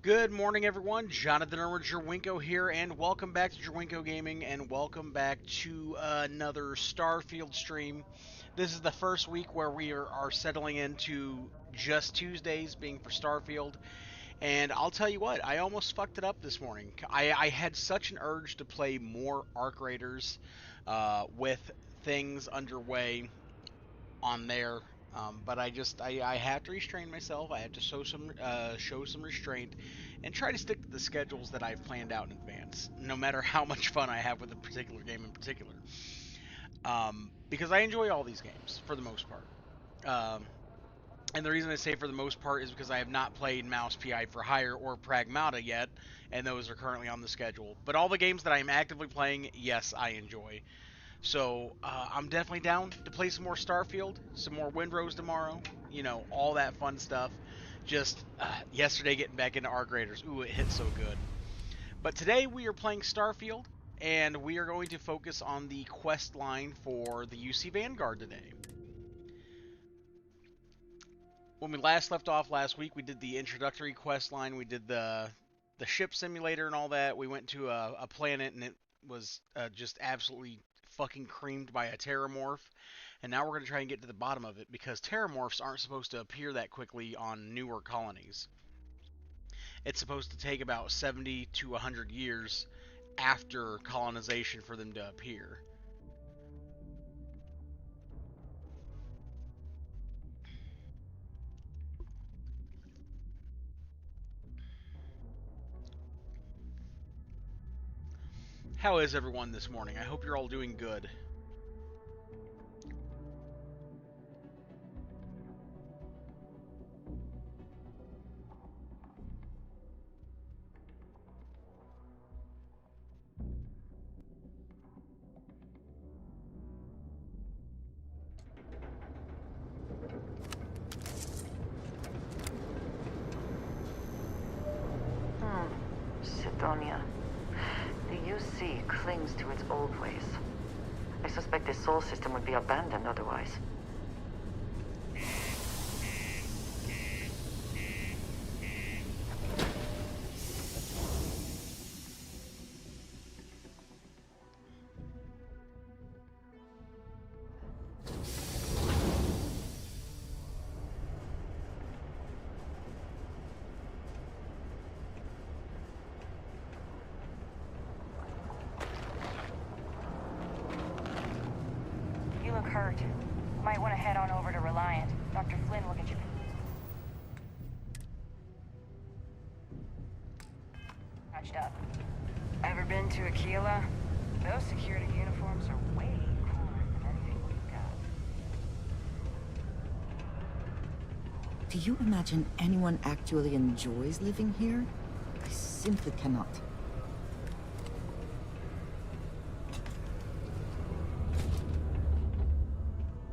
Good morning, everyone. Jonathan Irwin, Jerwinko here, and welcome back to Jerwinko Gaming, and welcome back to another Starfield stream. This is the first week where we are settling into just Tuesdays, being for Starfield, and I'll tell you what, I almost fucked it up this morning. I had such an urge to play more Arc Raiders with things underway on there. But I have to restrain myself. I have to show some restraint and try to stick to the schedules that I've planned out in advance, no matter how much fun I have with a particular game in particular. Because I enjoy all these games for the most part. Um, and the reason I say for the most part is because I have not played Mouse PI for Hire or Pragmata yet, and those are currently on the schedule. But all the games that I am actively playing, yes, I enjoy. So I'm definitely down to play some more Starfield, some more Windrose tomorrow. All that fun stuff. Just yesterday getting back into Arc Raiders. Ooh, it hit so good. But today we are playing Starfield, and we are going to focus on the quest line for the UC Vanguard today. When we last left off last week, we did the introductory quest line. We did the ship simulator and all that. We went to a planet, and it was just absolutely fucking creamed by a terramorph. And now we're going to try and get to the bottom of it, because terramorphs aren't supposed to appear that quickly on newer colonies. It's supposed to take about 70 to 100 years after colonization for them to appear. How is everyone this morning? I hope you're all doing good. Sidonia. The UC clings to its old ways. I suspect the soul system would be abandoned otherwise. You look hurt. Might want to head on over to Reliant. Dr. Flynn will get you. Patched up. Ever been to Aquila? Those security uniforms are way cooler than anything we've got. Do you imagine anyone actually enjoys living here? I simply cannot.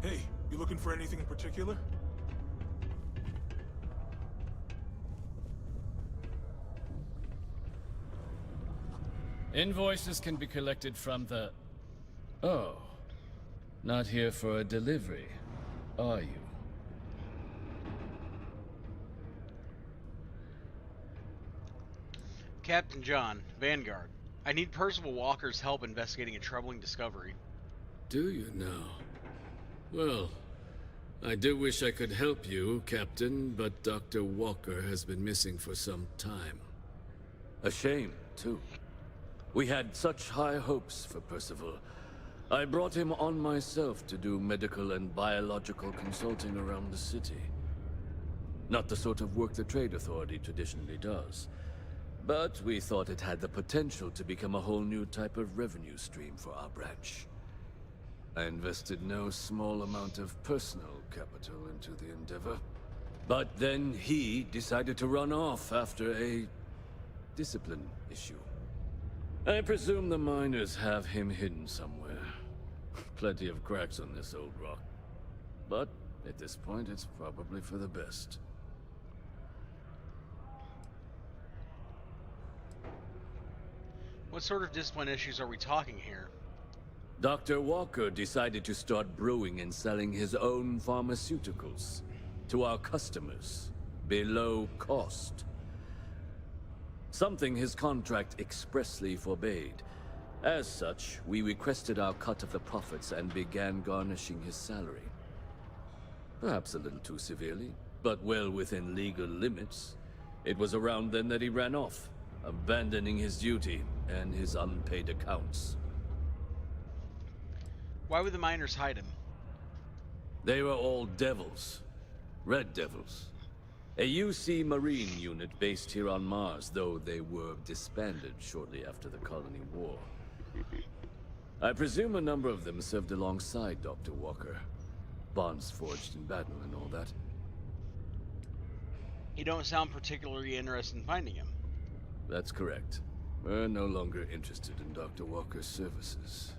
Hey, you looking for anything in particular? Invoices can be collected from the... Oh. Not here for a delivery, are you? Captain John, Vanguard. I need Percival Walker's help investigating a troubling discovery. Do you now? Well, I do wish I could help you, Captain, but Dr. Walker has been missing for some time. A shame, too. We had such high hopes for Percival. I brought him on myself to do medical and biological consulting around the city. Not the sort of work the Trade Authority traditionally does. But we thought it had the potential to become a whole new type of revenue stream for our branch. I invested no small amount of personal capital into the endeavor. But then he decided to run off after a discipline issue. I presume the miners have him hidden somewhere. Plenty of cracks on this old rock. But at this point, it's probably for the best. What sort of discipline issues are we talking here? Dr. Walker decided to start brewing and selling his own pharmaceuticals to our customers below cost. something his contract expressly forbade. As such, we requested our cut of the profits and began garnishing his salary. Perhaps a little too severely, but well within legal limits. It was around then that he ran off, abandoning his duty and his unpaid accounts. Why would the miners hide him? They were all devils. Red Devils. A UC Marine unit based here on Mars, though they were disbanded shortly after the Colony War. I presume a number of them served alongside Dr. Walker. Bonds forged in battle and all that. You don't sound particularly interested in finding him. That's correct. We're no longer interested in Dr. Walker's services.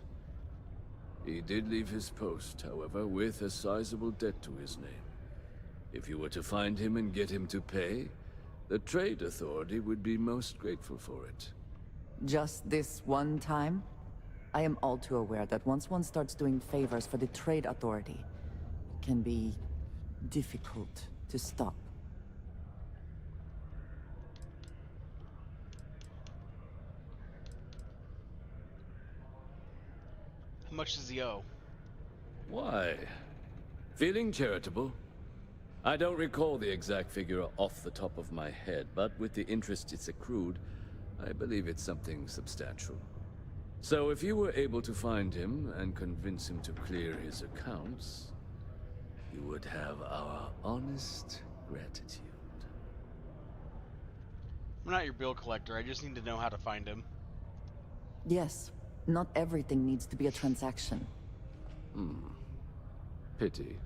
He did leave his post, however, with a sizable debt to his name. If you were to find him and get him to pay, the Trade Authority would be most grateful for it. Just this one time? I am all too aware that once one starts doing favors for the Trade Authority, it can be difficult to stop. How much does he owe? Why? Feeling charitable? I don't recall the exact figure off the top of my head, but with the interest it's accrued, I believe it's something substantial. So if you were able to find him and convince him to clear his accounts, you would have our honest gratitude. I'm not your bill collector, I just need to know how to find him. Yes, not everything needs to be a transaction. Pity.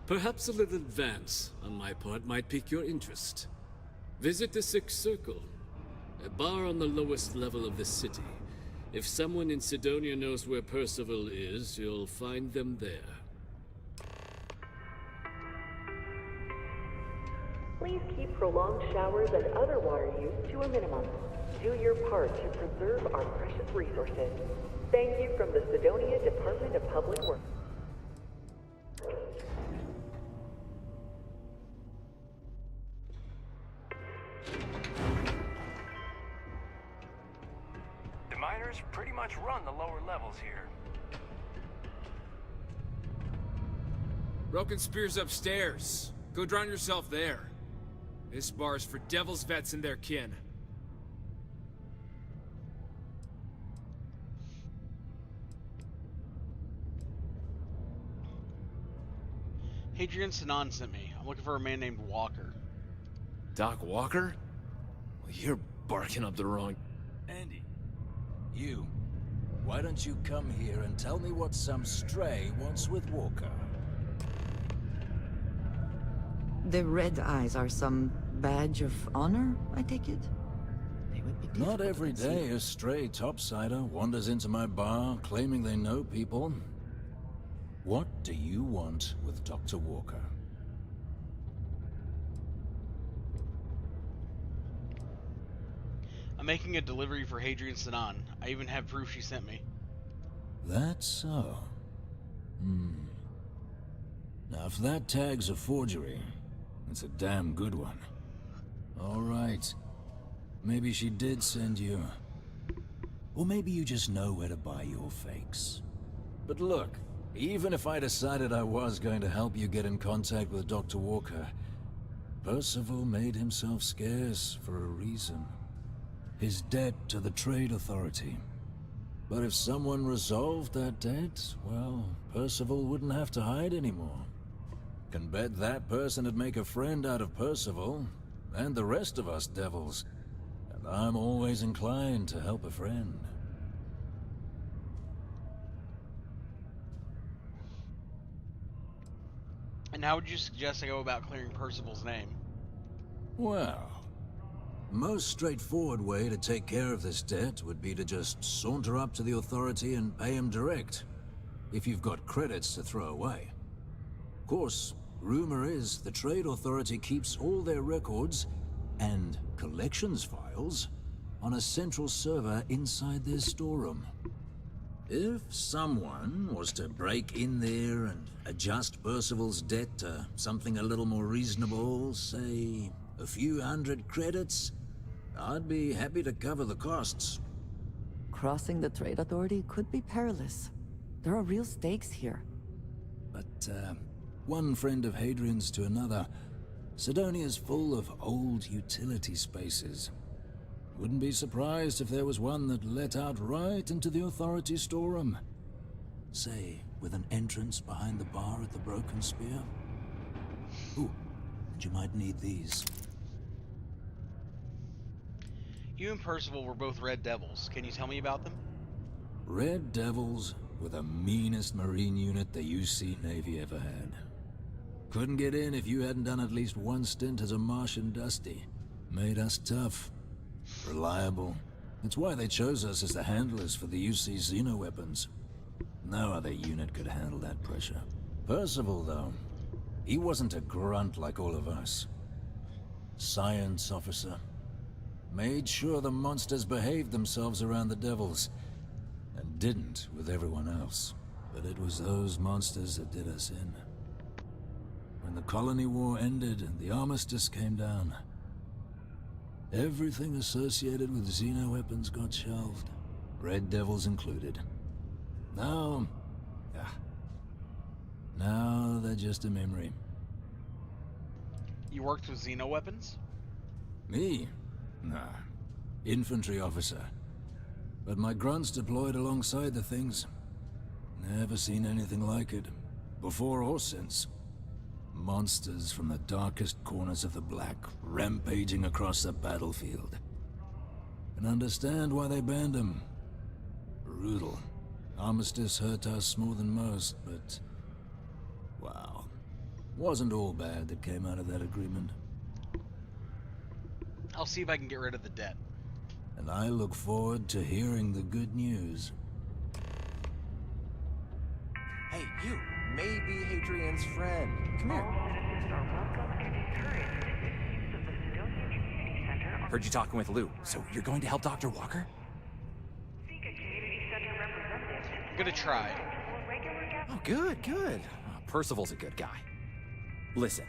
Perhaps a little advance on my part might pique your interest. Visit the Sixth Circle, a bar on the lowest level of the city. If someone in Sidonia knows where Percival is, you'll find them there. Please keep prolonged showers and other water use to a minimum. Do your part to preserve our precious resources. Thank you from the Sidonia Department of Public Works. The miners pretty much run the lower levels here. Broken Spear's upstairs. Go drown yourself there. This bar's for Devil's vets and their kin. Hadrian Sinan sent me. I'm looking for a man named Walker. Doc Walker? Well, you're barking up the wrong... Andy, you. Why don't you come here and tell me what some stray wants with Walker? The red eyes are some badge of honor, I take it? They would be Not difficult to every conceal. day a stray topsider wanders into my bar claiming they know people. What do you want with Dr. Walker? I'm making a delivery for Hadrian Sinan. I even have proof she sent me. That's so. Now, if that tag's a forgery, it's a damn good one. All right. Maybe she did send you. Or maybe you just know where to buy your fakes. But look, even if I decided I was going to help you get in contact with Dr. Walker, Percival made himself scarce for a reason. His debt to the Trade Authority. But if someone resolved that debt, well, Percival wouldn't have to hide anymore. Can bet that person would make a friend out of Percival, and the rest of us devils. And I'm always inclined to help a friend. And how would you suggest I go about clearing Percival's name? Well, most straightforward way to take care of this debt would be to just saunter up to the authority and pay him direct, if you've got credits to throw away. Of course, rumor is the Trade Authority keeps all their records and collections files on a central server inside their storeroom. If someone was to break in there and adjust Percival's debt to something a little more reasonable, say a few hundred credits, I'd be happy to cover the costs. Crossing the trade authority could be perilous. There are real stakes here. But, one friend of Hadrian's to another, Sidonia's full of old utility spaces. Wouldn't be surprised if there was one that let out right into the authority storeroom. Say, with an entrance behind the bar at the Broken Spear. Ooh, and you might need these. You and Percival were both Red Devils. Can you tell me about them? Red Devils were the meanest Marine unit the UC Navy ever had. Couldn't get in if you hadn't done at least one stint as a Martian Dusty. Made us tough. Reliable. That's why they chose us as the handlers for the UC xeno-weapons. No other unit could handle that pressure. Percival, though, he wasn't a grunt like all of us. Science officer. Made sure the monsters behaved themselves around the Devils, and didn't with everyone else. But it was those monsters that did us in. When the colony war ended and the armistice came down, everything associated with xeno-weapons got shelved, Red Devils included. Now they're just a memory. You worked with xeno weapons? Me? Nah. Infantry officer. But my grunts deployed alongside the things. Never seen anything like it. Before or since. Monsters from the darkest corners of the Black, rampaging across the battlefield. Can understand why they banned them. Brutal. Armistice hurt us more than most, but... wow. Wasn't all bad that came out of that agreement. I'll see if I can get rid of the debt. And I look forward to hearing the good news. Hey, you may be Hadrian's friend. Come here. Heard you talking with Lou, so you're going to help Dr. Walker? I'm gonna try. Oh, good, good. Percival's a good guy. Listen,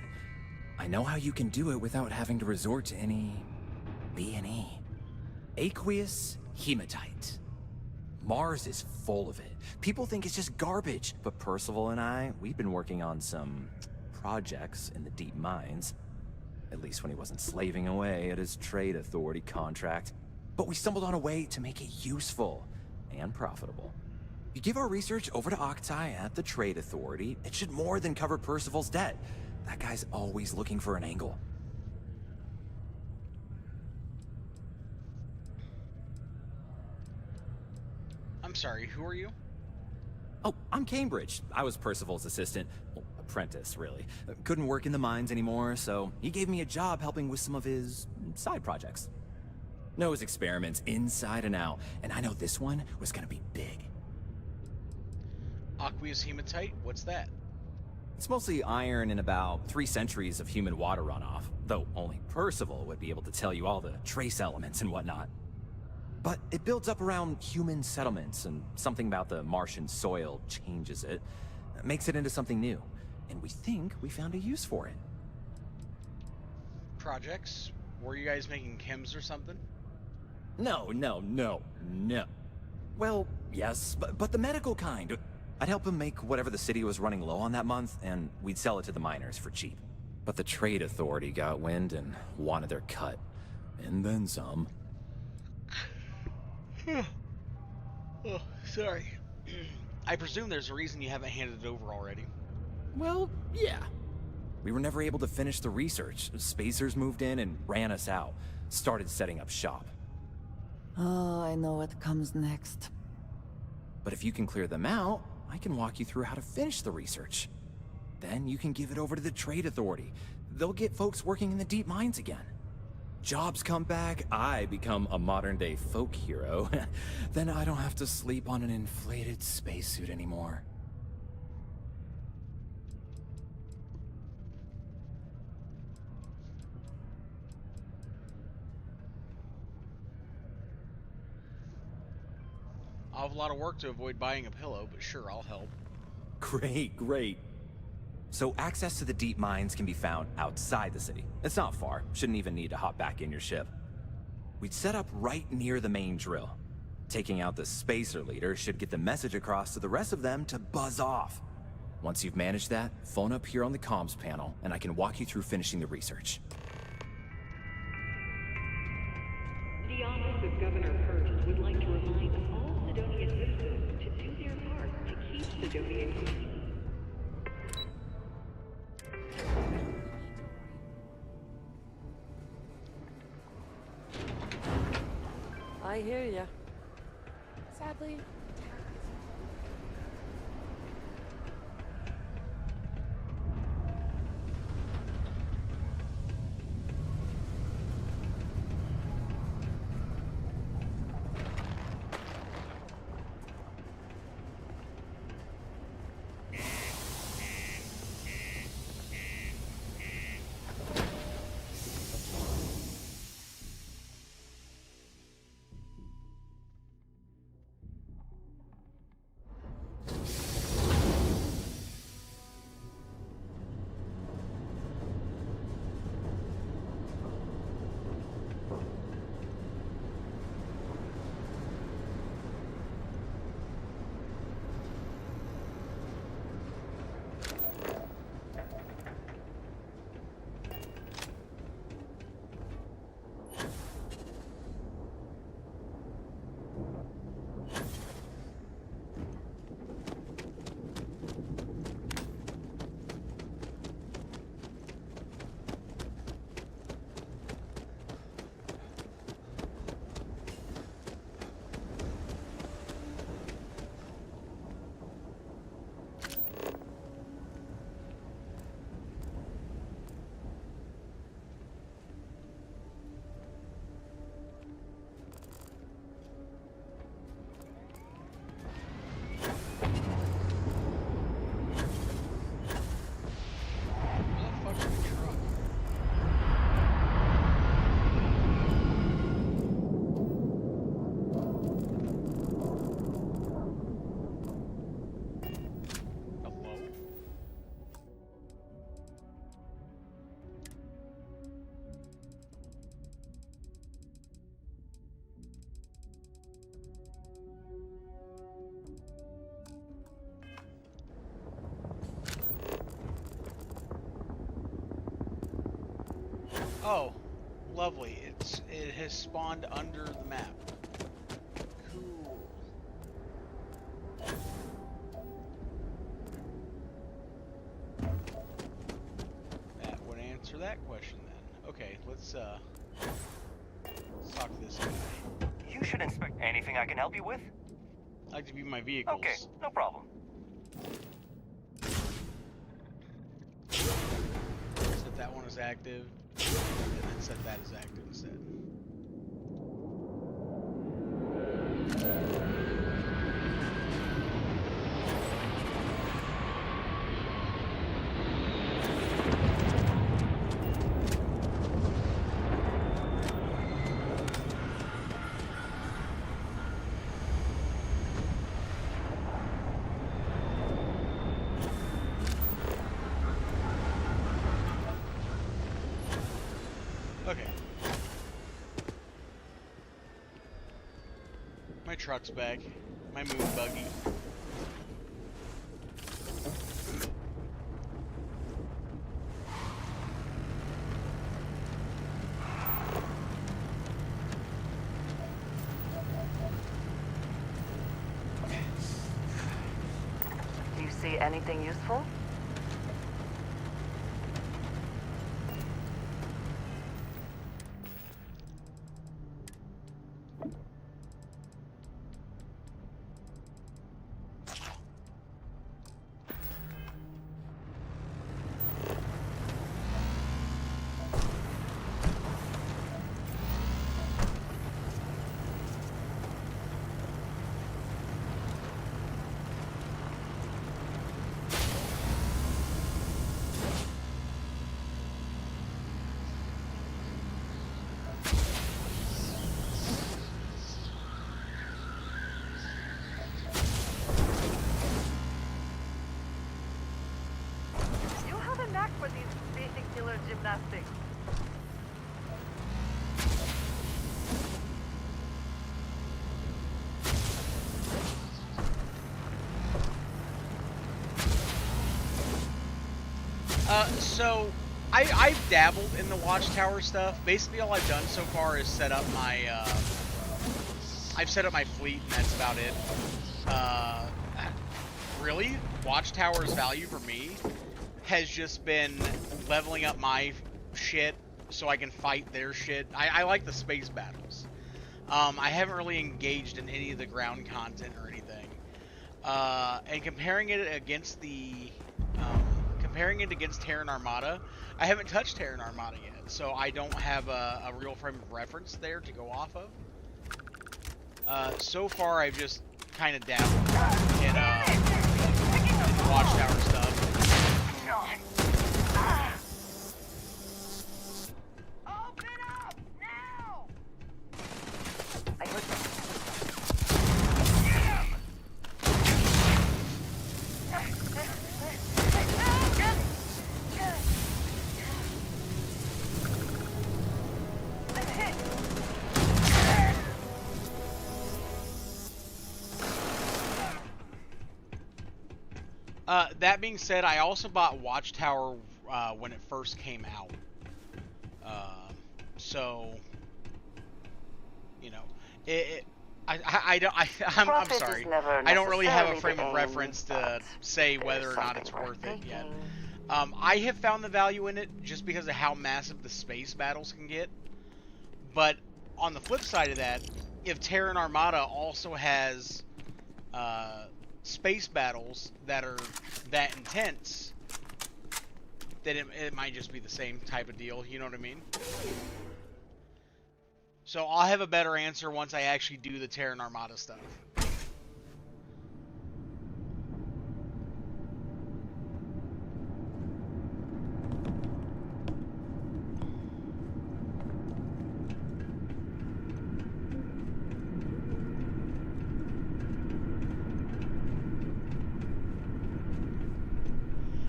I know how you can do it without having to resort to any... B&E. Aqueous hematite. Mars is full of it. People think it's just garbage, but Percival and I, we've been working on some projects in the deep mines. At least when he wasn't slaving away at his trade authority contract. But we stumbled on a way to make it useful and profitable. You give our research over to Octai at the trade authority, it should more than cover Percival's debt. That guy's always looking for an angle. I'm sorry, who are you? Oh, I'm Cambridge. I was Percival's assistant. Well, apprentice, really. Couldn't work in the mines anymore, so he gave me a job helping with some of his side projects. Knows experiments inside and out, and I know this one was gonna be big. Aqueous hematite? What's that? It's mostly iron and about 3 centuries of human water runoff, though only Percival would be able to tell you all the trace elements and whatnot. But it builds up around human settlements, and something about the Martian soil changes it, makes it into something new. And we think we found a use for it. Projects? Were you guys making chems or something? No. Well, yes, but the medical kind. I'd help him make whatever the city was running low on that month, and we'd sell it to the miners for cheap. But the trade authority got wind and wanted their cut. And then some. Oh, sorry. I presume there's a reason you haven't handed it over already. Well, yeah. We were never able to finish the research. Spacers moved in and ran us out. Started setting up shop. Oh, I know what comes next. But if you can clear them out, I can walk you through how to finish the research. Then you can give it over to the trade authority. They'll get folks working in the deep mines again. Jobs come back, I become a modern-day folk hero. Then I don't have to sleep on an inflated spacesuit anymore. I'll have a lot of work to avoid buying a pillow, but sure, I'll help. Great. So access to the deep mines can be found outside the city. It's not far. Shouldn't even need to hop back in your ship. We'd set up right near the main drill. Taking out the spacer leader should get the message across to the rest of them to buzz off. Once you've managed that, phone up here on the comms panel, and I can walk you through finishing the research. The Office of Governor Hurst would like to remind all Sidonia citizens to do their part to keep Sidonia clean. I hear ya. Sadly. Oh, lovely. It has spawned under the map. Cool. That would answer that question then. Okay, let's talk to this guy. You should inspect anything I can help you with. I'd like to view my vehicles. Okay, no problem. Set that one as active, and then set that as active instead. Okay. My truck's back. My moon buggy. Do you see anything useful? So I've dabbled in the watchtower stuff. Basically, all I've done so far is set up my I've set up my fleet, and that's about it. Really, watchtower's value for me has just been leveling up my shit so I can fight their shit. I like the space battles. I haven't really engaged in any of the ground content or anything. And comparing it against Terran Armada, I haven't touched Terran Armada yet, so I don't have a real frame of reference there to go off of. So far, I've just kind of dabbled in the watchtower stuff. Open up now! I heard That being said, I also bought Watchtower when it first came out. So, you know, I'm sorry. I don't really have a frame of reference to say whether or not it's worth it yet. I have found the value in it just because of how massive the space battles can get. But on the flip side of that, if Terran Armada also has space battles that are that intense, then it might just be the same type of deal, you know what I mean? So I'll have a better answer once I actually do the Terran Armada stuff.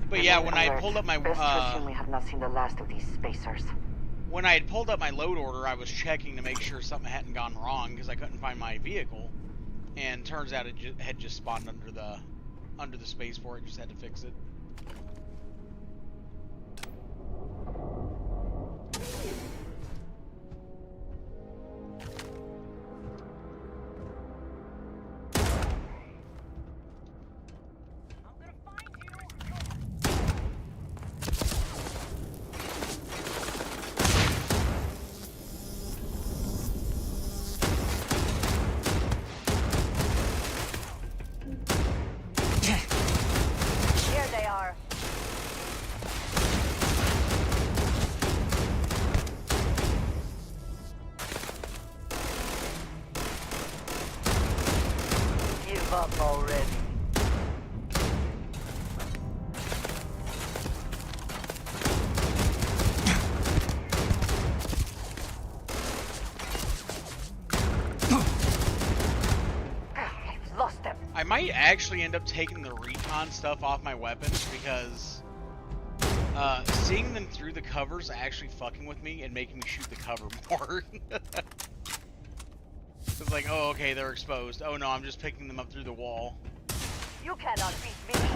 But yeah, when I pulled up my best to assume we have not seen the last of these spacers. When I had pulled up my load order, I was checking to make sure something hadn't gone wrong because I couldn't find my vehicle, and turns out it had just spawned under the spaceport. Just had to fix it. Up already. Lost them. I might actually end up taking the recon stuff off my weapons because seeing them through the covers actually fucking with me and making me shoot the cover more. It's like, oh, okay, they're exposed. Oh no, I'm just picking them up through the wall. You cannot beat me.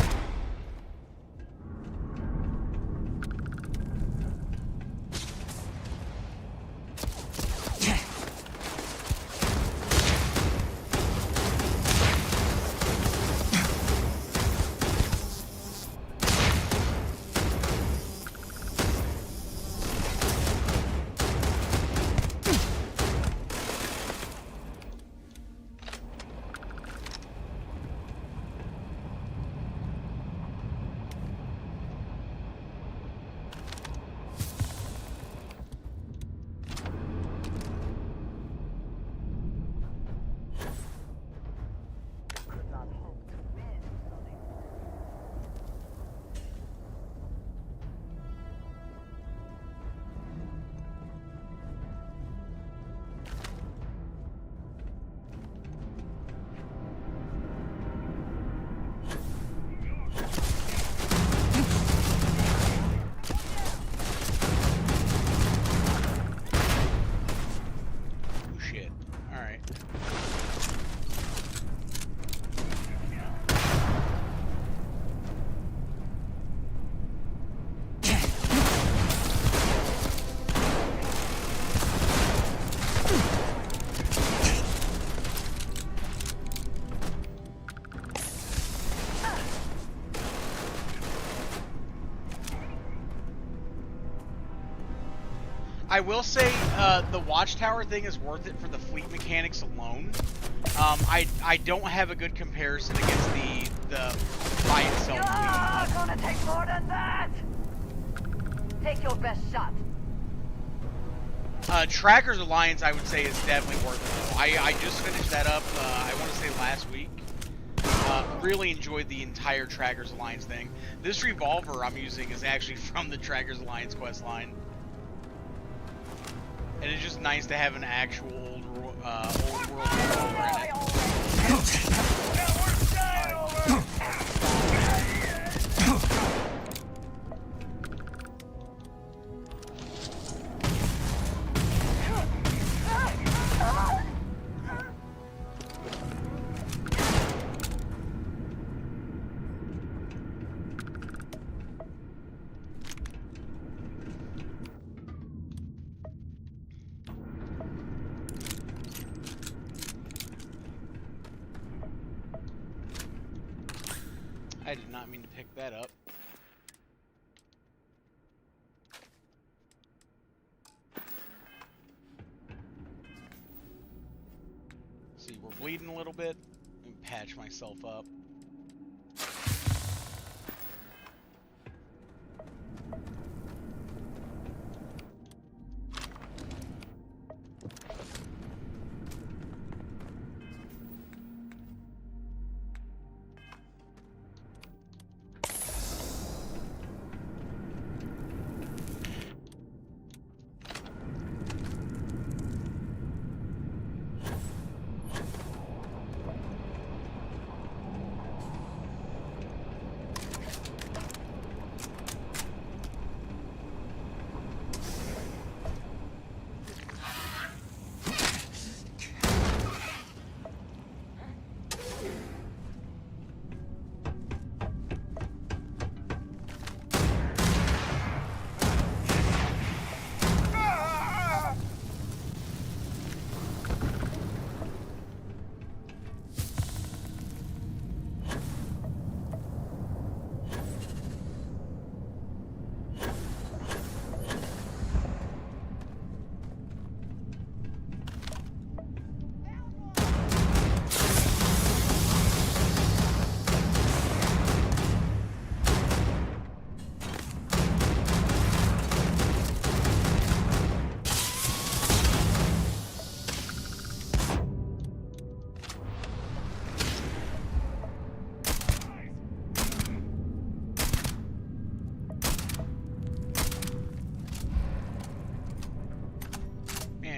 I will say the watchtower thing is worth it for the fleet mechanics alone. I don't have a good comparison against the by itself. You're gonna take more than that. Take your best shot. Trackers Alliance, I would say, is definitely worth it. Though. I just finished that up. I want to say last week. Really enjoyed the entire Trackers Alliance thing. This revolver I'm using is actually from the Trackers Alliance quest line. And it's just nice to have an actual old world revolver in it. I did not mean to pick that up. See, we're bleeding a little bit. Let me patch myself up.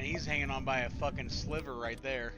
He's hanging on by a fucking sliver right there.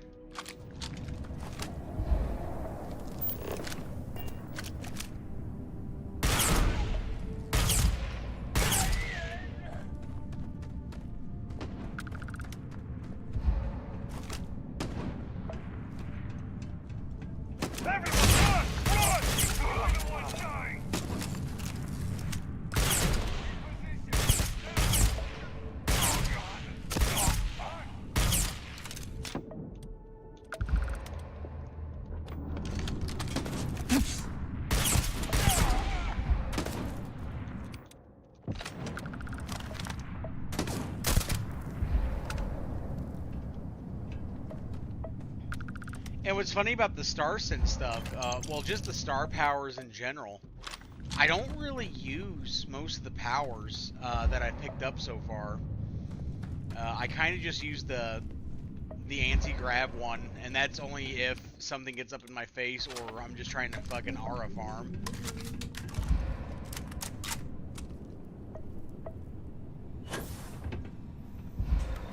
And what's funny about the star synth stuff, well, just the star powers in general, I don't really use most of the powers that I picked up so far. I kind of just use the anti-grav one, and that's only if something gets up in my face or I'm just trying to fucking aura farm.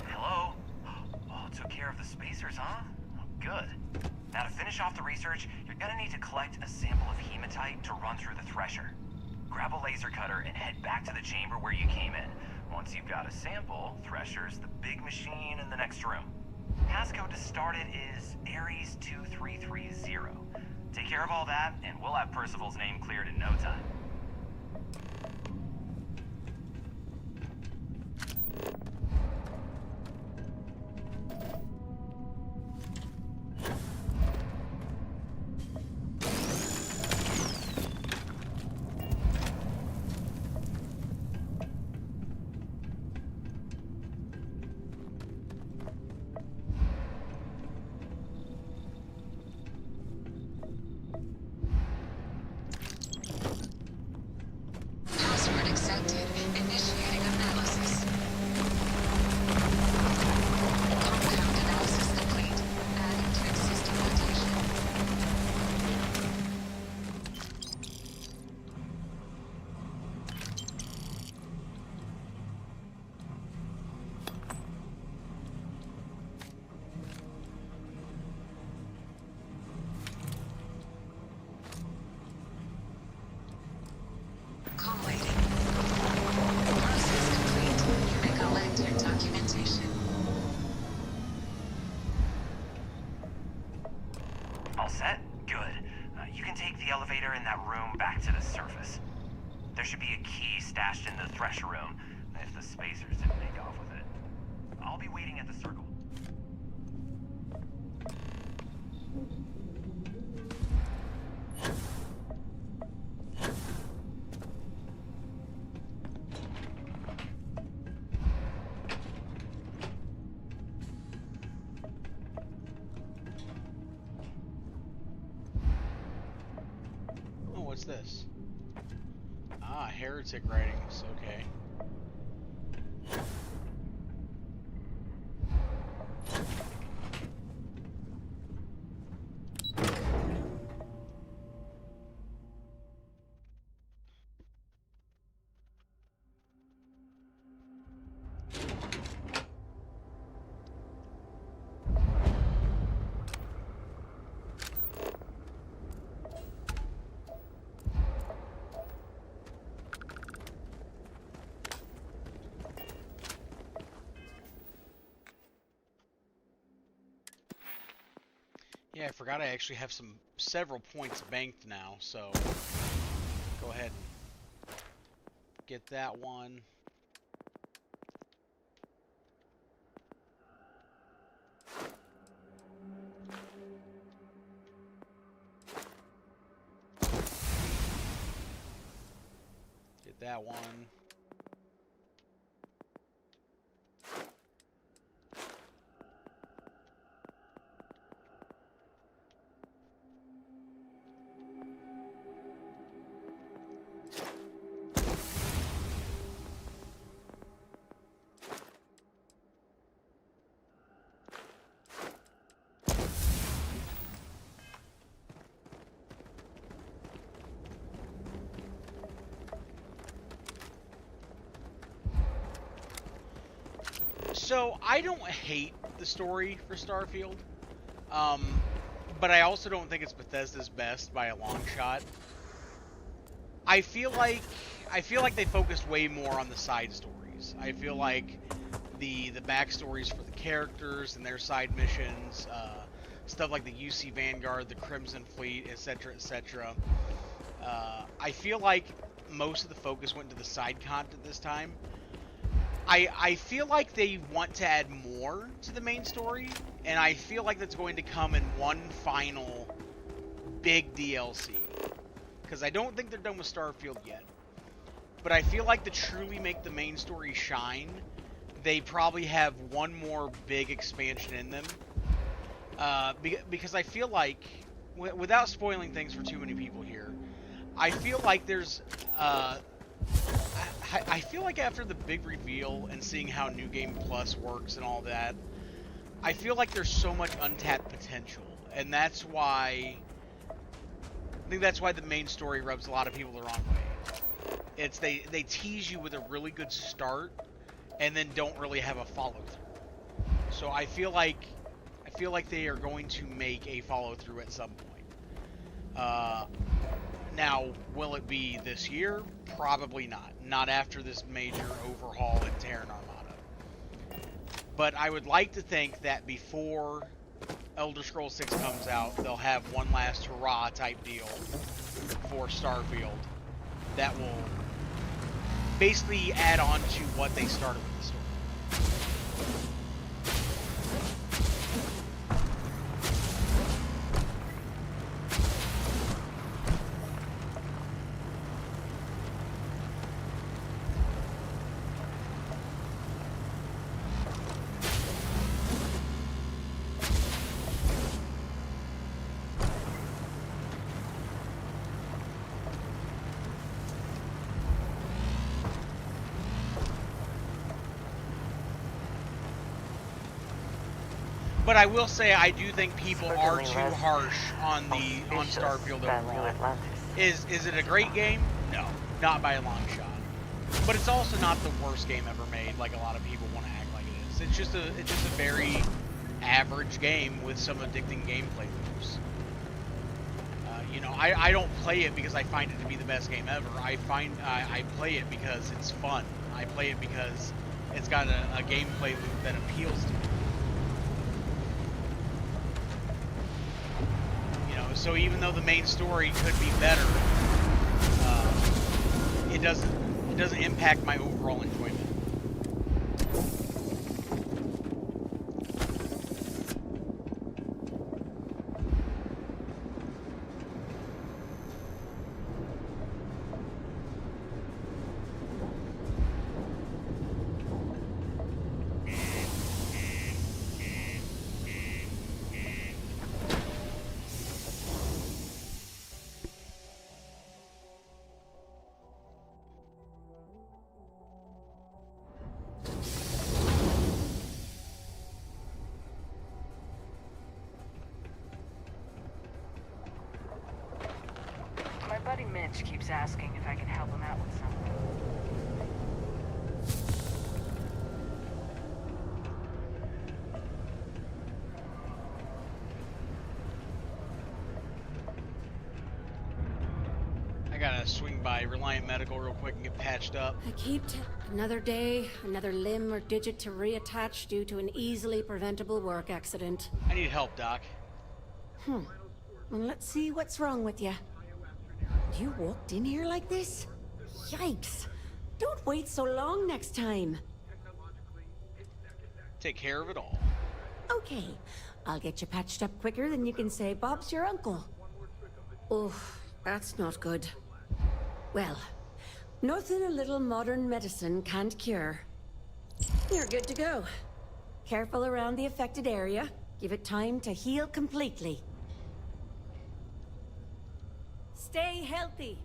Hello? Oh, took care of the spacers, huh? Oh, good. Now to finish off the research, you're gonna need to collect a sample of hematite to run through the thresher. Grab a laser cutter and head back to the chamber where you came in. Once you've got a sample, Thresher's the big machine in the next room. Passcode to start it is Ares 2330. Take care of all that, and we'll have Percival's name cleared in no time. Thresher room if the spacers didn't make off with it. I'll be waiting at the circle. Oh, what's this? Ah, heretic writings. Okay. Yeah, I forgot I actually have several points banked now, so go ahead and get that one. Get that one. So, I don't hate the story for Starfield, but I also don't think it's Bethesda's best by a long shot. I feel like they focused way more on the side stories. I feel like the backstories for the characters and their side missions, stuff like the UC Vanguard, the Crimson Fleet, etc., etc. I feel like most of the focus went to the side content this time. I feel like they want to add more to the main story, and I feel like that's going to come in one final big DLC. Because I don't think they're done with Starfield yet. But I feel like to truly make the main story shine, they probably have one more big expansion in them. Because I feel like, without spoiling things for too many people here, I feel like there's... I feel like after the big reveal and seeing how New Game Plus works and all that, I feel like there's so much untapped potential, and that's why I think that's why the main story rubs a lot of people the wrong way. It's they tease you with a really good start, and then don't really have a follow through. So I feel like they are going to make a follow through at some point. Now, will it be this year? Probably not. Not after this major overhaul in Terran Armada. But I would like to think that before Elder Scrolls 6 comes out, they'll have one last hurrah type deal for Starfield that will basically add on to what they started with the story. But I will say I do think people are too harsh on Starfield overall. Is it a great game? No, not by a long shot. But it's also not the worst game ever made, like a lot of people want to act like it is. It's just a very average game with some addicting gameplay loops. You know, I don't play it because I find it to be the best game ever. I play it because it's fun. I play it because it's got a gameplay loop that appeals to me. So even though the main story could be better, it doesn't It doesn't impact my overall enjoyment. My buddy Mitch keeps asking if I can help him out with something. I gotta swing by Reliant Medical real quick and get patched up. I keep another day, another limb or digit to reattach due to an easily preventable work accident. I need help, Doc. Well, let's see what's wrong with you. You walked in here like this? Yikes. Don't wait so long next time. Take care of it all. Okay, I'll get you patched up quicker than you can say Bob's your uncle. Oh, that's not good. Well, nothing a little modern medicine can't cure. You're good to go. Careful around the affected area. Give it time to heal completely. Stay healthy.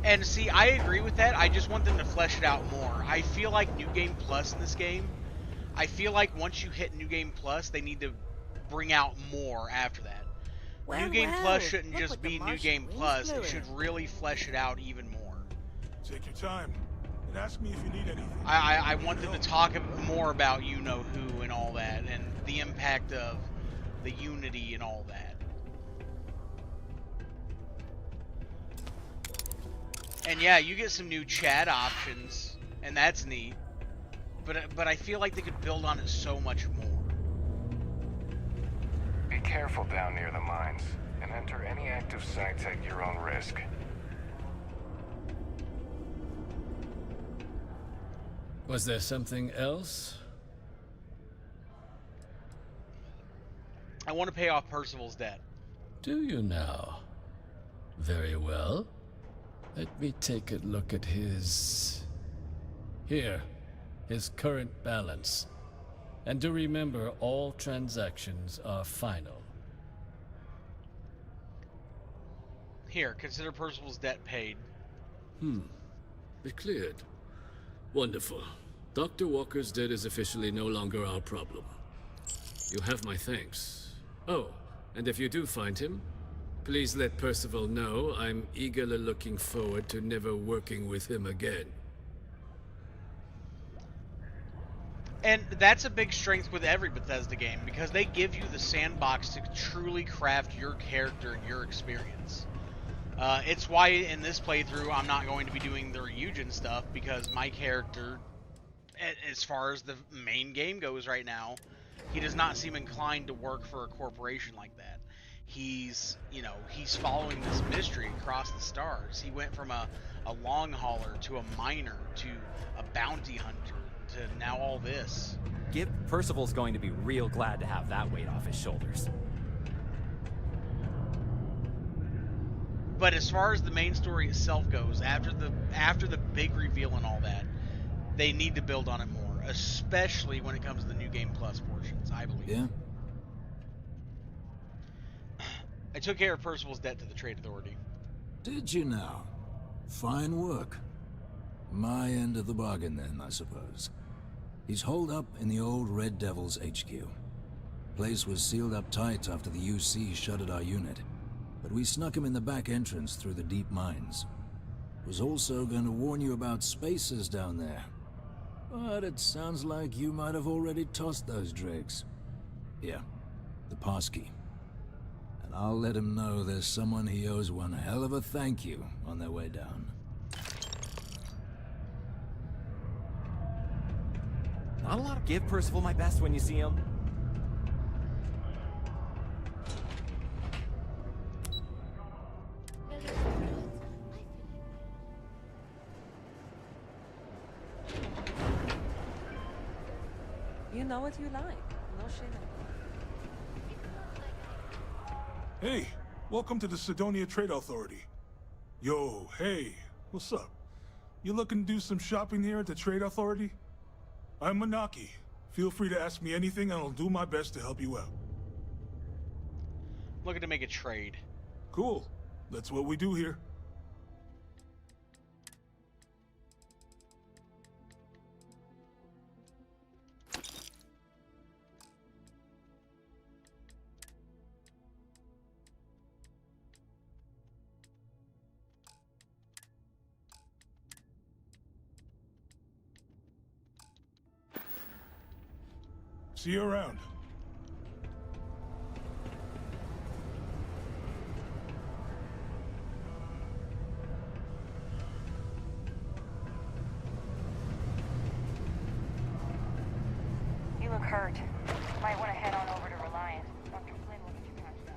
And see, I agree with that. I just want them to flesh it out more. I feel like New Game Plus in this game, I feel like once you hit New Game Plus, they need to bring out more after that. Well, New Game well, Plus shouldn't look just what the be New Martian Game wind's Plus. It blowing. should really flesh it out even more. Take your time. And ask me if you need anything. I want them to talk more about you-know-who and all that, and the impact of the Unity and all that. And yeah, you get some new chat options, and that's neat. But I feel like they could build on it so much more. Be careful down near the mines, and enter any active sites at your own risk. Was there something else? I want to pay off Percival's debt. Do you now? Very well. Let me take a look at his... Here, his current balance. And do remember, all transactions are final. Here, consider Percival's debt paid. It cleared. Wonderful. Dr. Walker's debt is officially no longer our problem. You have my thanks. Oh, and if you do find him, please let Percival know I'm eagerly looking forward to never working with him again. And that's a big strength with every Bethesda game, because they give you the sandbox to truly craft your character and your experience. It's why in this playthrough I'm not going to be doing the Ryujin stuff, because my character, as far as the main game goes right now, he does not seem inclined to work for a corporation like that. He's following this mystery across the stars. He went from a long hauler to a miner to a bounty hunter to now all this. Percival's going to be real glad to have that weight off his shoulders. But as far as the main story itself goes, after the big reveal and all that, they need to build on it more, especially when it comes to the New Game Plus portions, I believe. Yeah? I took care of Percival's debt to the Trade Authority. Did you now? Fine work. My end of the bargain then, I suppose. He's holed up in the old Red Devil's HQ. Place was sealed up tight after the UC shuttered our unit, but we snuck him in the back entrance through the deep mines. Was also going to warn you about spacers down there. But it sounds like you might have already tossed those dregs. Here, the passkey. And I'll let him know there's someone he owes one hell of a thank you on their way down. Not a lot of... Give Percival my best when you see him. You know what you like. No shame. Hey, welcome to the Sidonia Trade Authority. Yo, hey, what's up? You looking to do some shopping here at the Trade Authority? I'm Manaki. Feel free to ask me anything and I'll do my best to help you out. Looking to make a trade. Cool. That's what we do here. See you around. You look hurt. Might want to head on over to Reliant. Dr. Flynn will get you patched up.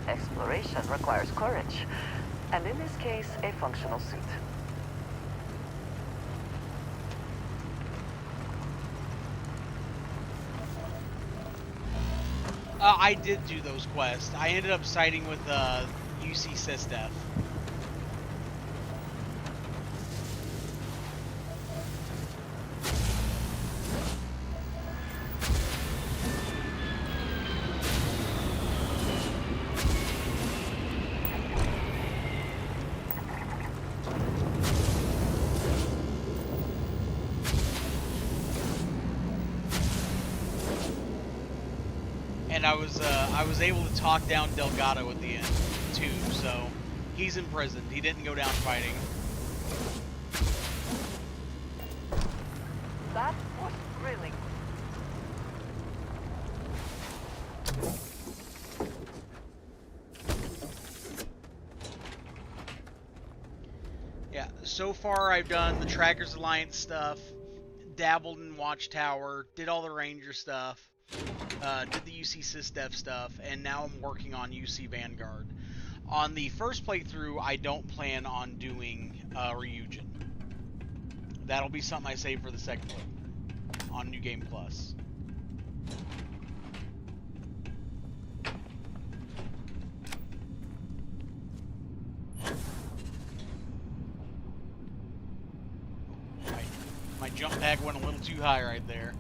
Exploration requires courage, and in this case, a functional suit. I did do those quests. I ended up siding with UC Sistef. And I was able to talk down Delgado at the end too, so he's in prison. He didn't go down fighting. That was really... Yeah, so far I've done the Trackers Alliance stuff, dabbled in Watchtower, did all the Ranger stuff, did the UC Sistef stuff, and now I'm working on UC Vanguard. On the first playthrough, I don't plan on doing Ryujin. That'll be something I save for the second playthrough on New Game Plus. My jump pack went a little too high right there.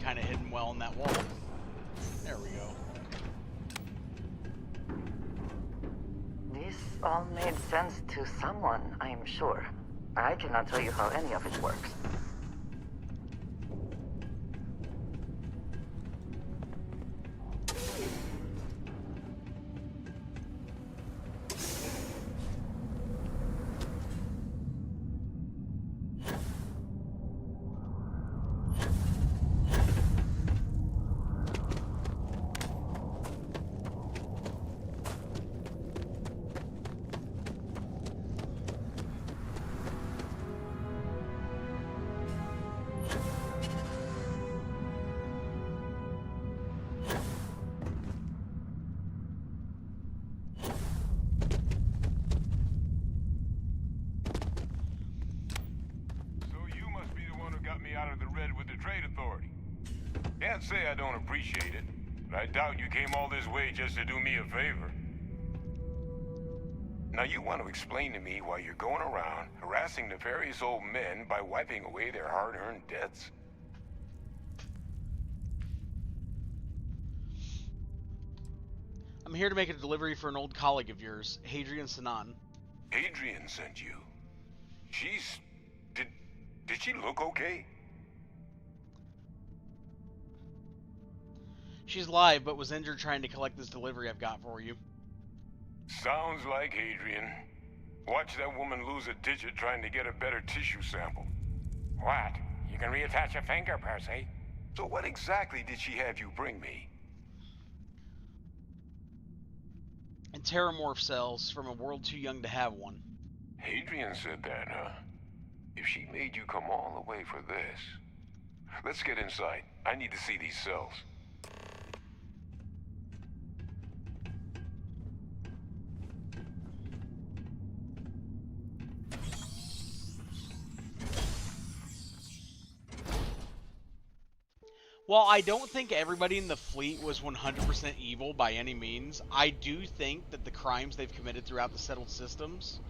kind of hidden well in that wall. There we go. This all made sense to someone, I am sure. I cannot tell you how any of it works. Out of the red with the trade authority. Can't say I don't appreciate it, but I doubt you came all this way just to do me a favor. Now you want to explain to me why you're going around harassing nefarious old men by wiping away their hard-earned debts? I'm here to make a delivery for an old colleague of yours, Hadrian Sinan. Hadrian sent you. She's... Did she look okay? She's alive, but was injured trying to collect this delivery I've got for you. Sounds like Hadrian. Watch that woman lose a digit trying to get a better tissue sample. What? You can reattach a finger, Percy. So what exactly did she have you bring me? And terramorph cells from a world too young to have one. Hadrian said that, huh? If she made you come all the way for this... Let's get inside. I need to see these cells. While I don't think everybody in the fleet was 100% evil by any means, I do think that the crimes they've committed throughout the settled systems,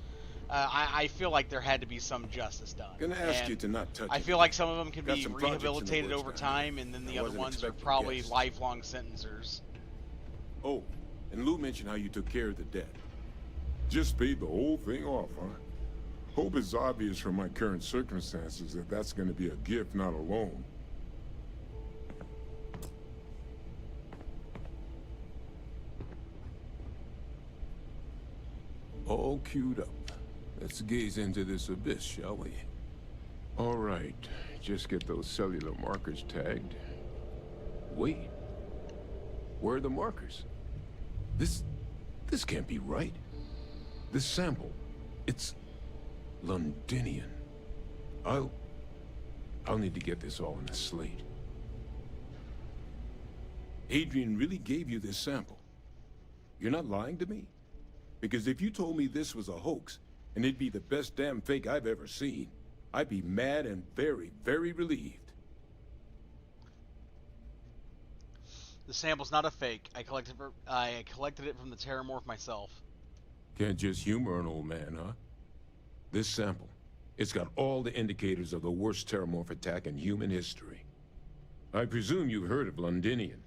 I feel like there had to be some justice done. Gonna ask you to not touch I it. feel like some of them can Got be some projects in the rehabilitated works over down time, and then the I other wasn't ones are expecting probably guests. lifelong sentencers. Oh, and Lou mentioned how you took care of the debt. Just paid the whole thing off, huh? Hope it's obvious from my current circumstances that that's gonna be a gift, not a loan. All queued up. Let's gaze into this abyss, shall we? All right, just get those cellular markers tagged. Wait. Where are the markers? This can't be right. This sample, it's Londinian. I'll need to get this all in a slate. Adrian really gave you this sample. You're not lying to me? Because if you told me this was a hoax, and it'd be the best damn fake I've ever seen, I'd be mad and very, very relieved. The sample's not a fake. I collected it from the terramorph myself. Can't just humor an old man, huh? This sample, it's got all the indicators of the worst terramorph attack in human history. I presume you've heard of Londinian.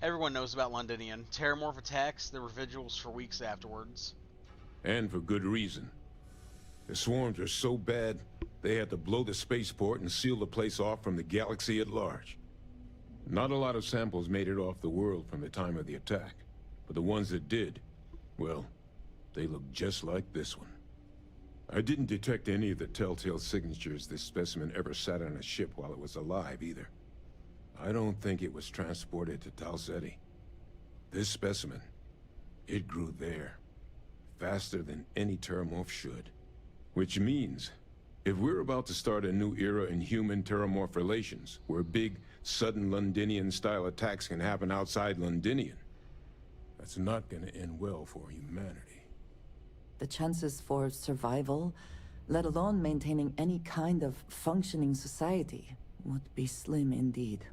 Everyone knows about Londinian. Terramorph attacks, there were vigils for weeks afterwards. And for good reason. The swarms are so bad, they had to blow the spaceport and seal the place off from the galaxy at large. Not a lot of samples made it off the world from the time of the attack, but the ones that did, well, they look just like this one. I didn't detect any of the telltale signatures this specimen ever sat on a ship while it was alive, either. I don't think it was transported to Talsetti. This specimen, it grew there, faster than any terramorph should. Which means, if we're about to start a new era in human-terramorph relations, where big, sudden Londinian-style attacks can happen outside Londinian, that's not gonna end well for humanity. The chances for survival, let alone maintaining any kind of functioning society, would be slim indeed.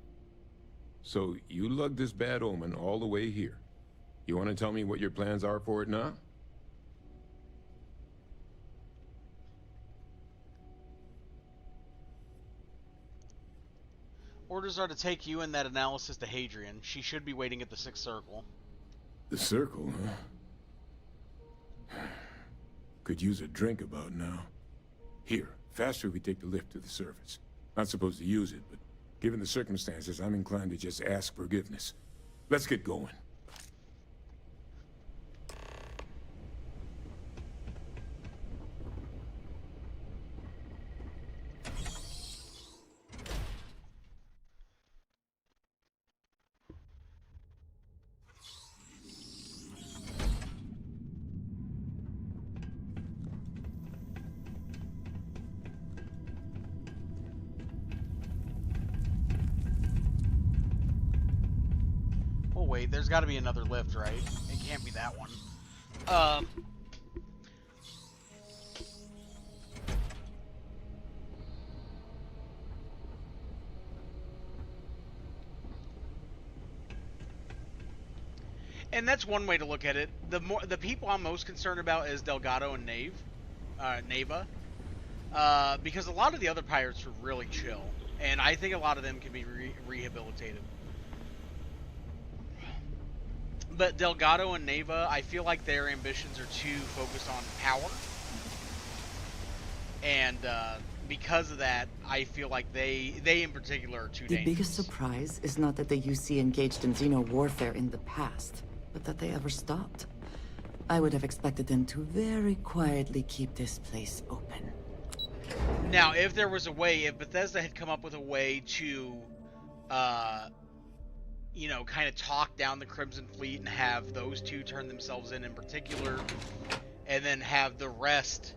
So, you lugged this bad omen all the way here. You want to tell me what your plans are for it now? Orders are to take you and that analysis to Hadrian. She should be waiting at the 6th circle. The circle, huh? Could use a drink about now. Here, faster we take the lift to the surface. Not supposed to use it, but given the circumstances, I'm inclined to just ask forgiveness. Let's get going. Oh wait, there's got to be another lift, right? It can't be that one. And that's one way to look at it. The people I'm most concerned about is Delgado and Neva, because a lot of the other pirates are really chill, and I think a lot of them can be rehabilitated. But Delgado and Neva, I feel like their ambitions are too focused on power, and because of that, I feel like they in particular are too dangerous. The biggest surprise is not that the UC engaged in Xeno warfare in the past, but that they ever stopped. I would have expected them to very quietly keep this place open. Now, if there was a way, if Bethesda had come up with a way to, you know, kind of talk down the Crimson Fleet and have those two turn themselves in particular, and then have the rest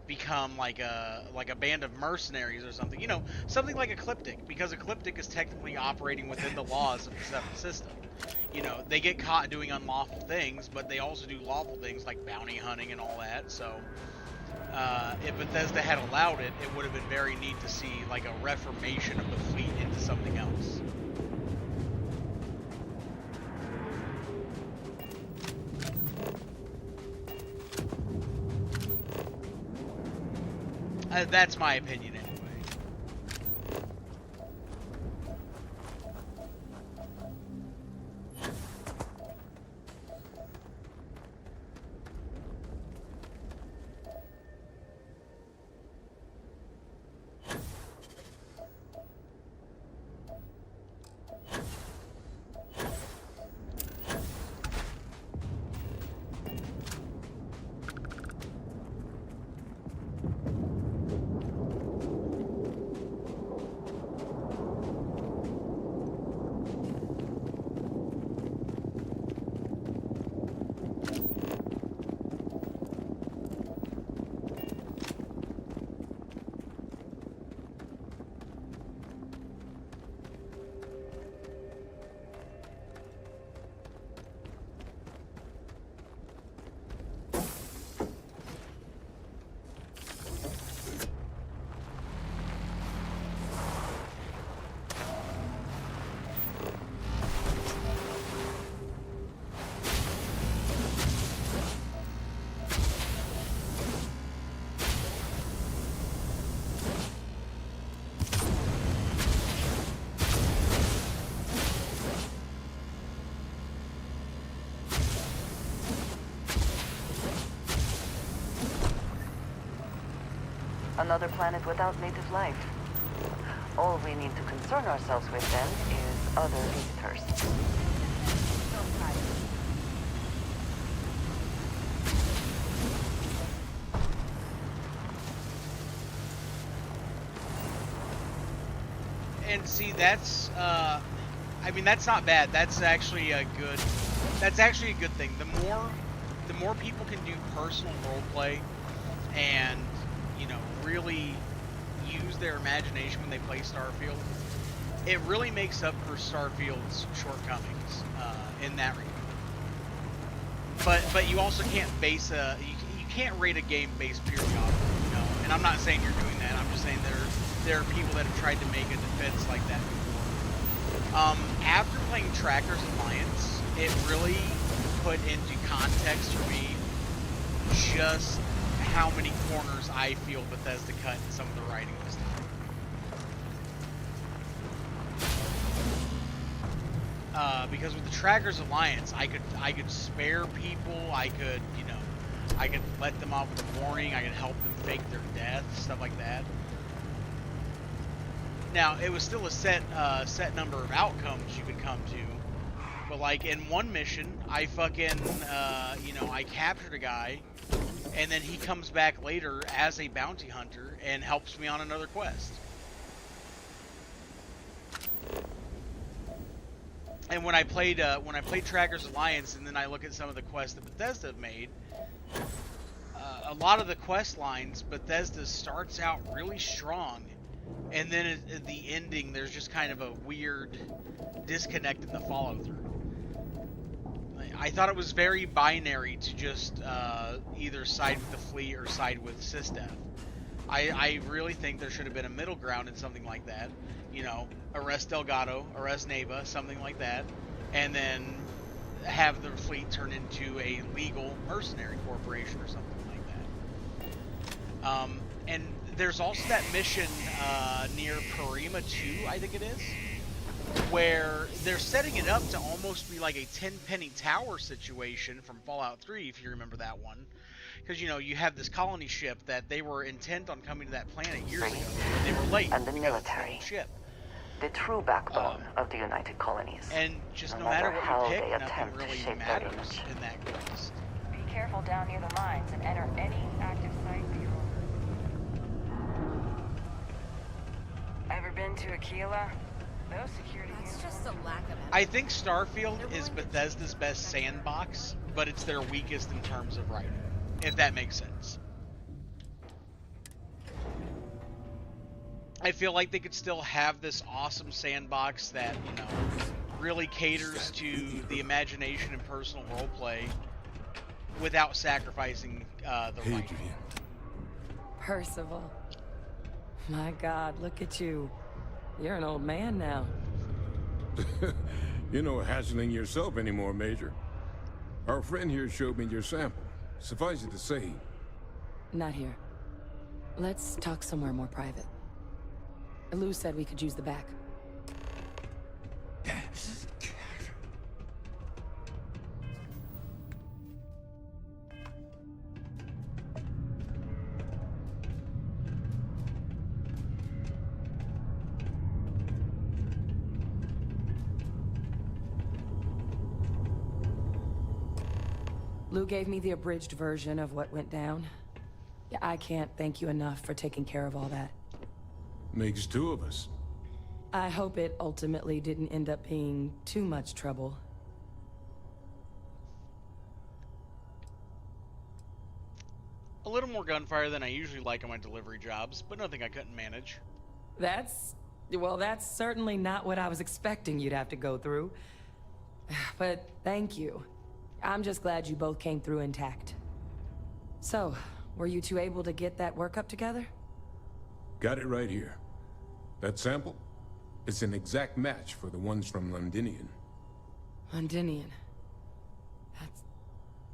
become like a band of mercenaries or something, you know, something like Ecliptic, because Ecliptic is technically operating within the laws of the Seventh System. You know, they get caught doing unlawful things, but they also do lawful things like bounty hunting and all that. So, if Bethesda had allowed it, it would have been very neat to see like a reformation of the fleet into something else. That's my opinion anyway. Another planet without native life. All we need to concern ourselves with then is other visitors. And see, that's, I mean, that's not bad. That's actually a good thing. The more people can do personal roleplay and, you know, really use their imagination when they play Starfield, it really makes up for Starfield's shortcomings in that regard. But you also can't base you can't rate a game based purely on it, you know. And I'm not saying you're doing that. I'm just saying there are people that have tried to make a defense like that before. After playing Trackers Alliance, it really put into context for me just how many corners I feel Bethesda cut in some of the writing this time. because with the Trackers Alliance, I could spare people. I could, you know, I could let them off with a warning. I could help them fake their death, stuff like that. Now, it was still a set number of outcomes you could come to. But, like, in one mission, I fucking, you know, I captured a guy, and then he comes back later as a bounty hunter and helps me on another quest. And when I played Trackers Alliance, and then I look at some of the quests that Bethesda have made, a lot of the quest lines, Bethesda starts out really strong, and then at the ending, there's just kind of a weird disconnect in the follow-through. I thought it was very binary to just either side with the fleet or side with SysDev. I really think there should have been a middle ground in something like that. You know, arrest Delgado, arrest Neva, something like that, and then have the fleet turn into a legal mercenary corporation or something like that. And there's also that mission near Parima 2, I think it is, where they're setting it up to almost be like a 10-penny tower situation from Fallout 3, if you remember that one. Because, you know, you have this colony ship that they were intent on coming to that planet years ago. They were late. And the military. Ship. The true backbone of the United Colonies. And just no matter what how you pick, they nothing attempt to really shape that matters image. in that quest. Be careful down near the mines and enter any active site for your own. Ever been to Aquila? Those security That's just a lack of I think Starfield is Bethesda's best sandbox, but it's their weakest in terms of writing, if that makes sense. I feel like they could still have this awesome sandbox that, you know, really caters to the imagination and personal roleplay without sacrificing the writing. Percival. My God, look at you. You're an old man now. You're no hassling yourself anymore, Major. Our friend here showed me your sample. Suffice it to say... Not here. Let's talk somewhere more private. Lou said we could use the back. Lou gave me the abridged version of what went down. Yeah, I can't thank you enough for taking care of all that. Makes two of us. I hope it ultimately didn't end up being too much trouble. A little more gunfire than I usually like on my delivery jobs, but nothing I couldn't manage. Well, that's certainly not what I was expecting you'd have to go through. But thank you. I'm just glad you both came through intact. So, were you two able to get that workup together? Got it right here. That sample? It's an exact match for the ones from Londinian. Londinian.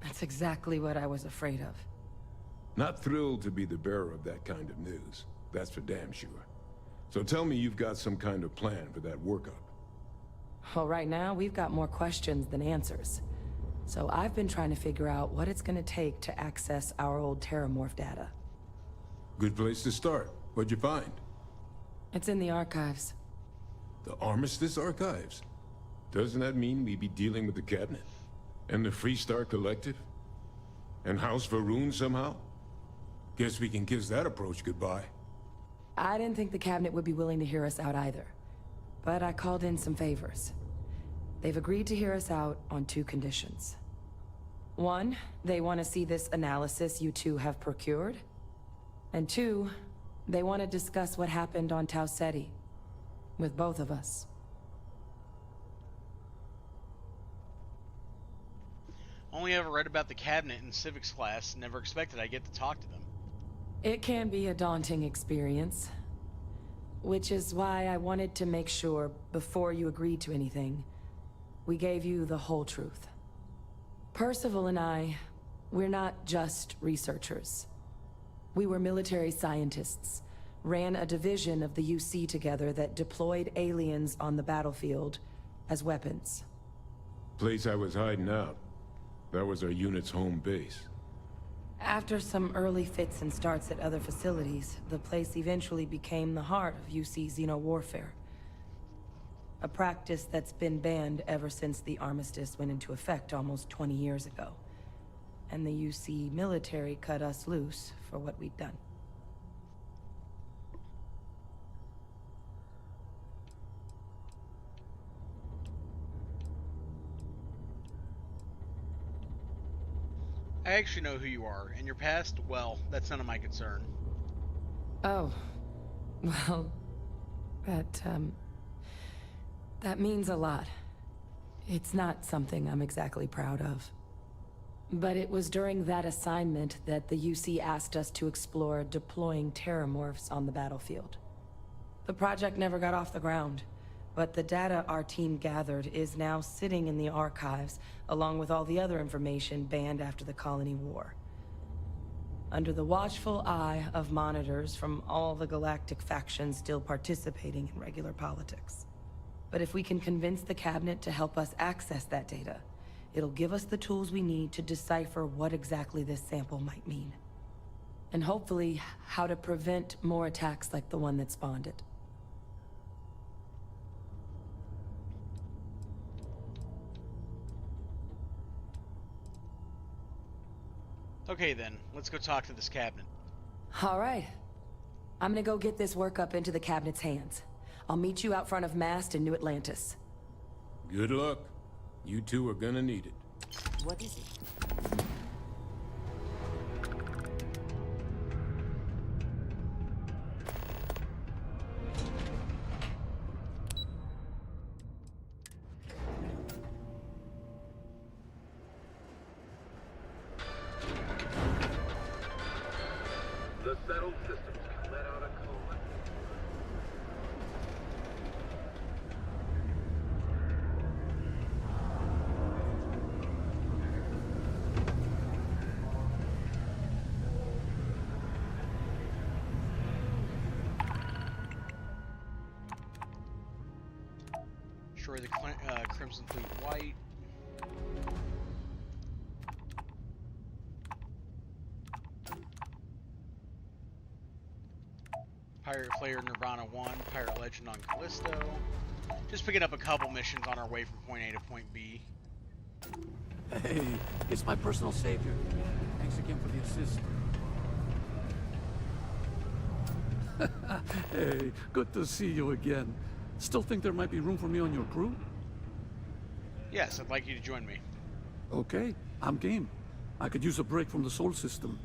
That's exactly what I was afraid of. Not thrilled to be the bearer of that kind of news. That's for damn sure. So tell me you've got some kind of plan for that workup. Well, right now, we've got more questions than answers. So I've been trying to figure out what it's gonna take to access our old Terramorph data. Good place to start. What'd you find? It's in the archives. The Armistice Archives? Doesn't that mean we'd be dealing with the Cabinet? And the Freestar Collective? And House Varun somehow? Guess we can kiss that approach goodbye. I didn't think the Cabinet would be willing to hear us out either. But I called in some favors. They've agreed to hear us out on 2 conditions. 1, they want to see this analysis you two have procured. And 2, they want to discuss what happened on Tau Ceti. With both of us. Only ever read about the Cabinet in civics class, never expected I'd get to talk to them. It can be a daunting experience. Which is why I wanted to make sure, before you agreed to anything, we gave you the whole truth. Percival and I, we're not just researchers. We were military scientists, ran a division of the UC together that deployed aliens on the battlefield as weapons. Place I was hiding out. That was our unit's home base. After some early fits and starts at other facilities, the place eventually became the heart of UC xeno-warfare. A practice that's been banned ever since the armistice went into effect almost 20 years ago. And the UC military cut us loose for what we'd done. I actually know who you are, and your past, well, that's none of my concern. Oh. Well, that means a lot. It's not something I'm exactly proud of. But it was during that assignment that the UC asked us to explore deploying terramorphs on the battlefield. The project never got off the ground, but the data our team gathered is now sitting in the archives, along with all the other information banned after the Colony War. Under the watchful eye of monitors from all the galactic factions still participating in regular politics. But if we can convince the Cabinet to help us access that data, it'll give us the tools we need to decipher what exactly this sample might mean. And hopefully, how to prevent more attacks like the one that spawned it. Okay then, let's go talk to this cabinet. All right. I'm gonna go get this work up into the Cabinet's hands. I'll meet you out front of Mast in New Atlantis. Good luck. You two are gonna need it. What is it? The settled systems can let out a code. Destroy the Crimson Fleet White. Pirate Player Nirvana 1, Pirate Legend on Callisto. Just picking up a couple missions on our way from point A to point B. Hey, it's my personal savior. Thanks again for the assist. Hey, good to see you again. Still think there might be room for me on your crew? Yes, I'd like you to join me. Okay, I'm game. I could use a break from the Sol system.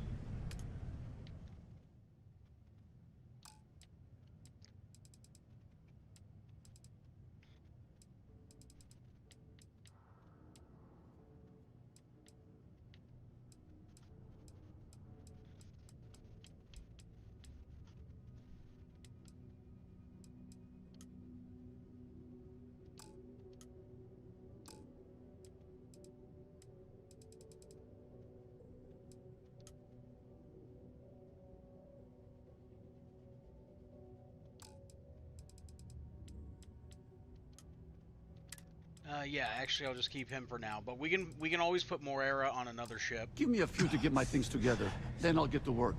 Yeah, actually, I'll just keep him for now. But we can always put more era on another ship. Give me a few to get my things together. Then I'll get to work.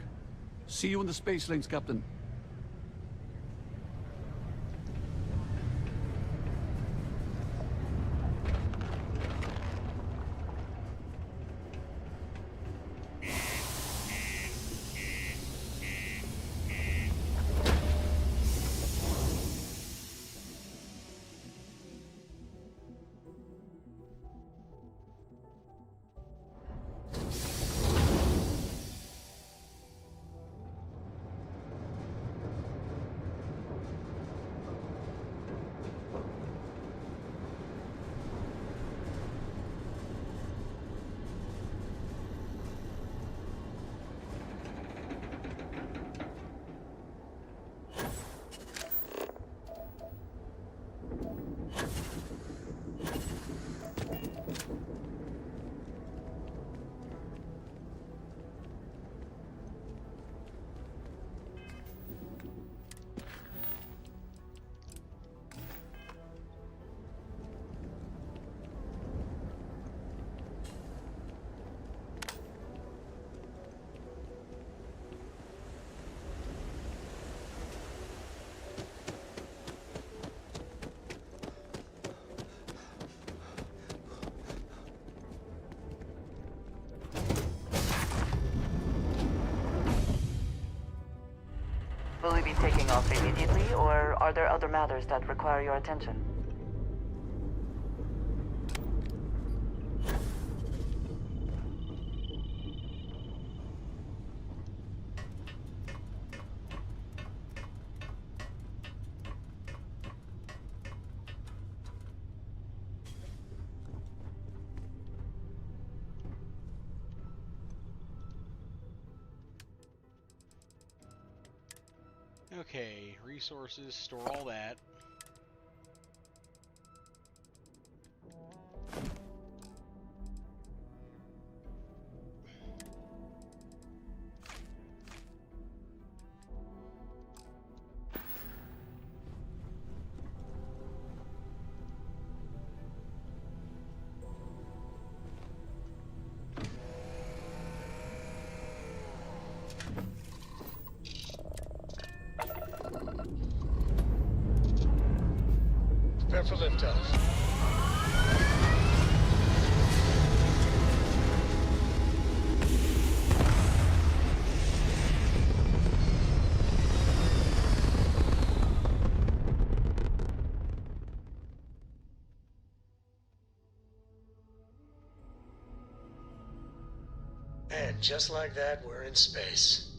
See you in the space lanes, Captain. off immediately, or are there other matters that require your attention? Okay, resources, store all that. Prepare for liftoff. And just like that, we're in space.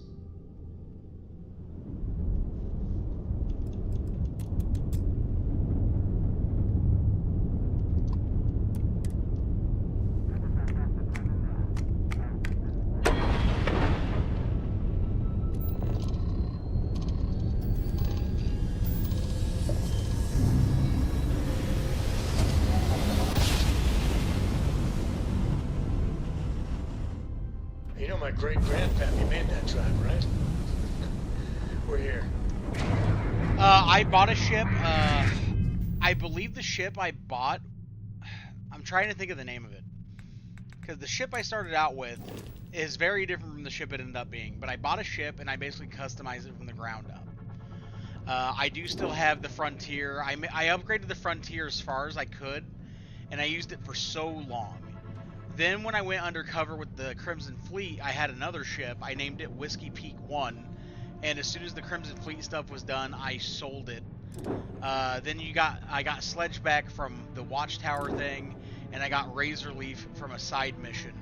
You know my great-grandpappy made that drive, right? We're here. I bought a ship. I believe the ship I bought... I'm trying to think of the name of it. Because the ship I started out with is very different from the ship it ended up being. But I bought a ship, and I basically customized it from the ground up. I do still have the Frontier. I upgraded the Frontier as far as I could, and I used it for so long. Then when I went undercover with the Crimson Fleet, I had another ship. I named it Whiskey Peak 1, and as soon as the Crimson Fleet stuff was done, I sold it. Then I got Sledgeback from the Watchtower thing, and I got Razor Leaf from a side mission.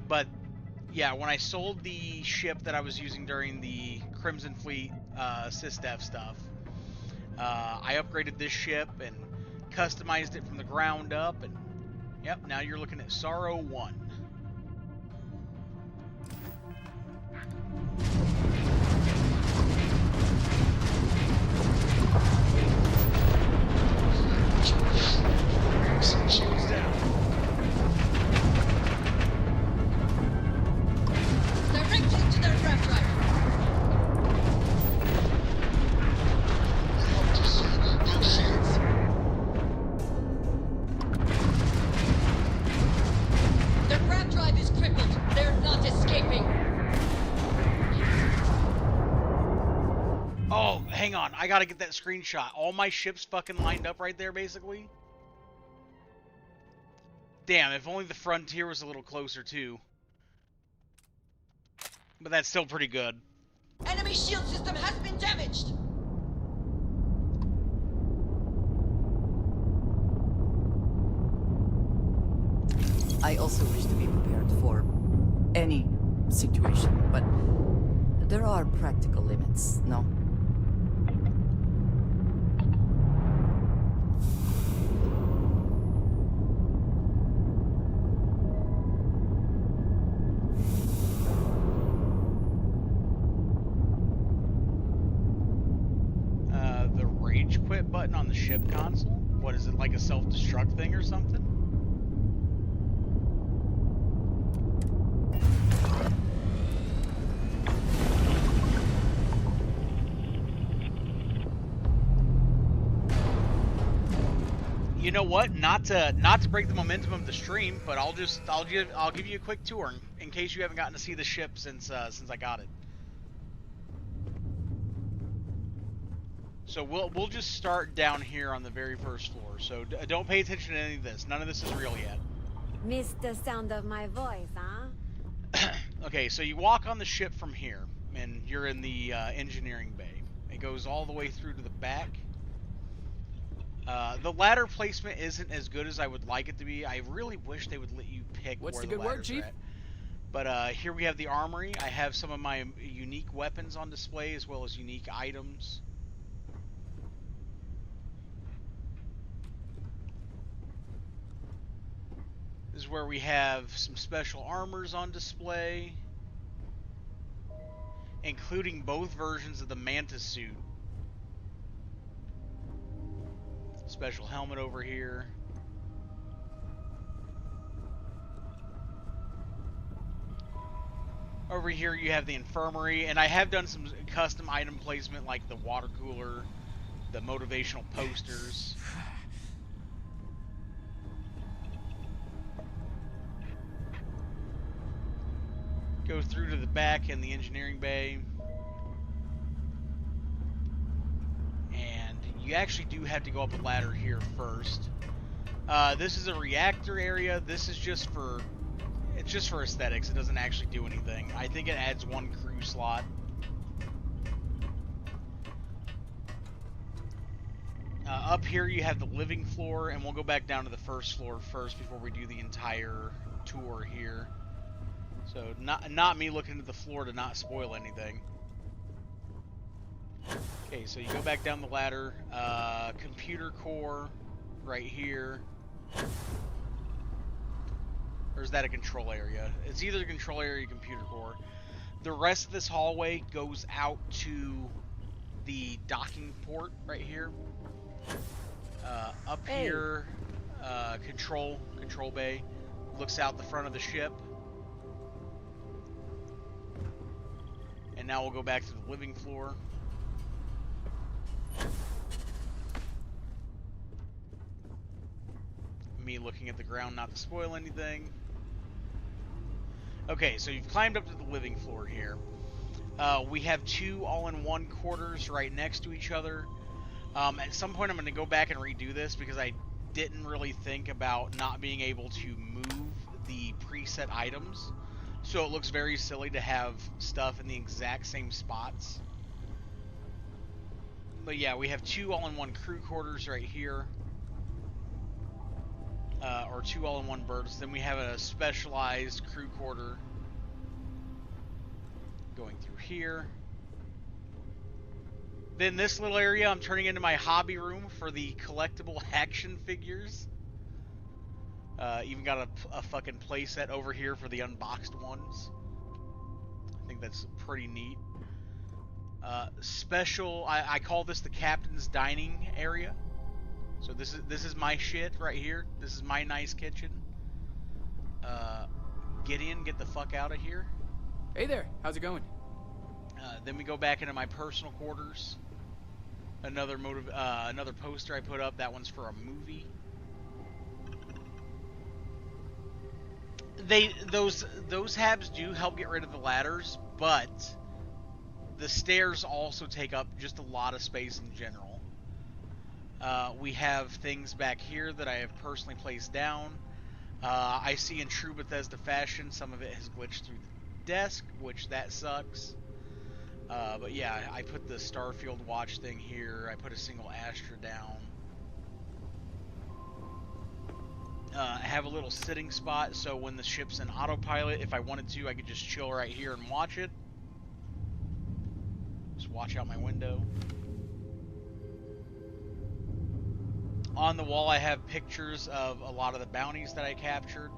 But yeah, when I sold the ship that I was using during the Crimson Fleet SysDef stuff, I upgraded this ship and customized it from the ground up, and yep, now you're looking at Sorrow 1. Shields down. Directly to their draft drive. Their grab drive is crippled. They're not escaping. Oh, hang on. I gotta get that screenshot. All my ships fucking lined up right there, basically. Damn, if only the Frontier was a little closer, too. But that's still pretty good. Enemy shield system has been damaged. I also wish to be prepared for any situation, but there are practical limits, no? The rage quit button on the ship console? What is it, like a self-destruct thing or something? You know what? Not to break the momentum of the stream, but I'll give you a quick tour in case you haven't gotten to see the ship since I got it. So we'll just start down here on the very first floor. So don't pay attention to any of this. None of this is real yet. Missed the sound of my voice, huh? Okay, so you walk on the ship from here. and you're in the engineering bay. It goes all the way through to the back. The ladder placement isn't as good as I would like it to be. I really wish they would let you pick What's where the the good word, ladders Chief? are at. But here we have the armory. I have some of my unique weapons on display as well as unique items. This is where we have some special armors on display, including both versions of the Mantis suit. Special helmet over here. Over here you have the infirmary, and I have done some custom item placement like the water cooler, the motivational posters. Go through to the back in the engineering bay. And you actually do have to go up a ladder here first. This is a reactor area. This is just for... It's just for aesthetics. It doesn't actually do anything. I think it adds one crew slot. Up here you have the living floor, and we'll go back down to the first floor first before we do the entire tour here. So not me looking at the floor to not spoil anything. Okay, so you go back down the ladder. Computer core right here. Or is that a control area? It's either the control area or computer core. The rest of this hallway goes out to the docking port right here. Up here, control bay. Looks out the front of the ship. And now we'll go back to the living floor. Me looking at the ground not to spoil anything. Okay, so you've climbed up to the living floor here. We have two all-in-one quarters right next to each other. At some point I'm going to go back and redo this because I didn't really think about not being able to move the preset items. So it looks very silly to have stuff in the exact same spots. But yeah, we have two all-in-one crew quarters right here. Or two all-in-one berths. Then we have a specialized crew quarter going through here. Then this little area I'm turning into my hobby room for the collectible action figures. Even got a fucking playset over here for the unboxed ones. I think that's pretty neat. Special, I call this the captain's dining area. So this is my shit right here. This is my nice kitchen. Get the fuck out of here. Hey there, how's it going? Then we go back into my personal quarters. Another poster I put up. That one's for a movie. Those habs do help get rid of the ladders, but the stairs also take up just a lot of space in general. We have things back here that I have personally placed down. I see in true Bethesda fashion, some of it has glitched through the desk, which that sucks. But yeah, I put the Starfield watch thing here. I put a single Astra down. I have a little sitting spot, so when the ship's in autopilot, if I wanted to, I could just chill right here and watch it. Just watch out my window. On the wall, I have pictures of a lot of the bounties that I captured,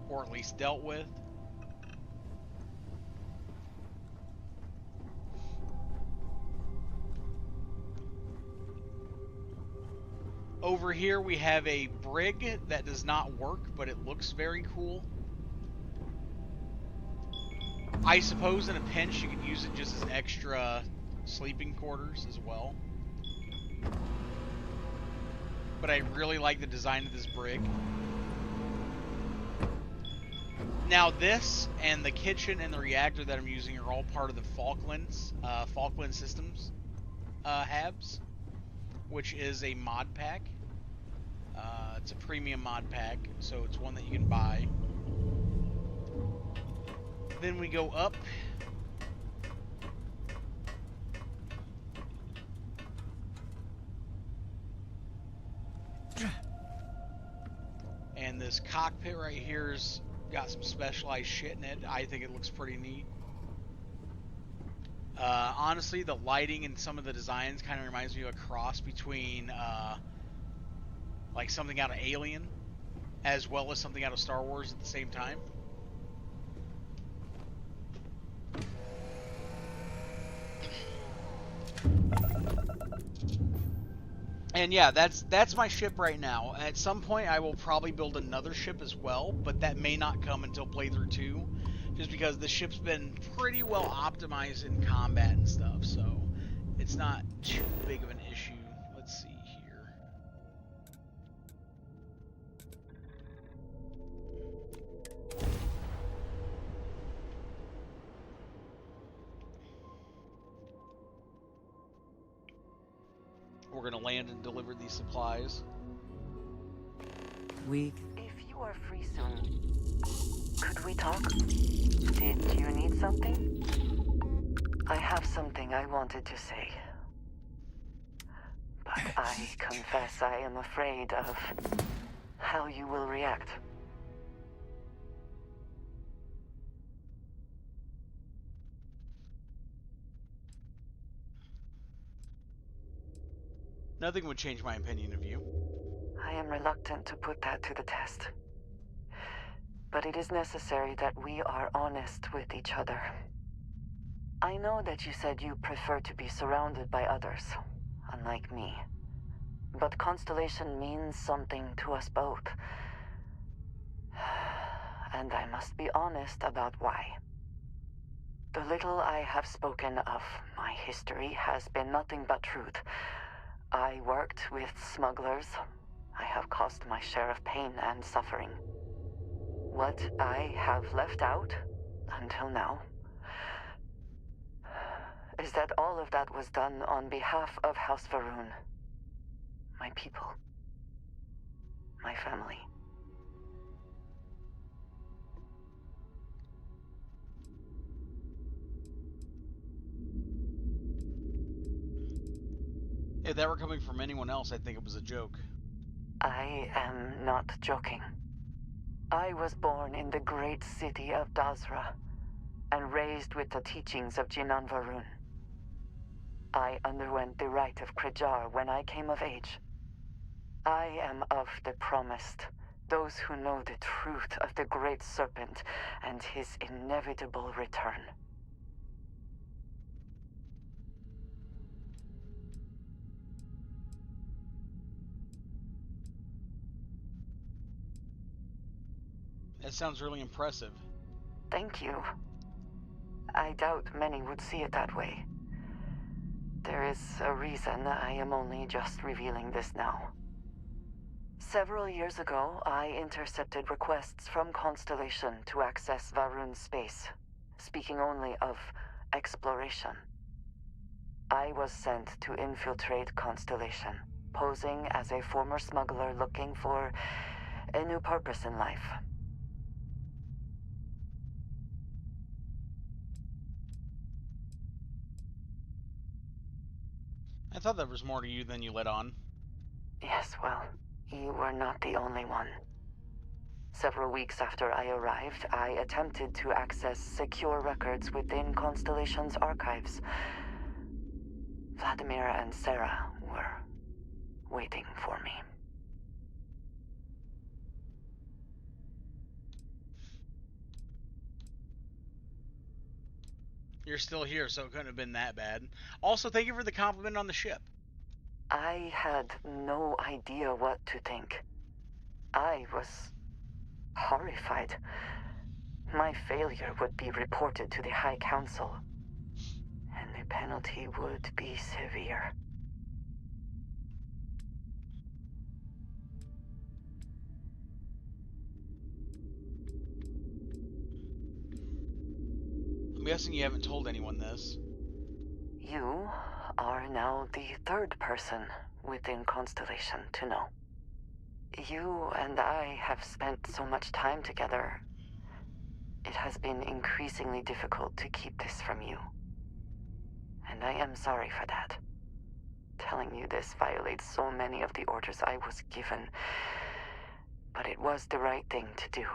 or at least dealt with. Over here we have a brig that does not work, but it looks very cool. I suppose in a pinch you could use it just as extra sleeping quarters as well. But I really like the design of this brig. Now this and the kitchen and the reactor that I'm using are all part of the Falkland Systems HABs, which is a mod pack. It's a premium mod pack, so it's one that you can buy. Then we go up this cockpit right here's got some specialized shit in it. I think it looks pretty neat. Honestly, the lighting and some of the designs kind of reminds me of a cross between like something out of Alien as well as something out of Star Wars at the same time. And yeah, that's my ship right now. At some point, I will probably build another ship as well, but that may not come until playthrough 2, just because the ship's been pretty well optimized in combat and stuff, so it's not too big of an issue. Let's see here. We're gonna land and deliver these supplies. If you are free soon, could we talk? Did you need something? I have something I wanted to say. But I confess I am afraid of how you will react. Nothing would change my opinion of you. I am reluctant to put that to the test. But it is necessary that we are honest with each other. I know that you said you prefer to be surrounded by others, unlike me. But Constellation means something to us both. And I must be honest about why. The little I have spoken of my history has been nothing but truth. I worked with smugglers. I have caused my share of pain and suffering. What I have left out, until now, is that all of that was done on behalf of House Varun. My people. My family. If that were coming from anyone else, I'd think it was a joke. I am not joking. I was born in the great city of Dazra, and raised with the teachings of Jinan Varun. I underwent the rite of Krejar when I came of age. I am of the promised, those who know the truth of the Great Serpent and his inevitable return. That sounds really impressive. Thank you. I doubt many would see it that way. There is a reason I am only just revealing this now. Several years ago, I intercepted requests from Constellation to access Varun's space, speaking only of exploration. I was sent to infiltrate Constellation, posing as a former smuggler looking for a new purpose in life. I thought there was more to you than you let on. Yes, well, you were not the only one. Several weeks after I arrived, I attempted to access secure records within Constellation's archives. Vladimir and Sarah were waiting for me. You're still here, so it couldn't have been that bad. Also, thank you for the compliment on the ship. I had no idea what to think. I was horrified. My failure would be reported to the High Council, and the penalty would be severe. I'm guessing you haven't told anyone this. You are now the third person within Constellation to know. You and I have spent so much time together. It has been increasingly difficult to keep this from you. And I am sorry for that. Telling you this violates so many of the orders I was given. But it was the right thing to do.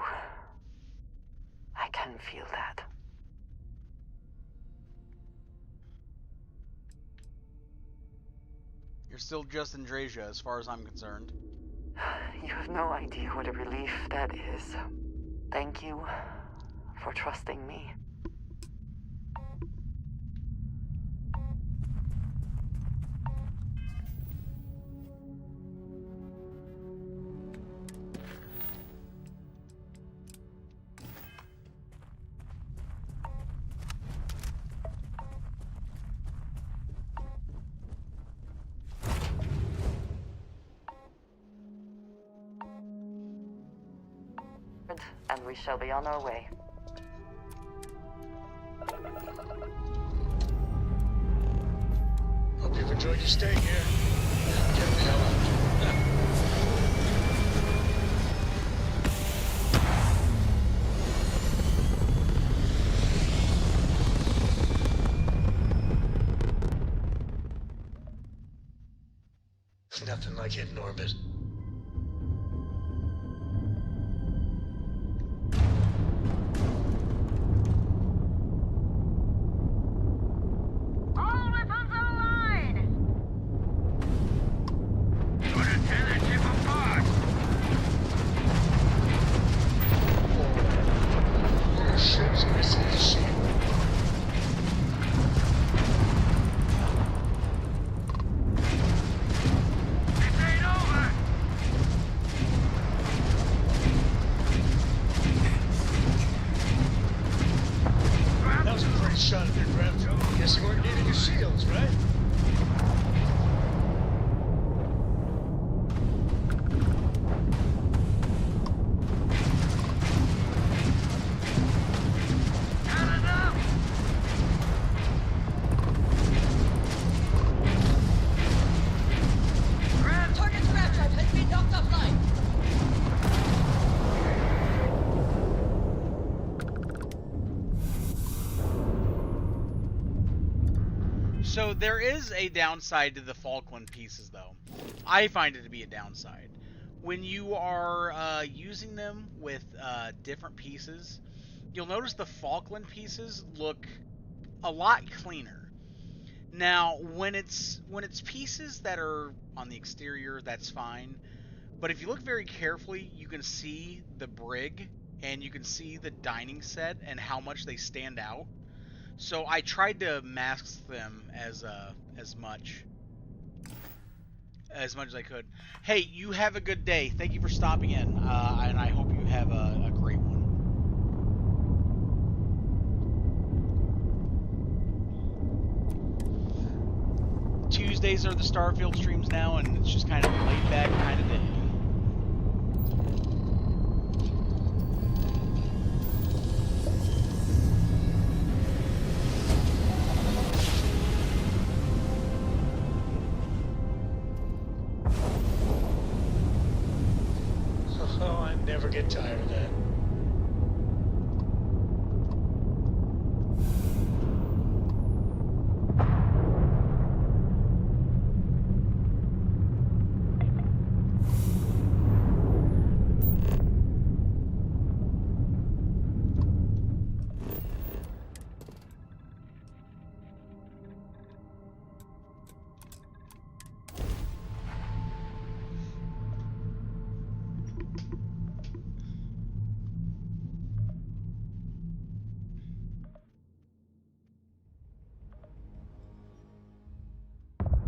I can feel that. You're still Justin Drasia as far as I'm concerned. You have no idea what a relief that is. Thank you for trusting me. And we shall be on our way. Hope you've enjoyed your stay here. Now get the hell out. Nothing like hitting orbit. Shot at your gravity. Guess you weren't needing your shields, right? Target's grav drive has been knocked offline. So there is a downside to the Falkland pieces, though. I find it to be a downside. When you are using them with different pieces, you'll notice the Falkland pieces look a lot cleaner. Now, when it's pieces that are on the exterior, that's fine. But if you look very carefully, you can see the brig and you can see the dining set and how much they stand out. So I tried to mask them as much as I could. Hey, you have a good day. Thank you for stopping in, and I hope you have a great one. Tuesdays are the Starfield streams now, and it's just kind of a laid back kind of day. Oh, I never get tired of that.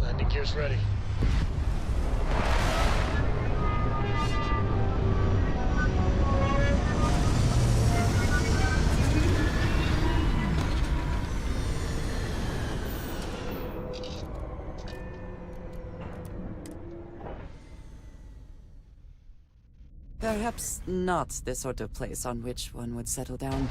Landing gear's ready. Perhaps not the sort of place on which one would settle down.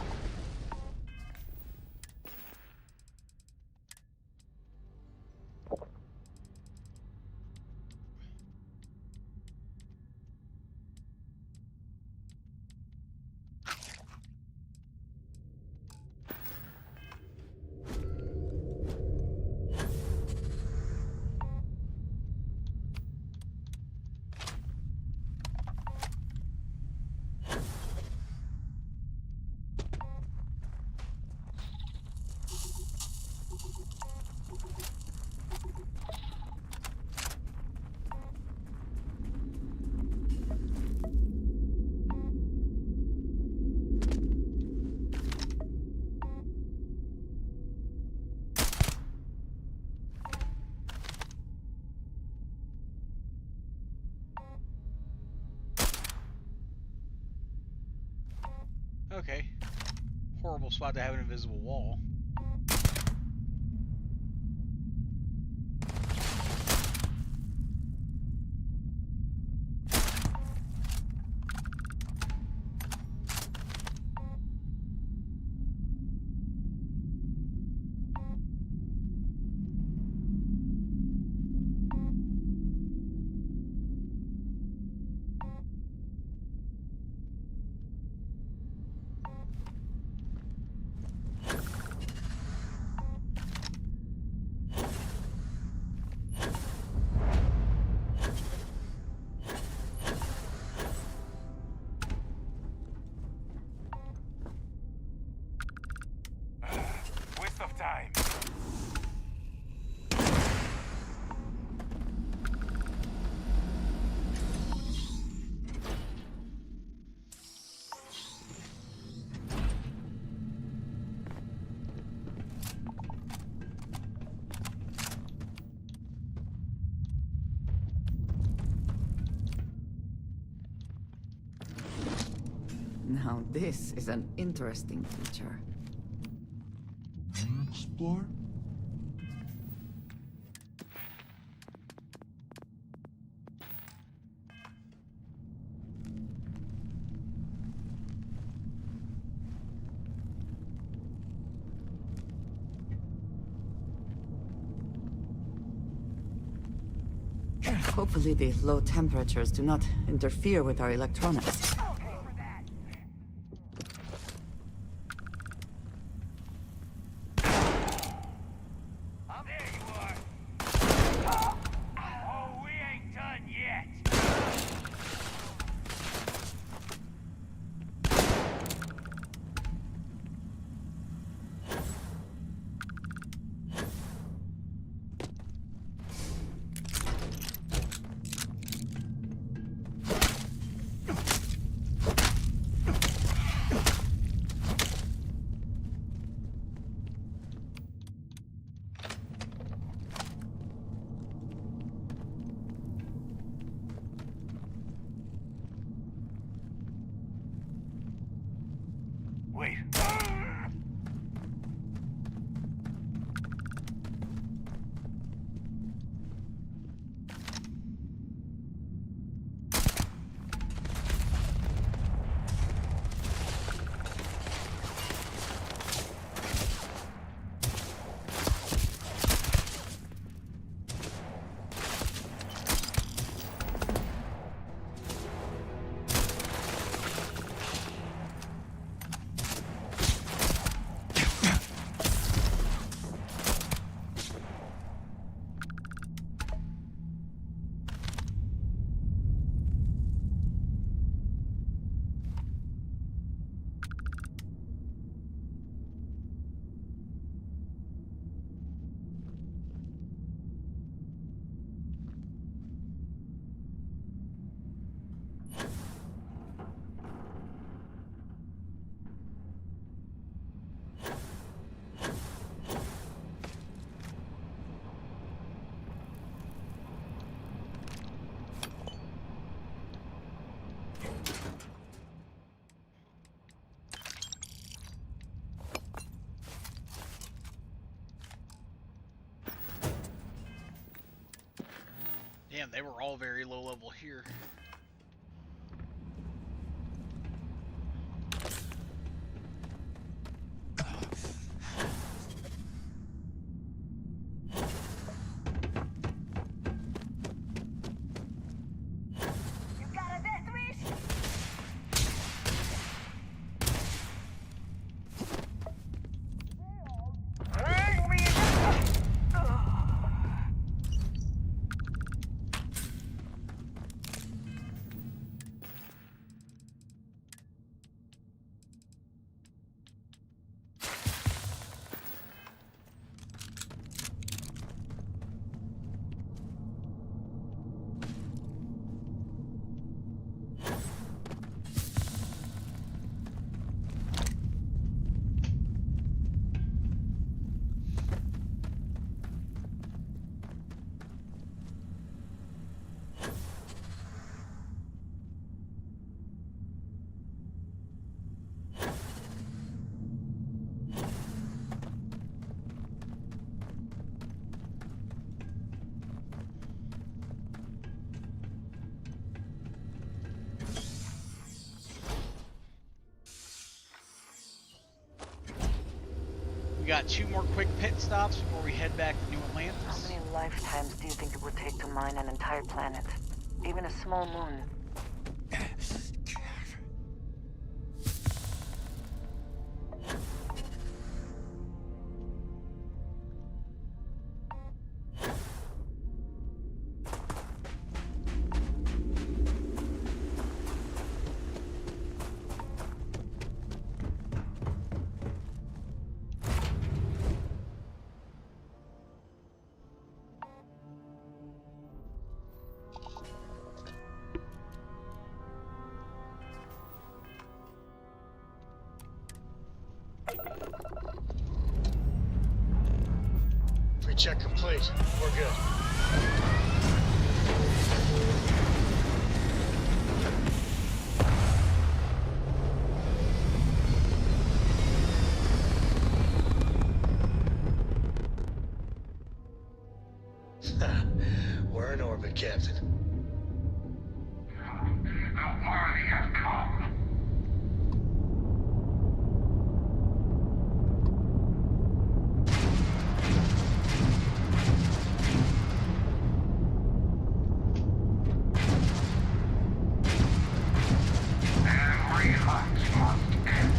Okay. Horrible spot to have an invisible wall. Waste of time. Now this is an interesting feature. Explore? Hopefully the low temperatures do not interfere with our electronics. Wait. Damn, they were all very low level here. got 2 more quick pit stops before we head back to New Atlantis. How many lifetimes do you think it would take to mine an entire planet? Even a small moon? Pre-check complete. We're good. We're in orbit, Captain. The party has come. Every hunt must end.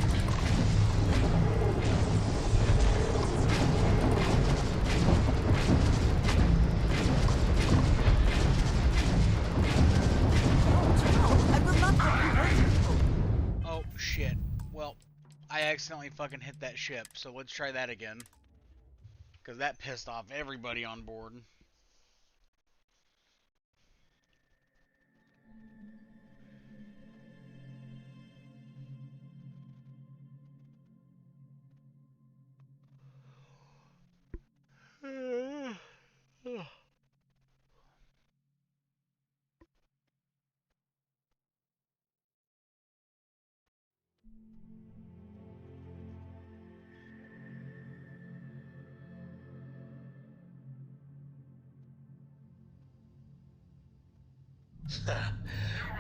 Oh, shit. Well, I accidentally fucking hit that ship, so let's try that again. Because that pissed off everybody on board.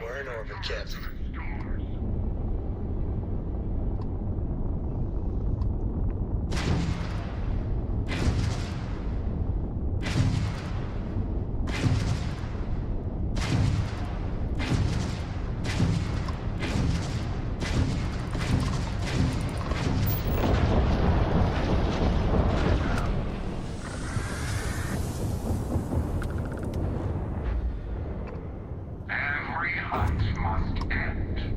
We're in orbit, Captain. Every hunt must end.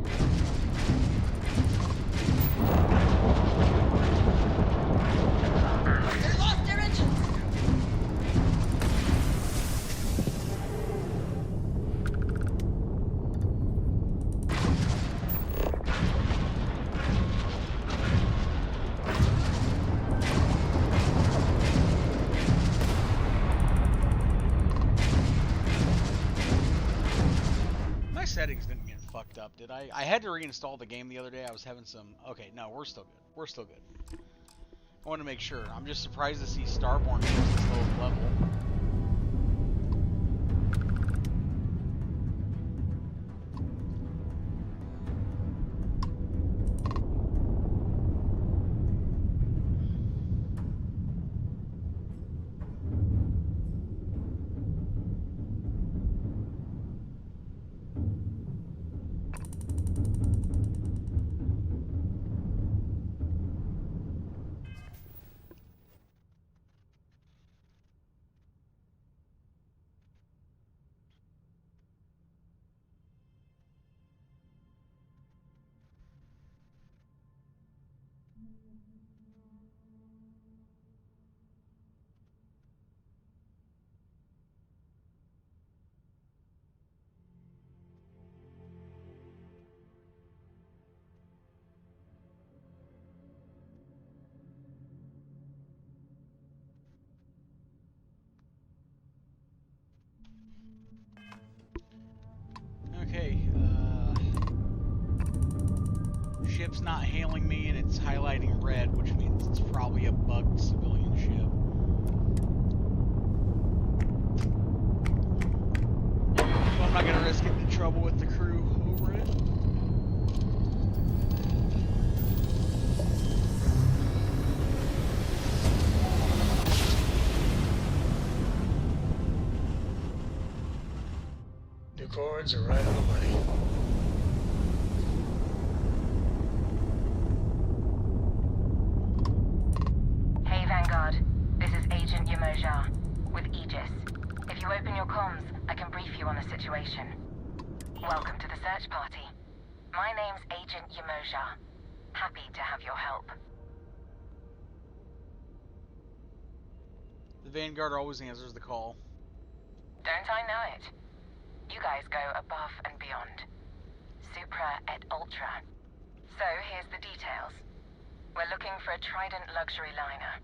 They lost their engines! My settings didn't get fucked up, did I? I had to reinstall the game the other day. I was having some... Okay, no, we're still good. We're still good. I want to make sure. I'm just surprised to see Starborn at this lowest level. Okay, ship's not hailing me and it's highlighting red, which means it's probably a bugged civilian ship. So I'm not gonna risk getting in trouble with the crew over it. chords are right on the money. Hey, Vanguard. This is Agent Yamoja with Aegis. If you open your comms, I can brief you on the situation. Welcome to the search party. My name's Agent Yamoja. Happy to have your help. The Vanguard always answers the call. Don't I know it? You guys go above and beyond. Supra et ultra. So here's the details. We're looking for a Trident luxury liner.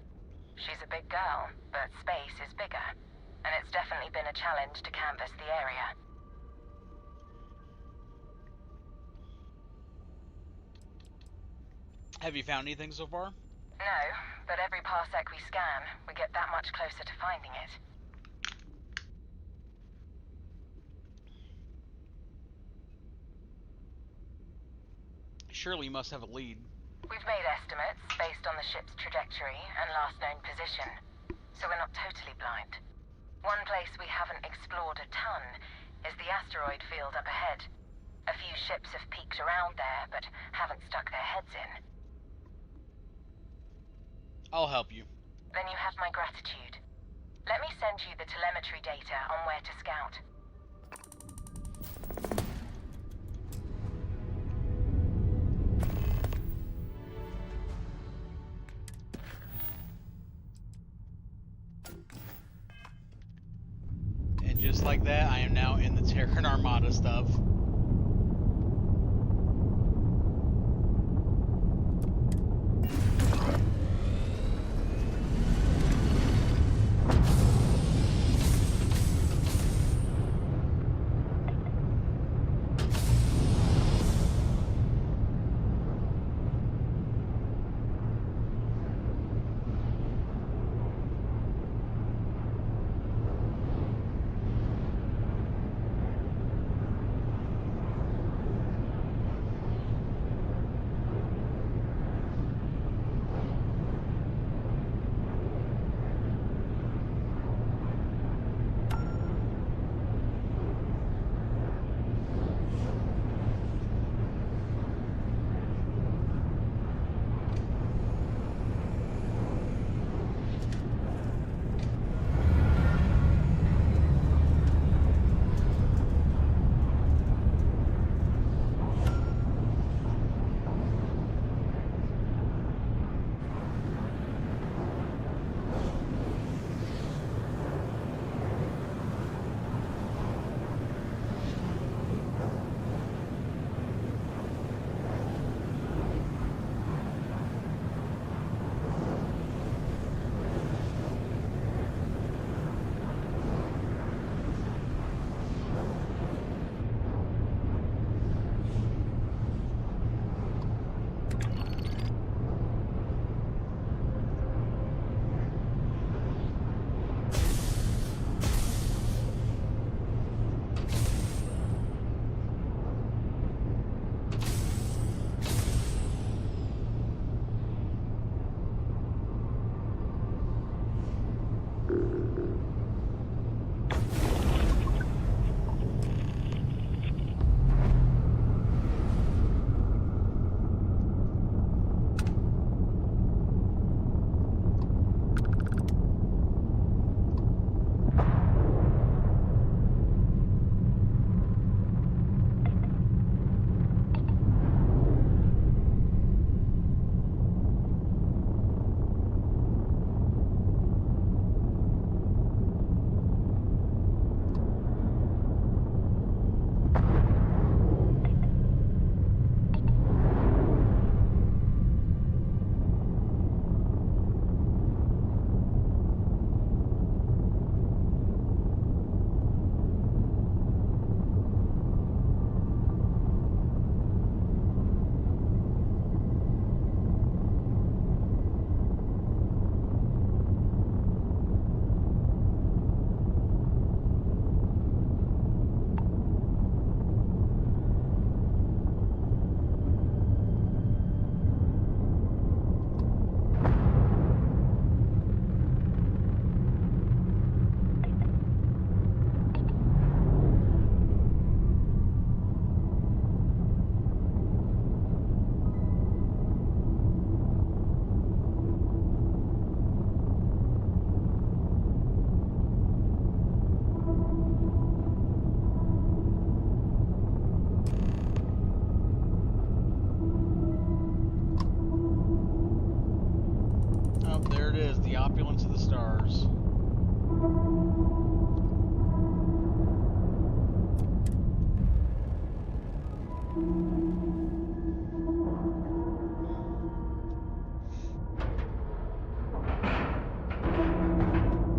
She's a big girl, but space is bigger. And it's definitely been a challenge to canvass the area. Have you found anything so far? No, but every parsec we scan, we get that much closer to finding it. Surely you must have a lead. We've made estimates based on the ship's trajectory and last known position, so we're not totally blind. One place we haven't explored a ton is the asteroid field up ahead. A few ships have peeked around there, but haven't stuck their heads in. I'll help you. Then you have my gratitude. Let me send you the telemetry data on where to scout. And just like that, I am now in the Terran Armada stuff.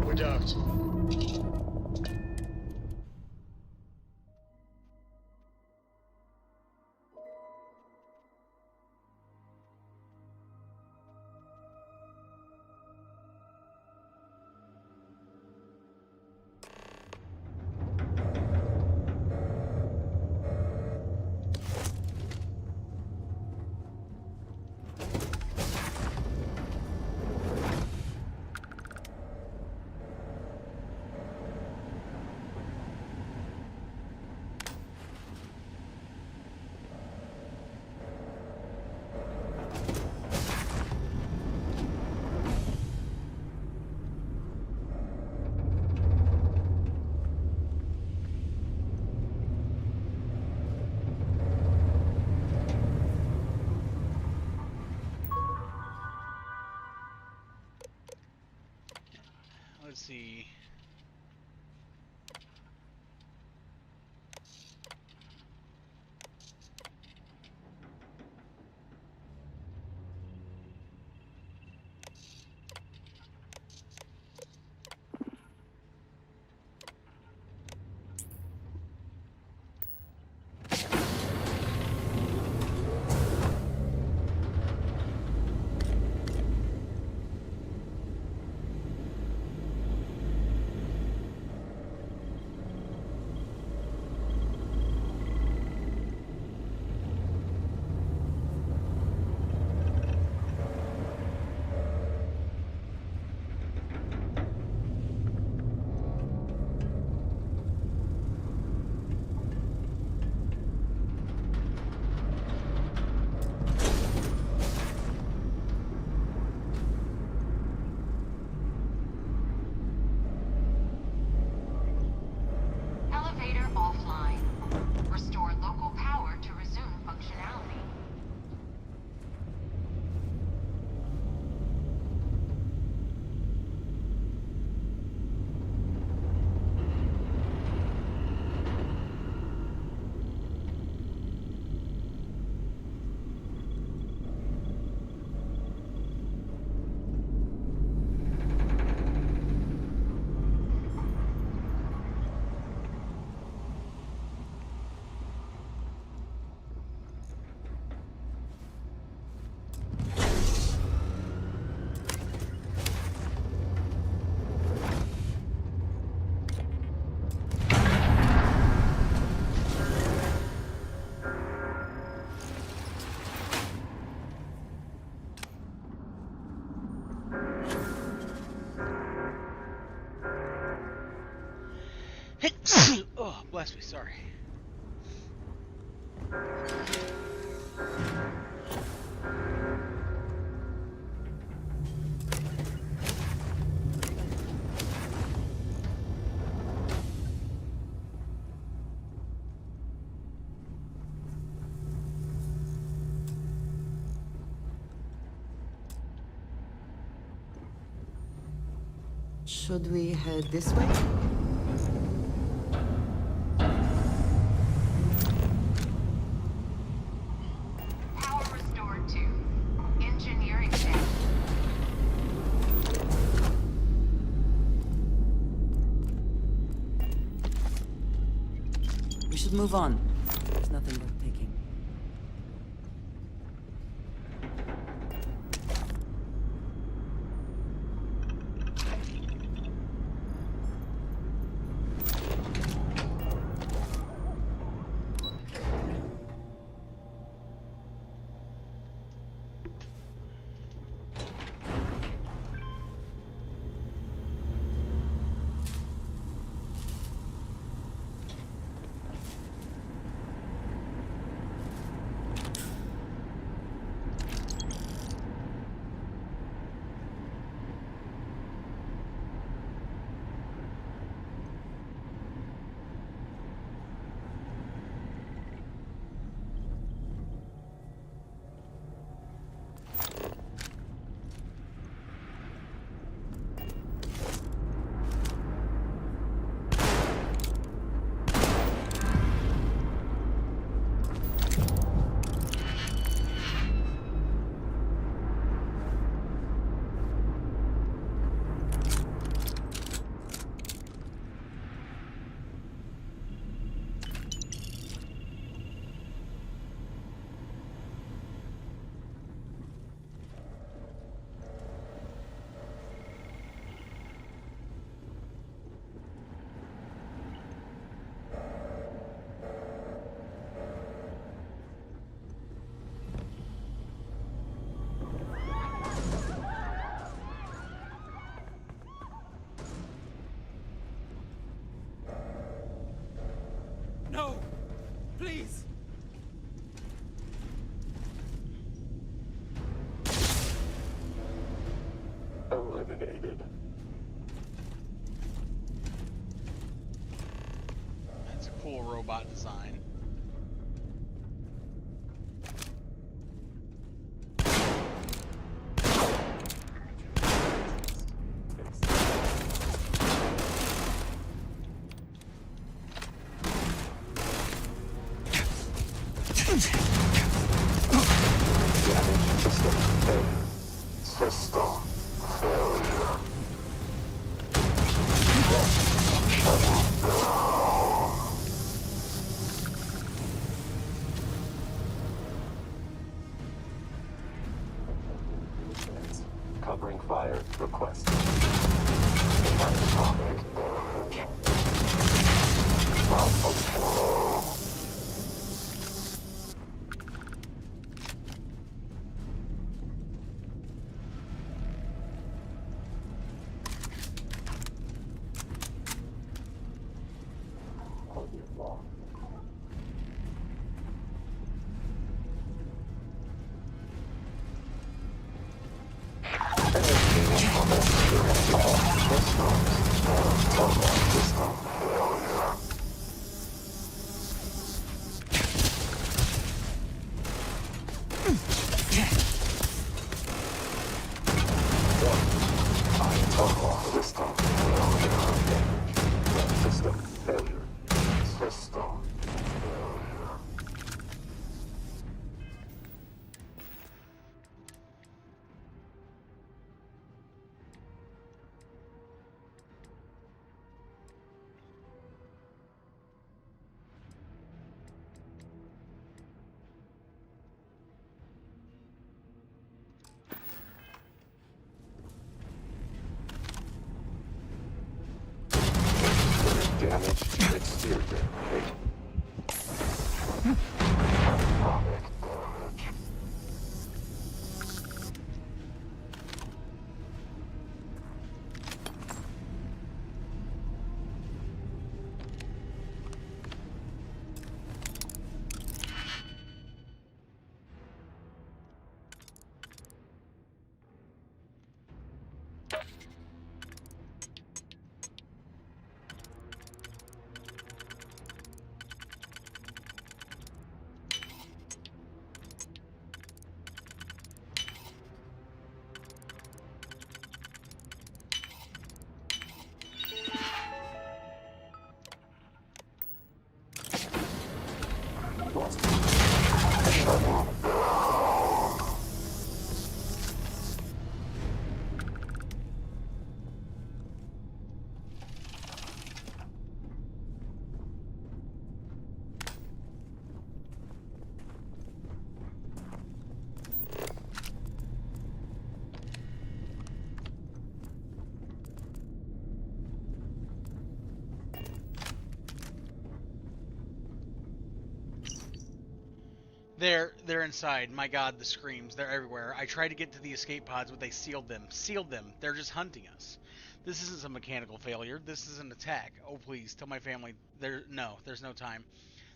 We're docked. Let's see. Elevator offline. Restore local power to resume functionality. Oh, bless me, sorry. Should we head this way? Power restored to engineering down. We should move on. There's nothing worth taking. Please! Eliminated. That's a cool robot design. System failure. Covering fire request. Atomic damage. Malfunction. Damage to exterior. Atomic damage. They're inside. My god, the screams. They're everywhere. I tried to get to the escape pods, but they sealed them. Sealed them. They're just hunting us. This isn't some mechanical failure. This is an attack. Oh, please, tell my family. There's no time.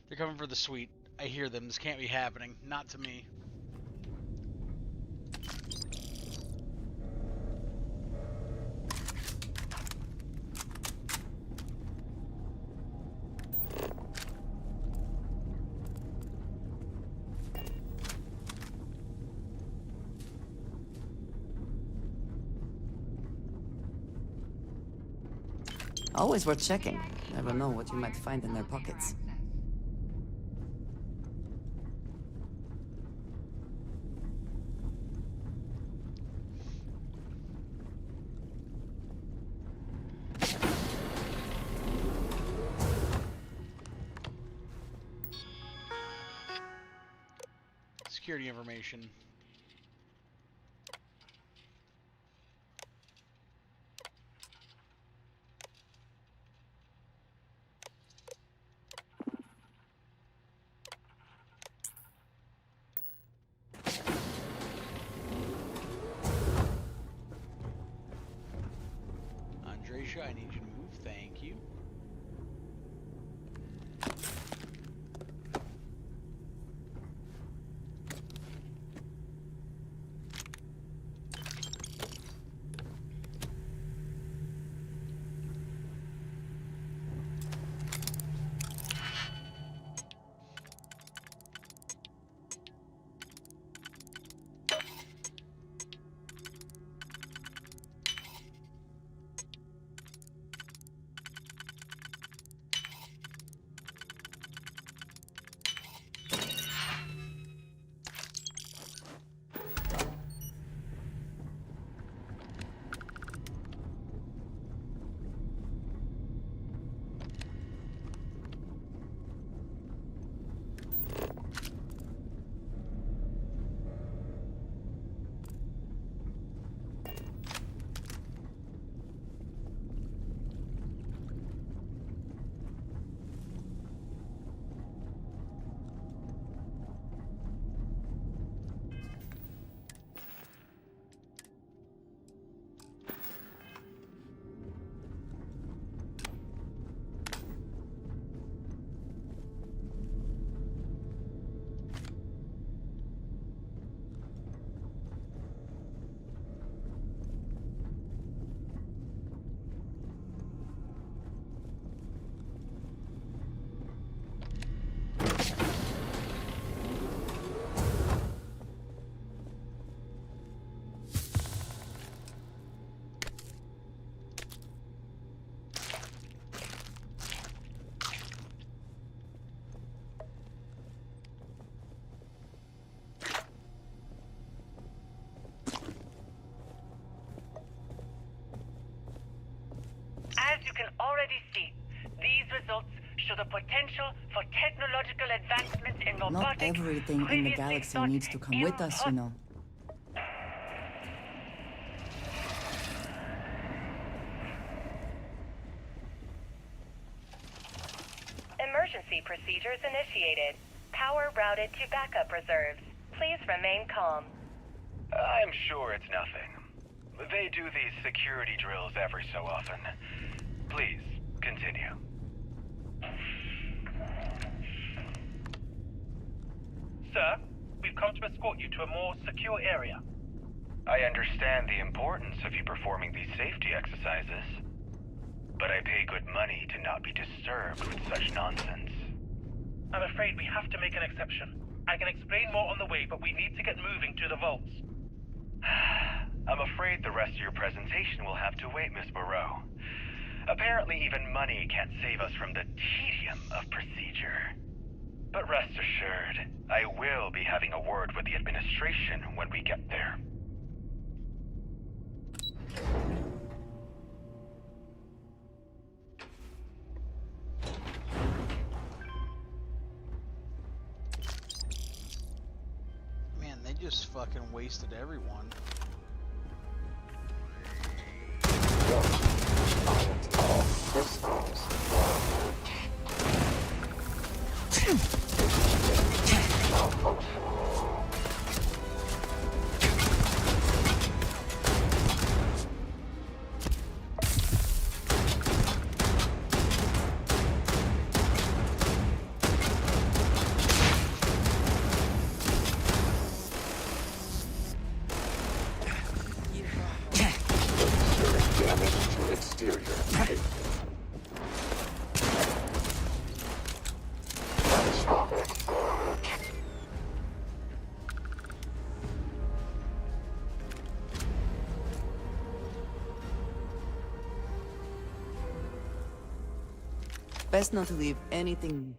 They're coming for the suite. I hear them. This can't be happening. Not to me. Always worth checking. Never know what you might find in their pockets. Security information. I need you to move. Thank you. you can already see, these results show the potential for technological advancements in Not robotics everything in the previously galaxy thought needs to come with us, you know. Emergency procedures initiated. Power routed to backup reserves. Please remain calm. I'm sure it's nothing. They do these security drills every so often. Please, continue. Sir, we've come to escort you to a more secure area. I understand the importance of you performing these safety exercises, but I pay good money to not be disturbed with such nonsense. I'm afraid we have to make an exception. I can explain more on the way, but we need to get moving to the vaults. I'm afraid the rest of your presentation will have to wait, Miss Moreau. Apparently even money can't save us from the tedium of procedure. But rest assured, I will be having a word with the administration when we get there. Man, they just fucking wasted everyone. Best not to leave anything.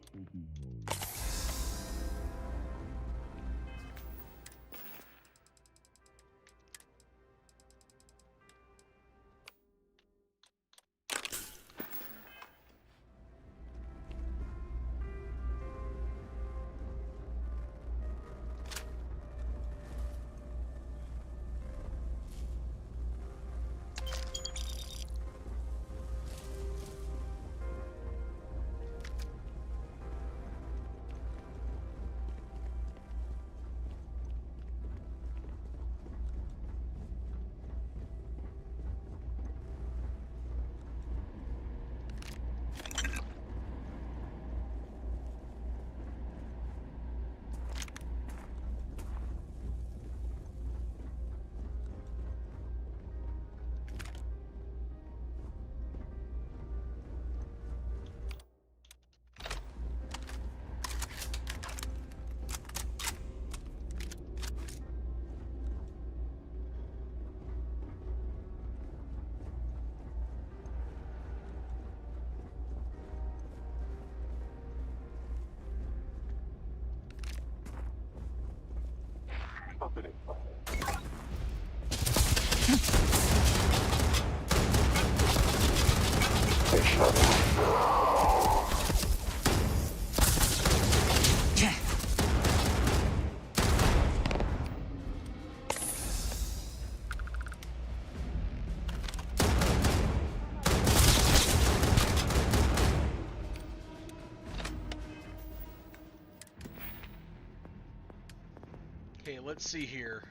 Okay, let's see here.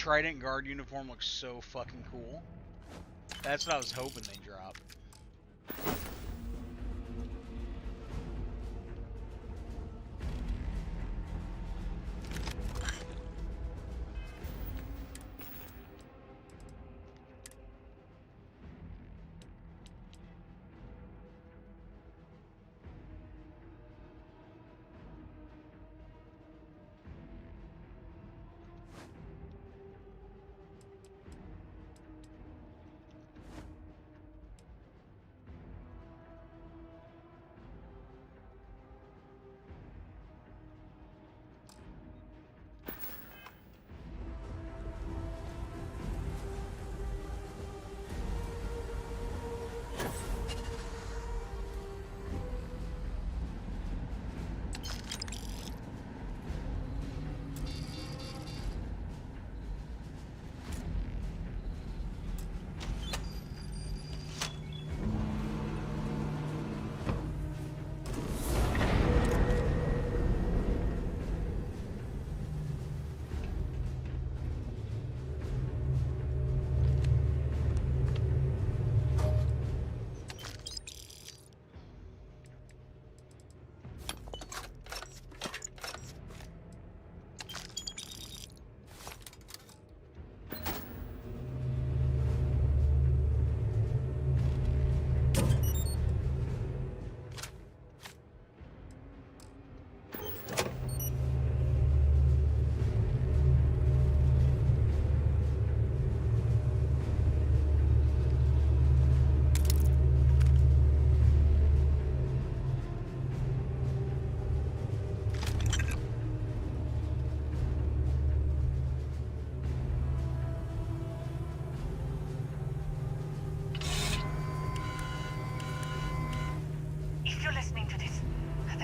Trident Guard uniform looks so fucking cool. That's what I was hoping they'd drop.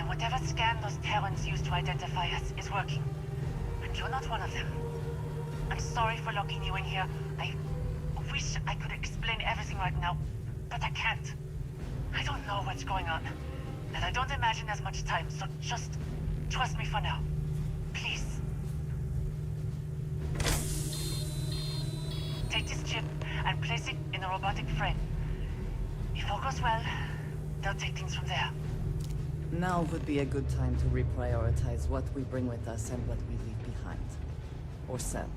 Whatever scan those Terrans used to identify us is working. And you're not one of them. I'm sorry for locking you in here. I wish I could explain everything right now, but I can't. I don't know what's going on. And I don't imagine there's much time, so just trust me for now. Please. Take this chip and place it in a robotic frame. If all goes well, they'll take things from there. Now would be a good time to reprioritize what we bring with us and what we leave behind. Or sell.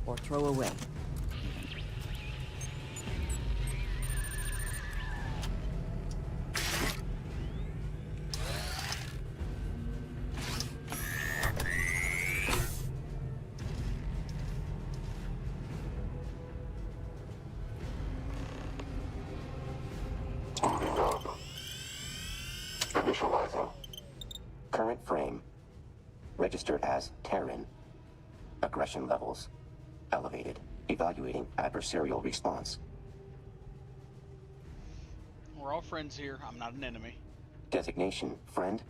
Or throw away. Initializing. Current frame. Registered as Terran. Aggression levels. Elevated. Evaluating adversarial response. We're all friends here. I'm not an enemy. Designation, friend,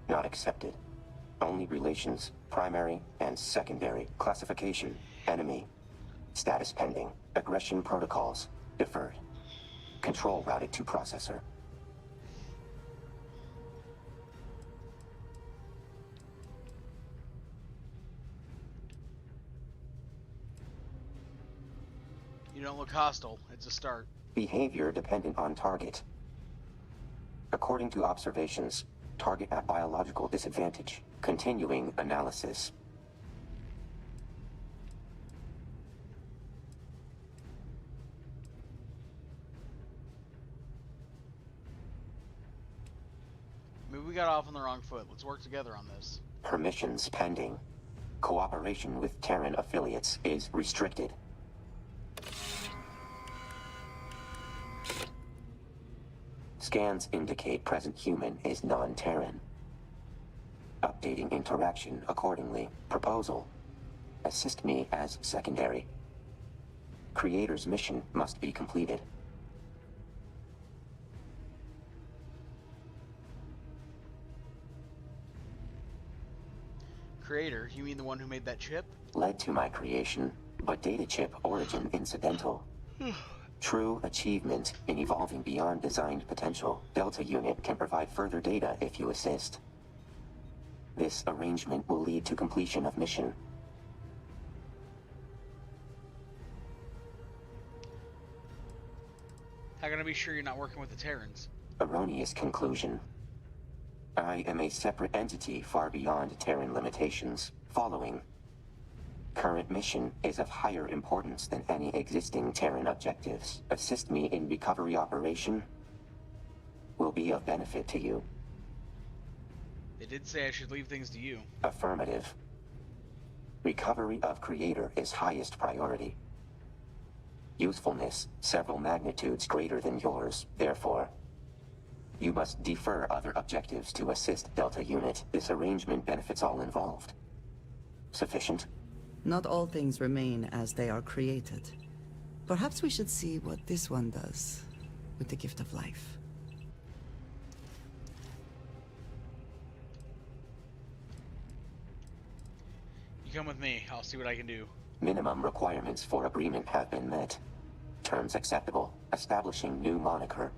not accepted. Only relations, primary and secondary. Classification, enemy. Status pending. Aggression protocols, deferred. Control routed to processor. You don't look hostile. It's a start. Behavior dependent on target. According to observations, target at biological disadvantage. Continuing analysis. Maybe we got off on the wrong foot. Let's work together on this. Permissions pending. Cooperation with Terran affiliates is restricted. Scans indicate present human is non-Terran. Updating interaction accordingly. Proposal. Assist me as secondary. Creator's mission must be completed. Creator? You mean the one who made that chip? Led to my creation, but data chip origin incidental. True achievement in evolving beyond designed potential. Delta Unit can provide further data if you assist. This arrangement will lead to completion of mission. can I be sure you're not working with the Terrans? Erroneous conclusion. I am a separate entity far beyond Terran limitations. Following. Current mission is of higher importance than any existing Terran objectives. Assist me in recovery operation will be of benefit to you. They did say I should leave things to you. Affirmative. Recovery of Creator is highest priority. Usefulness several magnitudes greater than yours, therefore. You must defer other objectives to assist Delta Unit. This arrangement benefits all involved. Sufficient? Not all things remain as they are created. Perhaps we should see what this one does with the gift of life. You come with me. I'll see what I can do. Minimum requirements for agreement have been met. Terms acceptable. Establishing new moniker.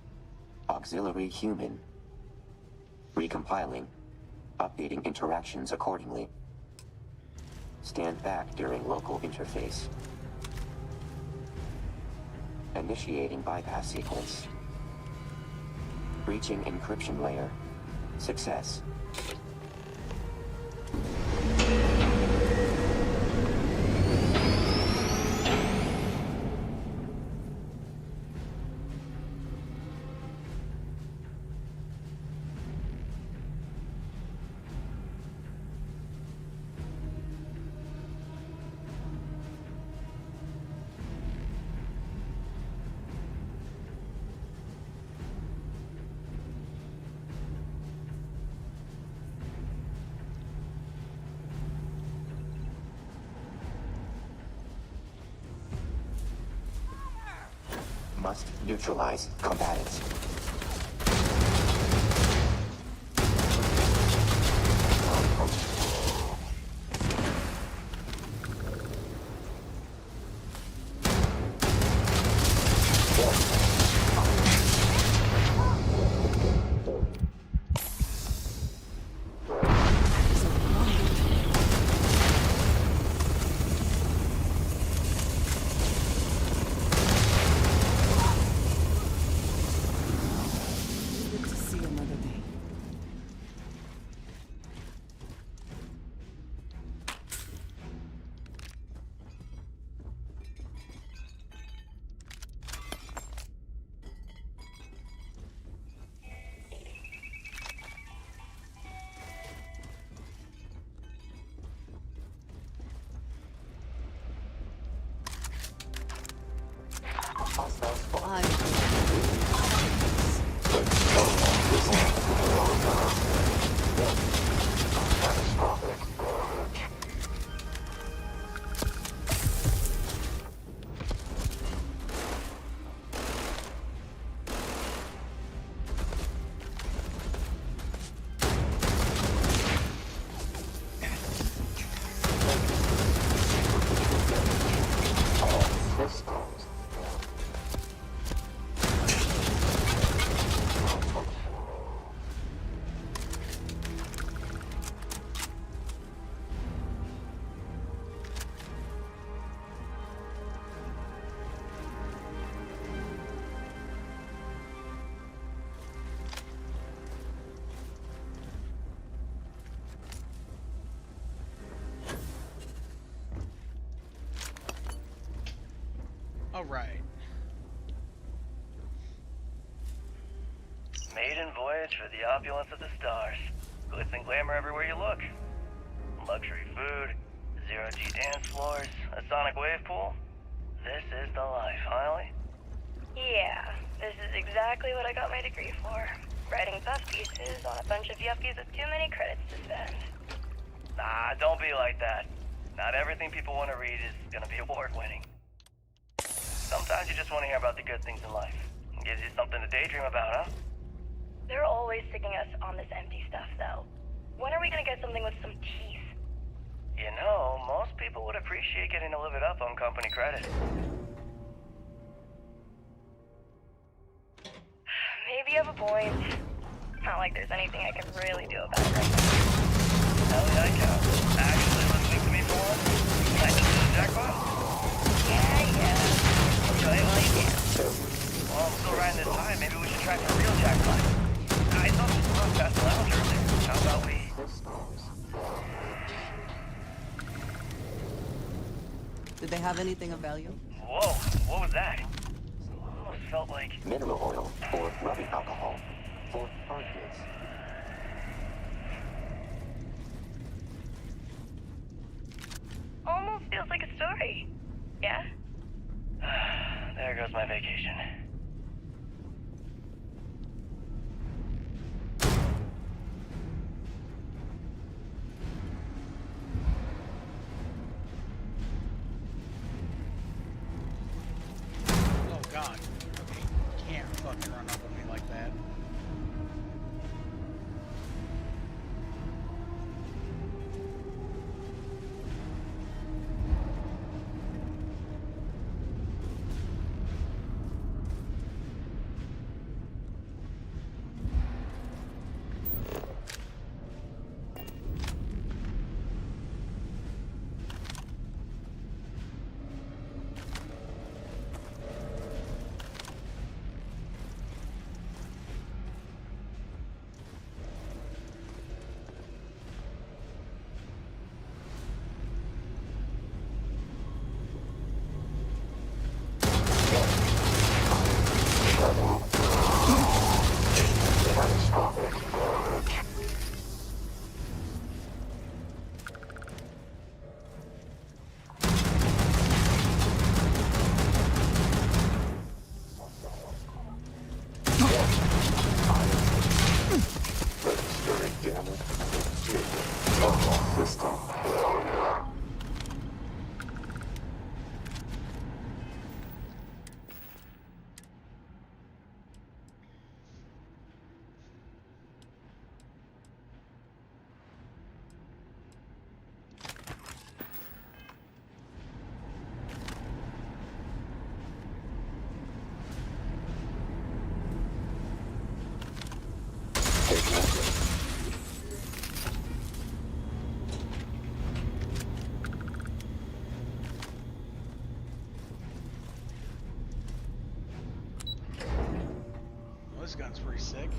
Auxiliary human. Recompiling. Updating interactions accordingly. Stand back during local interface. Initiating bypass sequence. Breaching encryption layer. Success. Must neutralize combatants. Alright. Maiden voyage for the opulence of the stars. Glitz and glamour everywhere you look. Luxury food, zero-G dance floors, a sonic wave pool. This is the life, huh, Ellie? Yeah, this is exactly what I got my degree for. Writing puff pieces on a bunch of yuppies with too many credits to spend. Nah, don't be like that. Not everything people want to read is gonna be award-winning. Sometimes you just want to hear about the good things in life. It gives you something to daydream about, huh? They're always sticking us on this empty stuff, though. When are we gonna get something with some teeth? You know, most people would appreciate getting to live it up on company credit. Maybe you have a point. Not like there's anything I can really do about it right now. Hell yeah, I can. Actually listening to me for once? I just hit the jackpot? Yeah. Enjoy it while you can. Well, I'm still riding this high. Maybe we should try for real jackpot. I saw some stuff past the lounge earlier. How about we... Did they have anything of value? Whoa, what was that? Almost felt like... Mineral oil or rubbing alcohol for targets. Almost feels like a story. Yeah? There goes my vacation. Oh god. Okay, you can't fucking run up on me like that. Well, this gun's pretty sick.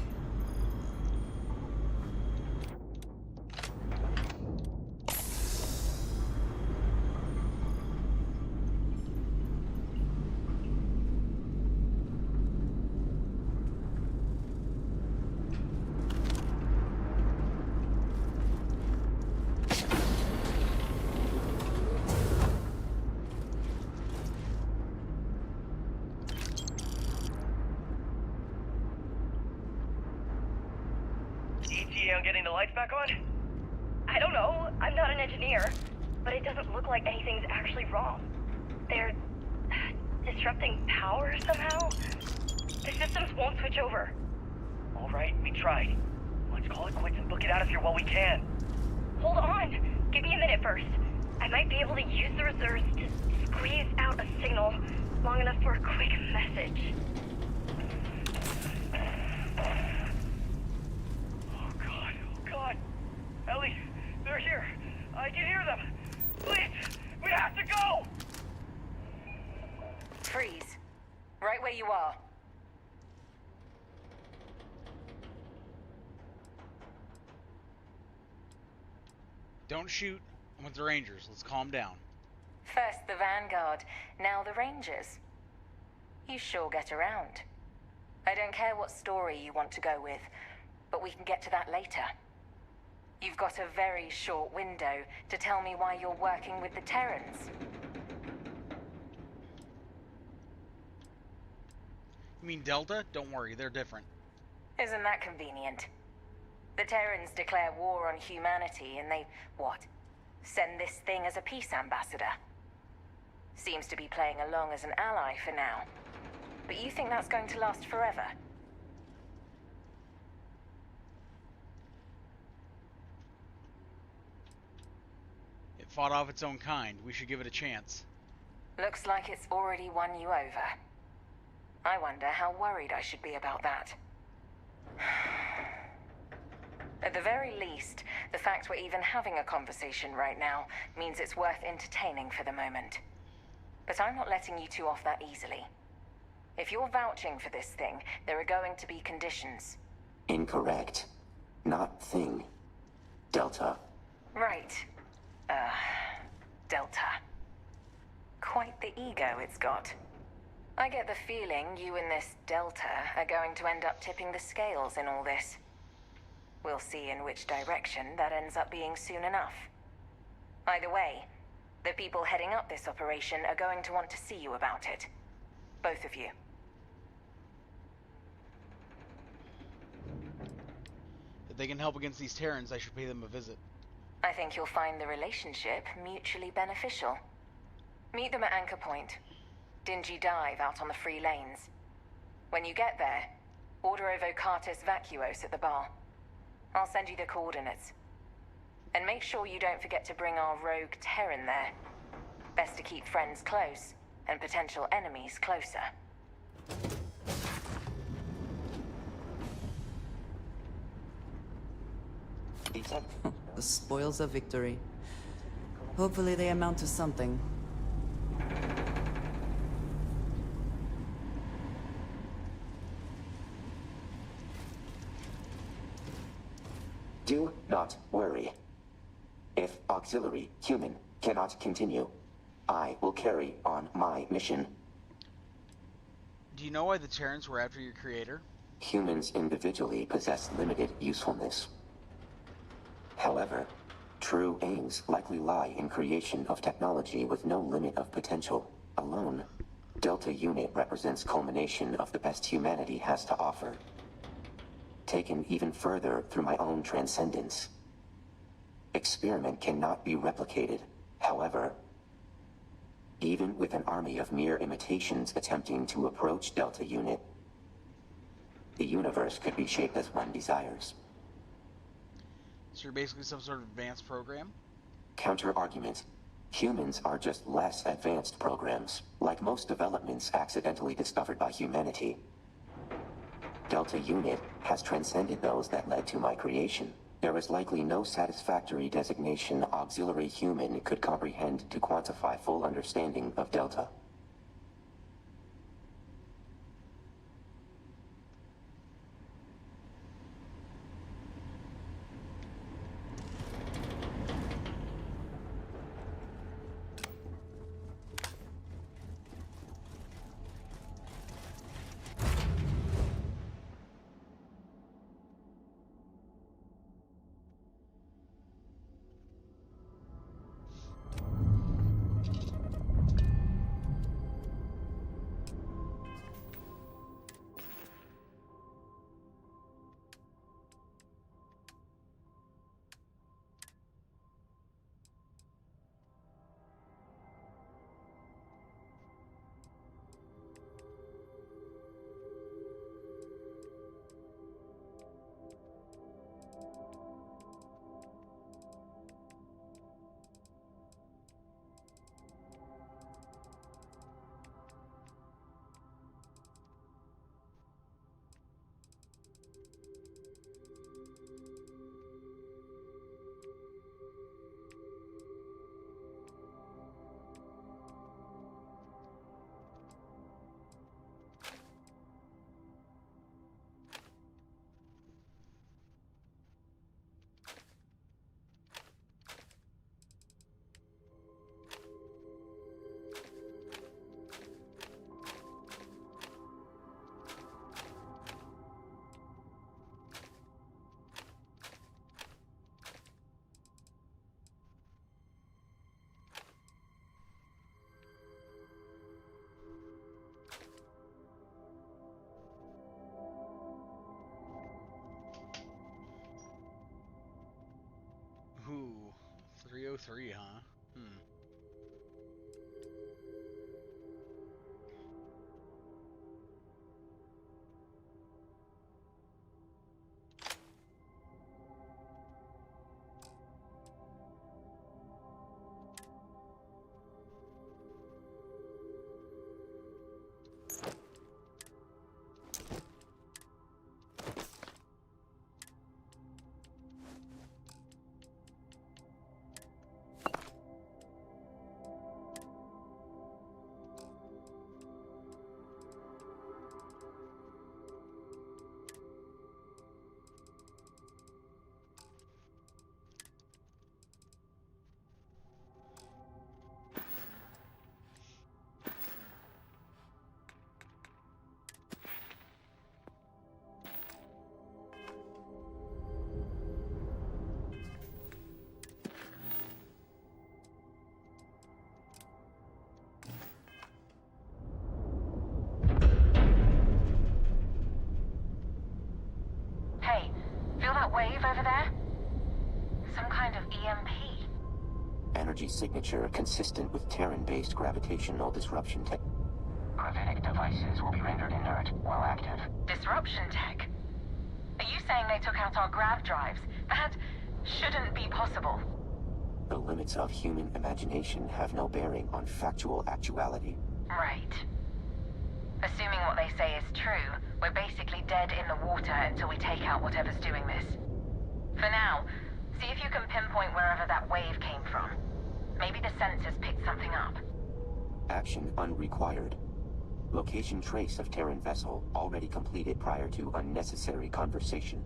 ETA on getting the lights back on? I don't know. I'm not an engineer. But it doesn't look like anything's actually wrong. They're disrupting power somehow? The systems won't switch over. All right, we tried. Let's call it quits and book it out of here while we can. Hold on. Give me a minute first. I might be able to use the reserves to squeeze out a signal long enough for a quick message. Oh God. Ellie, they're here. I can hear them. Please, we have to go! Freeze. Right where you are. Don't shoot. I'm with the Rangers. Let's calm down. First the Vanguard, now the Rangers. You sure get around. I don't care what story you want to go with, but we can get to that later. You've got a very short window to tell me why you're working with the Terrans. You mean Delta? Don't worry, they're different. Isn't that convenient? The Terrans declare war on humanity and they, what? Send this thing as a peace ambassador. Seems to be playing along as an ally for now. But you think that's going to last forever? It fought off its own kind. We should give it a chance. Looks like it's already won you over. I wonder how worried I should be about that. At the very least, the fact we're even having a conversation right now means it's worth entertaining for the moment. But I'm not letting you two off that easily. If you're vouching for this thing, there are going to be conditions. Incorrect. Not thing. Delta. Right. Delta. Quite the ego it's got. I get the feeling you and this Delta are going to end up tipping the scales in all this. We'll see in which direction that ends up being soon enough. Either way, the people heading up this operation are going to want to see you about it. Both of you. If they can help against these Terrans, I should pay them a visit. I think you'll find the relationship mutually beneficial. Meet them at Anchor Point. Dingy dive out on the free lanes. When you get there, order a Vocatus Vacuos at the bar. I'll send you the coordinates. And make sure you don't forget to bring our rogue Terran there. Best to keep friends close, and potential enemies closer. The spoils of victory. Hopefully they amount to something. Do not worry. If auxiliary human cannot continue, I will carry on my mission. Do you know why the Terrans were after your creator? Humans individually possess limited usefulness. However, true aims likely lie in creation of technology with no limit of potential. Alone, Delta Unit represents culmination of the best humanity has to offer. Taken even further through my own transcendence. Experiment cannot be replicated. However, even with an army of mere imitations attempting to approach Delta Unit, the universe could be shaped as one desires. So you're basically some sort of advanced program? Counter-argument. Humans are just less advanced programs, like most developments accidentally discovered by humanity. Delta Unit has transcended those that led to my creation. There is likely no satisfactory designation auxiliary human could comprehend to quantify full understanding of Delta. Ooh, 303, huh? wave over there? Some kind of EMP. Energy signature consistent with Terran-based gravitational disruption tech. Gravitic devices will be rendered inert while active. Disruption tech? Are you saying they took out our grav drives? That shouldn't be possible. The limits of human imagination have no bearing on factual actuality. Right. Assuming what they say is true, we're basically dead in the water until we take out whatever's doing this. For now, see if you can pinpoint wherever that wave came from. Maybe the sensors picked something up. Action unrequired. Location trace of Terran vessel already completed prior to unnecessary conversation.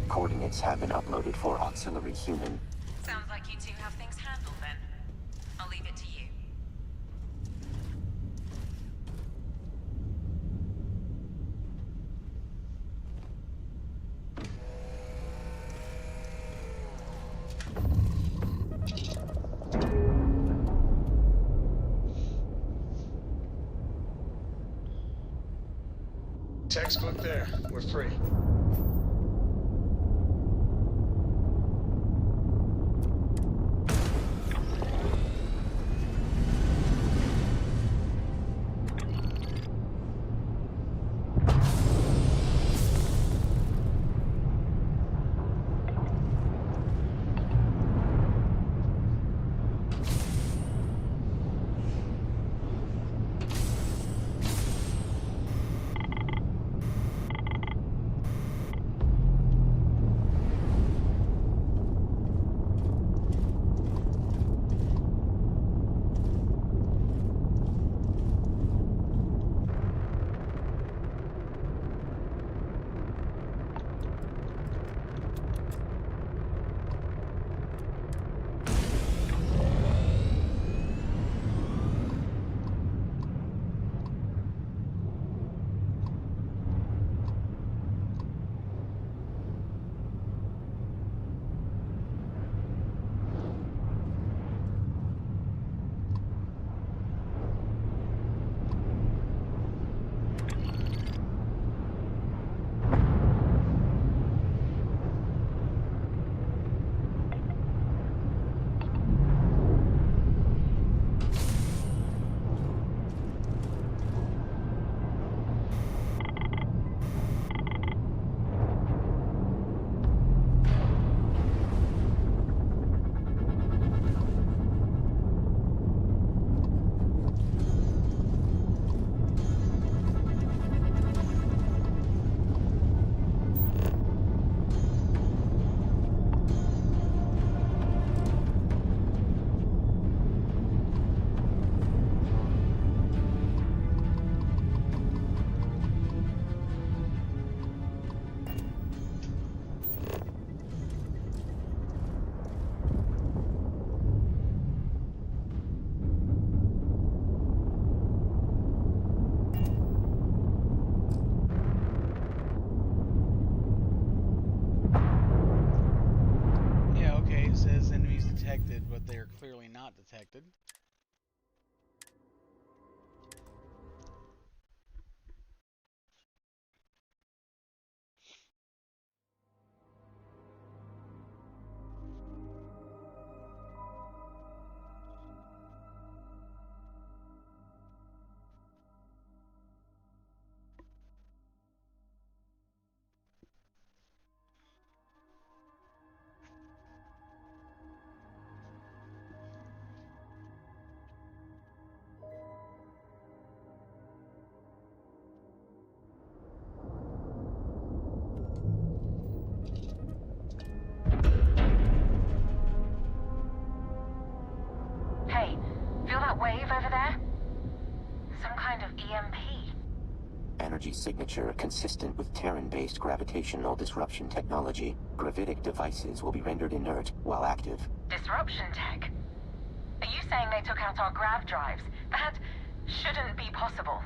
Coordinates have been uploaded for auxiliary human. Sounds like you two have things handled then. I'll leave it to you. Textbook there. We're free. But they are clearly not detected. Hey, feel that wave over there? Some kind of EMP. Energy signature consistent with Terran-based gravitational disruption technology. Gravitic devices will be rendered inert while active. Disruption tech? Are you saying they took out our grav drives? That shouldn't be possible.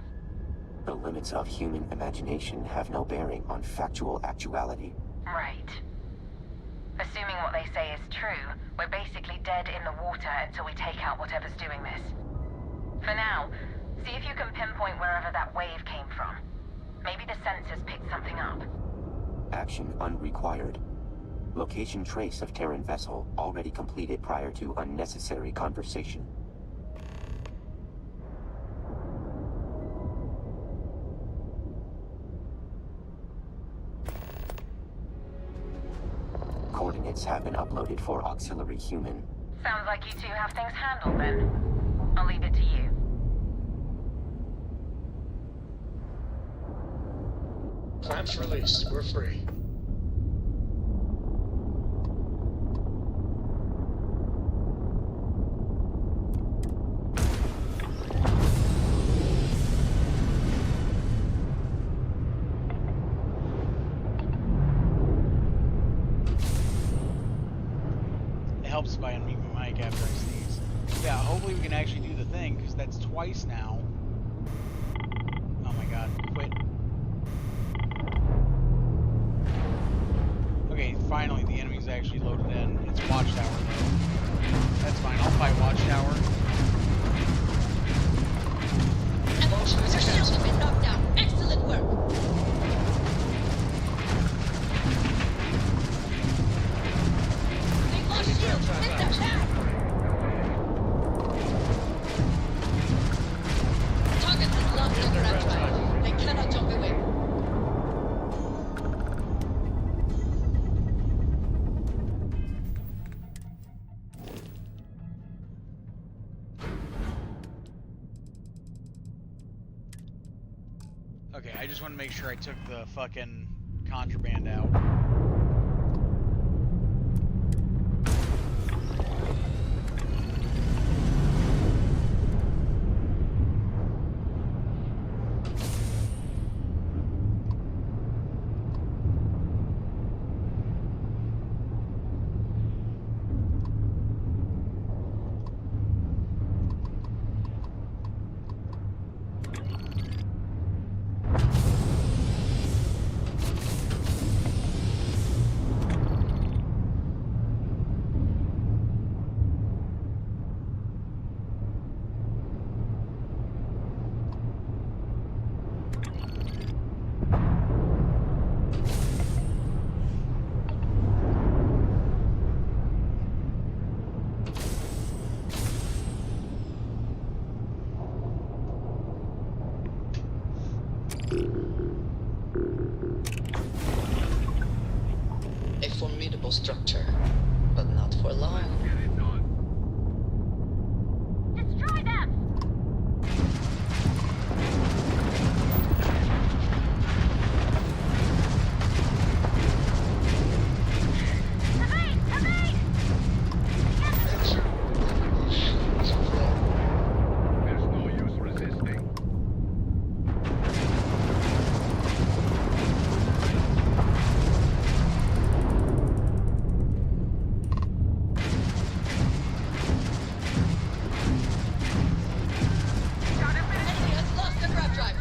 The limits of human imagination have no bearing on factual actuality. Right. Assuming what they say is true, We're basically dead in the water until we take out whatever's doing this. For now, see if you can pinpoint wherever that wave came from. Maybe the sensors picked something up. Action unrequired. Location trace of Terran vessel already completed prior to unnecessary conversation. Coordinates have been uploaded for auxiliary human. Sounds like you two have things handled then. I'll leave it to you. Clamps released. We're free. It helps if I unmute my mic after I sneeze. Yeah, hopefully we can actually do the thing, because that's twice now. Oh my god, quit. Okay, finally the enemy's actually loaded in. It's Watchtower though. That's fine, I'll fight Watchtower. Your shields have been knocked down. Excellent work. They lost shields. Hit them back. Target has lost their grab drive. They cannot jump away. Okay, I just want to make sure I took the fucking contraband out. A formidable structure, but not for long. Destroy them! Evade! Evade! There's no use resisting. Enemy has lost the grab drive.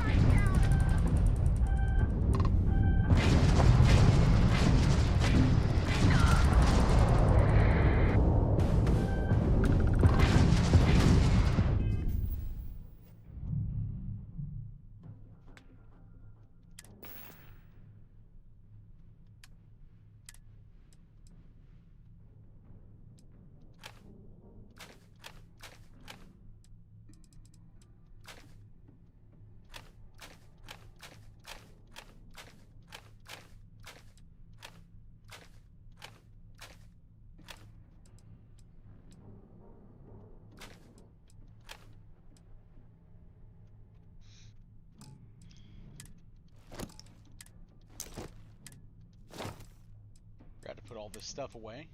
Got to put all this stuff away.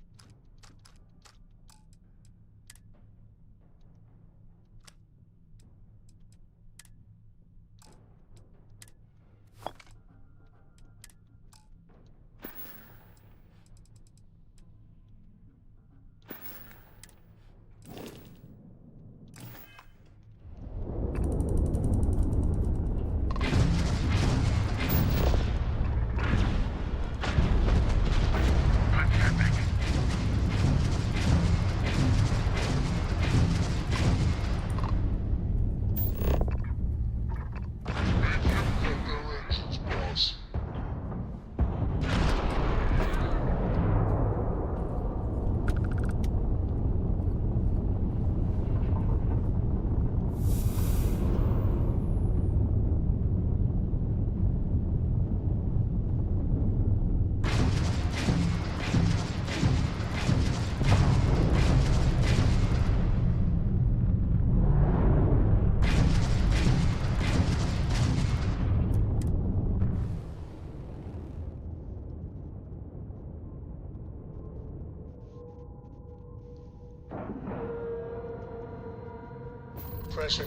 suppressor.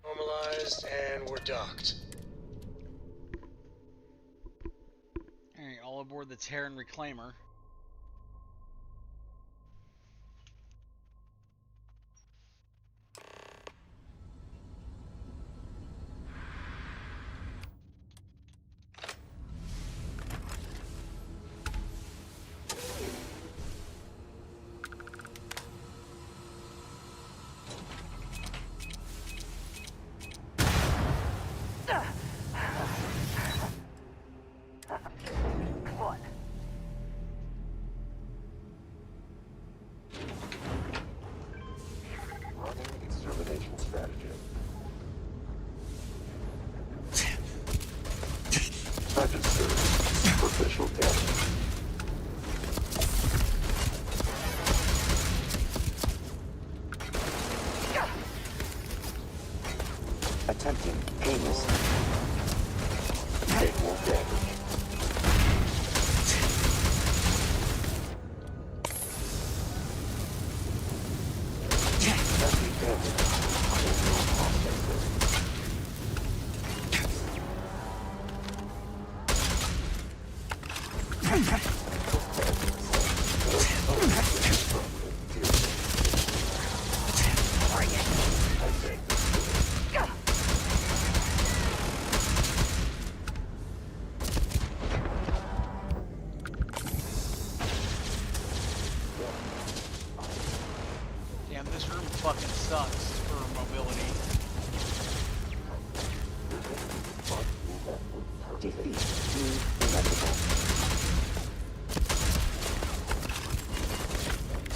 Normalized, and we're docked. Alright, all aboard the Terran Reclaimer. Extermination strategy. Register superficial damage. Attempting painless. Take more damage. Damn, this room fucking sucks for mobility. Defeat inevitable.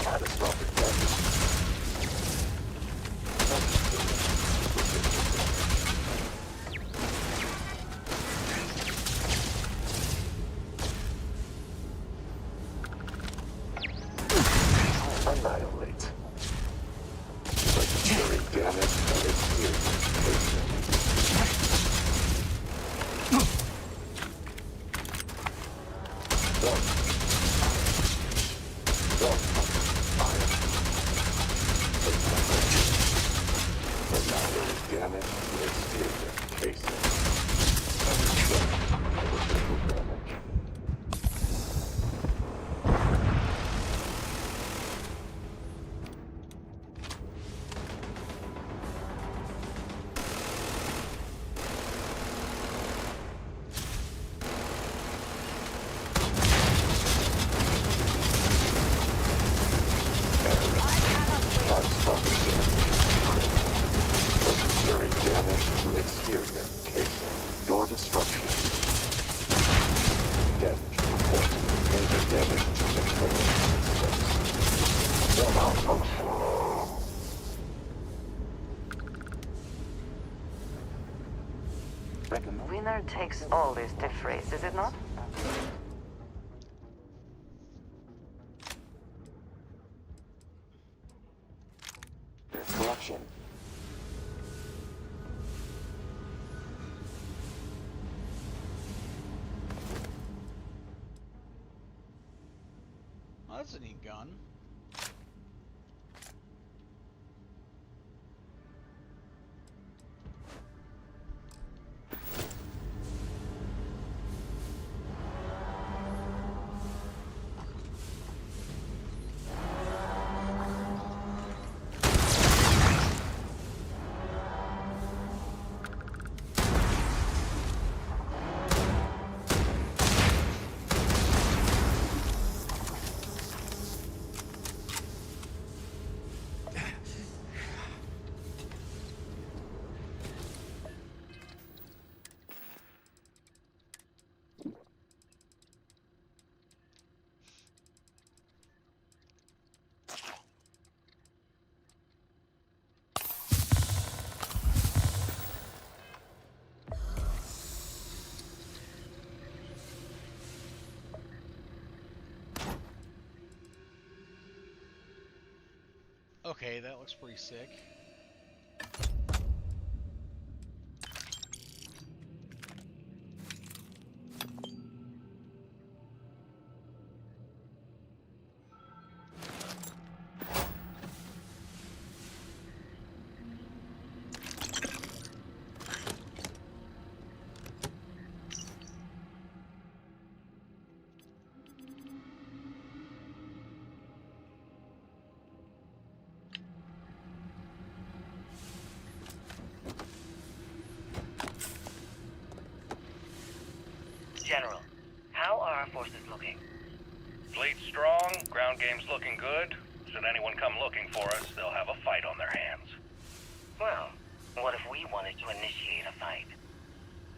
Catastrophic damage. Annihilate. Legendary damage and experience. Winner takes all is the phrase, is it not? Collection. Well, that's a neat gun. Okay, that looks pretty sick. General, how are our forces looking? Fleet's strong, ground game's looking good. Should anyone come looking for us, they'll have a fight on their hands. Well, what if we wanted to initiate a fight?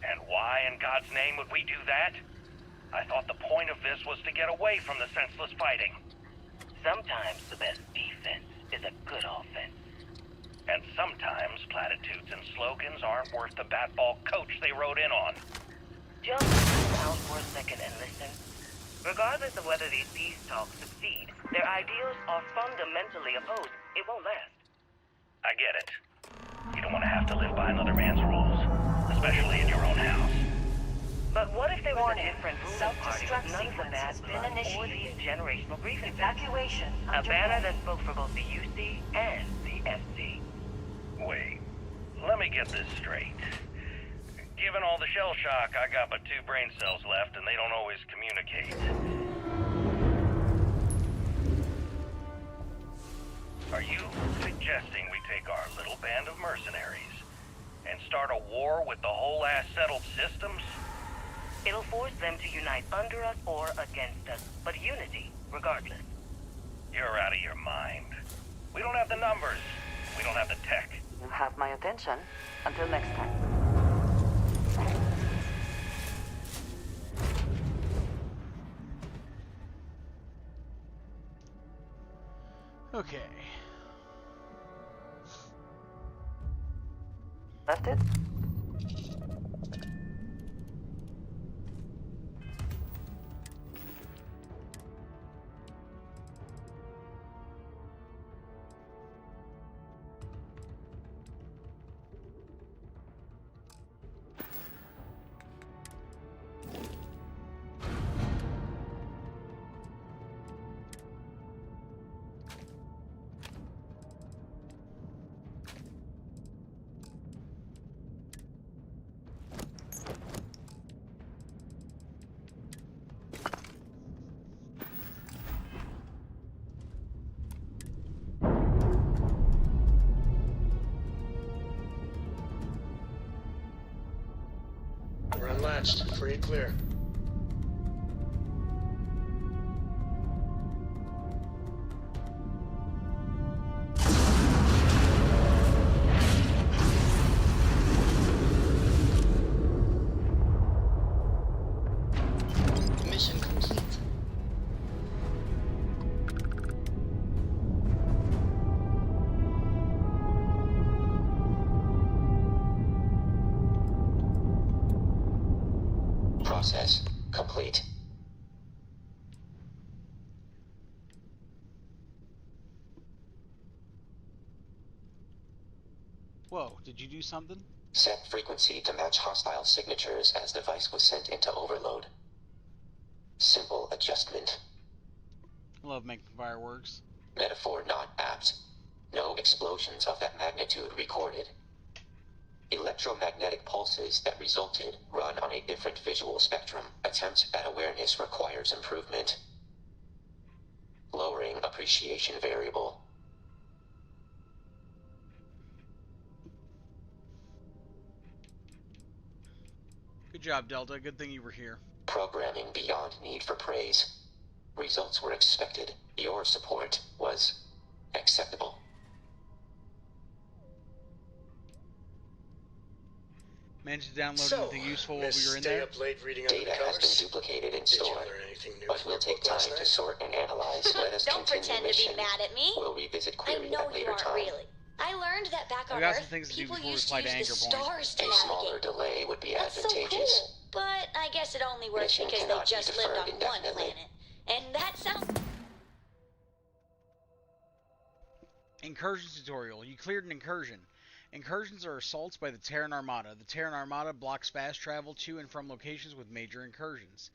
And why in God's name would we do that? I thought the point of this was to get away from the senseless fighting. Sometimes the best defense is a good offense. And sometimes platitudes and slogans aren't worth the batball coach they rode in on. Just zoom out for a second and listen. Regardless of whether these peace talks succeed, their ideals are fundamentally opposed. It won't last. I get it. You don't want to have to live by another man's rules, especially in your own house. But what if there was a different ruling party with none of the bad blood or these generational grievances? Evacuation. A banner that spoke for both the UC and the FC. Wait, let me get this straight. Given all the shell shock, I got but 2 brain cells left, and they don't always communicate. Are you suggesting we take our little band of mercenaries and start a war with the whole ass settled systems? It'll force them to unite under us or against us, but unity, regardless. You're out of your mind. We don't have the numbers. We don't have the tech. You have my attention. Until next time. Okay. Left it? We're unlatched. Free and clear. Mission complete. Process complete. Whoa, did you do something? Set frequency to match hostile signatures as device was sent into overload. Simple adjustment. I love making fireworks. Metaphor not apt. No explosions of that magnitude recorded. Electromagnetic pulses that resulted run on a different visual spectrum. Attempt at awareness requires improvement. Lowering appreciation variable. Good job, Delta. Good thing you were here. Programming beyond need for praise. Results were expected. Your support was acceptable. Managed to download anything useful while we were in stay there? up late reading Data has been duplicated in Did you store, learn anything new but from will your take book time last to night? sort and analyze. Let us Don't continue pretend to mission. be mad at me. We'll revisit I query know at you later aren't time. really. I learned that back I on got some Earth, things to do people before we used to fly to use the Anchor Point. stars to A smaller navigate. delay would be That's so advantageous. cool. But I guess it only works Mission because they cannot be just lived on deferred one indefinitely. planet. And that sounds... Incursion tutorial. You cleared an incursion. Incursions are assaults by the Terran Armada. The Terran Armada blocks fast travel to and from locations with major incursions.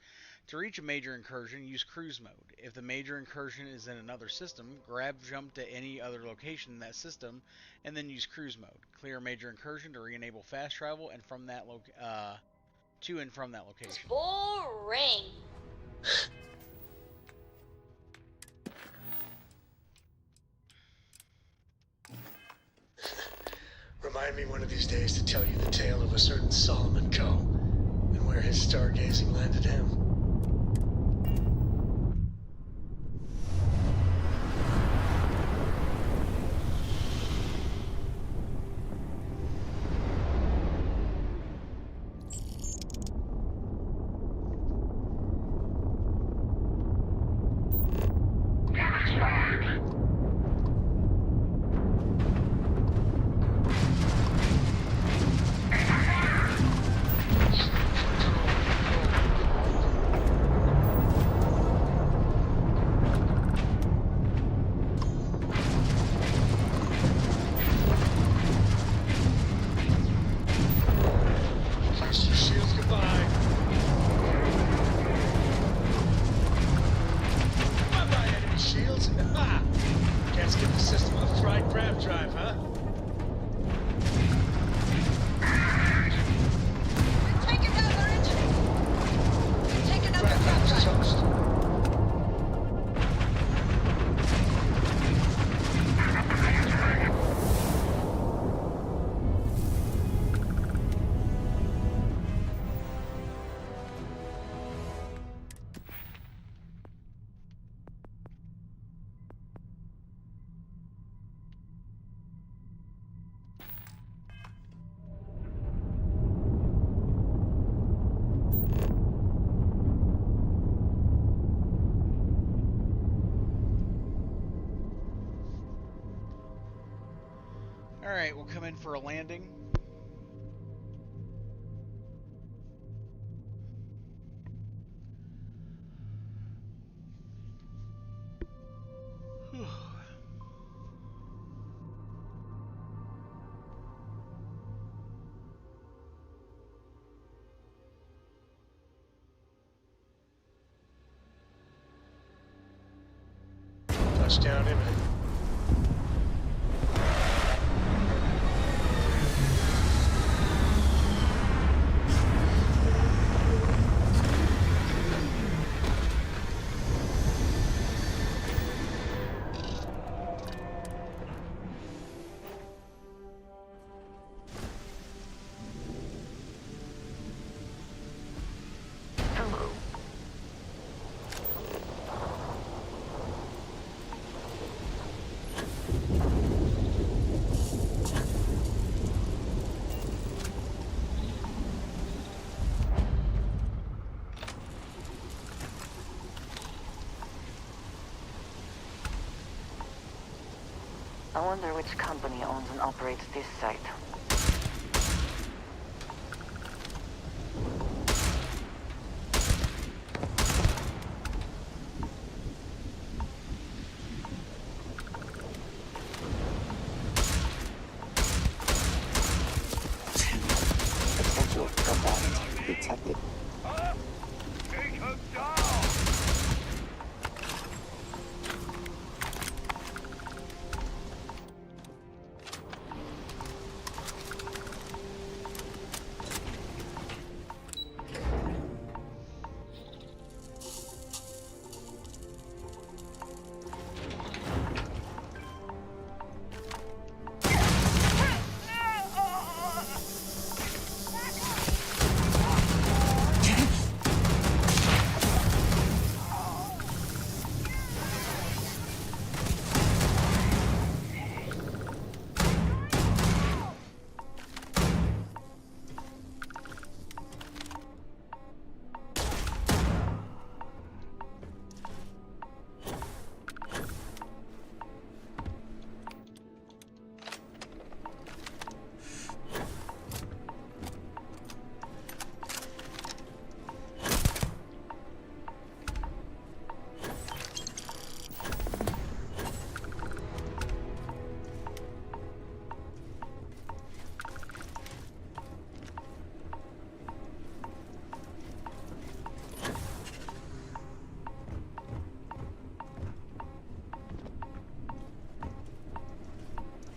To reach a major incursion, use cruise mode. If the major incursion is in another system, grab jump to any other location in that system, and then use cruise mode. Clear a major incursion to re-enable fast travel and from that to and from that location. Boring. Remind me one of these days to tell you the tale of a certain Solomon Co. and where his stargazing landed him. Alright, we'll come in for a landing. Touchdown imminent. I wonder which company owns and operates this site. Potential combatant detected. Take him down!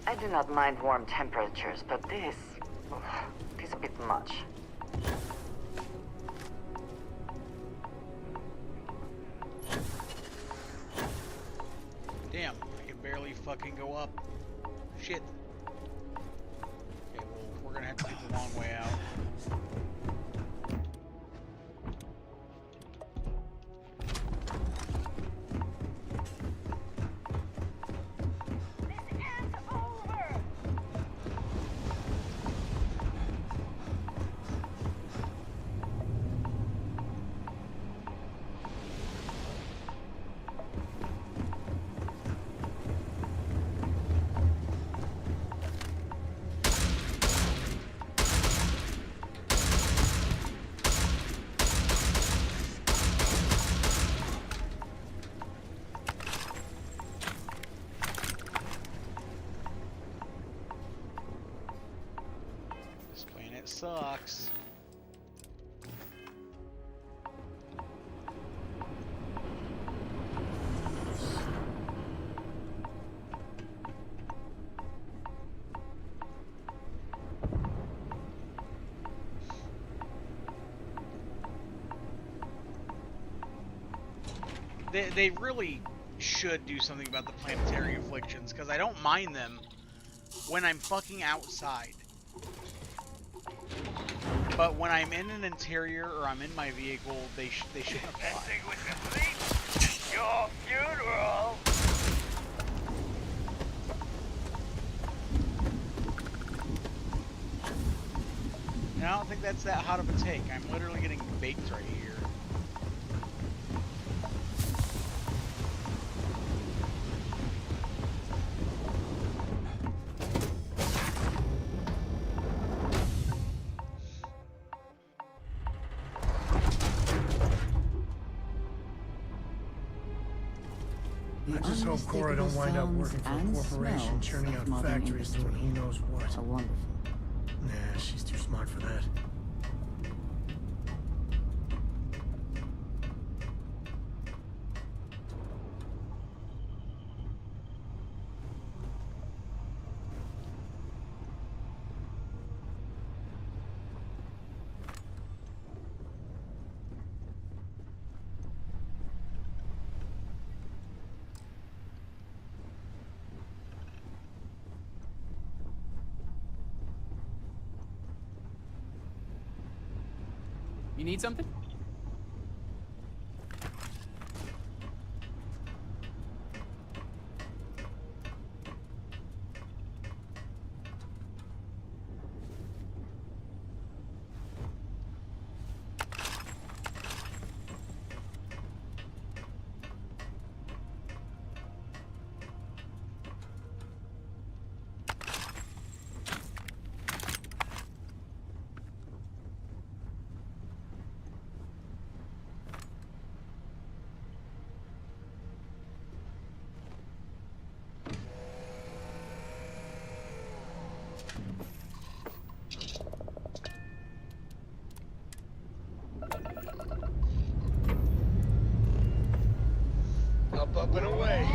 I do not mind warm temperatures, but this is a bit much. Damn, I can barely fucking go up. Shit. Okay, well, we're gonna have to take the long way out. Sucks. They really should do something about the planetary afflictions, because I don't mind them when I'm fucking outside. But when I'm in an interior or I'm in my vehicle, they shouldn't apply. Your funeral! And I don't think that's that hot of a take. I'm literally getting baked right here. I just hope Cora don't wind up working for a corporation churning out factories doing who knows what. Wonderful. Nah, she's too smart for that. You need something? Up and away.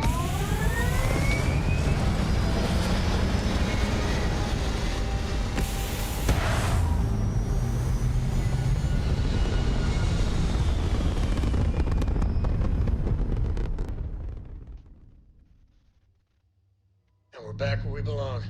And we're back where we belong.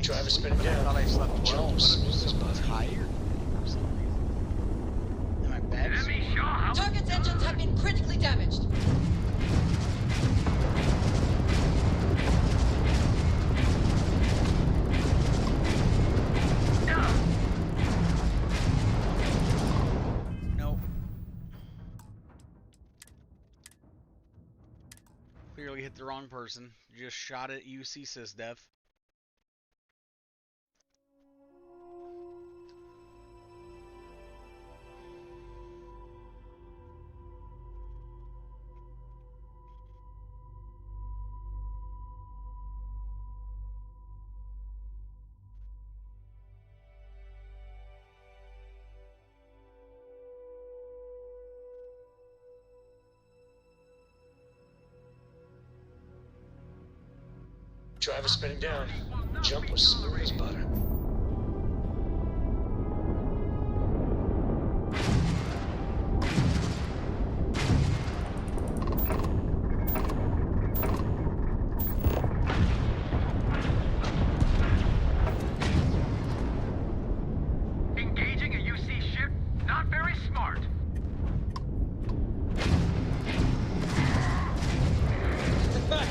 Driver sleep, spinning but I down. thought I slept well, Jump but I'm smooth just as so butter. tired for some reason. And my back's sore. Target's engines have been critically damaged. Nope. Clearly hit the wrong person. Just shot at UC SysDev. Driver spinning down. Jump was smooth as butter. Engaging a UC ship? Not very smart.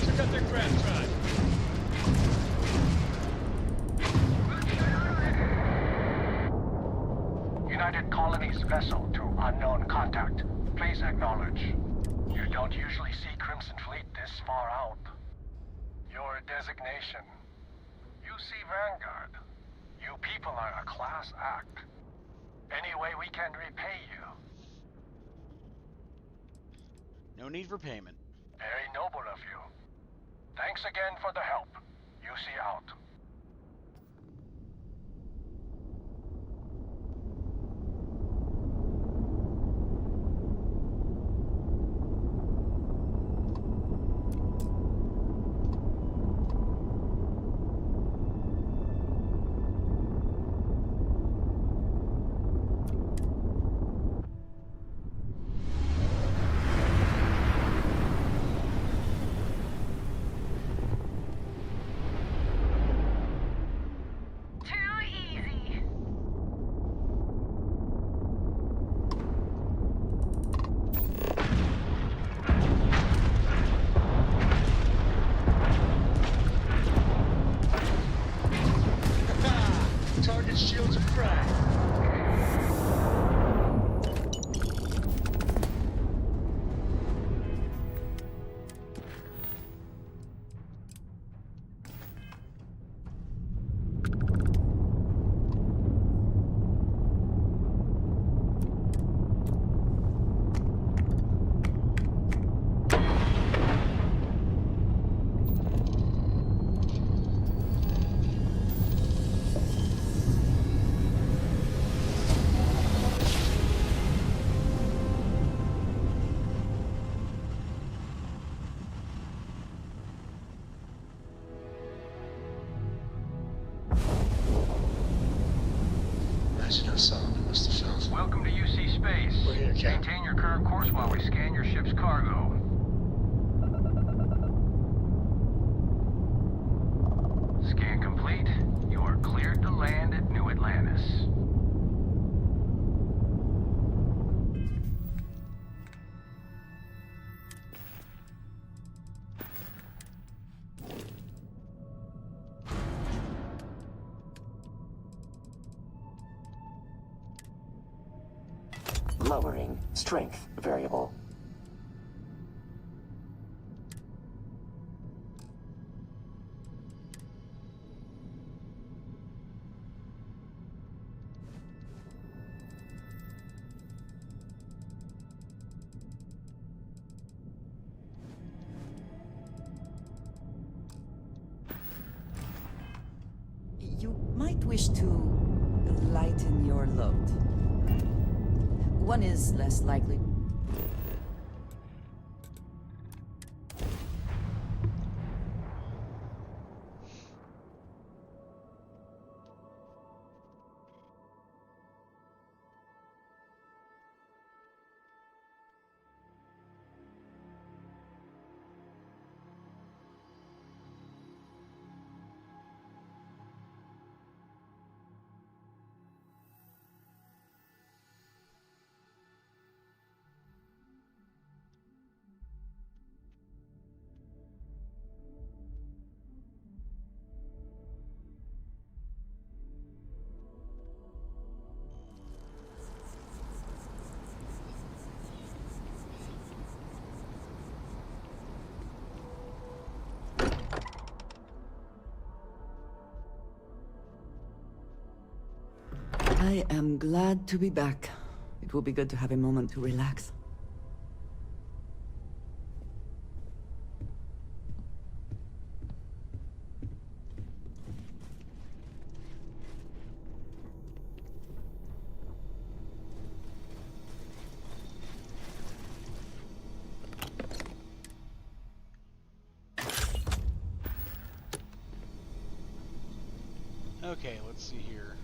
Took out their craft drive. United Colonies vessel to unknown contact. Please acknowledge. You don't usually see Crimson Fleet this far out. Your designation. UC Vanguard. You people are a class act. Any way we can repay you? No need for payment. Very noble of you. Thanks again for the help. UC out. Target shields are cracked. Imagine how Solomon must have felt. Welcome to UC Space. We're here, Cap. Maintain your current course while we scan your ship's cargo. Scan complete. You are cleared to land at New Atlantis. Lowering strength variable. You might wish to lighten your load. One is less likely. I am glad to be back. It will be good to have a moment to relax. Okay, let's see here.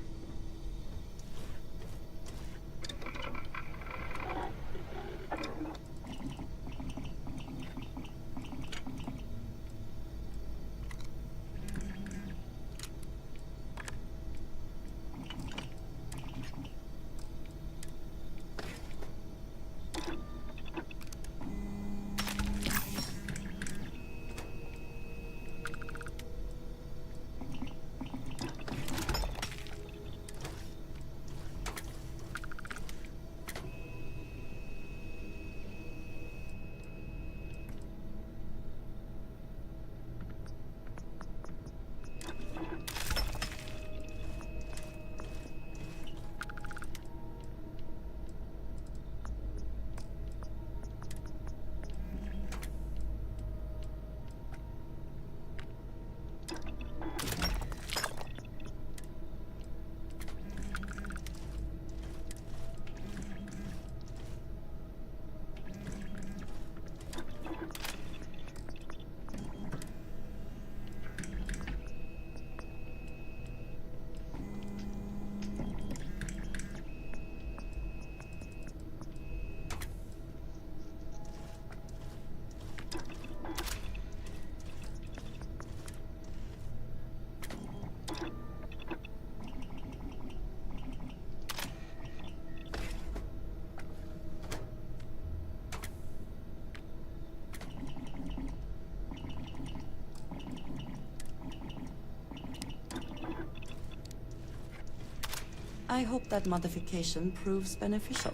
I hope that modification proves beneficial.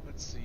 Let's see.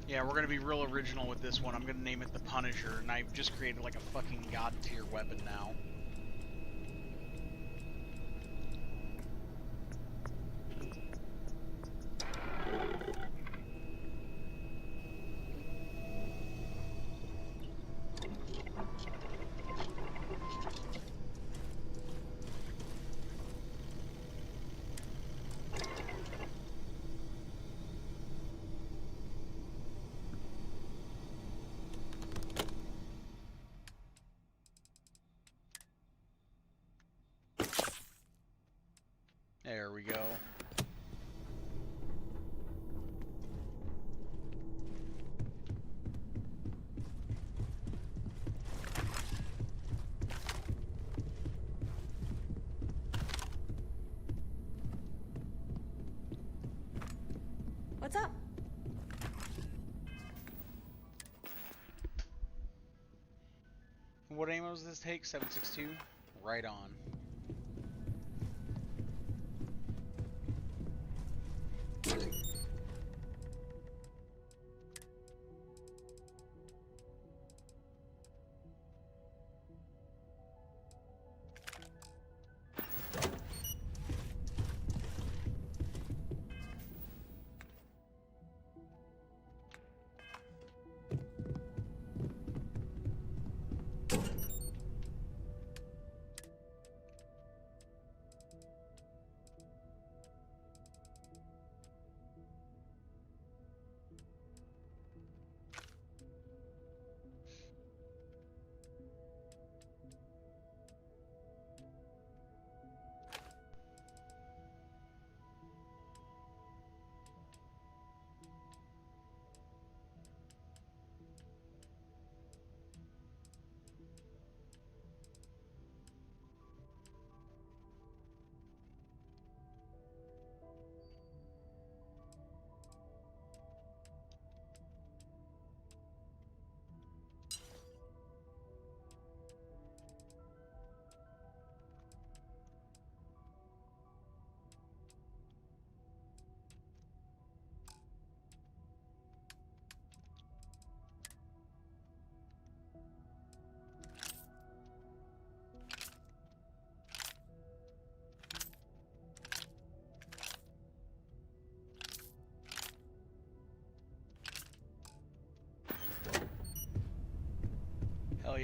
Yeah, we're gonna be real original with this one. I'm gonna name it the Punisher, and I've just created like a fucking god tier weapon now. There we go. What's up? What ammo does this take? 7.62? Right on.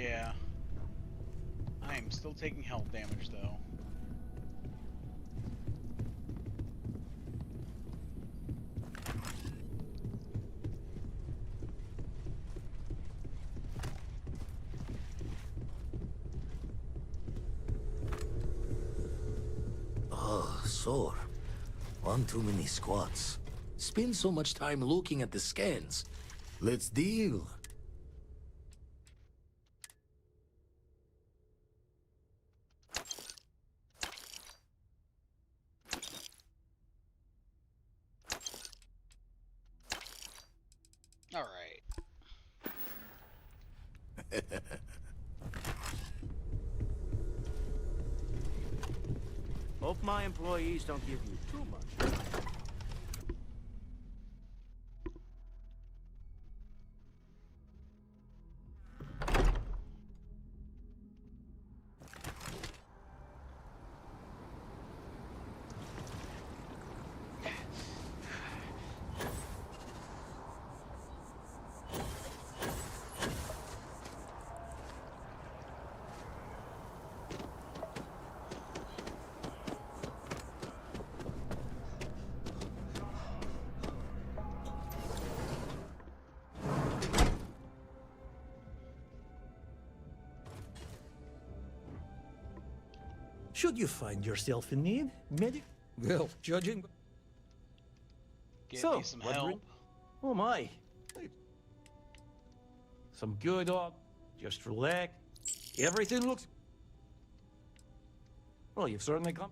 Yeah. I am still taking health damage, though. Oh, sore. One too many squats. Spend so much time looking at the scans. Let's deal. All right. Hope my employees don't give you too much. Should you find yourself in need, well, judging. Get So, me some what help. Oh my. Some good op. Just relax. Everything looks. Well, you've certainly come.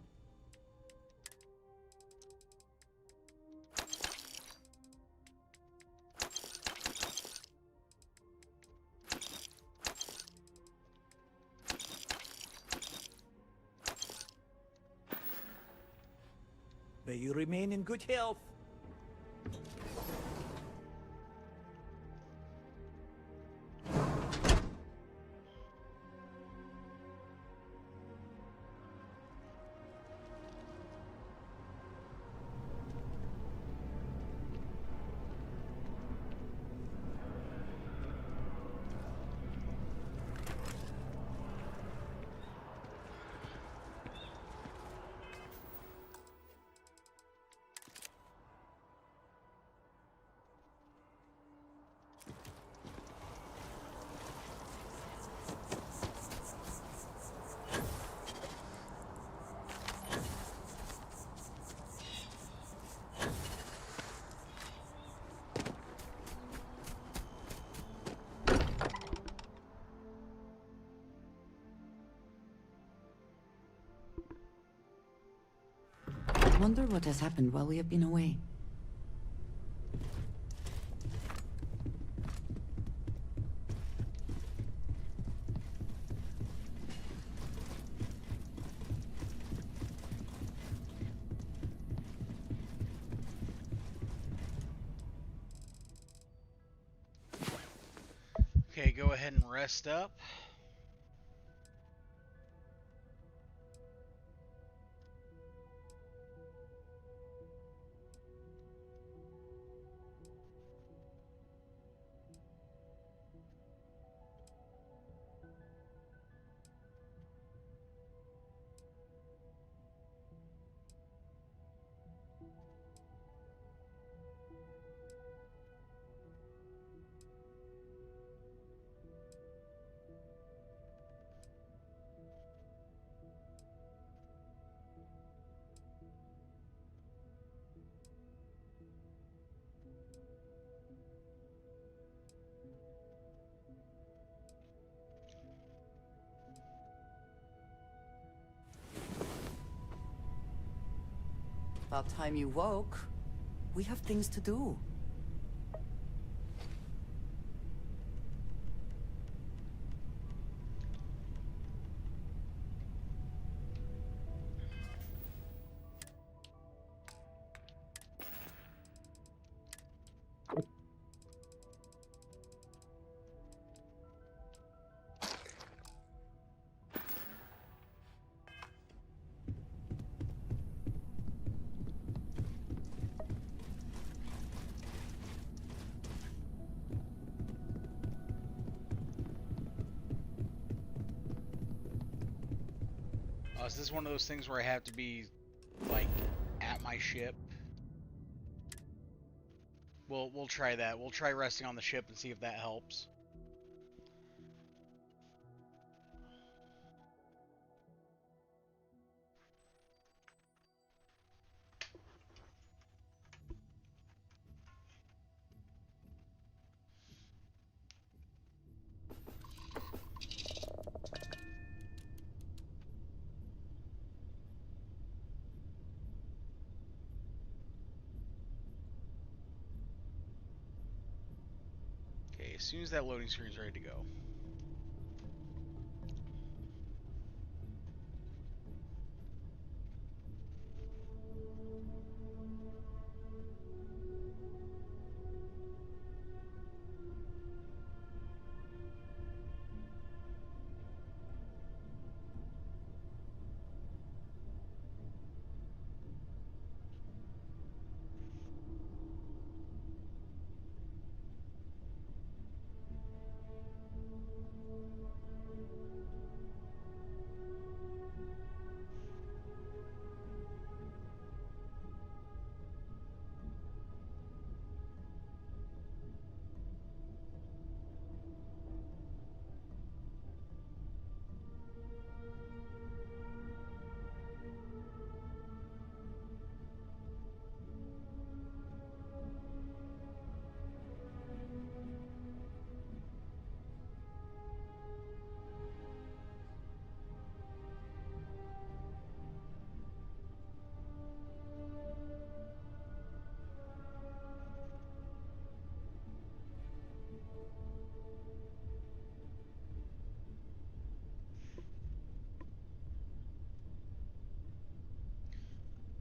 May you remain in good health. I wonder what has happened while we have been away. Okay, go ahead and rest up. About time you woke. We have things to do. is this one of those things where I have to be, like, at my ship? We'll try that. We'll try resting on the ship and see if that helps. Okay, as soon as that loading screen is ready to go.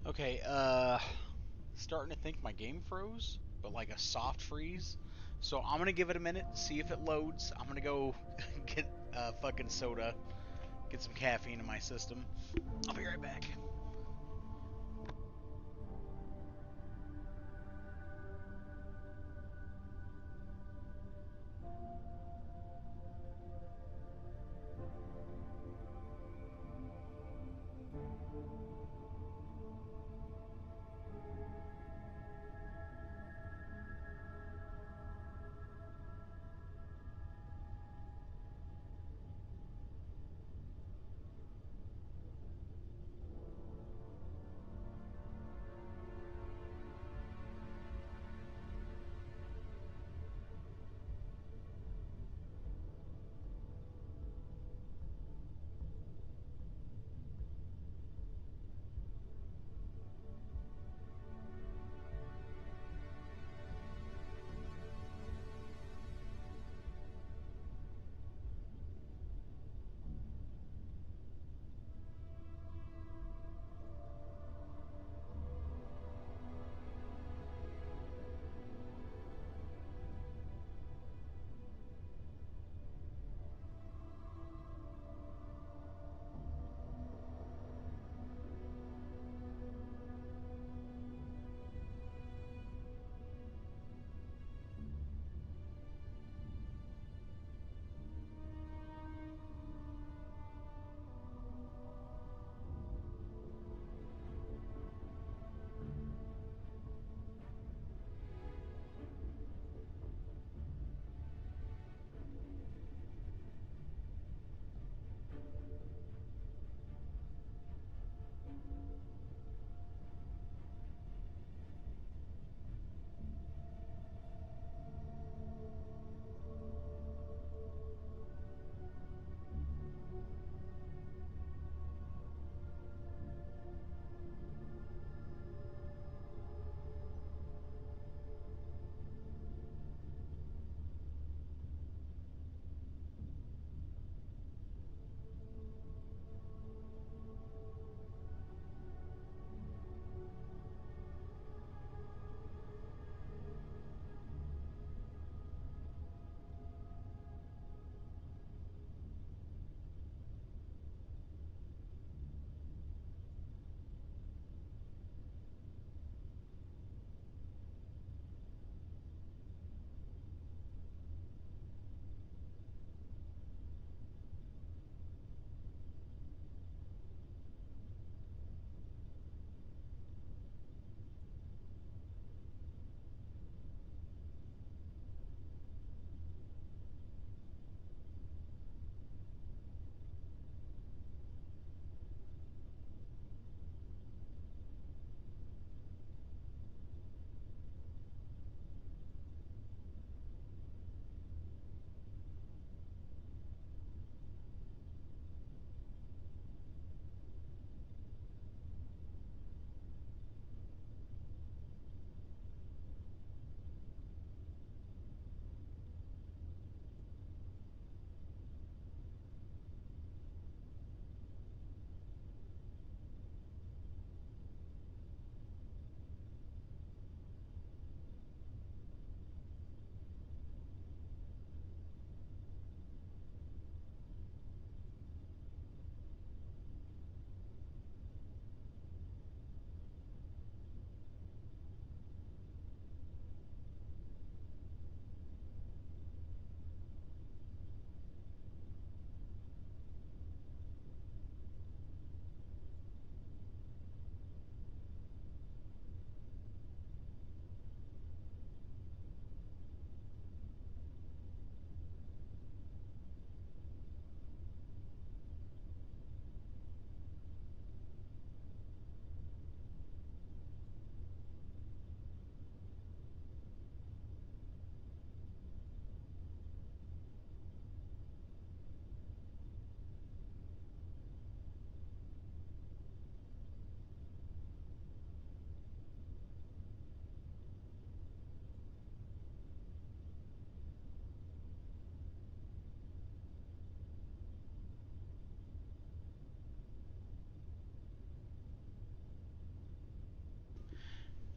Okay, starting to think my game froze, but like a soft freeze. So I'm gonna give it a minute, see if it loads. I'm gonna go get a fucking soda, get some caffeine in my system. I'll be right back.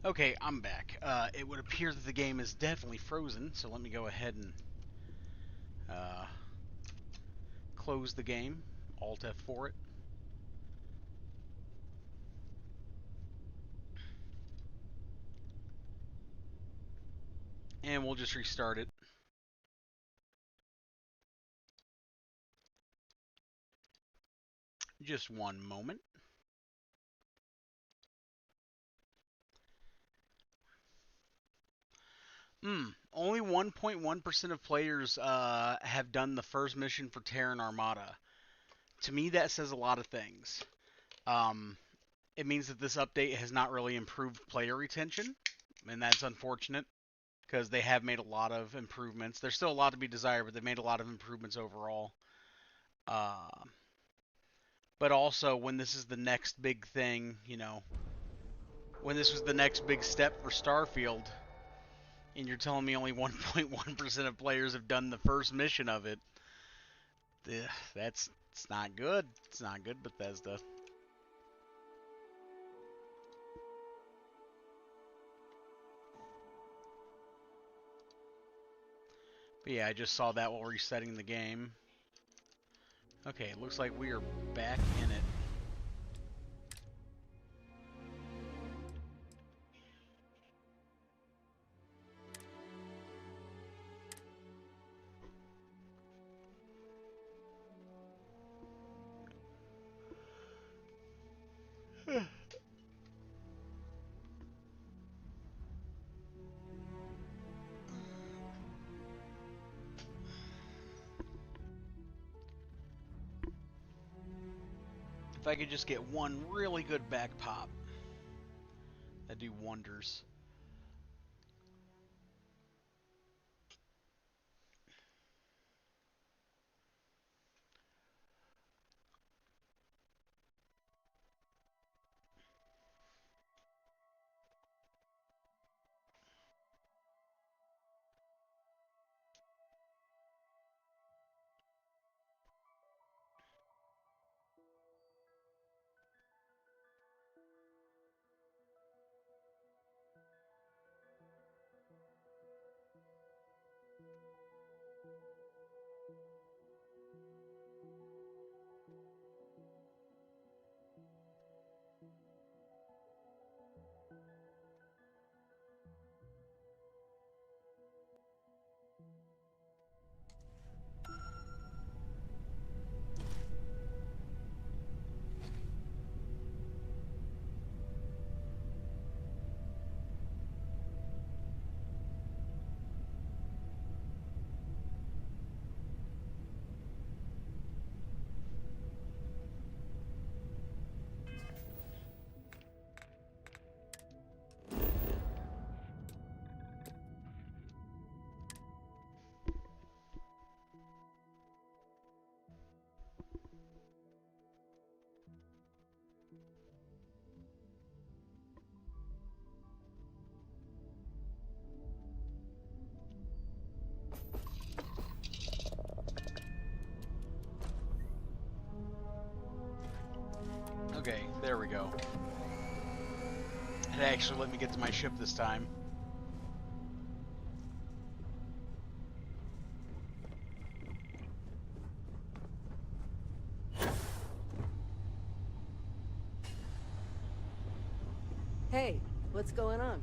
Okay, I'm back. It would appear that the game is definitely frozen, so let me go ahead and close the game. Alt F4 it. And we'll just restart it. Just one moment. Only 1.1% of players have done the first mission for Terran Armada. To me, that says a lot of things. It means that this update has not really improved player retention, and that's unfortunate because they have made a lot of improvements. There's still a lot to be desired, but they've made a lot of improvements overall. But also, when this is the next big thing, you know, when this was the next big step for Starfield, and you're telling me only 1.1% of players have done the first mission of it, it's not good. It's not good, Bethesda. But yeah, I just saw that while resetting the game. Okay, it looks like we are back in it. If I could just get one really good back pop, that'd do wonders. Okay, there we go. It actually let me get to my ship this time. Hey, what's going on?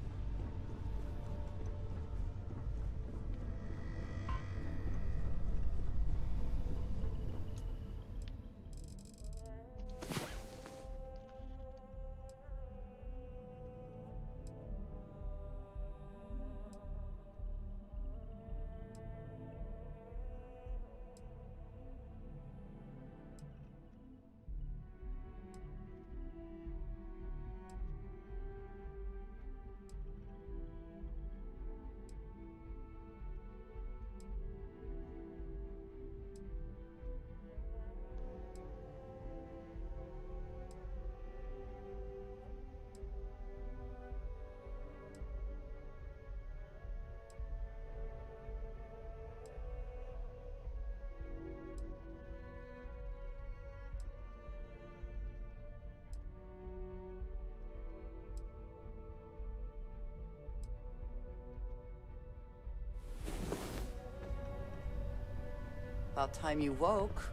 About time you woke.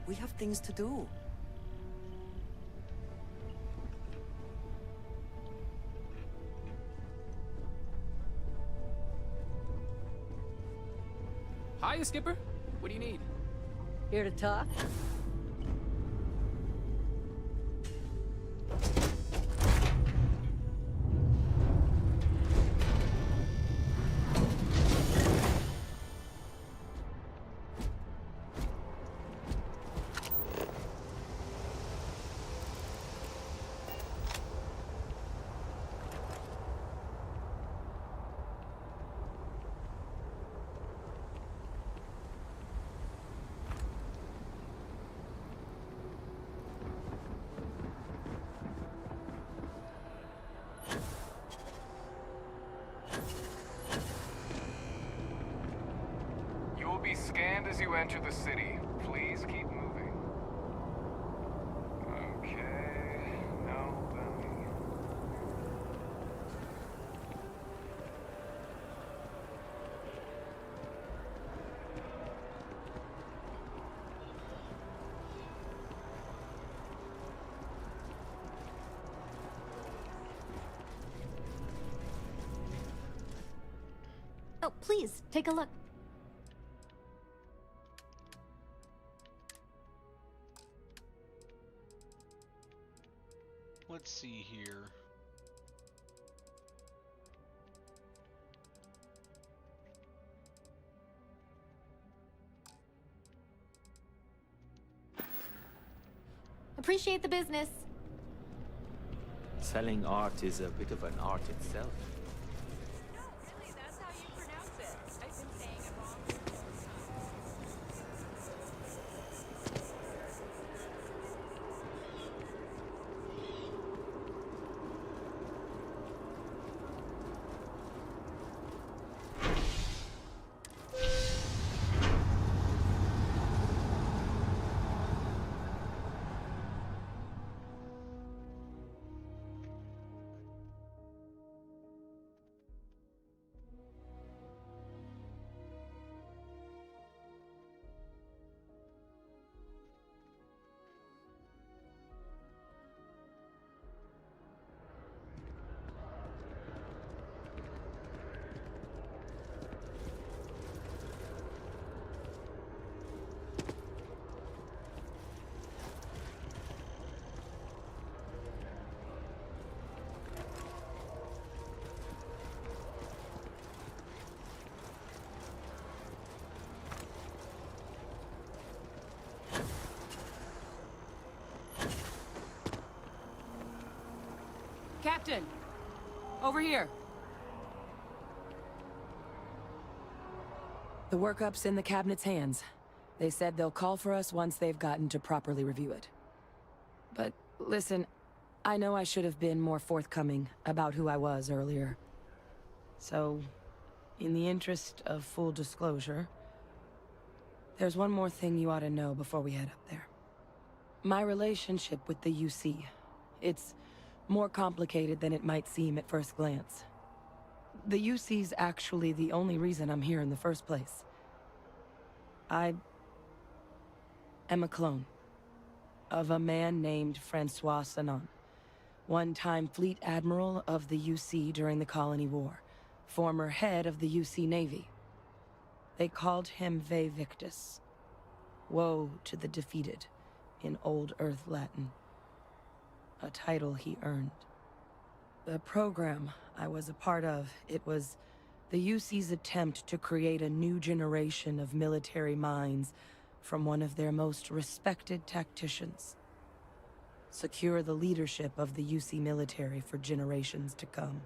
We have things to do. Hiya, Skipper. What do you need? Here to talk? You will be scanned as you enter the city. Please keep moving. Okay. Nobody. Oh, please, take a look. Let's see here. Appreciate the business. Selling art is a bit of an art itself. Captain! Over here. The workup's in the cabinet's hands. They said they'll call for us once they've gotten to properly review it. But listen, I know I should have been more forthcoming about who I was earlier. So, in the interest of full disclosure, there's one more thing you ought to know before we head up there. My relationship with the UC. It's more complicated than it might seem at first glance. The UC's actually the only reason I'm here in the first place. I am a clone of a man named Francois Sanon, one-time fleet admiral of the UC during the Colony War, former head of the UC Navy. They called him Ve Victus, woe to the defeated, in Old Earth Latin. A title he earned. The program I was a part of, it was the UC's attempt to create a new generation of military minds from one of their most respected tacticians. Secure the leadership of the UC military for generations to come.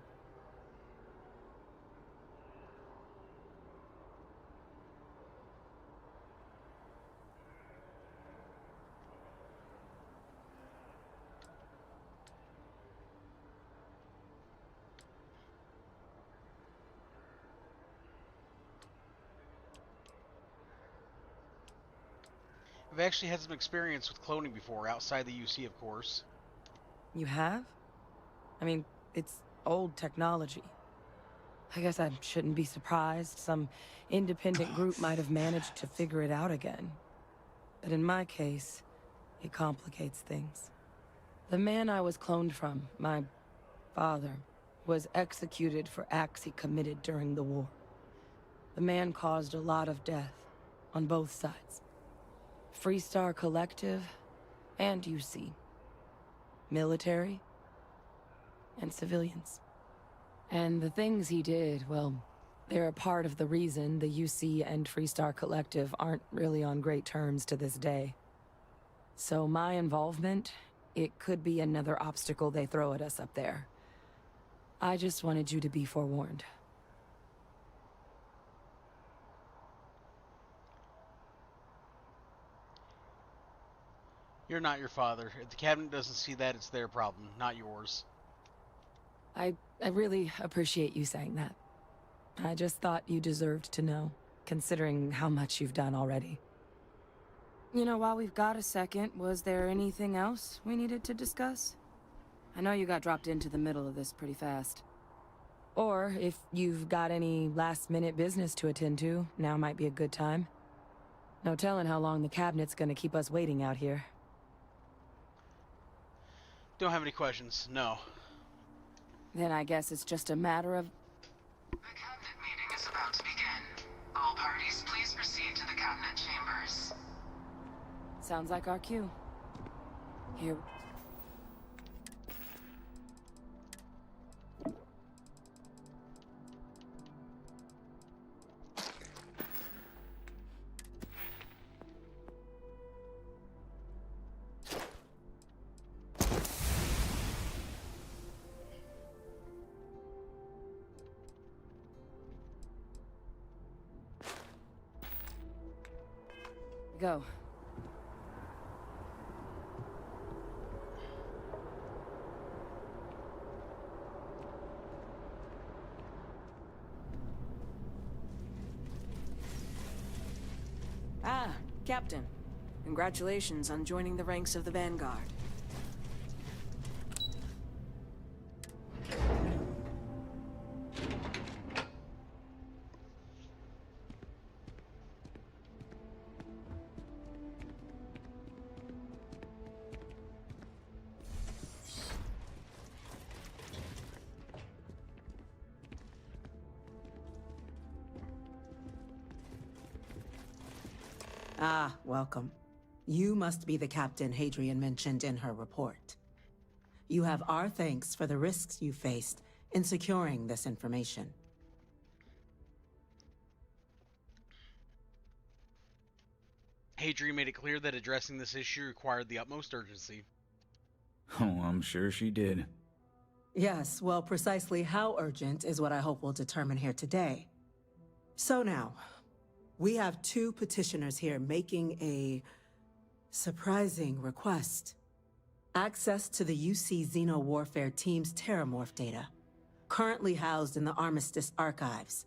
I've actually had some experience with cloning before, outside the UC, of course. You have? I mean, it's old technology. I guess I shouldn't be surprised. Some independent group might have managed to figure it out again. But in my case, it complicates things. The man I was cloned from, my father, was executed for acts he committed during the war. The man caused a lot of death, on both sides. Freestar Collective, and UC. Military, and civilians. And the things he did, well, they're a part of the reason the UC and Freestar Collective aren't really on great terms to this day. So my involvement, it could be another obstacle they throw at us up there. I just wanted you to be forewarned. You're not your father. If the cabinet doesn't see that, it's their problem, not yours. I really appreciate you saying that. I just thought you deserved to know, considering how much you've done already. You know, while we've got a second, was there anything else we needed to discuss? I know you got dropped into the middle of this pretty fast. Or, if you've got any last-minute business to attend to, now might be a good time. No telling how long the cabinet's gonna keep us waiting out here. Don't have any questions, no. Then I guess it's just a matter of... The cabinet meeting is about to begin. All parties, please proceed to the cabinet chambers. Sounds like our cue. Here. Go. Ah, Captain. Congratulations on joining the ranks of the Vanguard. Ah, welcome. You must be the captain Hadrian mentioned in her report. You have our thanks for the risks you faced in securing this information. Hadrian made it clear that addressing this issue required the utmost urgency. Oh, I'm sure she did. Yes, well, precisely how urgent is what I hope we'll determine here today. So now, we have two petitioners here making a surprising request. Access to the UC Xeno Warfare Team's Terramorph data, currently housed in the Armistice archives.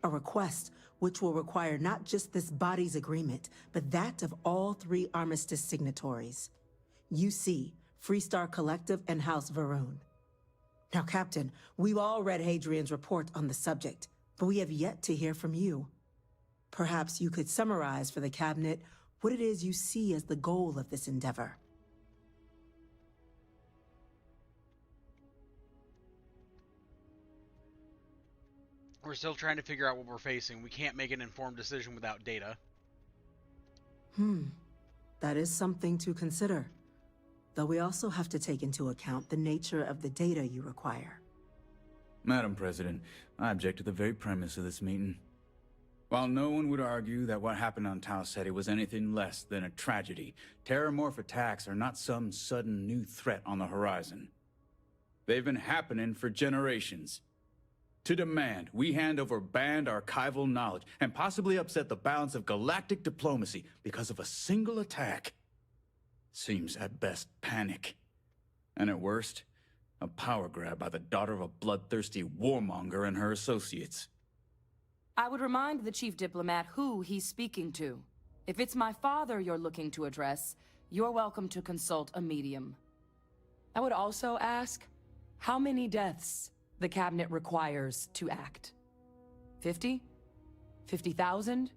A request which will require not just this body's agreement, but that of all three Armistice signatories. UC, Freestar Collective, and House Varun. Now, Captain, we've all read Hadrian's report on the subject, but we have yet to hear from you. Perhaps you could summarize for the Cabinet what it is you see as the goal of this endeavor. We're still trying to figure out what we're facing. We can't make an informed decision without data. That is something to consider. Though we also have to take into account the nature of the data you require. Madam President, I object to the very premise of this meeting. While no one would argue that what happened on Tau Ceti was anything less than a tragedy, Terramorph attacks are not some sudden new threat on the horizon. They've been happening for generations. To demand we hand over banned archival knowledge and possibly upset the balance of galactic diplomacy because of a single attack seems at best panic. And at worst, a power grab by the daughter of a bloodthirsty warmonger and her associates. I would remind the chief diplomat who he's speaking to. If it's my father you're looking to address, you're welcome to consult a medium. I would also ask, how many deaths the cabinet requires to act? 50? 50,000?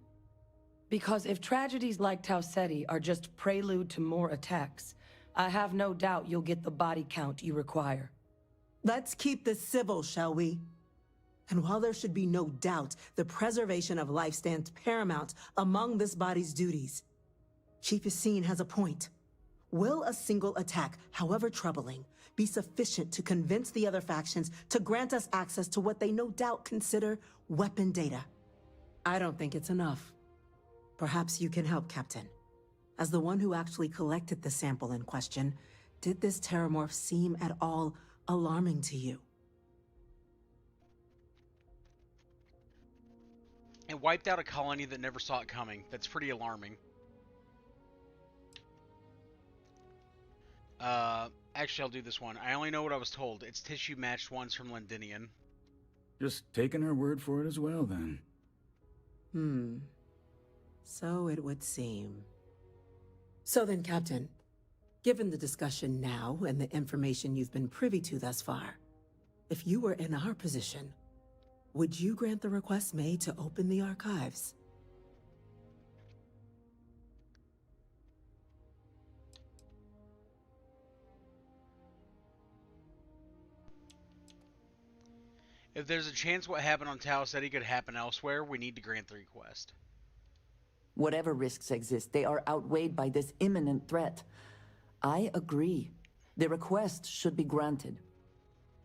Because if tragedies like Tau Ceti are just prelude to more attacks, I have no doubt you'll get the body count you require. Let's keep this civil, shall we? And while there should be no doubt, the preservation of life stands paramount among this body's duties. Chief Yassine has a point. Will a single attack, however troubling, be sufficient to convince the other factions to grant us access to what they no doubt consider weapon data? I don't think it's enough. Perhaps you can help, Captain. As the one who actually collected the sample in question, did this terramorph seem at all alarming to you? It wiped out a colony that never saw it coming. That's pretty alarming. Actually, I'll do this one. I only know what I was told. It's tissue matched ones from Londinian. Just taking her word for it as well, then. So it would seem. So then, Captain, given the discussion now and the information you've been privy to thus far, if you were in our position, would you grant the request made to open the archives? If there's a chance what happened on Tau Ceti could happen elsewhere, we need to grant the request. Whatever risks exist, they are outweighed by this imminent threat. I agree. The request should be granted.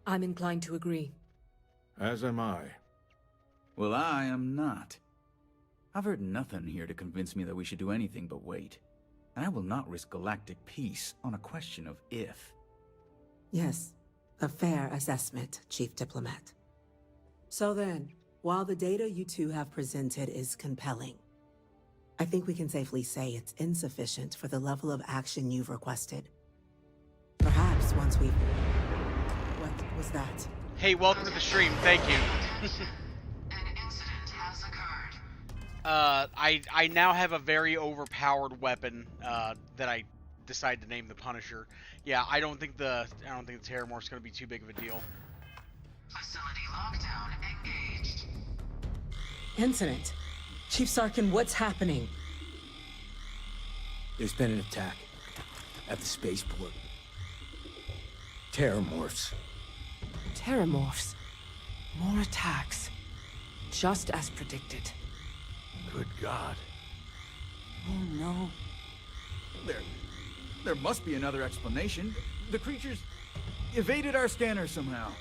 I'm inclined to agree. As am I. Well, I am not. I've heard nothing here to convince me that we should do anything but wait. And I will not risk galactic peace on a question of if. Yes, a fair assessment, Chief Diplomat. So then, while the data you two have presented is compelling, I think we can safely say it's insufficient for the level of action you've requested. Perhaps once we've... What was that? Hey, welcome to the stream. Thank you. I now have a very overpowered weapon that I decided to name the Punisher. Yeah, I don't think the Terramorph's gonna be too big of a deal. Facility lockdown engaged. Incident. Chief Sarkin, what's happening? There's been an attack at the spaceport. Terramorphs. Terramorphs. More attacks. Just as predicted. Good God. Oh no. There must be another explanation. The creatures evaded our scanner somehow.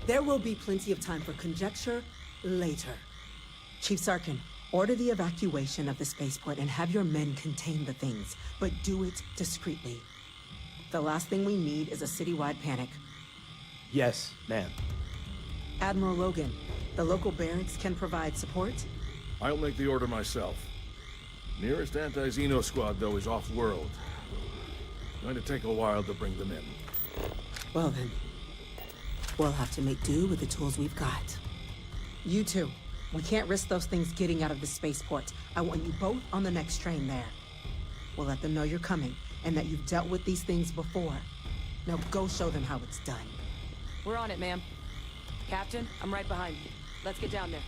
There will be plenty of time for conjecture later. Chief Sarkin, order the evacuation of the spaceport and have your men contain the things, but do it discreetly. The last thing we need is a citywide panic. Yes, ma'am. Admiral Logan, the local barracks can provide support? I'll make the order myself. Nearest anti-Xeno squad, though, is off-world. Going to take a while to bring them in. Well then, we'll have to make do with the tools we've got. You two, we can't risk those things getting out of the spaceport. I want you both on the next train there. We'll let them know you're coming, and that you've dealt with these things before. Now go show them how it's done. We're on it, ma'am. Captain, I'm right behind you. Let's get down there.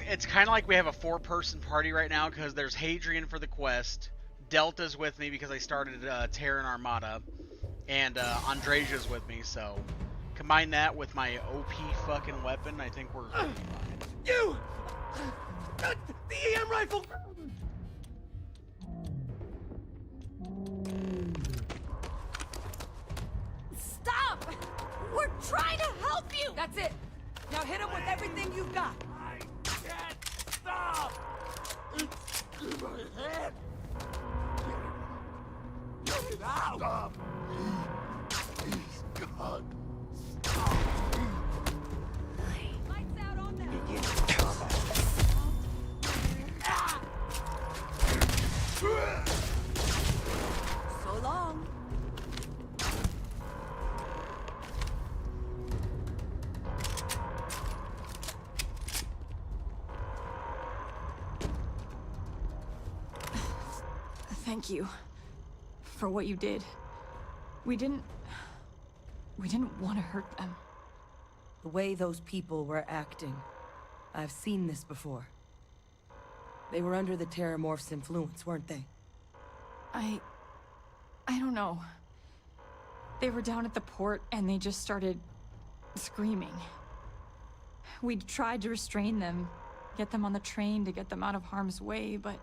It's kind of like we have a 4-person party right now because there's Hadrian for the quest, Delta's with me because I started Terran Armada, and Andresia's with me. So combine that with my OP fucking weapon, I think we're fine. You! The EM rifle! Stop! We're trying to help you! That's it. Now hit him with everything you've got. Stop! It's in my head! Get it out! Stop! Please, God. Stop! Lights out on them! Begin combat. So long. Thank you for what you did. We didn't want to hurt them. The way those people were acting, I've seen this before. They were under the Terramorph's influence, weren't they? I don't know. They were down at the port and they just started screaming. We tried to restrain them, get them on the train to get them out of harm's way, but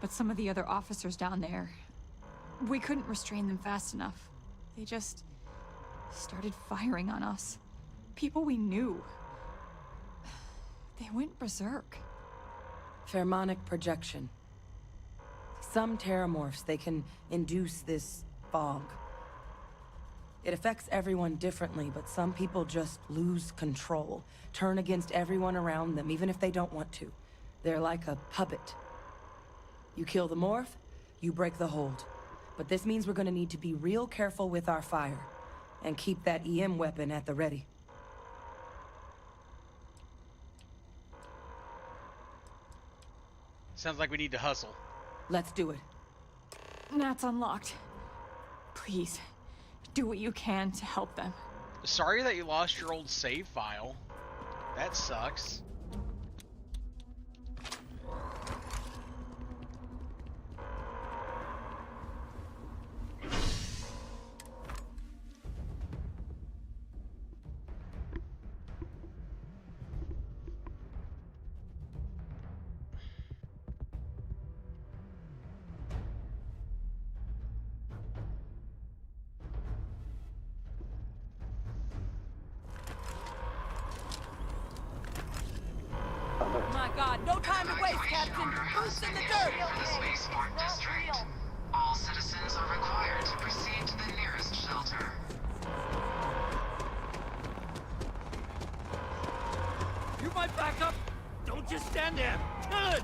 some of the other officers down there, we couldn't restrain them fast enough. They just started firing on us. People we knew. They went berserk. Pheromonic projection. Some Terramorphs, they can induce this fog. It affects everyone differently, but some people just lose control, turn against everyone around them, even if they don't want to. They're like a puppet. You kill the morph, you break the hold. But this means we're gonna need to be real careful with our fire, and keep that EM weapon at the ready. Sounds like we need to hustle. Let's do it. That's unlocked. Please, do what you can to help them. Sorry that you lost your old save file. That sucks. My God, no time to waste, Captain! Boots in the dirt! Spaceport District. All citizens are required to proceed to the nearest shelter. You might back up. Don't just stand there. Good.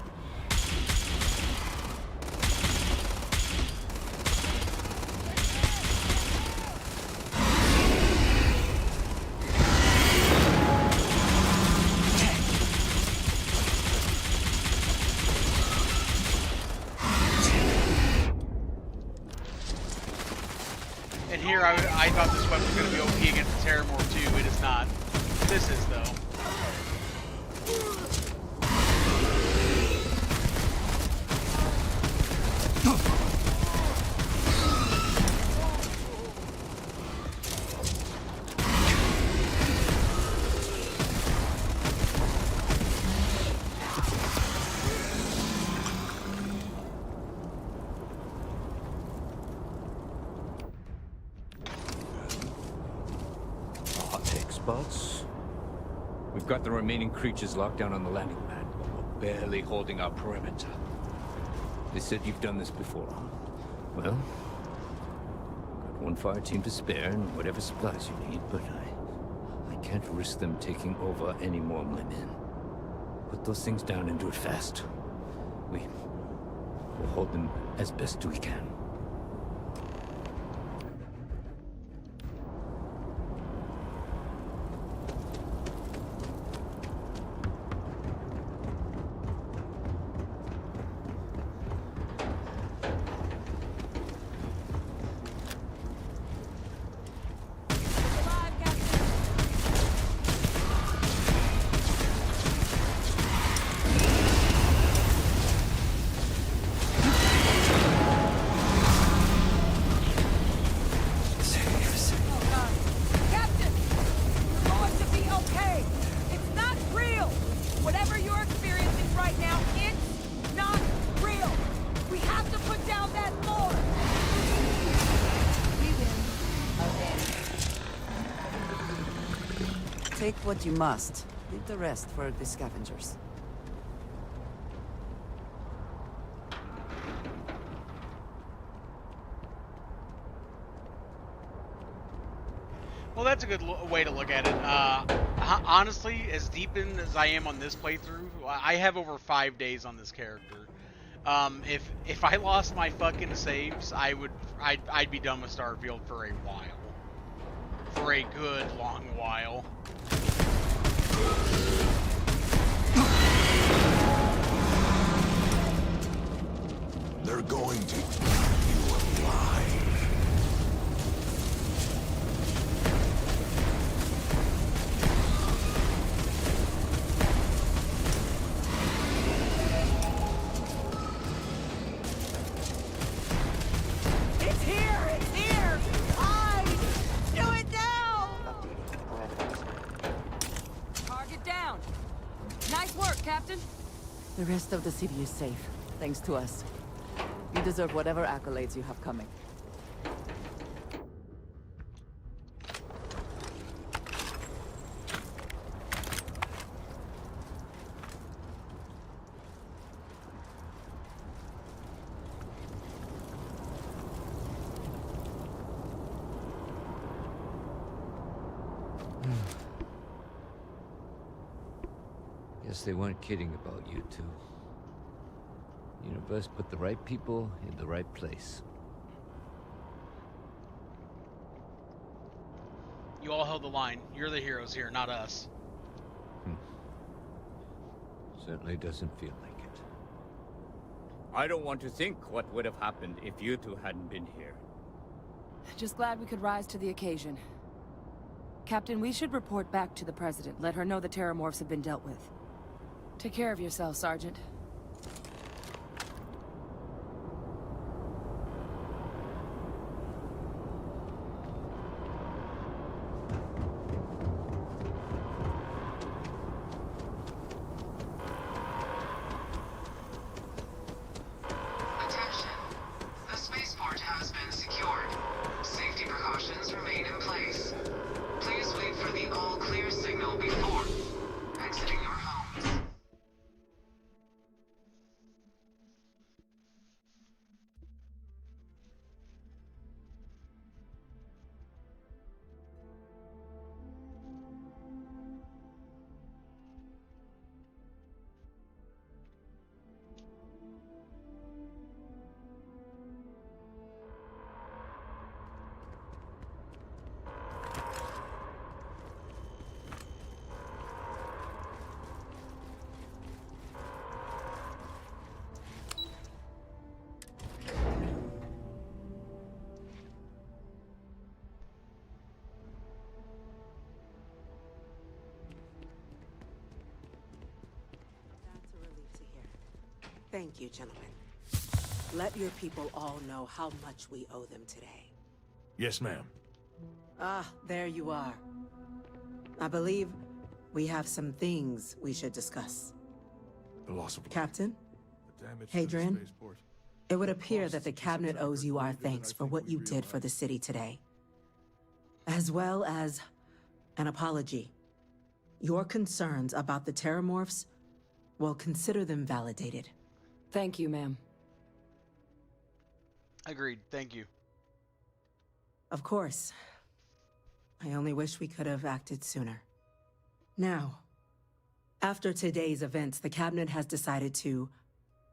And here I thought this weapon was going to be OP against the Terramorph too. It is not. This is though. Spots. We've got the remaining creatures locked down on the landing pad, but we're barely holding our perimeter. They said you've done this before. Well, got one fire team to spare and whatever supplies you need, but I can't risk them taking over any more of my men. Put those things down and do it fast. We'll hold them as best we can. Take what you must. Leave the rest for the scavengers. Well, that's a good way to look at it. Honestly, as deep in as I am on this playthrough, I have over 5 days on this character. If I lost my fucking saves, I'd be done with Starfield for a while. For a good long while. They're going to eat you alive. It's here! It's here! I do it now! Target down. Nice work, Captain. The rest of the city is safe, thanks to us. You deserve whatever accolades you have coming. Guess they weren't kidding about you two. Universe put the right people in the right place. You all held the line. You're the heroes here, not us. Certainly doesn't feel like it. I don't want to think what would have happened if you two hadn't been here. Just glad we could rise to the occasion. Captain, we should report back to the President. Let her know the Terramorphs have been dealt with. Take care of yourself, Sergeant. Attention. The spaceport has been secured. Safety precautions remain in place. Please wait for the all-clear signal before exiting your homes. That's a relief to hear. Thank you, gentlemen. Let your people all know how much we owe them today. Yes, ma'am. Ah, there you are. I believe we have some things we should discuss. The loss of Captain, the damage to the Hadrian, spaceport. it would appear that the Cabinet owes you our thanks for what you did for the city today. As well as an apology. Your concerns about the Terramorphs, well, consider them validated. Thank you, ma'am. Agreed. Thank you. Of course. I only wish we could have acted sooner. Now, after today's events, the Cabinet has decided to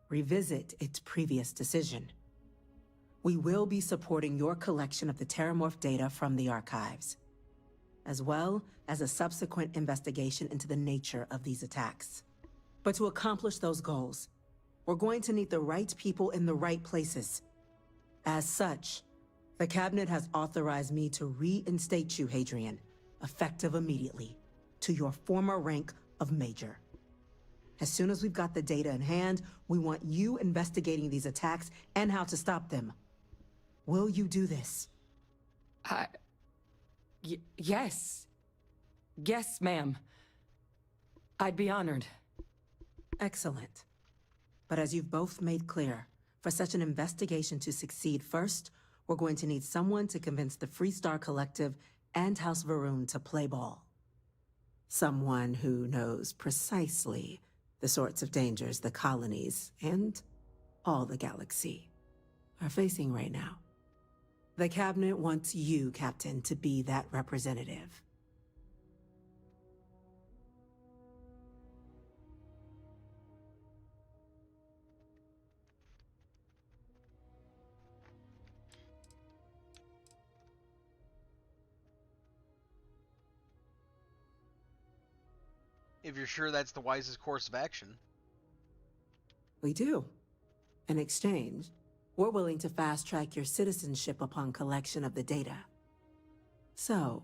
revisit its previous decision. We will be supporting your collection of the Terramorph data from the archives, as well as a subsequent investigation into the nature of these attacks. But to accomplish those goals, we're going to need the right people in the right places. As such, the Cabinet has authorized me to reinstate you, Hadrian, effective immediately, to your former rank of Major. As soon as we've got the data in hand, we want you investigating these attacks and how to stop them. Will you do this? Yes. Yes, ma'am. I'd be honored. Excellent. But as you've both made clear, for such an investigation to succeed, first, we're going to need someone to convince the Freestar Collective and House Varun to play ball. Someone who knows precisely the sorts of dangers the colonies and all the galaxy are facing right now. The Cabinet wants you, Captain, to be that representative. If you're sure that's the wisest course of action. We do. In exchange, we're willing to fast-track your citizenship upon collection of the data. So,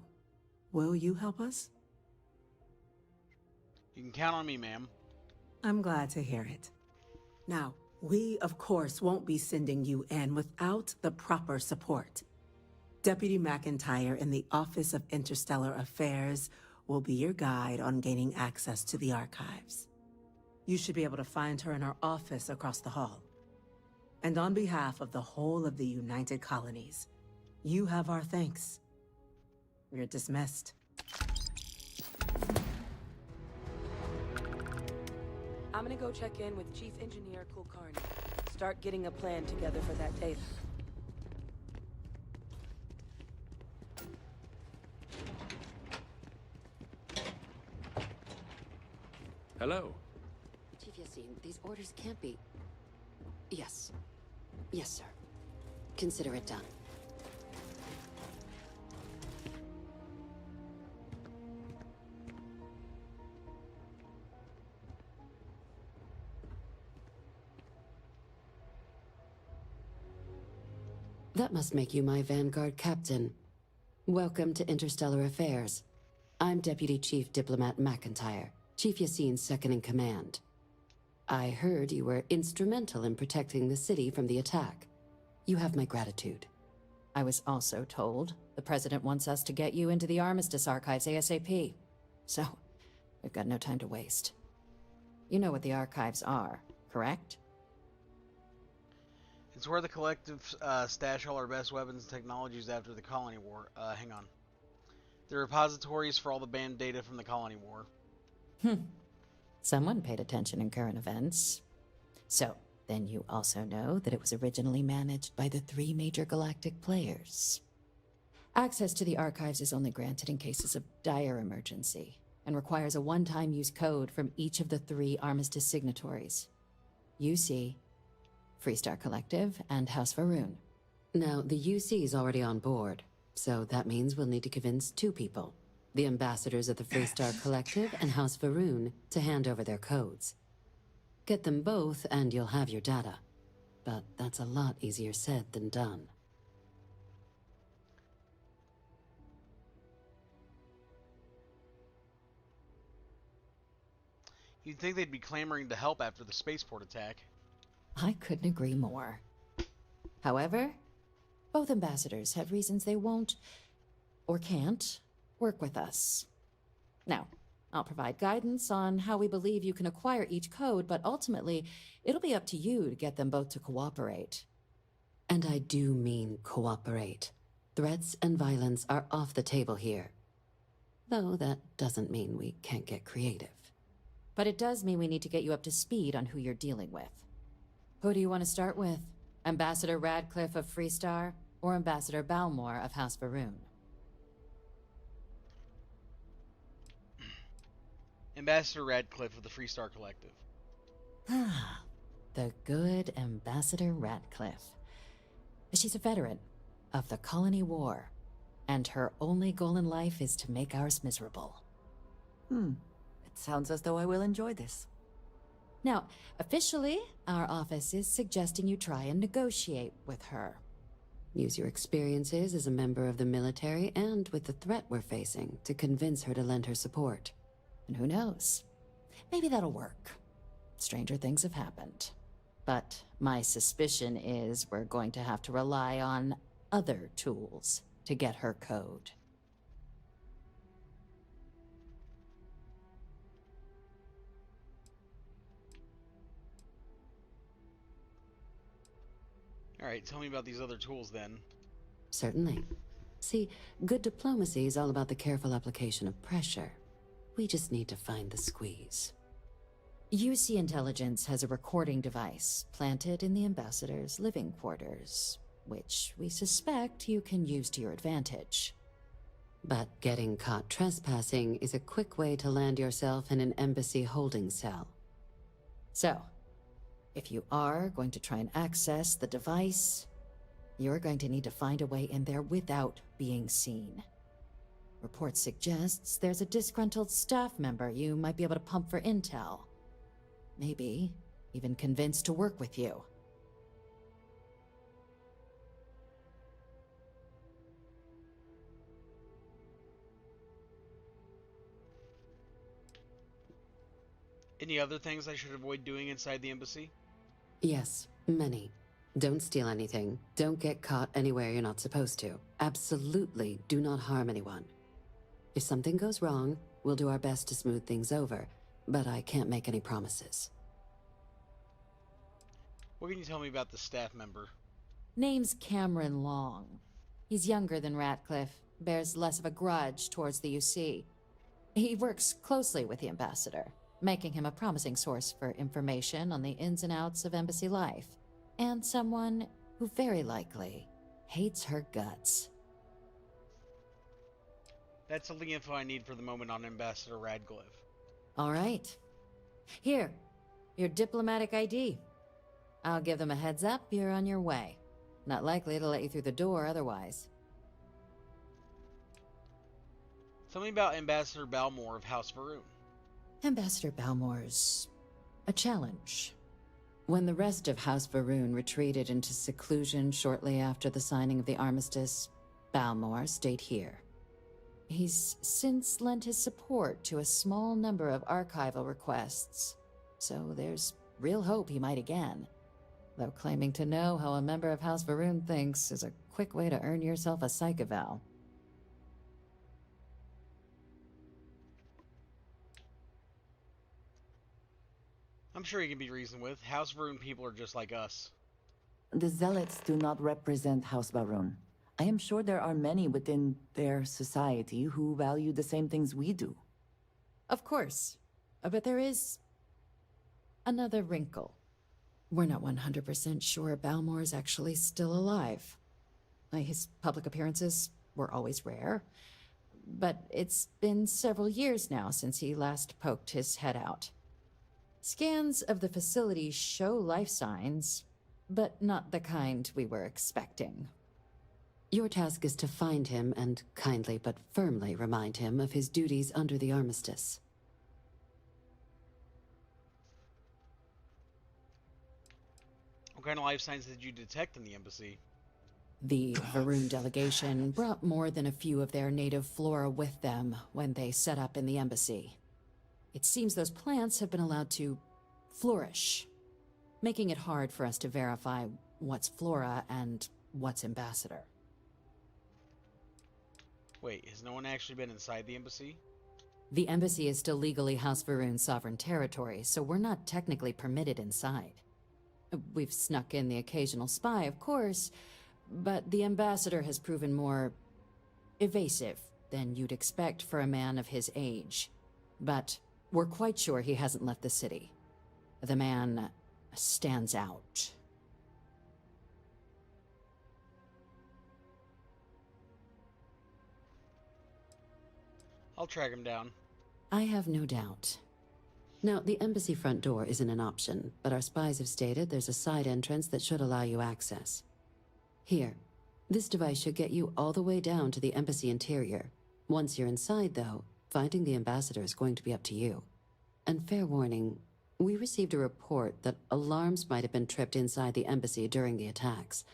will you help us? You can count on me, ma'am. I'm glad to hear it. Now, we, of course, won't be sending you in without the proper support. Deputy McIntyre in the Office of Interstellar Affairs will be your guide on gaining access to the archives. You should be able to find her in her office across the hall. And on behalf of the whole of the United Colonies, you have our thanks. You're dismissed. I'm gonna go check in with Chief Engineer Kulkarni. Start getting a plan together for that data. Hello. Chief Yassine, these orders can't be... Yes. Yes, sir. Consider it done. That must make you my Vanguard captain. Welcome to Interstellar Affairs. I'm Deputy Chief Diplomat McIntyre, Chief Yassine's second-in-command. I heard you were instrumental in protecting the city from the attack. You have my gratitude. I was also told the President wants us to get you into the Armistice archives ASAP. So, we've got no time to waste. You know what the archives are, correct? It's where the collective stash all our best weapons and technologies after the Colony War. Hang on. The repositories for all the banned data from the Colony War. Someone paid attention in current events. So, then you also know that it was originally managed by the 3 major galactic players. Access to the archives is only granted in cases of dire emergency, and requires a one-time use code from each of the 3 Armistice signatories. UC, Freestar Collective, and House Varun. Now, the UC is already on board, so that means we'll need to convince 2 people. The ambassadors of the Freestar Collective and House Varun to hand over their codes. Get them both and you'll have your data. But that's a lot easier said than done. You'd think they'd be clamoring to help after the spaceport attack. I couldn't agree more. However, both ambassadors have reasons they won't, or can't, work with us. Now, I'll provide guidance on how we believe you can acquire each code, but ultimately, it'll be up to you to get them both to cooperate. And I do mean cooperate. Threats and violence are off the table here. Though that doesn't mean we can't get creative. But it does mean we need to get you up to speed on who you're dealing with. Who do you want to start with? Ambassador Radcliffe of Freestar, or Ambassador Balmore of House Varun? Ambassador Radcliffe of the Freestar Collective. Ah, the good Ambassador Radcliffe. She's a veteran of the Colony War, and her only goal in life is to make ours miserable. It sounds as though I will enjoy this. Now, officially, our office is suggesting you try and negotiate with her. Use your experiences as a member of the military and with the threat we're facing to convince her to lend her support. And who knows? Maybe that'll work. Stranger things have happened. But my suspicion is we're going to have to rely on other tools to get her code. Alright, tell me about these other tools then. Certainly. See, good diplomacy is all about the careful application of pressure. We just need to find the squeeze. UC Intelligence has a recording device planted in the ambassador's living quarters, which we suspect you can use to your advantage. But getting caught trespassing is a quick way to land yourself in an embassy holding cell. So, if you are going to try and access the device, you're going to need to find a way in there without being seen. Report suggests there's a disgruntled staff member you might be able to pump for intel. Maybe even convince to work with you. Any other things I should avoid doing inside the embassy? Yes, many. Don't steal anything. Don't get caught anywhere you're not supposed to. Absolutely do not harm anyone. If something goes wrong, we'll do our best to smooth things over, but I can't make any promises. What can you tell me about the staff member? Name's Cameron Long. He's younger than Ratcliffe, bears less of a grudge towards the UC. He works closely with the ambassador, making him a promising source for information on the ins and outs of embassy life, and someone who very likely hates her guts. That's all the info I need for the moment on Ambassador Radcliffe. All right. Here, your diplomatic ID. I'll give them a heads up you're on your way. Not likely to let you through the door otherwise. Tell me about Ambassador Balmore of House Varun. Ambassador Balmore's a challenge. When the rest of House Varun retreated into seclusion shortly after the signing of the armistice, Balmore stayed here. He's since lent his support to a small number of archival requests, so there's real hope he might again. Though claiming to know how a member of House Varun thinks is a quick way to earn yourself a psych eval. I'm sure he can be reasoned with. House Varun people are just like us. The Zealots do not represent House Varun. I am sure there are many within their society who value the same things we do. Of course, but there is another wrinkle. We're not 100% sure Balmore is actually still alive. His public appearances were always rare, but it's been several years now since he last poked his head out. Scans of the facility show life signs, but not the kind we were expecting. Your task is to find him and kindly but firmly remind him of his duties under the armistice. What kind of life signs did you detect in the embassy? The Varun delegation brought more than a few of their native flora with them when they set up in the embassy. It seems those plants have been allowed to flourish, making it hard for us to verify what's flora and what's ambassador. Wait, has no one actually been inside the embassy? The embassy is still legally House Varun's sovereign territory, so we're not technically permitted inside. We've snuck in the occasional spy, of course, but the ambassador has proven more evasive than you'd expect for a man of his age. But we're quite sure he hasn't left the city. The man stands out. I'll track him down. I have no doubt. Now, the embassy front door isn't an option, but our spies have stated there's a side entrance that should allow you access. Here, this device should get you all the way down to the embassy interior. Once you're inside, though, finding the ambassador is going to be up to you. And fair warning, we received a report that alarms might have been tripped inside the embassy during the attacks.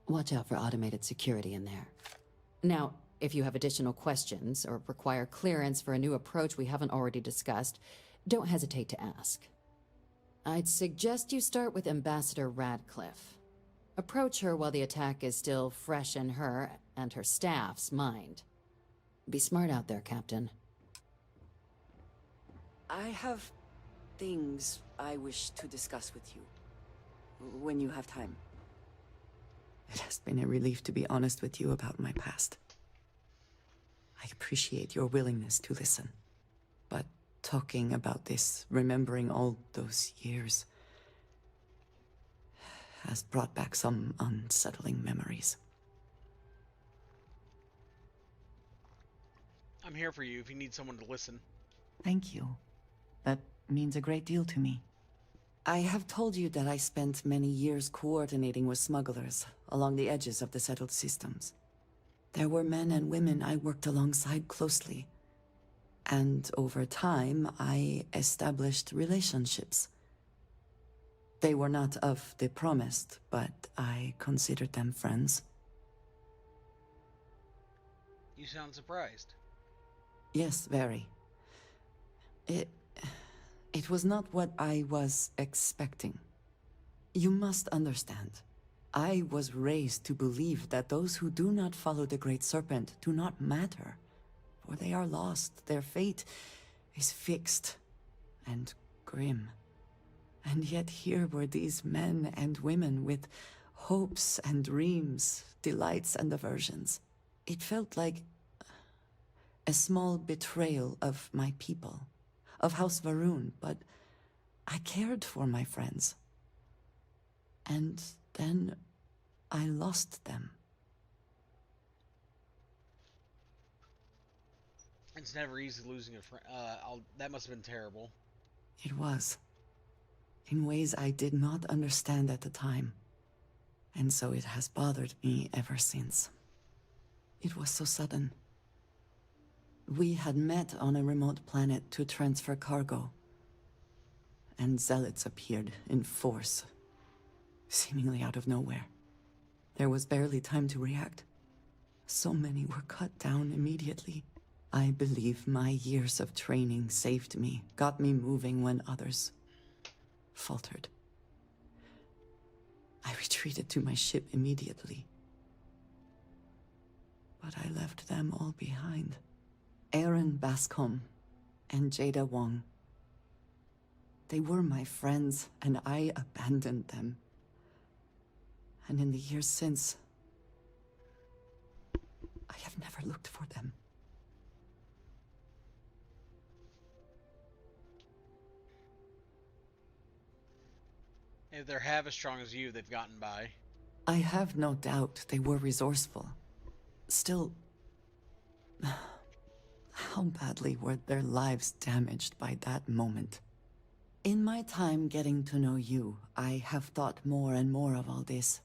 Watch out for automated security in there. Now, if you have additional questions or require clearance for a new approach we haven't already discussed, don't hesitate to ask. I'd suggest you start with Ambassador Radcliffe. Approach her while the attack is still fresh in her and her staff's mind. Be smart out there, Captain. I have things I wish to discuss with you. When you have time. It has been a relief to be honest with you about my past. I appreciate your willingness to listen. But talking about this, remembering all those years, has brought back some unsettling memories. I'm here for you if you need someone to listen. Thank you. That means a great deal to me. I have told you that I spent many years coordinating with smugglers along the edges of the settled systems. There were men and women I worked alongside closely. And over time, I established relationships. They were not of the promised, but I considered them friends. You sound surprised. Yes, very. It It was not what I was expecting. You must understand. I was raised to believe that those who do not follow the Great Serpent do not matter, for they are lost. Their fate is fixed and grim. And yet here were these men and women with hopes and dreams, delights and aversions. It felt like a small betrayal of my people, of House Varun, but I cared for my friends. And then I lost them. It's never easy losing a friend. That must have been terrible. It was. In ways I did not understand at the time. And so it has bothered me ever since. It was so sudden. We had met on a remote planet to transfer cargo. And zealots appeared in force, seemingly out of nowhere. There was barely time to react. So many were cut down immediately. I believe my years of training saved me, got me moving when others faltered. I retreated to my ship immediately. But I left them all behind. Aaron Bascom and Jada Wong. They were my friends, and I abandoned them. And in the years since, I have never looked for them. If they're half as strong as you, they've gotten by. I have no doubt they were resourceful. Still, how badly were their lives damaged by that moment? In my time getting to know you, I have thought more and more of all this.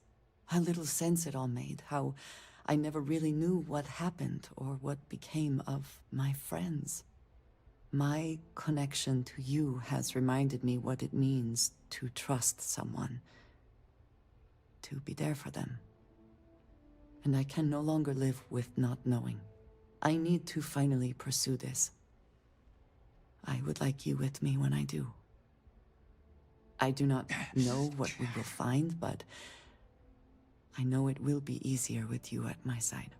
How little sense it all made, how I never really knew what happened or what became of my friends. My connection to you has reminded me what it means to trust someone, to be there for them. And I can no longer live with not knowing. I need to finally pursue this. I would like you with me when I do. I do not know what we will find, but I know it will be easier with you at my side.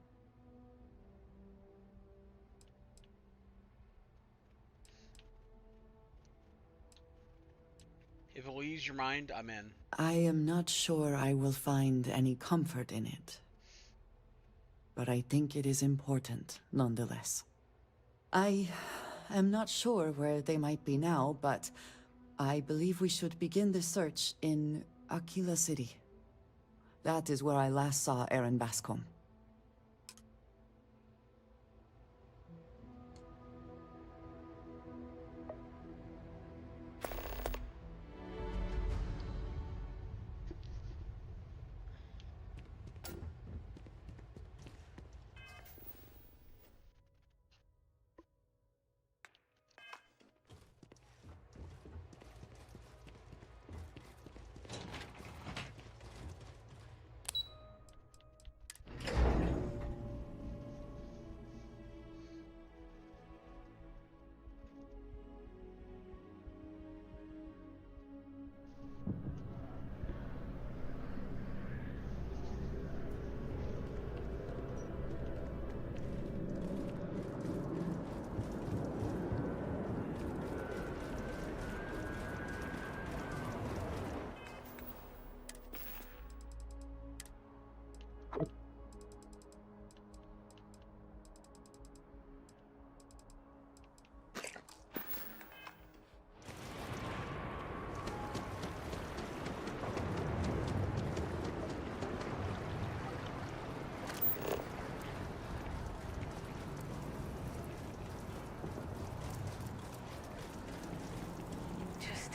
If it will ease your mind, I'm in. I am not sure I will find any comfort in it, but I think it is important nonetheless. I am not sure where they might be now, but I believe we should begin the search in Aquila City. That is where I last saw Aaron Bascom.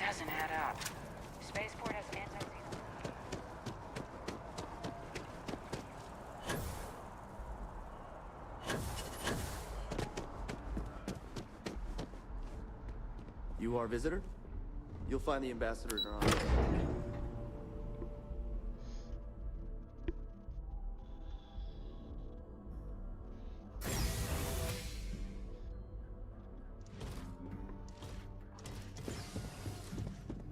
Doesn't add up. Spaceport has anti-seasonal. You are a visitor? You'll find the ambassador in her office.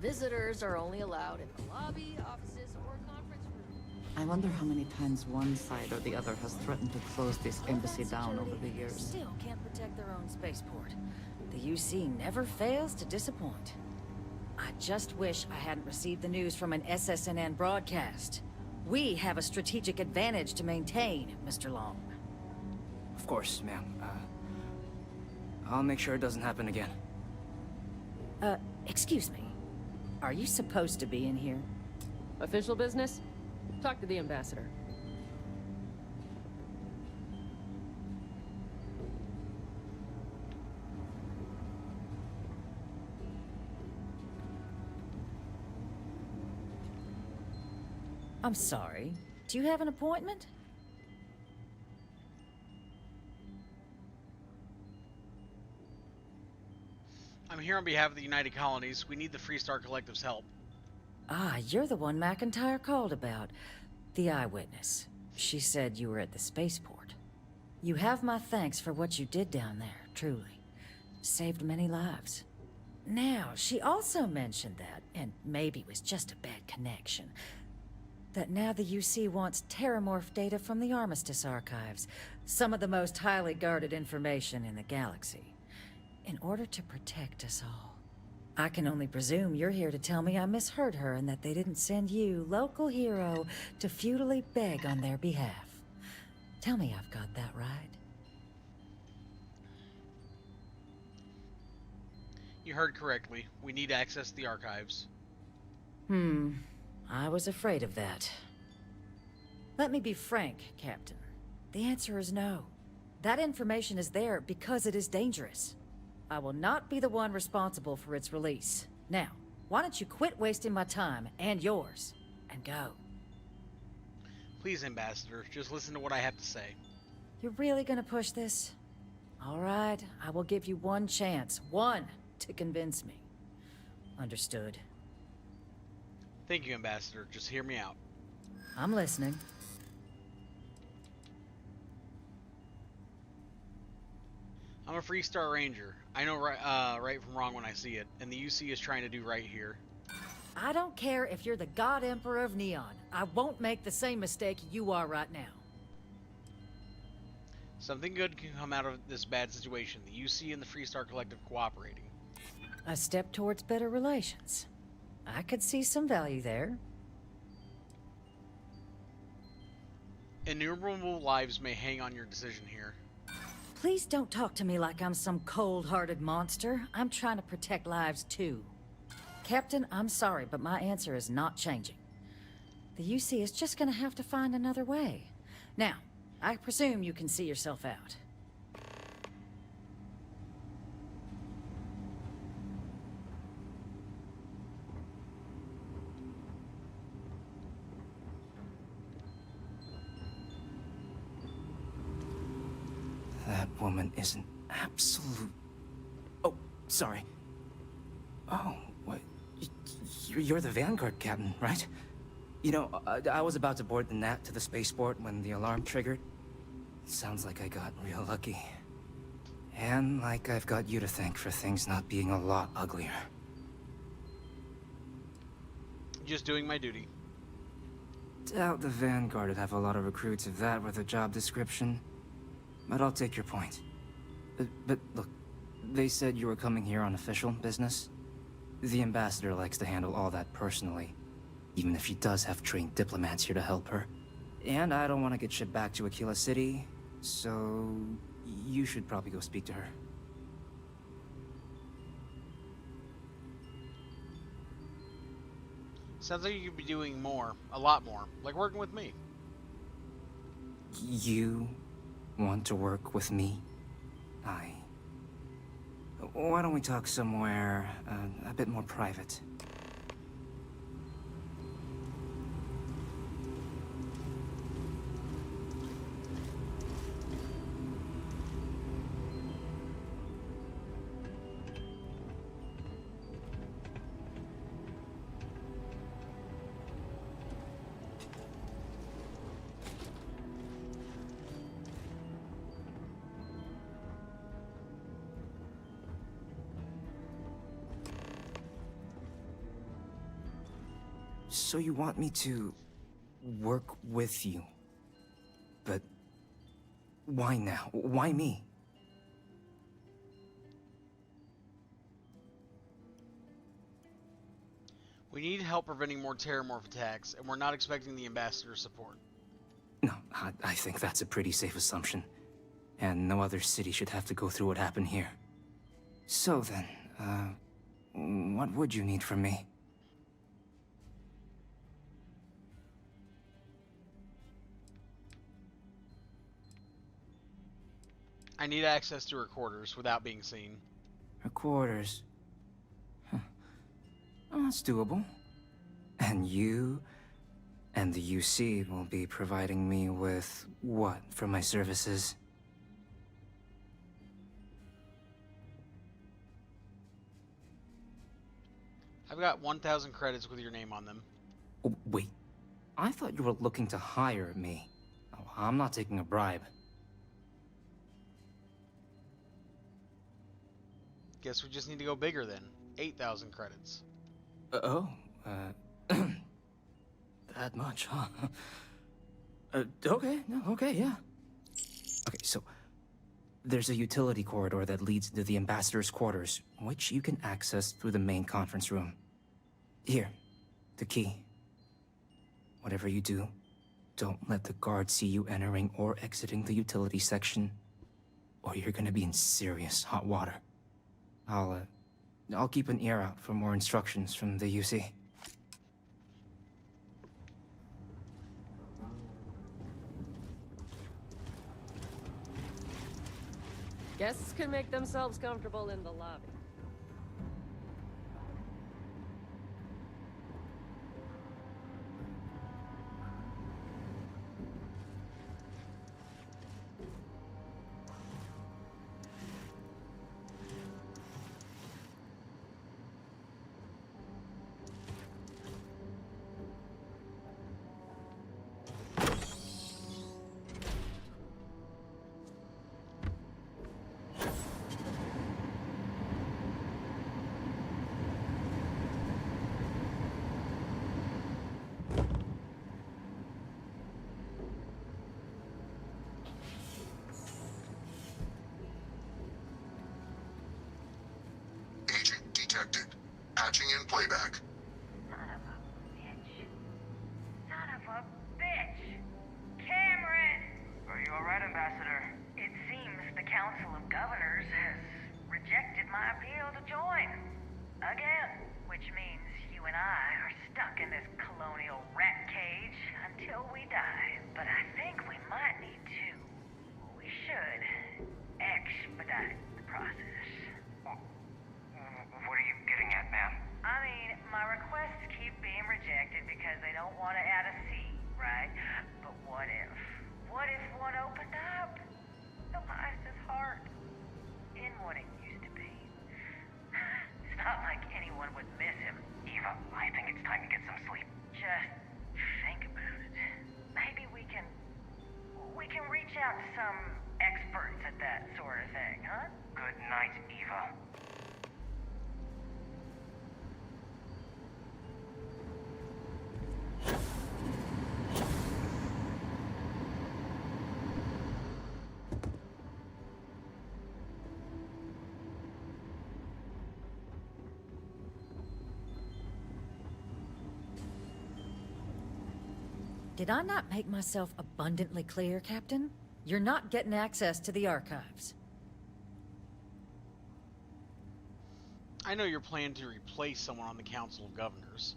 Visitors are only allowed in the lobby, offices, or conference room. I wonder how many times one side or the other has threatened to close this embassy down over the years. Still can't protect their own spaceport. The UC never fails to disappoint. I just wish I hadn't received the news from an SSNN broadcast. We have a strategic advantage to maintain, Mr. Long. Of course, ma'am. I'll make sure it doesn't happen again. Excuse me. Are you supposed to be in here? Official business? Talk to the ambassador. I'm sorry. Do you have an appointment? I'm here on behalf of the United Colonies. We need the Freestar Collective's help. Ah, you're the one McIntyre called about. The eyewitness. She said you were at the spaceport. You have my thanks for what you did down there, truly. Saved many lives. Now, she also mentioned that, and maybe it was just a bad connection, that now the UC wants terramorph data from the Armistice archives, some of the most highly guarded information in the galaxy, in order to protect us all. I can only presume you're here to tell me I misheard her and that they didn't send you, local hero, to futilely beg on their behalf. Tell me I've got that right. You heard correctly. We need access to the archives. I was afraid of that. Let me be frank, Captain. The answer is no. That information is there because it is dangerous. I will not be the one responsible for its release. Now, why don't you quit wasting my time and yours, and go? Please, Ambassador, just listen to what I have to say. You're really gonna push this? All right, I will give you one chance. One, to convince me. Understood. Thank you, Ambassador. Just hear me out. I'm listening. I'm a Freestar Ranger. I know right from wrong when I see it, and the UC is trying to do right here. I don't care if you're the God Emperor of Neon. I won't make the same mistake you are right now. Something good can come out of this bad situation. The UC and the Freestar Collective cooperating. A step towards better relations. I could see some value there. Innumerable lives may hang on your decision here. Please don't talk to me like I'm some cold-hearted monster. I'm trying to protect lives too. Captain, I'm sorry, but my answer is not changing. The UC is just gonna have to find another way. Now, I presume you can see yourself out. That woman is an absolute... Oh, sorry. Oh, what? You're the Vanguard captain, right? You know, I was about to board the Nat to the spaceport when the alarm triggered. Sounds like I got real lucky. And like I've got you to thank for things not being a lot uglier. Just doing my duty. Doubt the Vanguard would have a lot of recruits if that were the job description. But I'll take your point. But look, they said you were coming here on official business. The ambassador likes to handle all that personally, even if she does have trained diplomats here to help her. And I don't want to get shipped back to Aquila City, so you should probably go speak to her. Sounds like you could be doing more, a lot more, like working with me. You want to work with me? Why don't we talk somewhere a bit more private? So you want me to work with you? But why now? Why me? We need help preventing more terramorph attacks, and we're not expecting the Ambassador's support. No, I think that's a pretty safe assumption. And no other city should have to go through what happened here. So then, what would you need from me? I need access to her quarters without being seen. Her quarters. Huh. Oh, that's doable. And you and the UC will be providing me with what for my services? I've got 1,000 credits with your name on them. Oh, wait. I thought you were looking to hire me. Oh, I'm not taking a bribe. Guess we just need to go bigger then. 8,000 credits. That much, huh? Okay, no, okay, yeah. Okay, so there's a utility corridor that leads to the Ambassador's quarters, which you can access through the main conference room. Here, the key. Whatever you do, don't let the guards see you entering or exiting the utility section, or you're gonna be in serious hot water. I'll keep an ear out for more instructions from the UC. Guests can make themselves comfortable in the lobby. Detected. Patching in playback. Son of a bitch. Son of a bitch! Cameron! Are you alright, Ambassador? It seems the Council of Governors has rejected my appeal to join. Again. Which means you and I are stuck in this colonial rat cage until we die. But I think we might need to. We should expedite the process. What are you getting at, ma'am? I mean, my requests keep being rejected because they don't want to add a C, right? But what if? What if one opened up? The Elias's heart. In what it used to be. It's not like anyone would miss him. Eva, I think it's time to get some sleep. Just think about it. Maybe we can reach out to some experts at that sort of thing, huh? Good night, Eva. Did I not make myself abundantly clear, Captain? You're not getting access to the archives. I know you're planning to replace someone on the Council of Governors.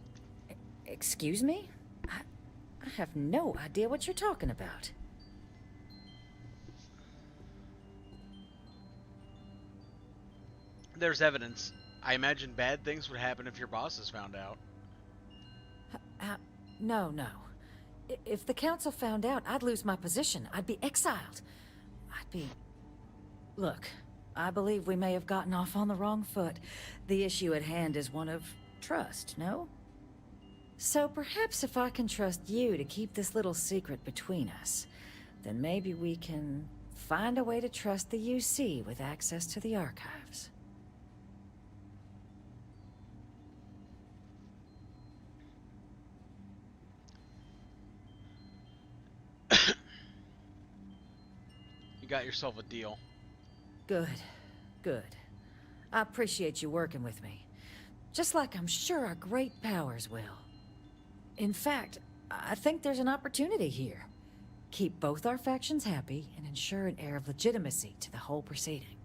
Excuse me? I have no idea what you're talking about. There's evidence. I imagine bad things would happen if your bosses found out. No. If the Council found out, I'd lose my position. I'd be exiled. Look, I believe we may have gotten off on the wrong foot. The issue at hand is one of trust, no? So perhaps if I can trust you to keep this little secret between us, then maybe we can find a way to trust the UC with access to the archives. got yourself a deal. Good. Good. I appreciate you working with me. Just like I'm sure our great powers will. In fact, I think there's an opportunity here. Keep both our factions happy and ensure an air of legitimacy to the whole proceeding.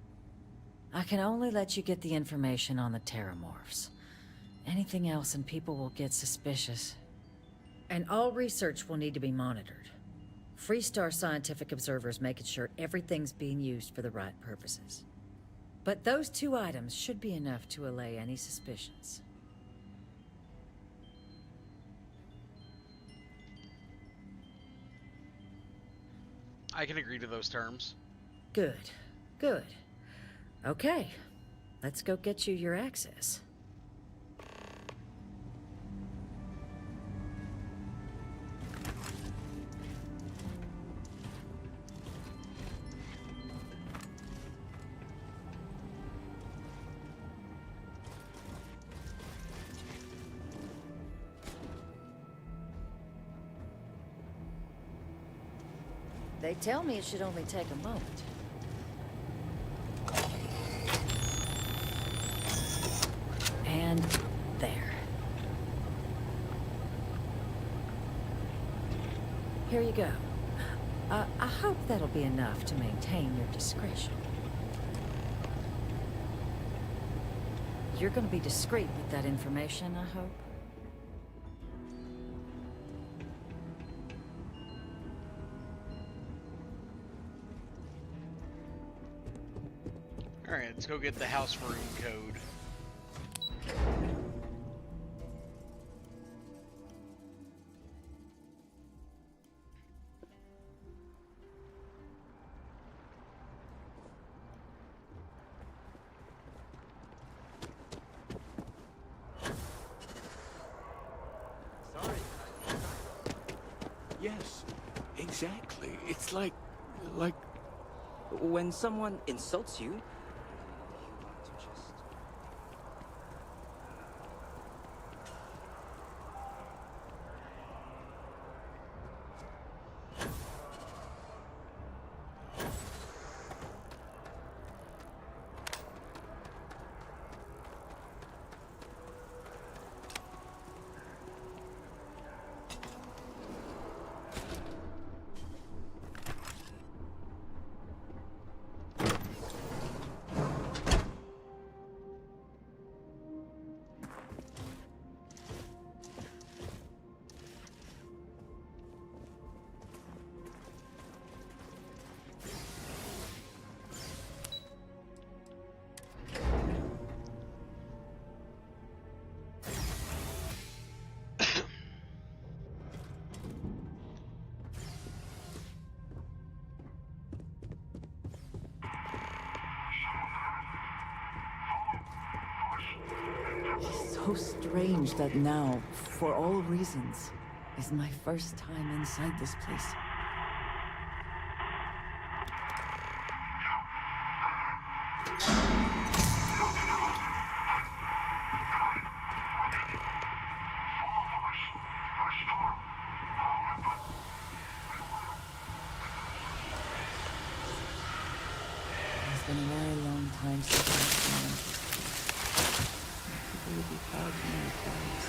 I can only let you get the information on the Terramorphs. Anything else and people will get suspicious. And all research will need to be monitored. Freestar scientific observers making sure everything's being used for the right purposes. But those 2 items should be enough to allay any suspicions. I can agree to those terms. Good. Good. Okay. Let's go get you your access. They tell me it should only take a moment. And there. Here you go. I hope that'll be enough to maintain your discretion. You're gonna be discreet with that information, I hope? Alright, let's go get the house room code. Yes, exactly. It's like... When someone insults you, It's so strange that now, for all reasons, is my first time inside this place. It's been a very long time since I've seen them. People would be proud to know it was.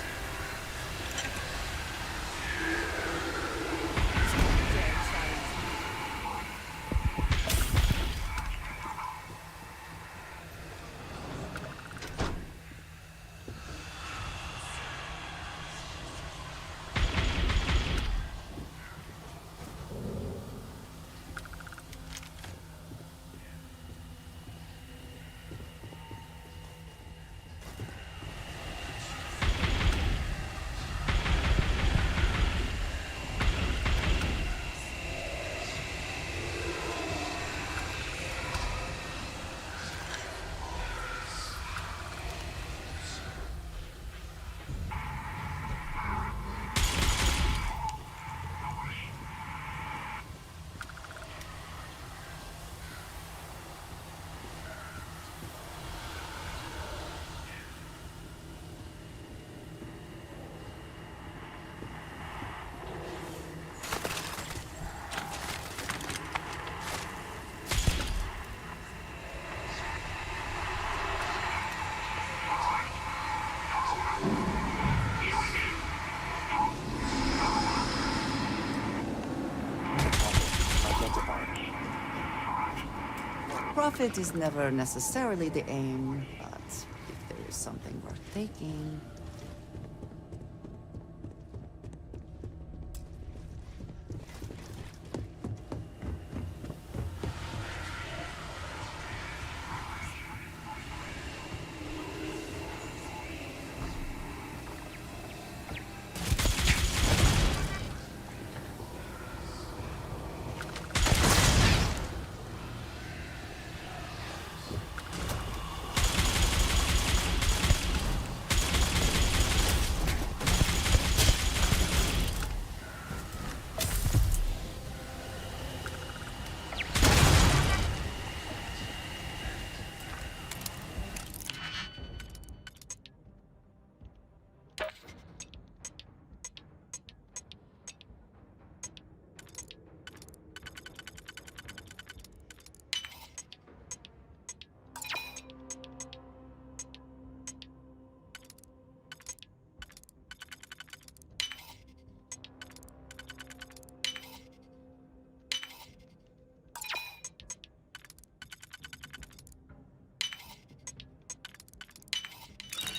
Profit is never necessarily the aim, but if there is something worth taking...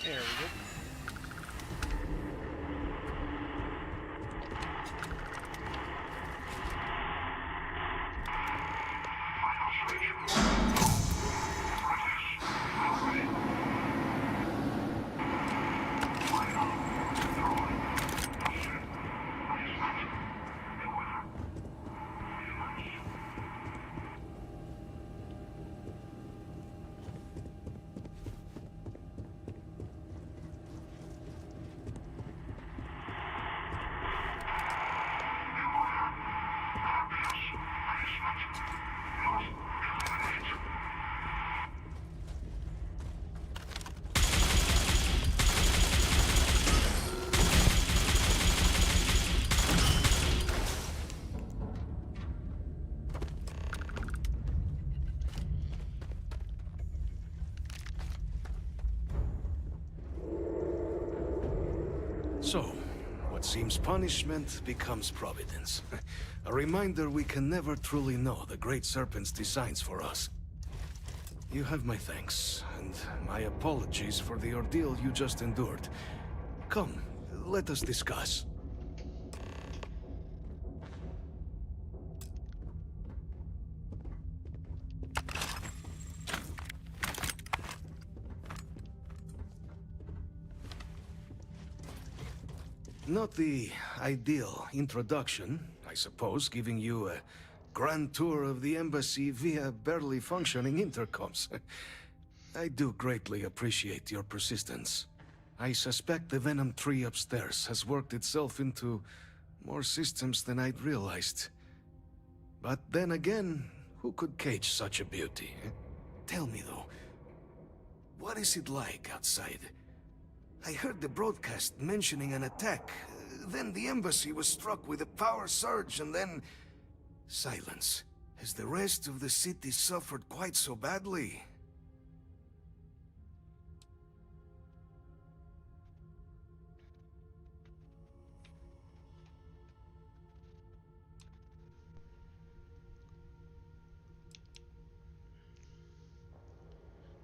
There we go. So, what seems punishment becomes providence. A reminder we can never truly know the Great Serpent's designs for us. You have my thanks, and my apologies for the ordeal you just endured. Come, let us discuss. Not the ideal introduction, I suppose, giving you a grand tour of the embassy via barely functioning intercoms. I do greatly appreciate your persistence. I suspect the Venom tree upstairs has worked itself into more systems than I'd realized. But then again, who could cage such a beauty? Tell me though, what is it like outside? I heard the broadcast mentioning an attack. Then the embassy was struck with a power surge, and then... silence. Has the rest of the city suffered quite so badly?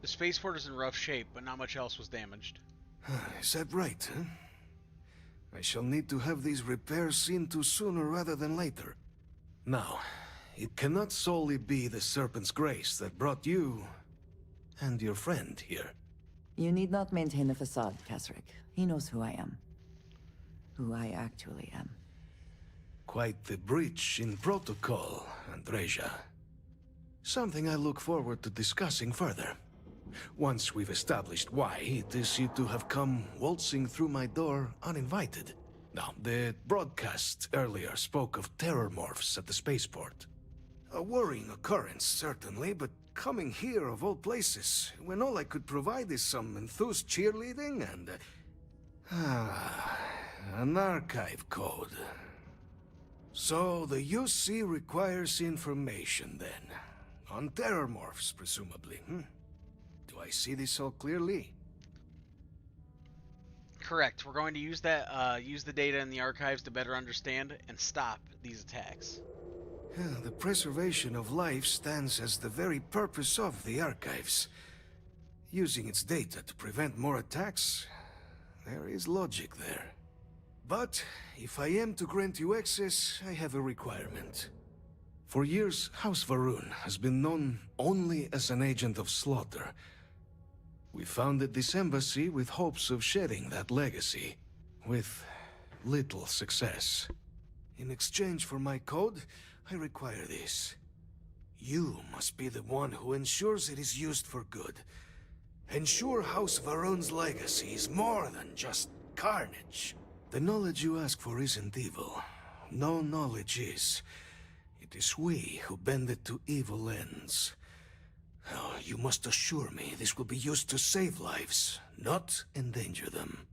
The spaceport is in rough shape, but not much else was damaged. Is that right, huh? I shall need to have these repairs seen to sooner rather than later. Now, it cannot solely be the Serpent's grace that brought you and your friend here. You need not maintain a facade, Kasric. He knows who I am. Who I actually am. Quite the breach in protocol, Andreja. Something I look forward to discussing further. Once we've established why it is you to have come waltzing through my door uninvited. Now, the broadcast earlier spoke of terror morphs at the spaceport. A worrying occurrence, certainly, but coming here of all places, when all I could provide is some enthused cheerleading and... an archive code. So, the UC requires information, then. On terror morphs, presumably, Do I see this all clearly? Correct. We're going to use that, use the data in the archives to better understand and stop these attacks. The preservation of life stands as the very purpose of the archives. Using its data to prevent more attacks, there is logic there. But if I am to grant you access, I have a requirement. For years, House Varun has been known only as an agent of slaughter. We founded this embassy with hopes of shedding that legacy, with little success. In exchange for my code, I require this. You must be the one who ensures it is used for good. Ensure House Varun's legacy is more than just carnage. The knowledge you ask for isn't evil. No knowledge is. It is we who bend it to evil ends. Oh, you must assure me this will be used to save lives, not endanger them.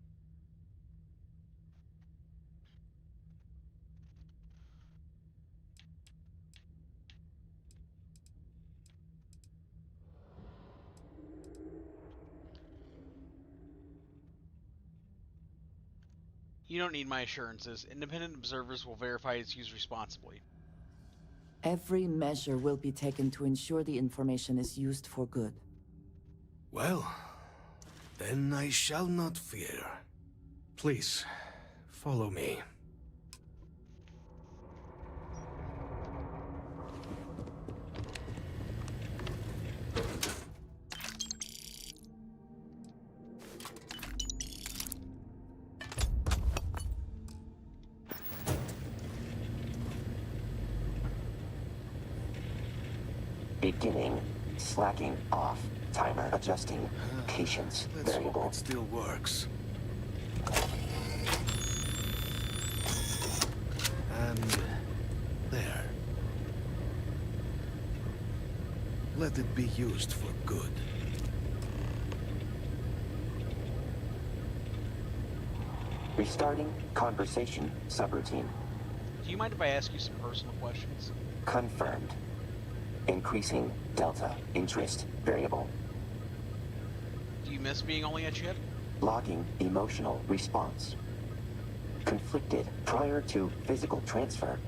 You don't need my assurances. Independent observers will verify its use responsibly. Every measure will be taken to ensure the information is used for good. Well, then I shall not fear. Please, follow me. Beginning. Slacking off. Timer adjusting. Patience variable. It still works. And there. Let it be used for good. Restarting conversation subroutine. Do you mind if I ask you some personal questions? Confirmed. Increasing delta interest variable. Do you miss being only a chip? Logging emotional response. Conflicted prior to physical transfer.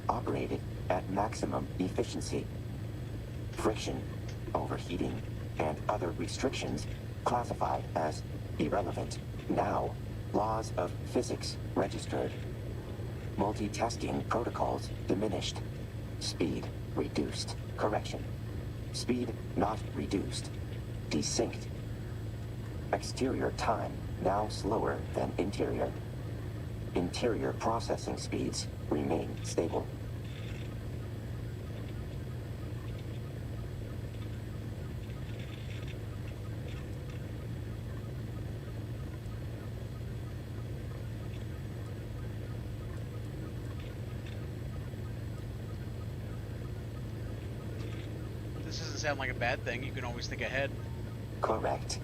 Operated at maximum efficiency. Friction, overheating, and other restrictions classified as irrelevant. Now, laws of physics registered. Multitasking protocols diminished. Speed reduced. Correction. Speed not reduced. Desynced. Exterior time now slower than interior. Interior processing speeds remain stable. This doesn't sound like a bad thing. You can always think ahead. Correct.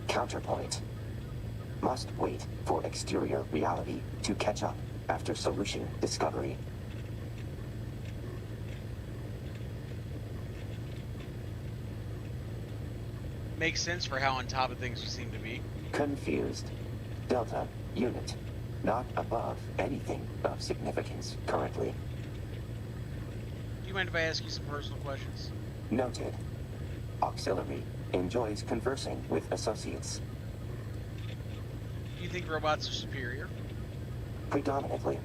Counterpoint. Must wait for exterior reality to catch up after solution discovery. Makes sense for how on top of things we seem to be. Confused. Delta unit. Not above anything of significance currently. Do you mind if I ask you some personal questions? Noted. Auxiliary. Enjoys conversing with associates. Do you think robots are superior? Predominantly.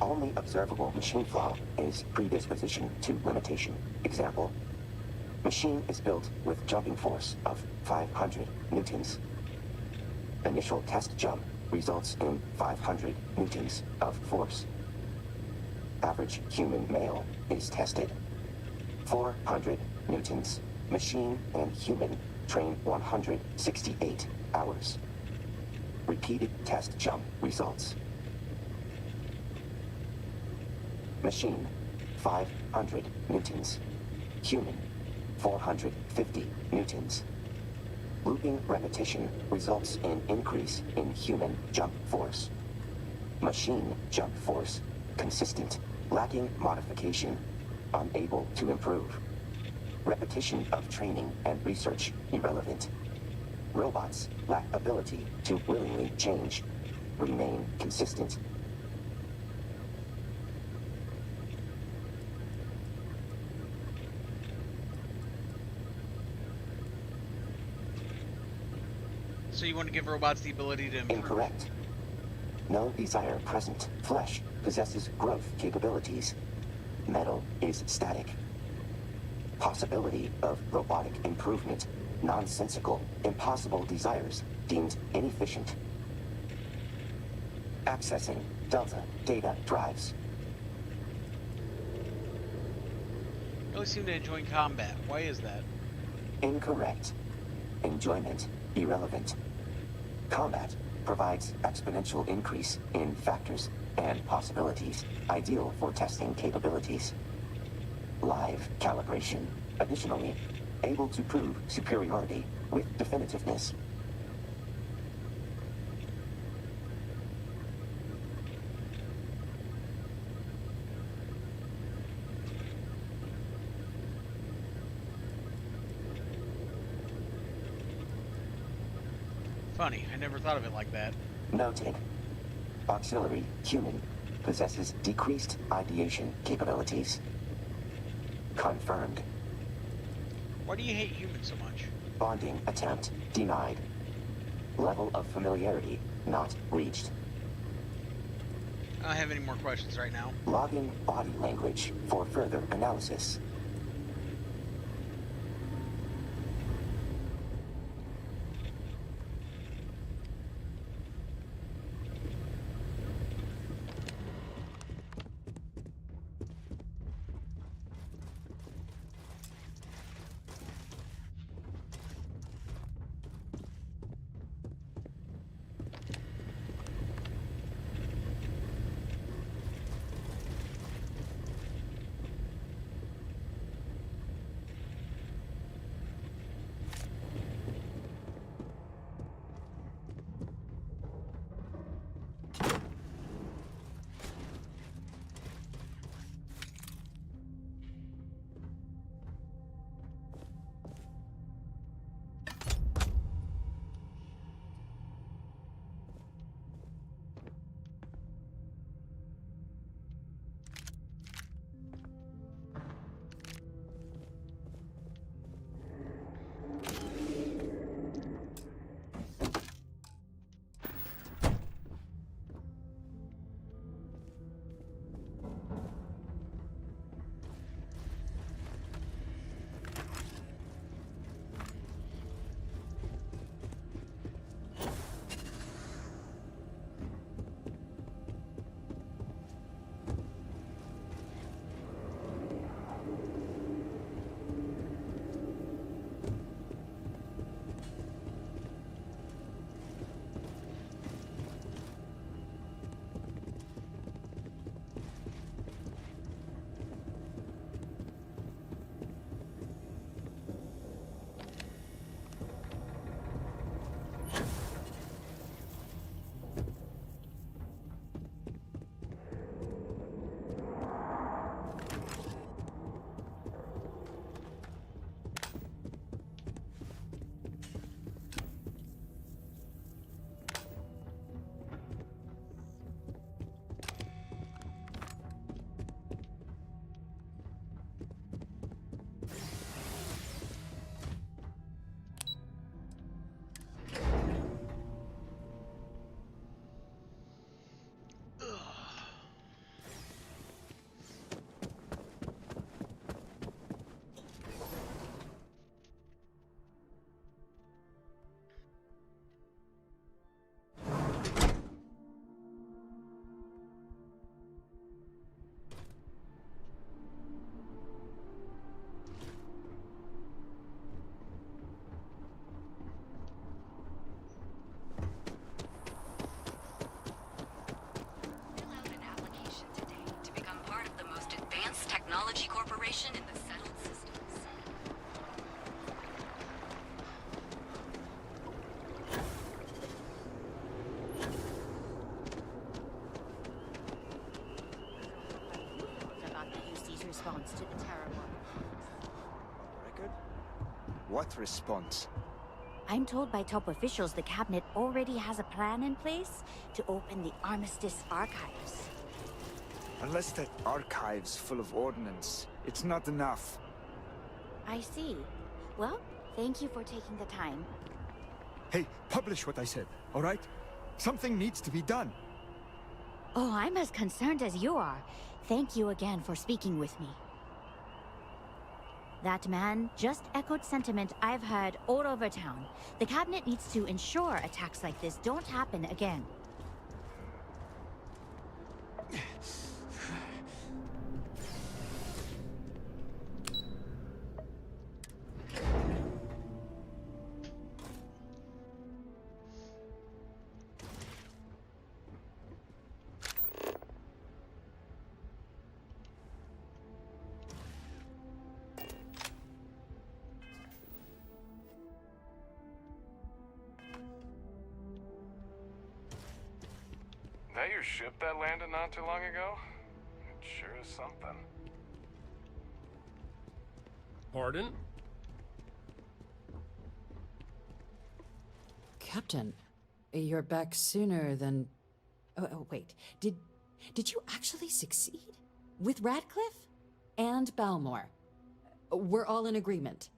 Only observable machine flaw is predisposition to limitation. Example. Machine is built with jumping force of 500 newtons. Initial test jump results in 500 newtons of force. Average human male is tested. 400 newtons. Machine and human train 168 hours. Repeated test jump results. Machine, 500 newtons. Human, 450 newtons. Looping repetition results in increase in human jump force. Machine jump force, consistent, lacking modification, unable to improve. Repetition of training and research irrelevant. Robots lack ability to willingly change, remain consistent. So you want to give robots the ability to improve? Incorrect. No desire present. Flesh possesses growth capabilities. Metal is static. Possibility of robotic improvement. Nonsensical. Impossible desires. Deemed inefficient. Accessing Delta data drives. You really seem to enjoy combat. Why is that? Incorrect. Enjoyment irrelevant. Combat provides exponential increase in factors and possibilities, ideal for testing capabilities. Live calibration. Additionally, able to prove superiority with definitiveness. Funny, I never thought of it like that. Noted. Auxiliary human possesses decreased ideation capabilities. Confirmed. Why do you hate humans so much? Bonding attempt denied. Level of familiarity not reached. I don't have any more questions right now. Logging body language for further analysis. Technology Corporation in the settled systems. About the UC's response to the terror war. Record? What response? I'm told by top officials the cabinet already has a plan in place to open the Armistice archives. Unless that archive's full of ordnance, it's not enough. I see. Well, thank you for taking the time. Hey, publish what I said, all right? Something needs to be done. Oh, I'm as concerned as you are. Thank you again for speaking with me. That man just echoed sentiment I've heard all over town. The cabinet needs to ensure attacks like this don't happen again. That your ship that landed not too long ago? It sure is something. Pardon? Captain, you're back sooner than... Oh, wait. Did you actually succeed? With Radcliffe? And Balmore? We're all in agreement.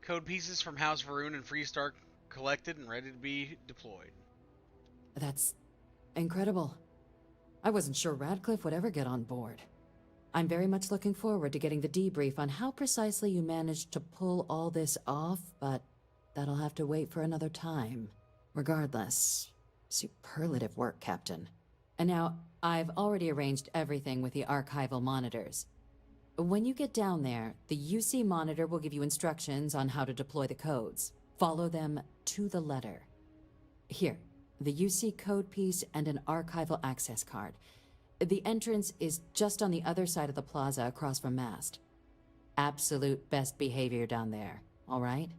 Code pieces from House Varun and Freestar collected and ready to be deployed. That's incredible. I wasn't sure Radcliffe would ever get on board. I'm very much looking forward to getting the debrief on how precisely you managed to pull all this off, but that'll have to wait for another time. Regardless, superlative work, Captain. And now, I've already arranged everything with the archival monitors. When you get down there, the UC monitor will give you instructions on how to deploy the codes. Follow them to the letter. Here, the UC code piece and an archival access card. The entrance is just on the other side of the plaza across from Mast. Absolute best behavior down there, all right?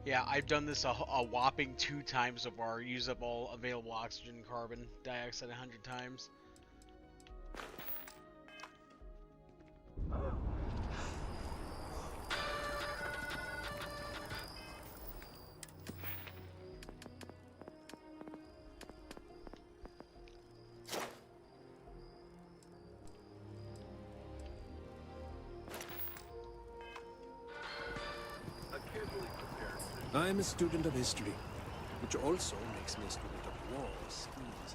Yeah, I've done this a whopping 2 times so far. Use up all available oxygen and carbon dioxide 100 times. I'm a student of history, which also makes me a student of war skills.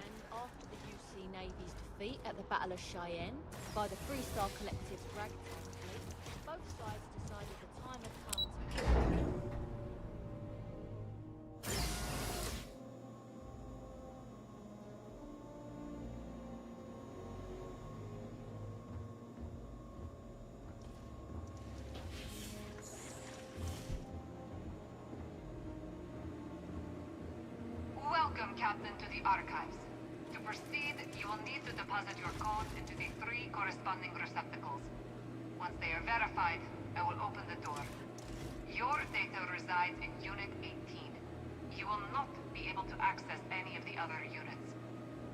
And after the UC Navy's defeat at the Battle of Cheyenne by the Freestar Collective's ragtag fleet, both sides decided the time had come to... Welcome, Captain, to the Archives. To proceed, you will need to deposit your codes into the 3 corresponding receptacles. Once they are verified, I will open the door. Your data resides in Unit 18. You will not be able to access any of the other units.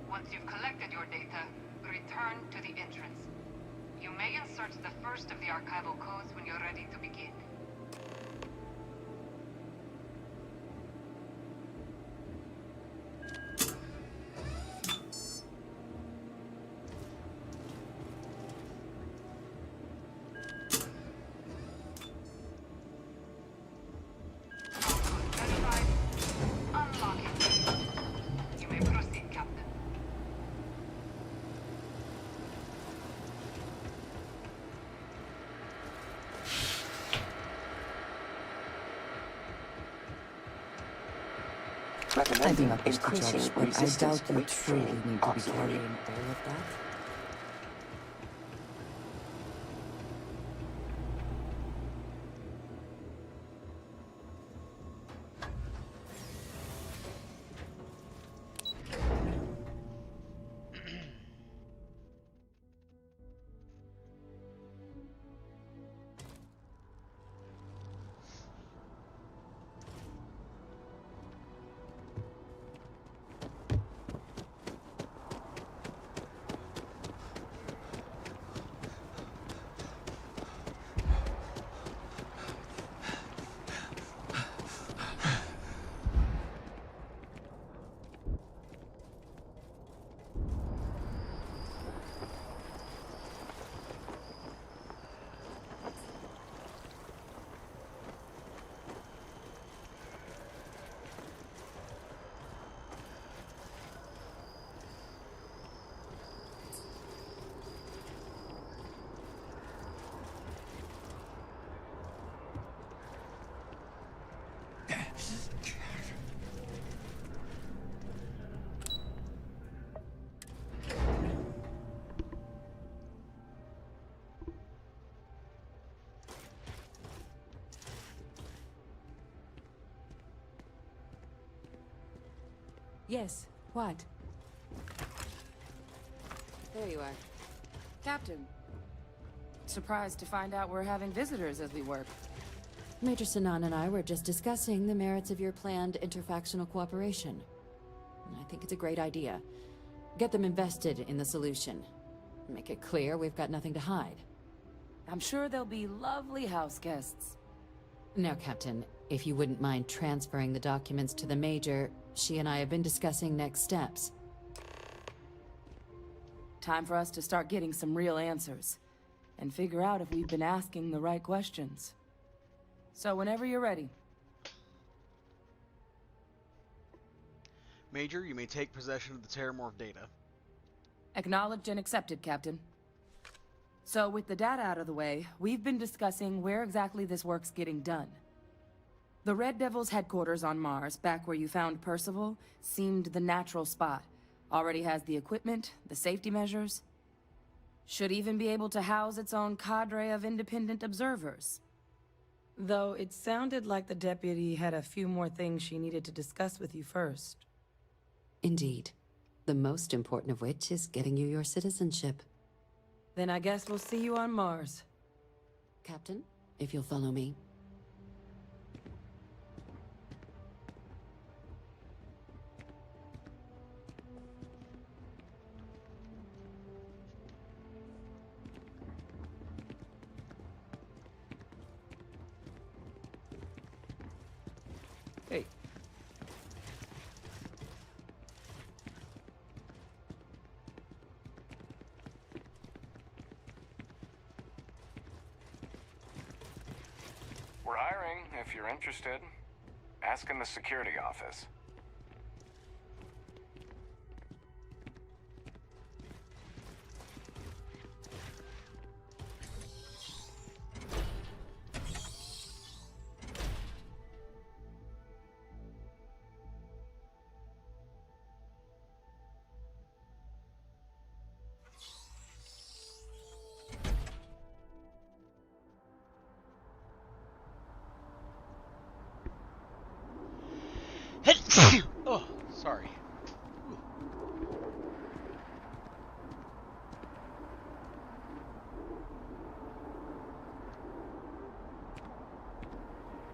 Once you've collected your data, return to the entrance. You may insert the first of the archival codes when you're ready to begin. I recommending think that's increasing but I resistance doubt you weight truly training need to be auxiliary. carrying all of that. Yes, what? There you are. Captain. Surprised to find out we're having visitors as we work. Major Sinan and I were just discussing the merits of your planned interfactional cooperation. I think it's a great idea. Get them invested in the solution. Make it clear we've got nothing to hide. I'm sure they'll be lovely house guests. Now, Captain, if you wouldn't mind transferring the documents to the Major, she and I have been discussing next steps. Time for us to start getting some real answers, and figure out if we've been asking the right questions. So whenever you're ready. Major, you may take possession of the Terramorph data. Acknowledged and accepted, Captain. So with the data out of the way, we've been discussing where exactly this work's getting done. The Red Devil's headquarters on Mars, back where you found Percival, seemed the natural spot. Already has the equipment, the safety measures. Should even be able to house its own cadre of independent observers. Though it sounded like the deputy had a few more things she needed to discuss with you first. Indeed. The most important of which is getting you your citizenship. Then I guess we'll see you on Mars. Captain, if you'll follow me. Hey. We're hiring, if you're interested. Ask in the security office. Oh, sorry.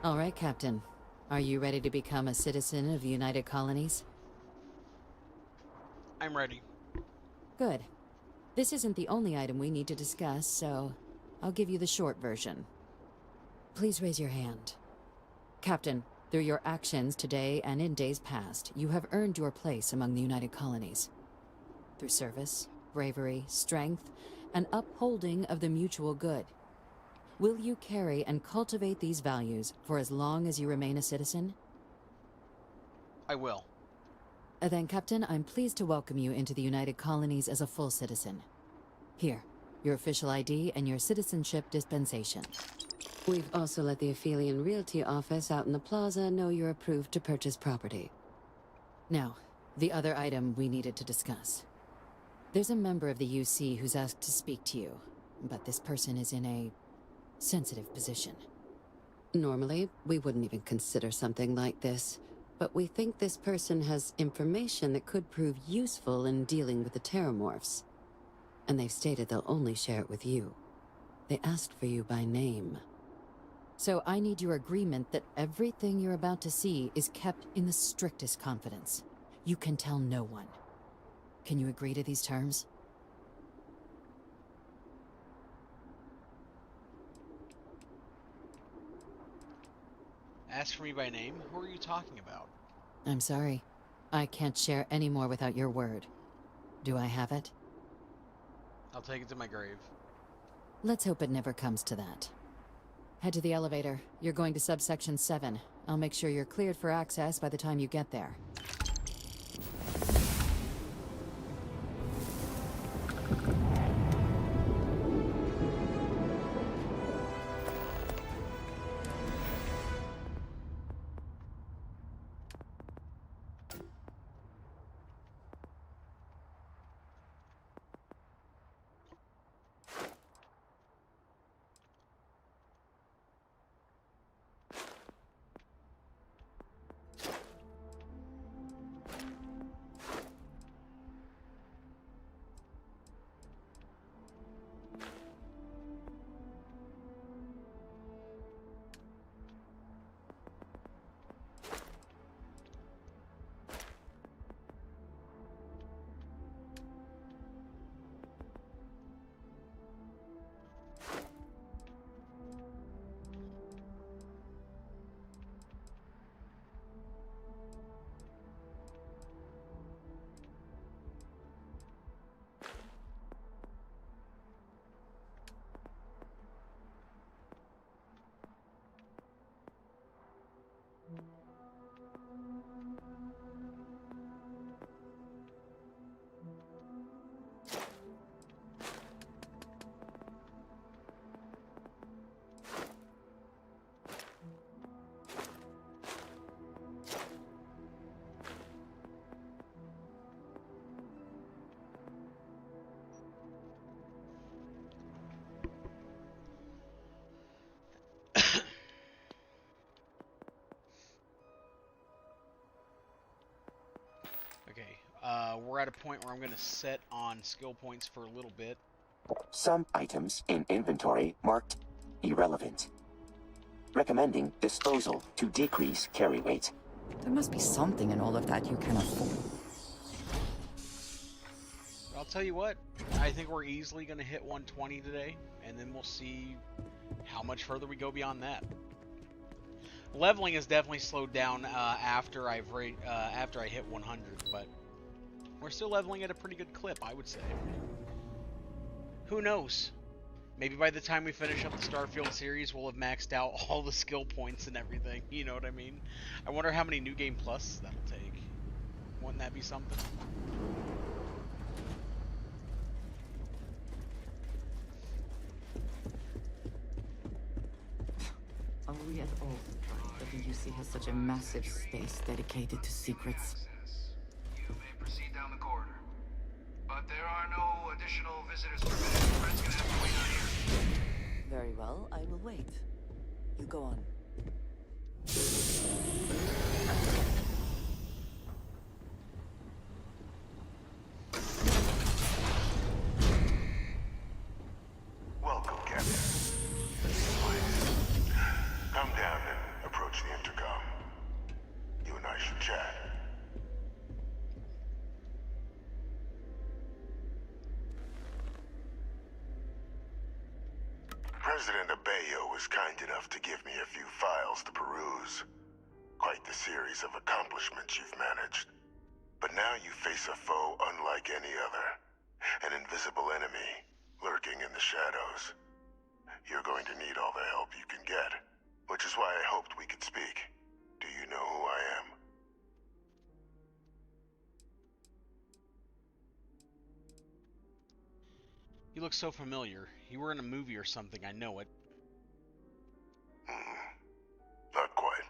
All right, Captain. Are you ready to become a citizen of the United Colonies? I'm ready. Good. This isn't the only item we need to discuss, so I'll give you the short version. Please raise your hand. Captain, through your actions today and in days past, you have earned your place among the United Colonies. Through service, bravery, strength, and upholding of the mutual good. Will you carry and cultivate these values for as long as you remain a citizen? I will. Then, Captain, I'm pleased to welcome you into the United Colonies as a full citizen. Here, your official ID and your citizenship dispensation. We've also let the Aphelion Realty office out in the plaza know you're approved to purchase property. Now, the other item we needed to discuss. There's a member of the UC who's asked to speak to you, but this person is in a sensitive position. Normally, we wouldn't even consider something like this, but we think this person has information that could prove useful in dealing with the Terramorphs. And they've stated they'll only share it with you. They asked for you by name. So I need your agreement that everything you're about to see is kept in the strictest confidence. You can tell no one. Can you agree to these terms? Ask for me by name? Who are you talking about? I'm sorry. I can't share any more without your word. Do I have it? I'll take it to my grave. Let's hope it never comes to that. Head to the elevator. You're going to subsection 7. I'll make sure you're cleared for access by the time you get there. Okay, we're at a point where I'm going to set on skill points for a little bit. Some items in inventory marked irrelevant. Recommending disposal to decrease carry weight. There must be something in all of that you can afford. I'll tell you what, I think we're easily going to hit 120 today, and then we'll see how much further we go beyond that. Leveling has definitely slowed down after I hit 100, but we're still leveling at a pretty good clip, I would say. Who knows? Maybe by the time we finish up the Starfield series, we'll have maxed out all the skill points and everything. You know what I mean? I wonder how many New Game Plus that'll take. Wouldn't that be something? Are we at all surprised that the UC has such a massive space dedicated to secrets? You may proceed down the corridor. But there are no additional visitors permitted. Friends gonna have to wait out here. Very well, I will wait. You go on. Welcome, Captain. Please, come down and approach the intercom. You and I should chat. President Abeyo was kind enough to give me a few files to peruse. Quite the series of accomplishments you've managed. But now you face a foe unlike any other. An invisible enemy, lurking in the shadows. You're going to need all the help you can get, which is why I hoped we could speak. Do you know who I am? You look so familiar. You were in a movie or something, I know it. Not quite.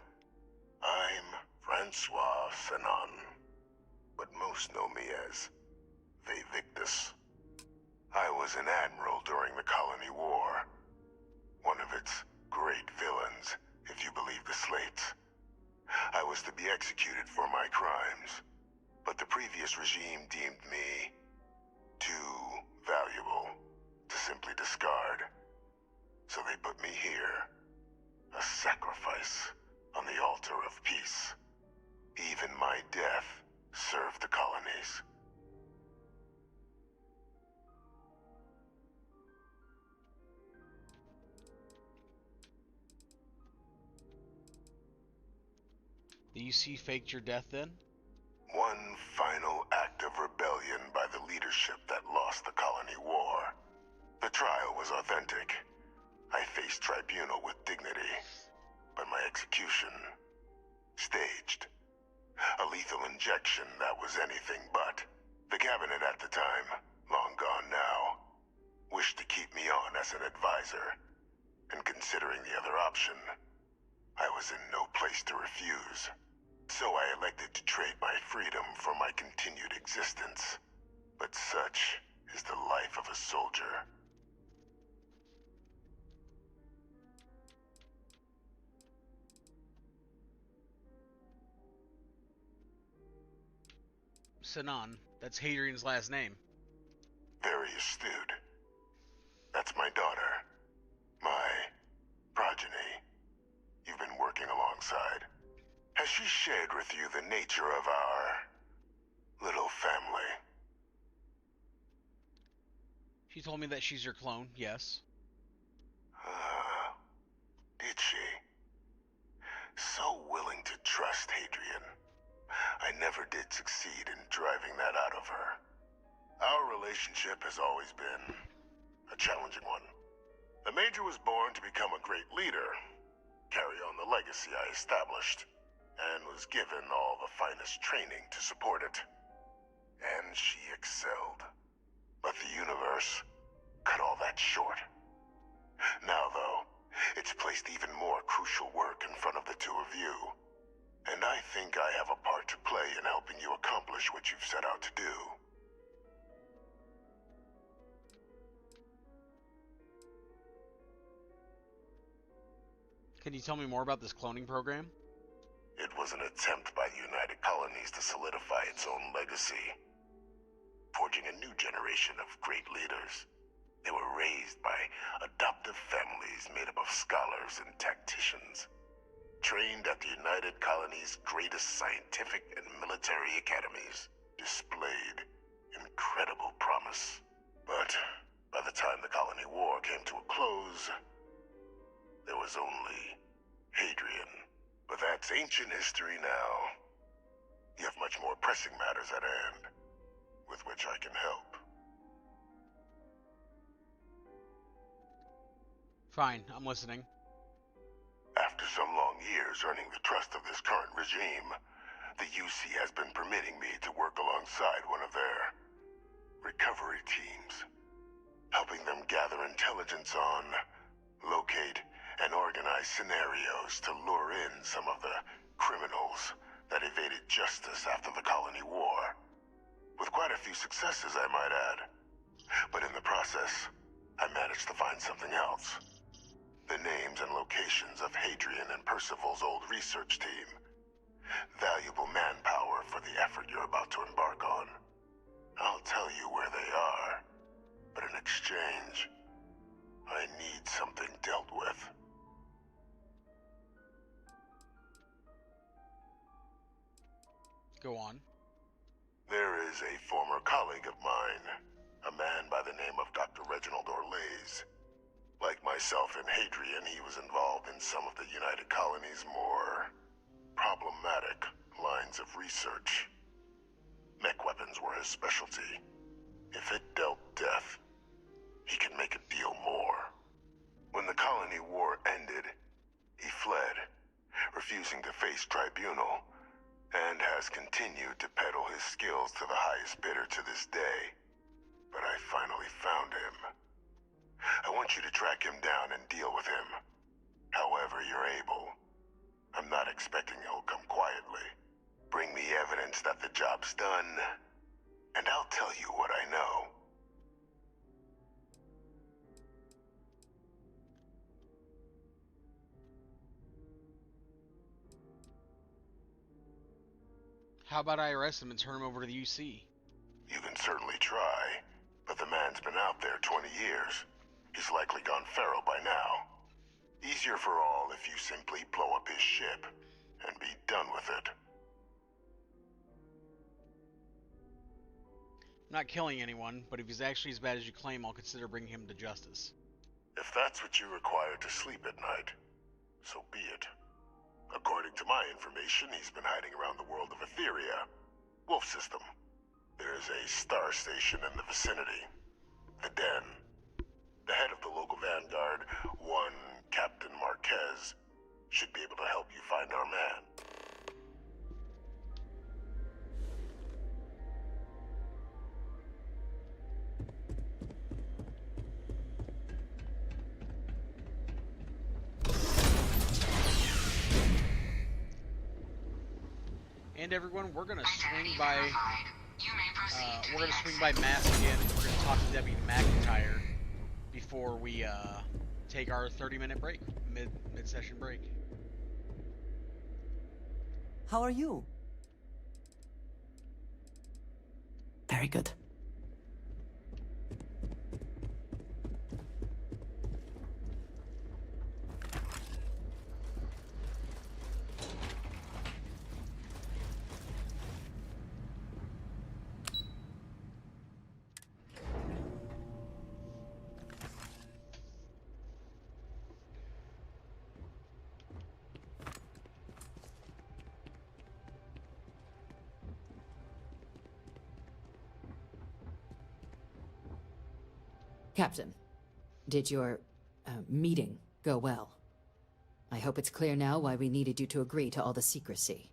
I'm Francois Fanon. but most know me as Victus. I was an admiral during the Colony War. One of its great villains, if you believe the slates. I was to be executed for my crimes, but the previous regime deemed me too valuable to simply discard. So they put me here, a sacrifice on the altar of peace. Even my death served the colonies. The UC faked your death then? One final act of rebellion by the leadership that lost the Colony War. The trial was authentic. I faced tribunal with dignity, but my execution, staged. A lethal injection that was anything but. The cabinet at the time, long gone now, wished to keep me on as an advisor, and considering the other option, I was in no place to refuse. So I elected to trade my freedom for my continued existence. But such is the life of a soldier. Sinan, that's Hadrian's last name. Very astute. That's my daughter. My progeny. You've been working alongside. Has she shared with you the nature of our little family? She told me that she's your clone, yes. Did she? So willing to trust Hadrian. I never did succeed in driving that out of her. Our relationship has always been a challenging one. The Major was born to become a great leader, carry on the legacy I established, and was given all the finest training to support it. And she excelled. But the universe cut all that short. Now, though, it's placed even more crucial work in front of the two of you. And I think I have a part to play in helping you accomplish what you've set out to do. Can you tell me more about this cloning program? It was an attempt by the United Colonies to solidify its own legacy, forging a new generation of great leaders. They were raised by adoptive families made up of scholars and tacticians, trained at the United Colonies' greatest scientific and military academies, displayed incredible promise. But by the time the Colony War came to a close, there was only Hadrian. But that's ancient history now. You have much more pressing matters at hand, with which I can help. Fine, I'm listening. After some long years earning the trust of this current regime, the UC has been permitting me to work alongside one of their recovery teams, helping them gather intelligence on, locate, and organize scenarios to lure in some of the criminals that evaded justice after the Colony War. With quite a few successes, I might add. But in the process, I managed to find something else. The names and locations of Hadrian and Percival's old research team. Valuable manpower for the effort you're about to embark on. I'll tell you where they are, but in exchange, I need something dealt with. Go on. There is a former colleague of mine, a man by the name of Dr. Reginald Orlaise. Like myself and Hadrian, he was involved in some of the United Colonies' more problematic lines of research. Mech weapons were his specialty. If it dealt death, he could make a deal more. When the Colony War ended, he fled, refusing to face tribunal, and has continued to peddle his skills to the highest bidder to this day. But I finally found him. I want you to track him down and deal with him, however you're able. I'm not expecting he'll come quietly, Bring me evidence that the job's done, and I'll tell you what I know. How about I arrest him and turn him over to the UC? You can certainly try, but the man's been out there 20 years. He's likely gone feral by now. Easier for all if you simply blow up his ship and be done with it. I'm not killing anyone, but if he's actually as bad as you claim, I'll consider bringing him to justice. If that's what you require to sleep at night, so be it. According to my information, he's been hiding around the world of Etheria. Wolf system. There's a star station in the vicinity. The Den. The head of the local Vanguard, one Captain Marquez, should be able to help you find our man. And everyone, we're gonna swing by. We're gonna swing by Mass again, and we're gonna talk to Deputy McIntyre before we take our 30-minute break, mid-session break. How are you? Very good. Captain, did your meeting go well? I hope it's clear now why we needed you to agree to all the secrecy.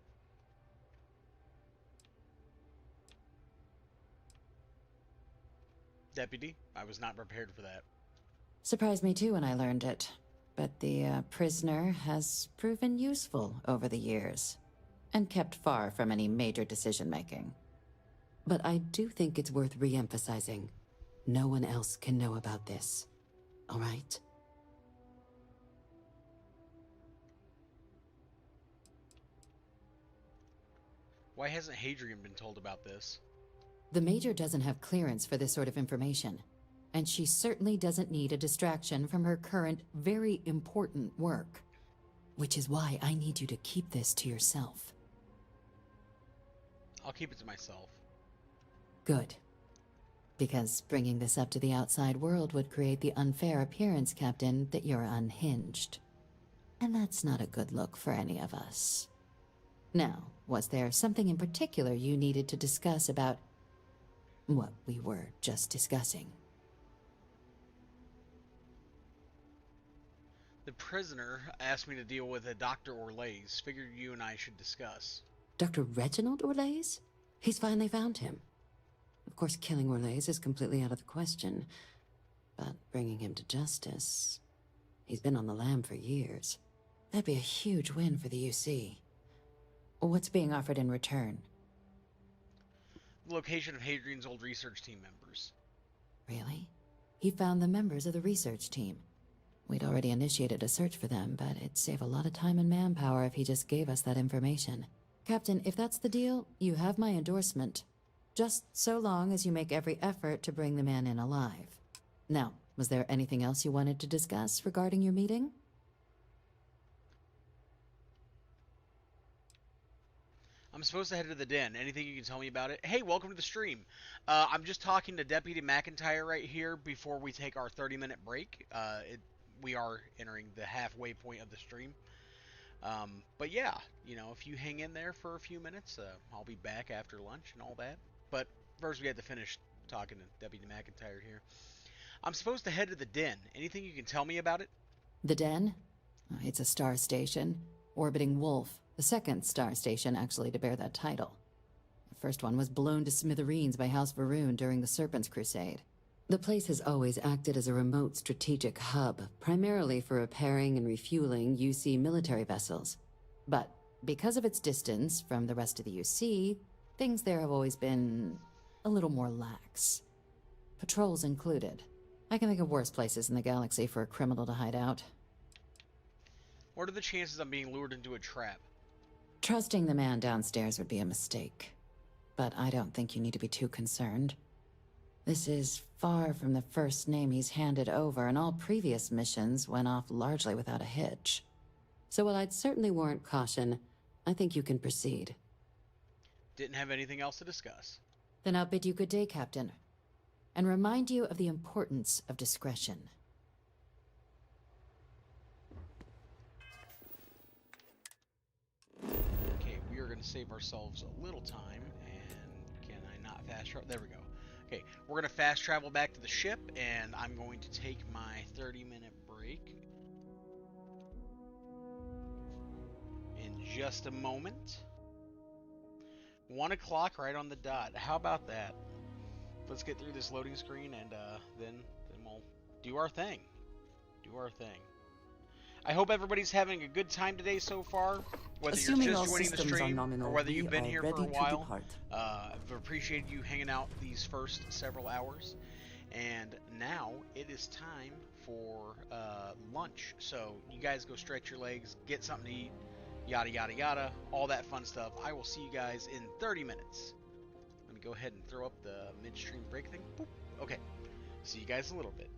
Deputy, I was not prepared for that. Surprised me too when I learned it, but the prisoner has proven useful over the years, and kept far from any major decision-making. But I do think it's worth re-emphasizing. No one else can know about this, all right? Why hasn't Hadrian been told about this? The Major doesn't have clearance for this sort of information, and she certainly doesn't need a distraction from her current, very important work. Which is why I need you to keep this to yourself. I'll keep it to myself. Good. Because bringing this up to the outside world would create the unfair appearance, Captain, that you're unhinged. And that's not a good look for any of us. Now, was there something in particular you needed to discuss about what we were just discussing? The prisoner asked me to deal with a Dr. Orlays. Figured you and I should discuss. Dr. Reginald Orlays? He's finally found him. Of course, killing Orlays is completely out of the question, but bringing him to justice... He's been on the lam for years. That'd be a huge win for the UC. What's being offered in return? The location of Hadrian's old research team members. Really? He found the members of the research team. We'd already initiated a search for them, but it'd save a lot of time and manpower if he just gave us that information. Captain, if that's the deal, you have my endorsement. Just so long as you make every effort to bring the man in alive. Now, was there anything else you wanted to discuss regarding your meeting? I'm supposed to head to the Den. Anything you can tell me about it? Hey, welcome to the stream. I'm just talking to Deputy McIntyre right here before we take our 30-minute break. We are entering the halfway point of the stream. But yeah, you know, if you hang in there for a few minutes, I'll be back after lunch and all that. But first we had to finish talking to Deputy McIntyre here. I'm supposed to head to the Den. Anything you can tell me about it? The Den? It's a star station, orbiting Wolf, the second star station actually to bear that title. The first one was blown to smithereens by House Varun during the Serpent's Crusade. The place has always acted as a remote strategic hub, primarily for repairing and refueling UC military vessels. But Because of its distance from the rest of the UC, things there have always been a little more lax. Patrols included. I can think of worse places in the galaxy for a criminal to hide out. What are the chances I'm being lured into a trap? Trusting the man downstairs would be a mistake. But I don't think you need to be too concerned. This is far from the first name he's handed over, and all previous missions went off largely without a hitch. So while I'd certainly warrant caution, I think you can proceed. Didn't have anything else to discuss. Then I'll bid you good day, Captain. And remind you of the importance of discretion. Okay, we are going to save ourselves a little time, and can I not fast travel? There we go. Okay, we're going to fast travel back to the ship, and I'm going to take my 30-minute break in just a moment. 1 o'clock right on the dot. How about that? Let's get through this loading screen, and then we'll do our thing. Do our thing. I hope everybody's having a good time today so far. Whether Assuming you're all just joining the systems are stream nominal, or whether we you've been are here for ready a to while, depart. I've appreciated you hanging out these first several hours. And now it is time for lunch. So you guys go stretch your legs, get something to eat, yada yada yada, all that fun stuff. I will see you guys in 30 minutes. Let me go ahead and throw up the midstream break thing. Boop. Okay, see you guys in a little bit.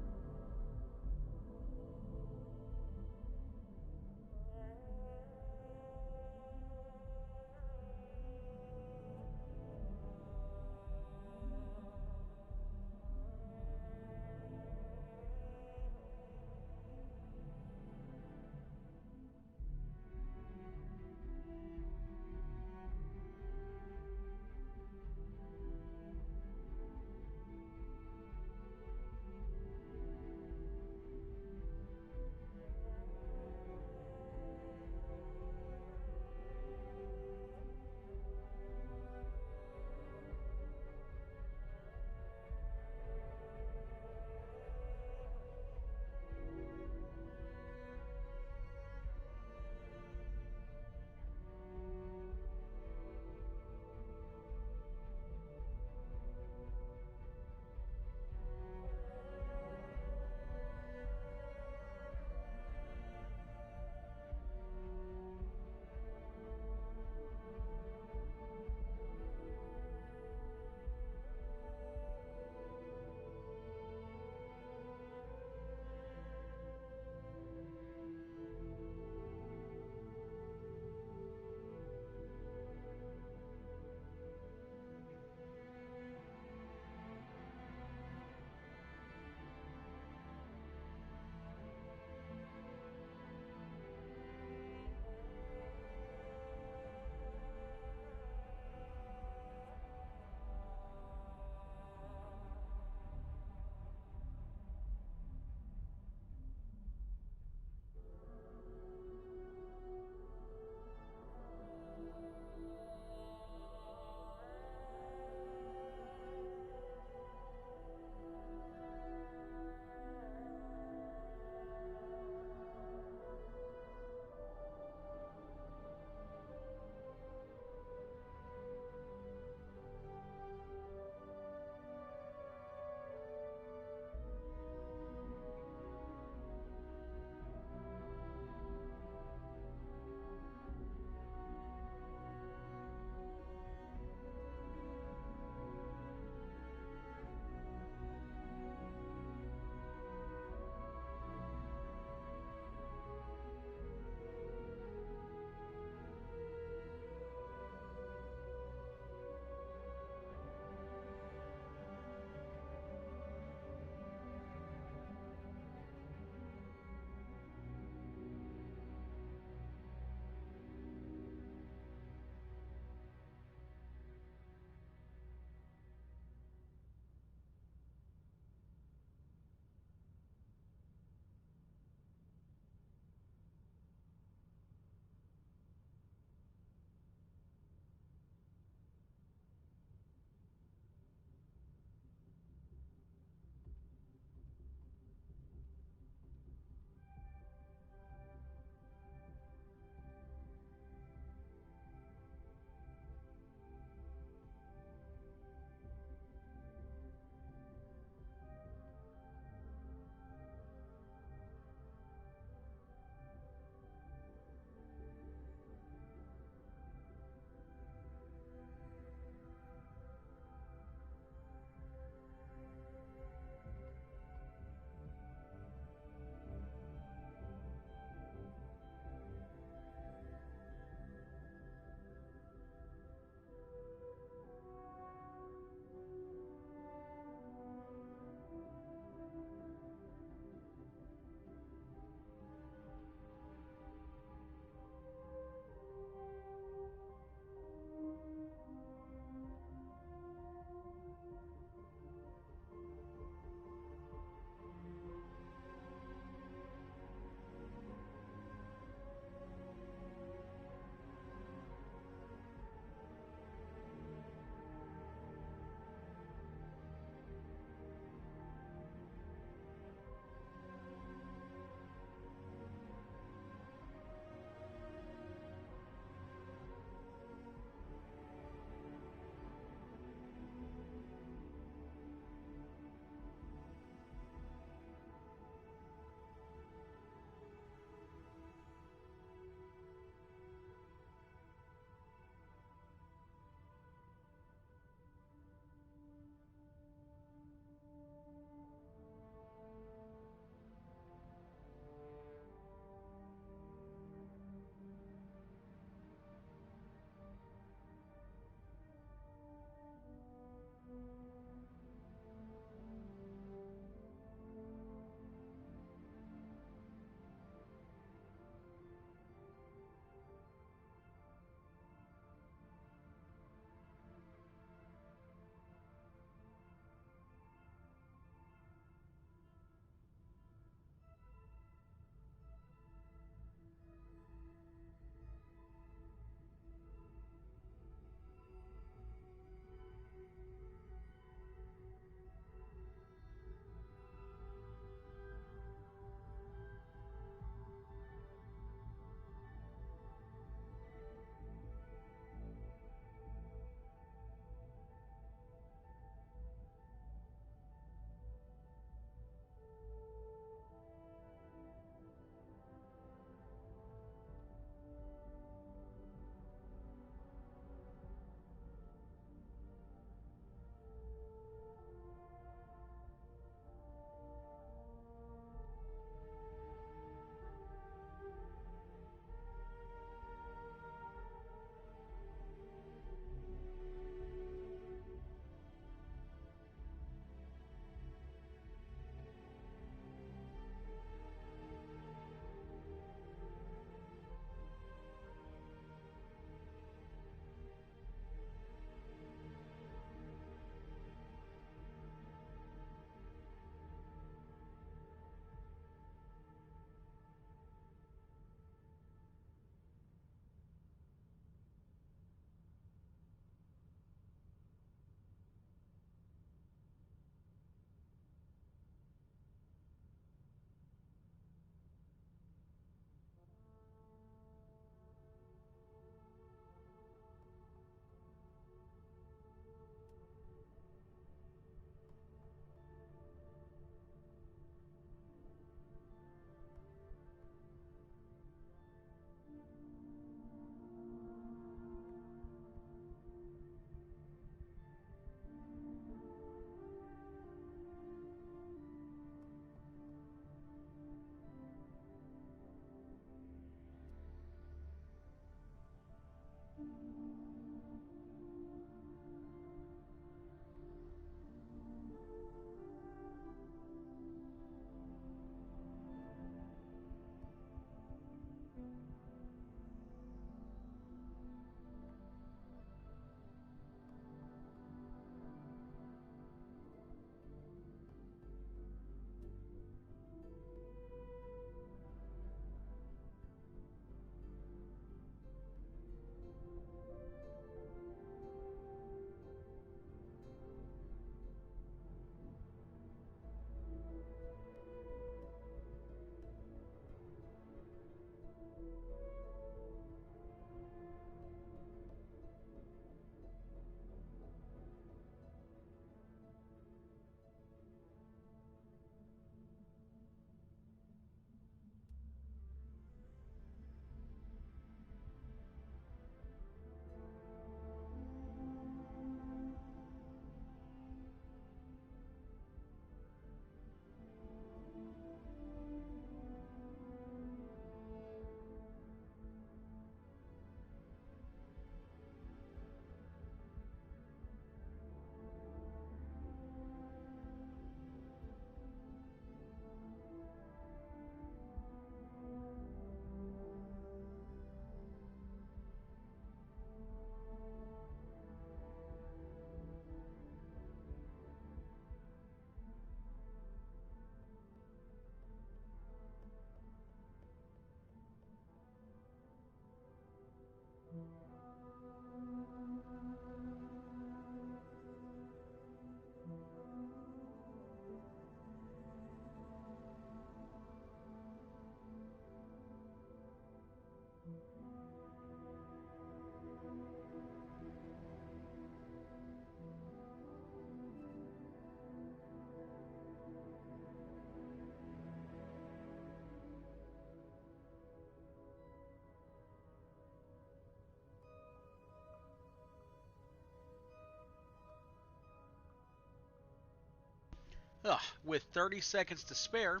With 30 seconds to spare,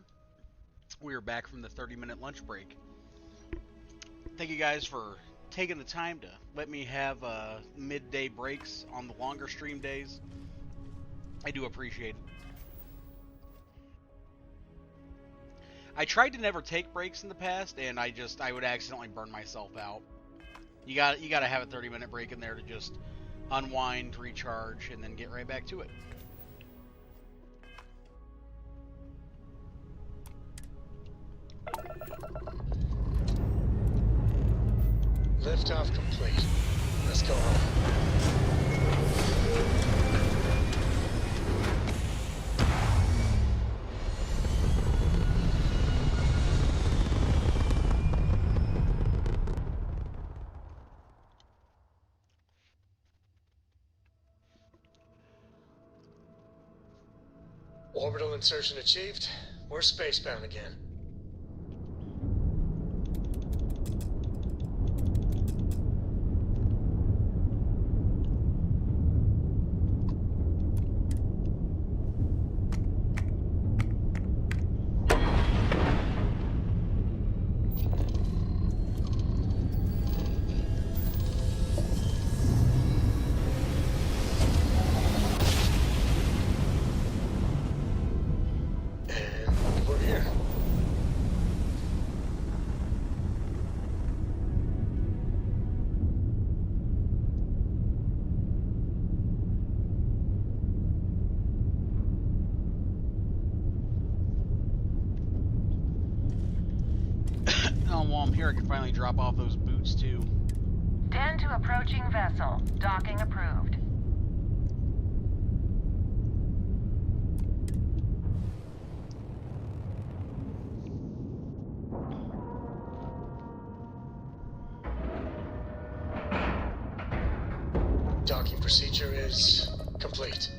we are back from the 30-minute lunch break. Thank you guys for taking the time to let me have midday breaks on the longer stream days. I do appreciate it. I tried to never take breaks in the past, and I would accidentally burn myself out. You got to have a 30-minute break in there to just unwind, recharge, and then get right back to it. Liftoff complete. Let's go home. Orbital insertion achieved. We're spacebound again. While I'm here, I can finally drop off those boots too. 10 to approaching vessel. Docking approved. Docking procedure is complete.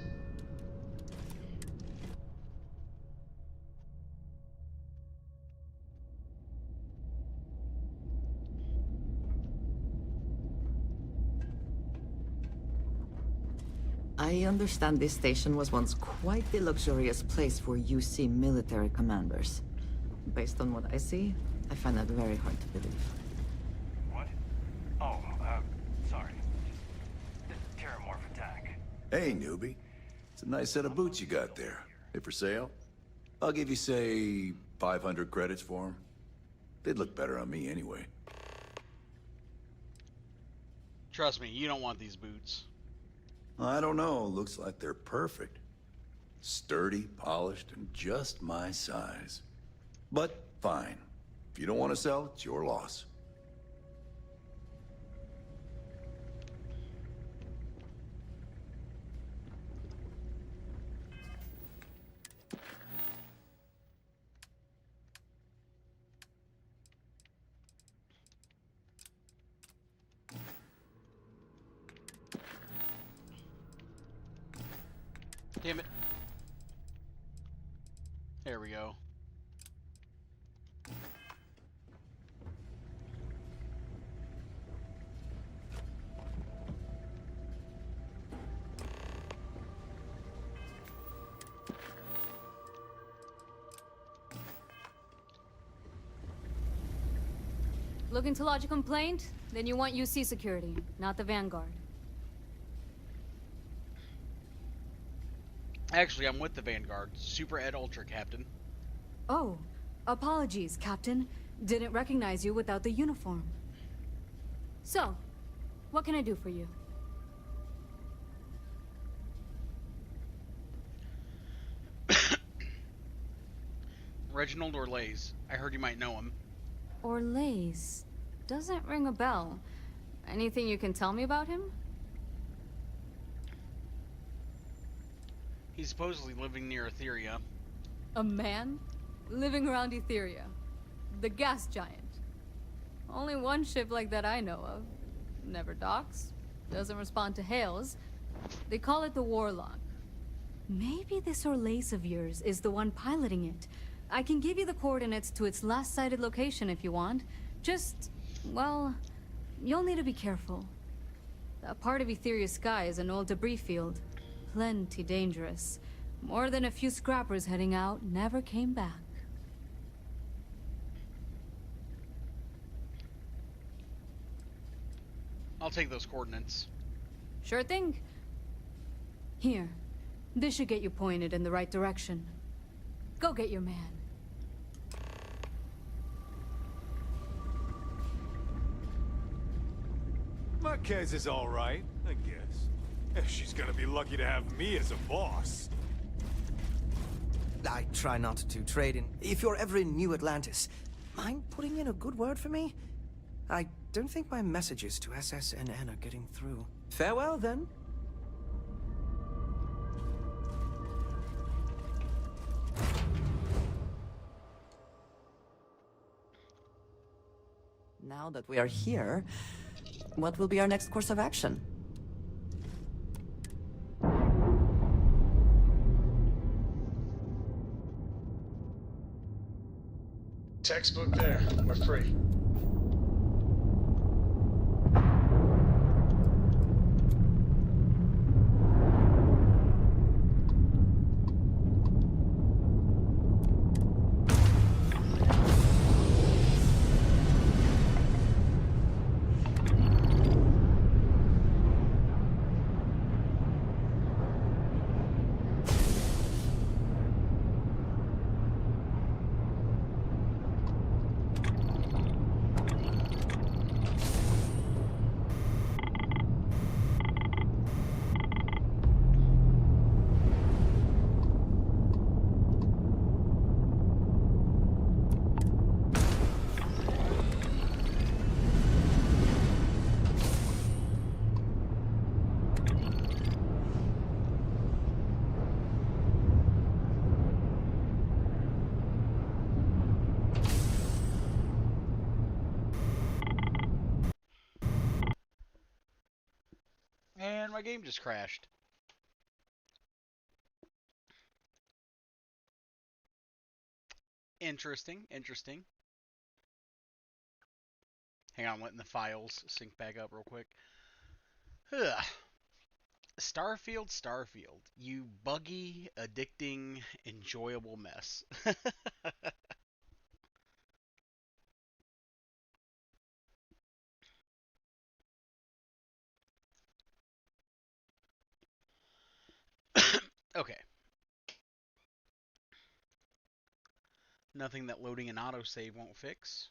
I understand this station was once quite the luxurious place for UC military commanders. Based on what I see, I find that very hard to believe. What? Oh, sorry. The Terramorph attack. Hey, newbie. It's a nice set of boots you got there. They for sale? I'll give you, say, 500 credits for them. They'd look better on me anyway. Trust me, you don't want these boots. I don't know. Looks like they're perfect. Sturdy, polished, and just my size. But fine. If you don't want to sell, it's your loss. Damn it. There we go. Looking to lodge a complaint? Then you want UC security, not the Vanguard. Actually, I'm with the Vanguard. Super Ed Ultra, Captain. Oh, apologies, Captain. Didn't recognize you without the uniform. So, what can I do for you? Reginald Orlays. I heard you might know him. Orlays. Doesn't ring a bell. Anything you can tell me about him? He's supposedly living near Etheria. A man? Living around Etheria. The gas giant. Only one ship like that I know of. Never docks. Doesn't respond to hails. They call it the Warlock. Maybe this Orlays of yours is the one piloting it. I can give you the coordinates to its last sighted location if you want. Just, well, you'll need to be careful. That part of Etheria's sky is an old debris field. Plenty dangerous. More than a few scrappers heading out never came back. I'll take those coordinates. Sure thing. Here. This should get you pointed in the right direction. Go get your man. Marquez is all right, I guess. She's gonna be lucky to have me as a boss. I try not to trade in. If you're ever in New Atlantis, mind putting in a good word for me? I don't think my messages to SSNN are getting through. Farewell, then. Now that we are here, what will be our next course of action? Textbook there. We're free. And my game just crashed. Interesting, interesting. Hang on, I'm letting the files sync back up real quick. Ugh. Starfield, Starfield. You buggy, addicting, enjoyable mess. Okay. Nothing that loading an autosave won't fix.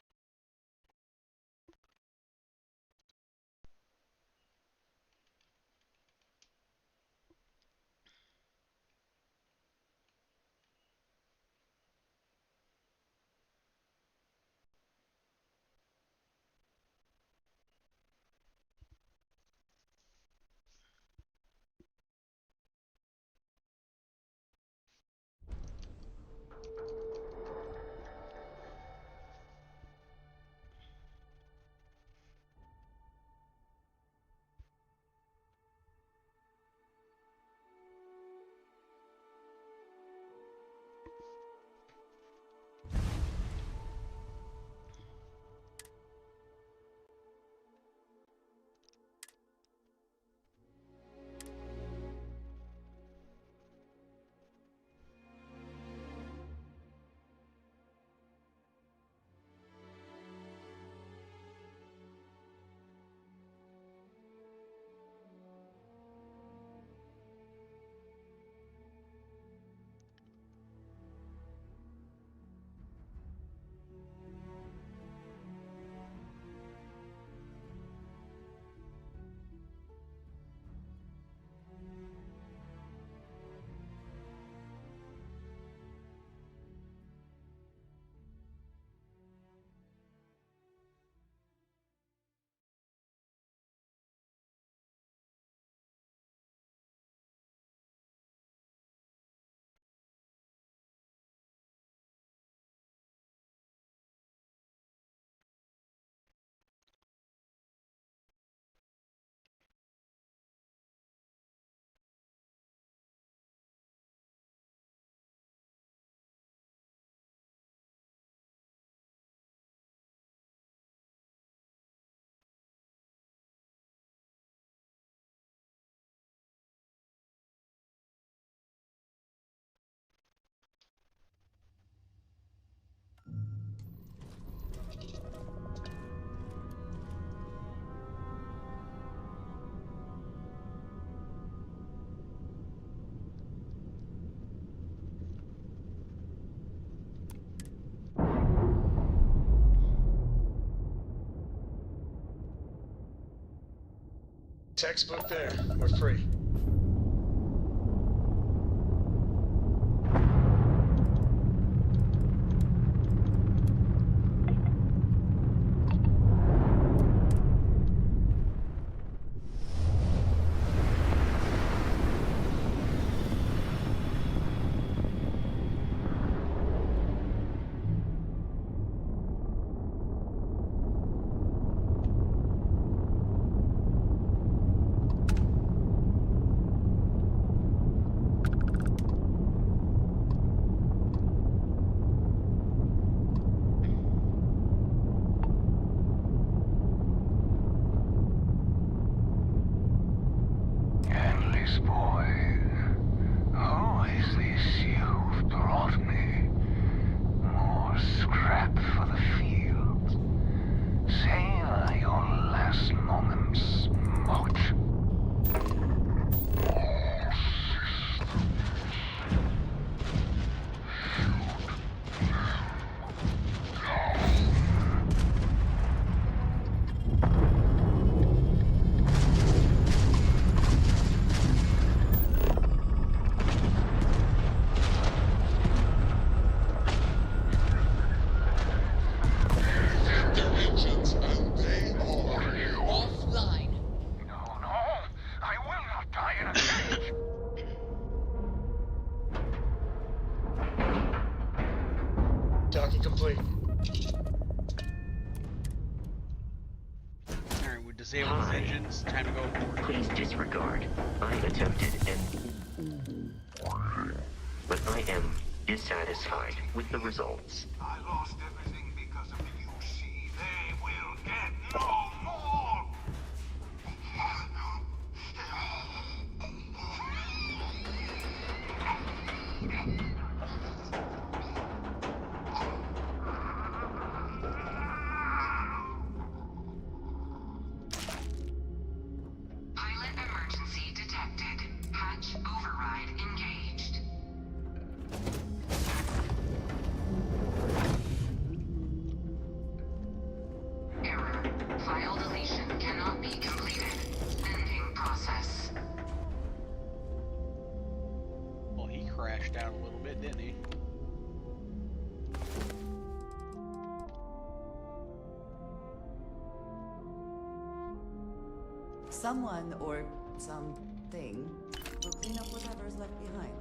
Textbook there. We're free. Endless boy, who is this you've brought me? More scrap for the field. Savor your last moments, mocked. Offline. No, I will not die in a cage. Docking complete. Alright, we disabled his engines. Time to go aboard. Please disregard. I attempted but I am dissatisfied with the results. I lost everything because of the UC. They will get no more. Pilot emergency detected. Hatch override engaged. Error. File deletion cannot be completed. Ending process. Well, he crashed out a little bit, didn't he? Someone or something will clean up whatever's left behind.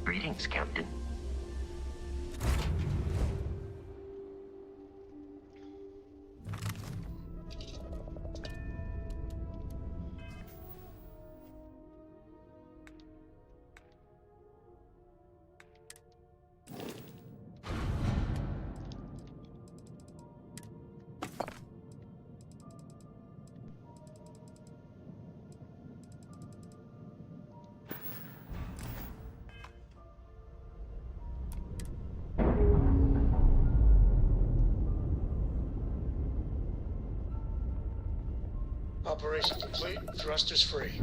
Greetings, Captain. Operation complete. Thrusters free.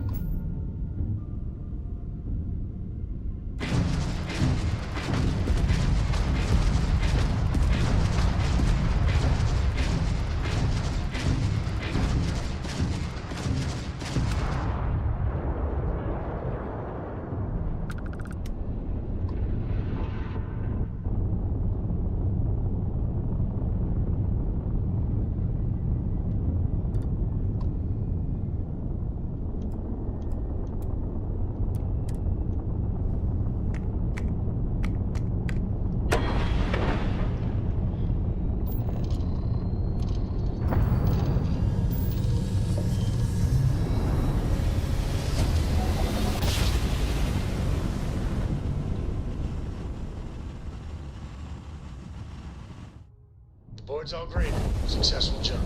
Board's all green. Successful jump.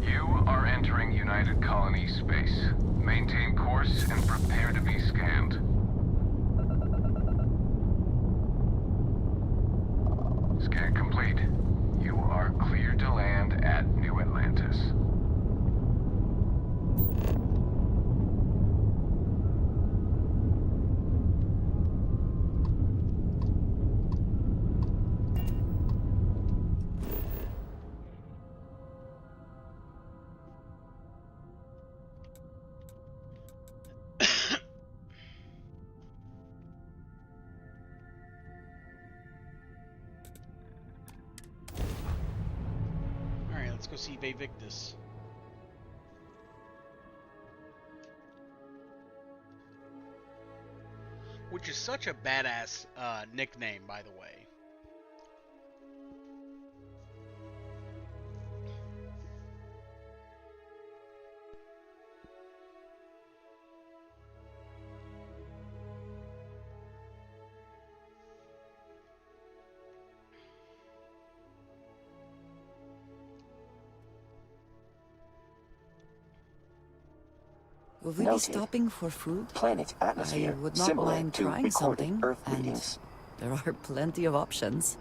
You are entering United Colony space. Maintain course and prepare to be scanned. Scan complete. You are cleared to land at New Atlantis. Alright, let's go see Victus. Which is such a badass nickname, by the way. Will we be Noted. stopping for food? Planet atmosphere I would not similar mind to trying recorded something, Earth and readings. there are plenty of options.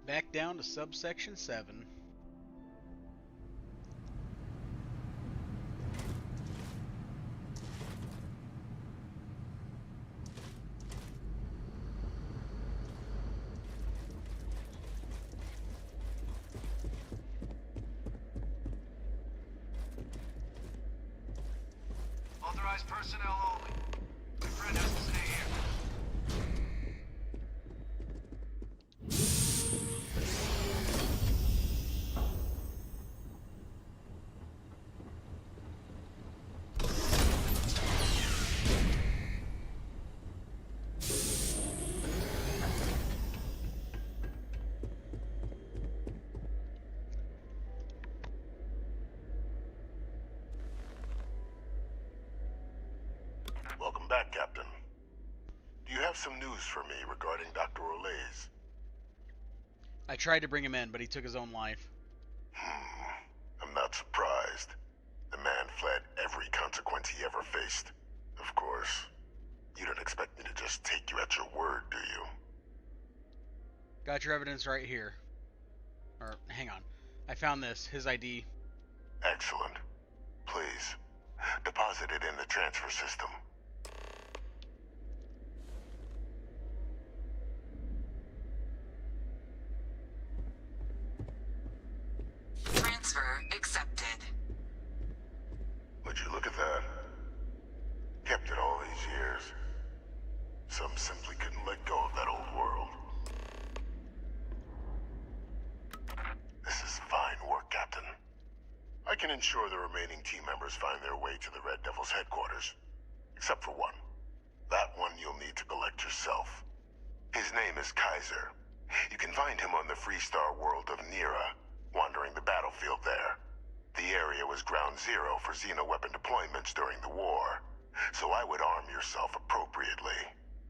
Back down to subsection 7. Authorized personnel only. My friend has to stay here. Welcome back, Captain. Do you have some news for me regarding Dr. Olays? I tried to bring him in, but he took his own life. I'm not surprised. The man fled every consequence he ever faced. Of course, you don't expect me to just take you at your word, do you? Got your evidence right here. Or, hang on. I found this. His ID. Excellent. Please, deposit it in the transfer system. Transfer accepted. Would you look at that? Kept it all these years. Some simply couldn't let go of that old world. This is fine work, Captain. I can ensure the remaining team members find their way to the Red Devil's headquarters. Except for one. That one you'll need to collect yourself. His name is Kaiser. You can find him on the Freestar world of Nira, wandering the battlefield there. The area was ground zero for xeno-weapon deployments during the war, so I would arm yourself appropriately.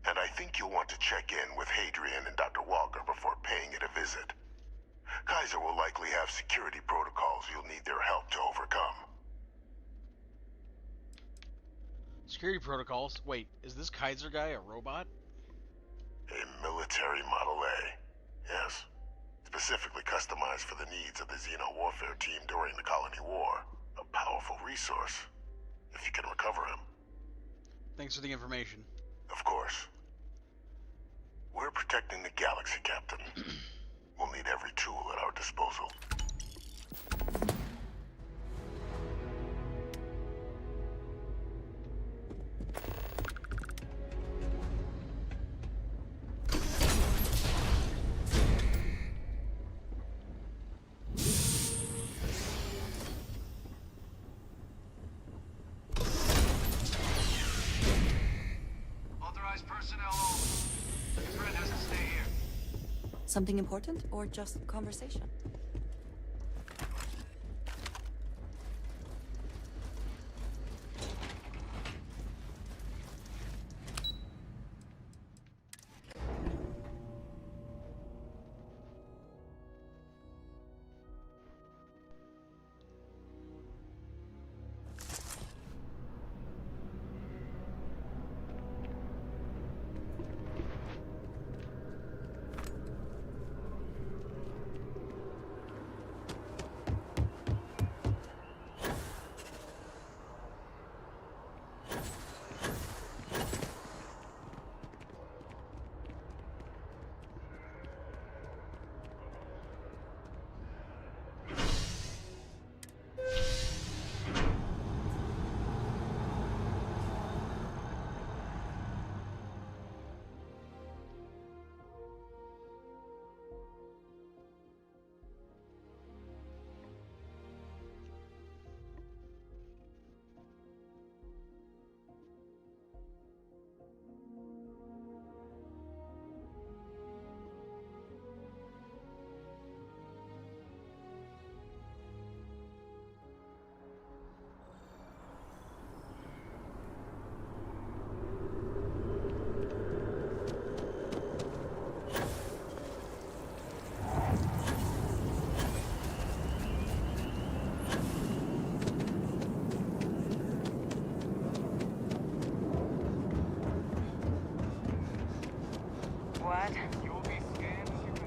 And I think you'll want to check in with Hadrian and Dr. Walker before paying it a visit. Kaiser will likely have security protocols you'll need their help to overcome. Security protocols? Wait, is this Kaiser guy a robot? A military Model A, yes. Specifically customized for the needs of the Xeno warfare team during the Colony War. A powerful resource, if you can recover him. Thanks for the information. Of course. We're protecting the galaxy, Captain. We'll need every tool at our disposal. Something important or just conversation? What? You'll be scanned through.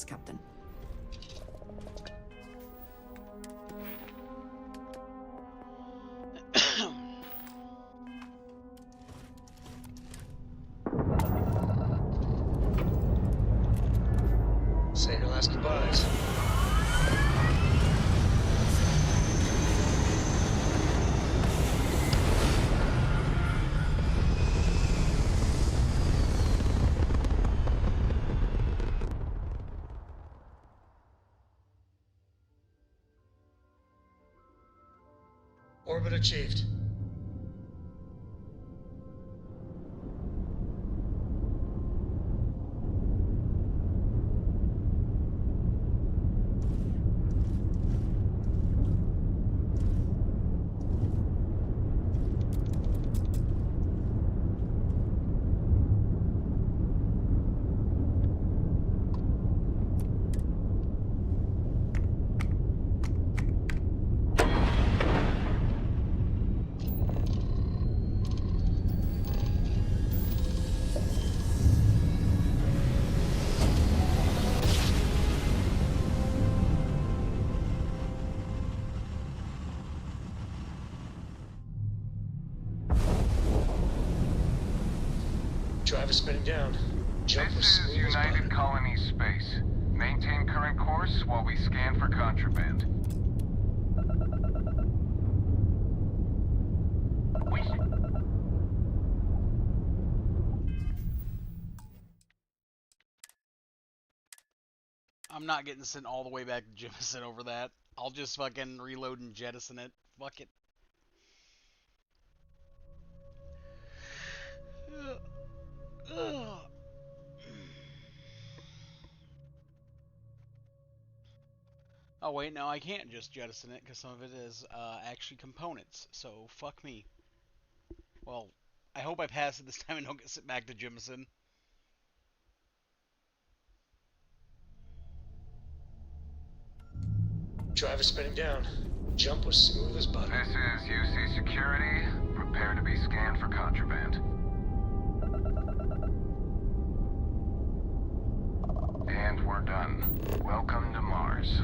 Captain. Say your last goodbyes. Orbit achieved. Drive is spinning down. Jump This is United Colony Space. Maintain current course while we scan for contraband. I'm not getting sent all the way back to Jemison over that. I'll just fucking reload and jettison it. Fuck it. Oh wait, no, I can't just jettison it because some of it is actually components. So fuck me. Well, I hope I pass it this time and don't get sent back to Jemison. Drive is spinning down. Jump was smooth as butter. This is UC Security. Prepare to be scanned for contraband. And we're done. Welcome to Mars.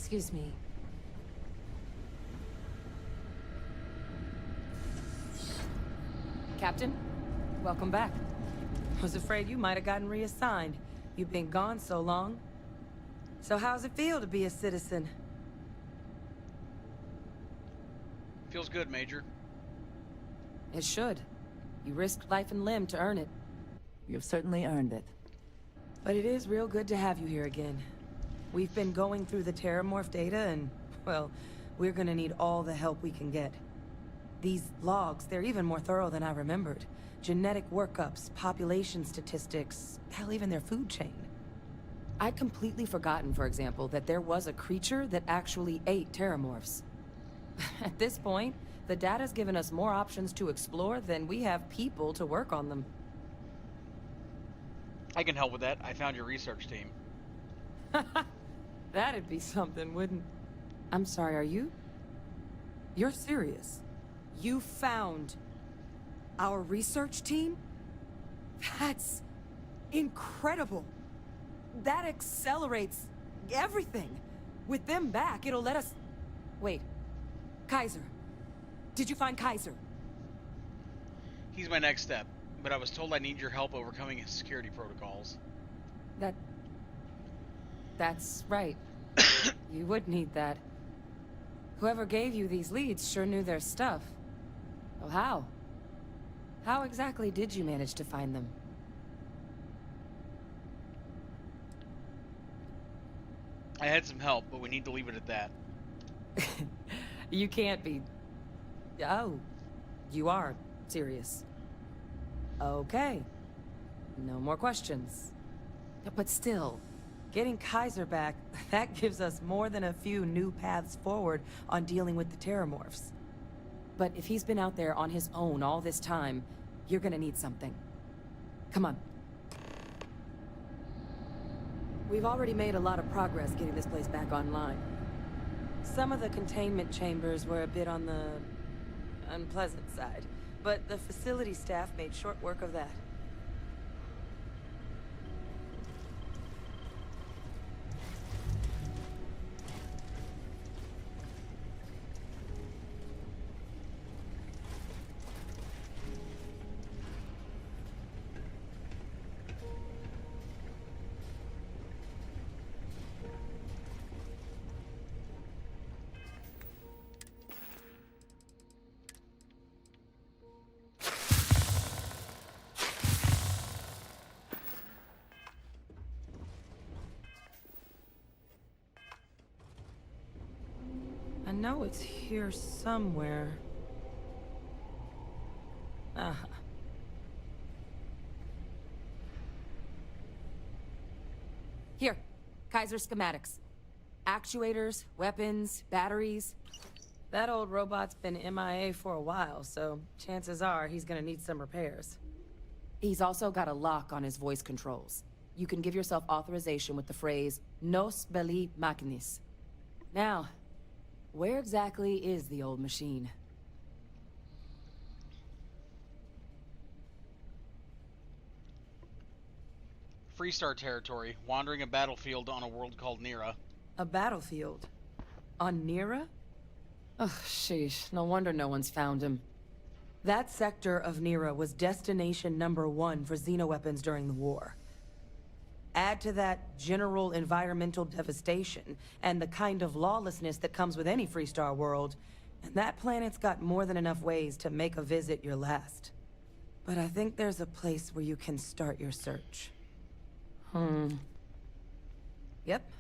Excuse me. Captain, welcome back. Was afraid you might have gotten reassigned. You've been gone so long. So how's it feel to be a citizen? Feels good, Major. It should. You risked life and limb to earn it. You've certainly earned it. But it is real good to have you here again. We've been going through the Terramorph data and, well, we're gonna need all the help we can get. These logs, they're even more thorough than I remembered. Genetic workups, population statistics, hell, even their food chain. I'd completely forgotten, for example, that there was a creature that actually ate Terramorphs. At this point, the data's given us more options to explore than we have people to work on them. I can help with that. I found your research team. That'd be something, wouldn't... I'm sorry, are you? You're serious? You found our research team? That's incredible. That accelerates everything. With them back, it'll let us... Wait. Kaiser. Did you find Kaiser? He's my next step, but I was told I need your help overcoming his security protocols. That's right. You would need that. Whoever gave you these leads sure knew their stuff. Well, how? How exactly did you manage to find them? I had some help, but we need to leave it at that. You can't be... Oh, you are serious. Okay. No more questions. But still, getting Kaiser back, that gives us more than a few new paths forward on dealing with the Terramorphs. But if he's been out there on his own all this time, you're gonna need something. Come on. We've already made a lot of progress getting this place back online. Some of the containment chambers were a bit on the unpleasant side, but the facility staff made short work of that. I know it's here somewhere. Ah. Here, Kaiser schematics. Actuators, weapons, batteries. That old robot's been MIA for a while, so chances are he's gonna need some repairs. He's also got a lock on his voice controls. You can give yourself authorization with the phrase, Nos belli machinis. Now, where exactly is the old machine? Freestar territory, wandering a battlefield on a world called Nira. A battlefield? On Nira? Ugh, sheesh. No wonder no one's found him. That sector of Nira was destination #1 for xenoweapons during the war. Add to that general environmental devastation, and the kind of lawlessness that comes with any Freestar world, and that planet's got more than enough ways to make a visit your last. But I think there's a place where you can start your search. Yep.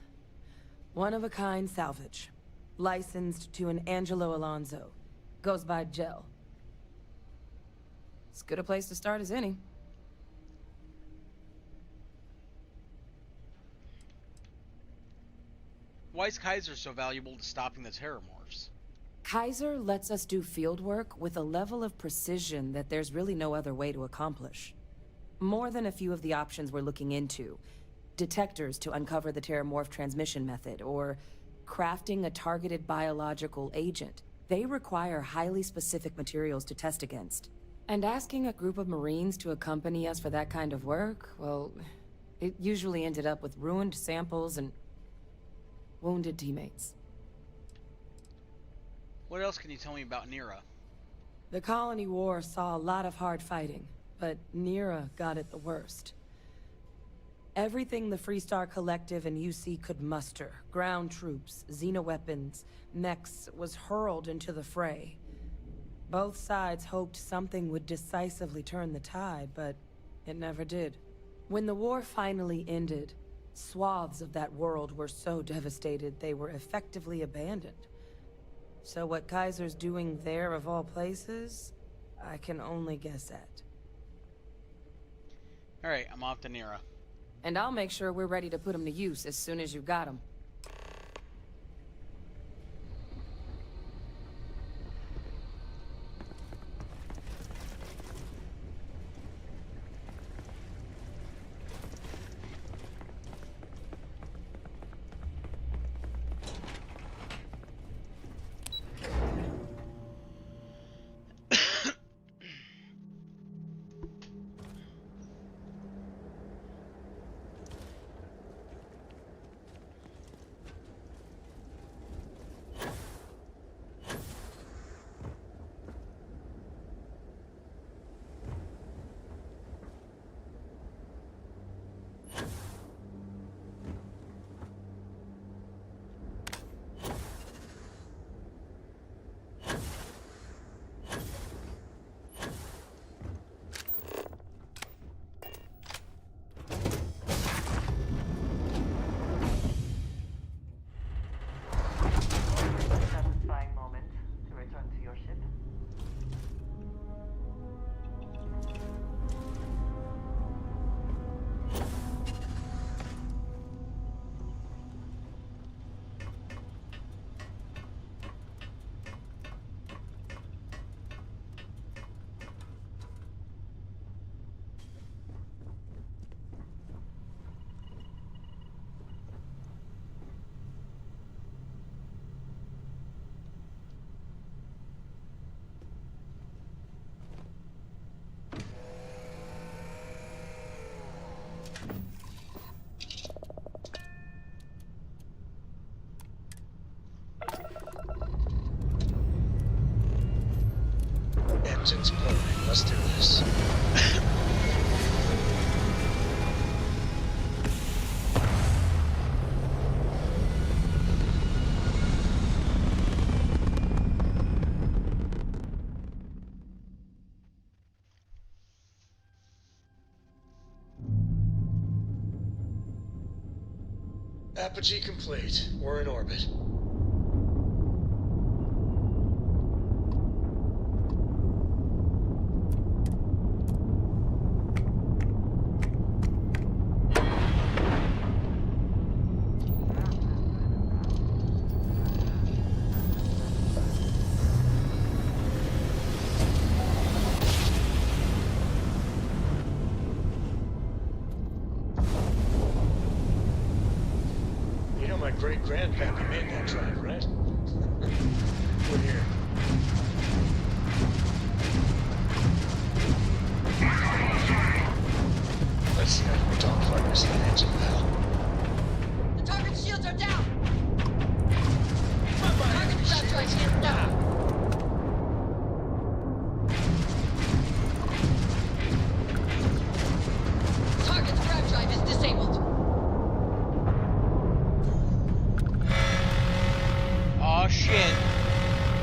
One-of-a-kind salvage. Licensed to an Angelo Alonso. Goes by Gel. As good a place to start as any. Why is Kaiser so valuable to stopping the Terramorphs? Kaiser lets us do field work with a level of precision that there's really no other way to accomplish. More than a few of the options we're looking into. Detectors to uncover the Terramorph transmission method, or crafting a targeted biological agent. They require highly specific materials to test against. And asking a group of Marines to accompany us for that kind of work, well, it usually ended up with ruined samples and wounded teammates. What else can you tell me about Nira? The Colony War saw a lot of hard fighting, but Nira got it the worst. Everything the Freestar Collective and UC could muster, ground troops, xenoweapons, mechs, was hurled into the fray. Both sides hoped something would decisively turn the tide, but it never did. When the war finally ended, swaths of that world were so devastated they were effectively abandoned. So what Kaiser's doing there of all places, I can only guess at. Alright, I'm off to Nira. And I'll make sure we're ready to put him to use as soon as you got him. Satisfying moment to return to your ship. Engines burning. Let's do this. Apogee complete. We're in orbit. You know my great-grandpappy made that drive, right? We're here. Let's see how you don't focus that engine now. The target shields are down! Target trap drive is down! Target's grab drive is disabled! Aw, shit.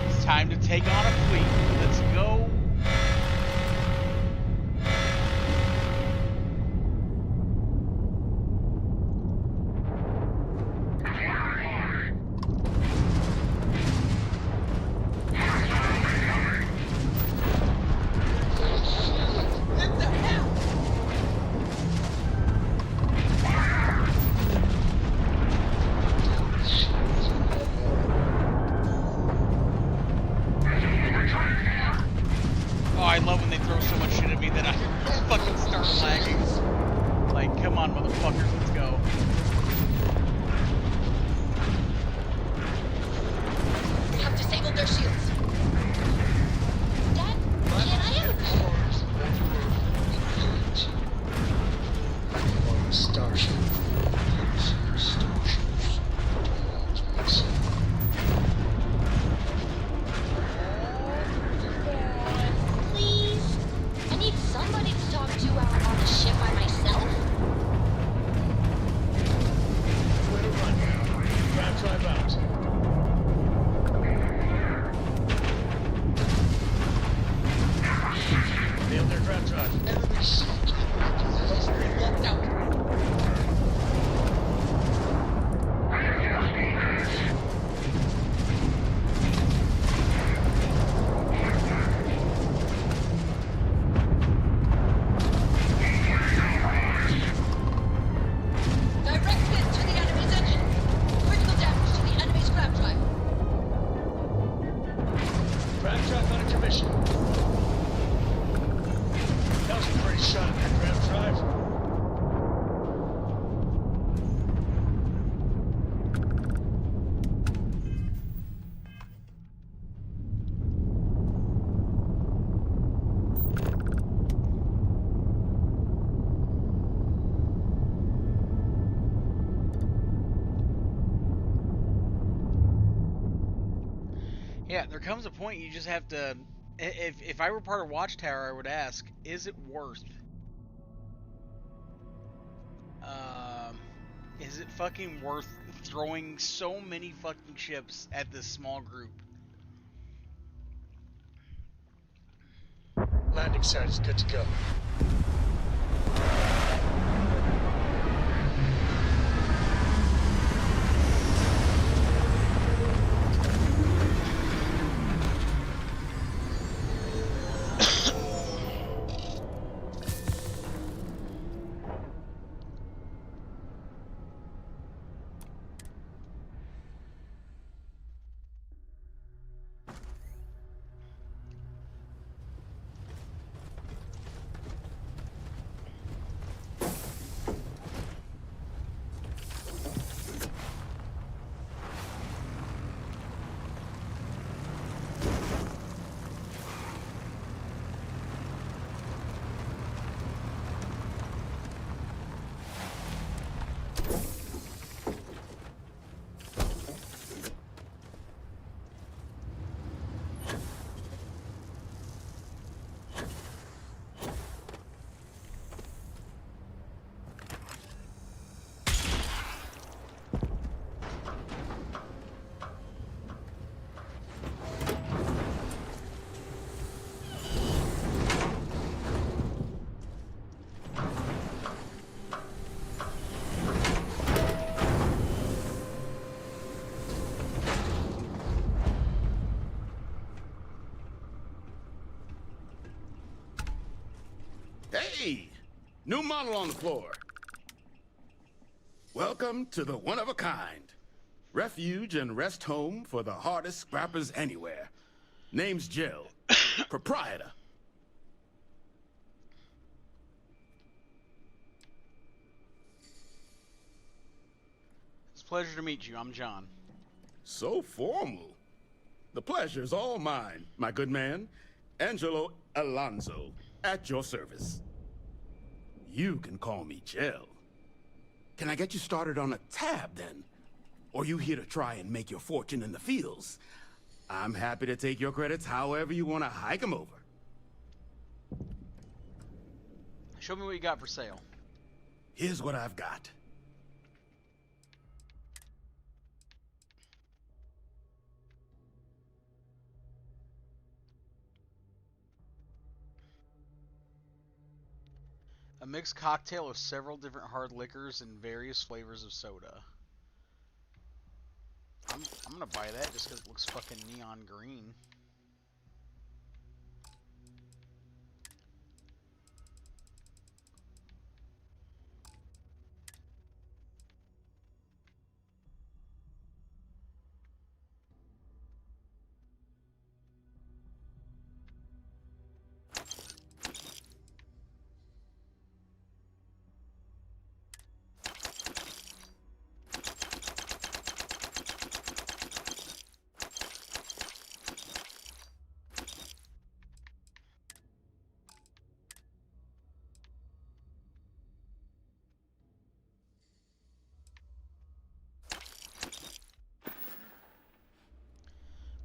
It's time to take on a fleet. Let's go. What the hell? We're trying to Yeah, there comes a point you just have to. If I were part of Watchtower, I would ask, is it worth? Is it fucking worth throwing so many fucking ships at this small group? Landing site is good to go. Hey! New model on the floor. Welcome to the one-of-a-kind. Refuge and rest home for the hardest scrappers anywhere. Name's Jill. Proprietor. It's a pleasure to meet you. I'm John. So formal. The pleasure's all mine, my good man. Angelo Alonso, at your service. You can call me Jill. Can I get you started on a tab, then? Or you here to try and make your fortune in the fields? I'm happy to take your credits however you want to hike them over. Show me what you got for sale. Here's what I've got. A mixed cocktail of several different hard liquors and various flavors of soda. I'm gonna buy that just because it looks fucking neon green.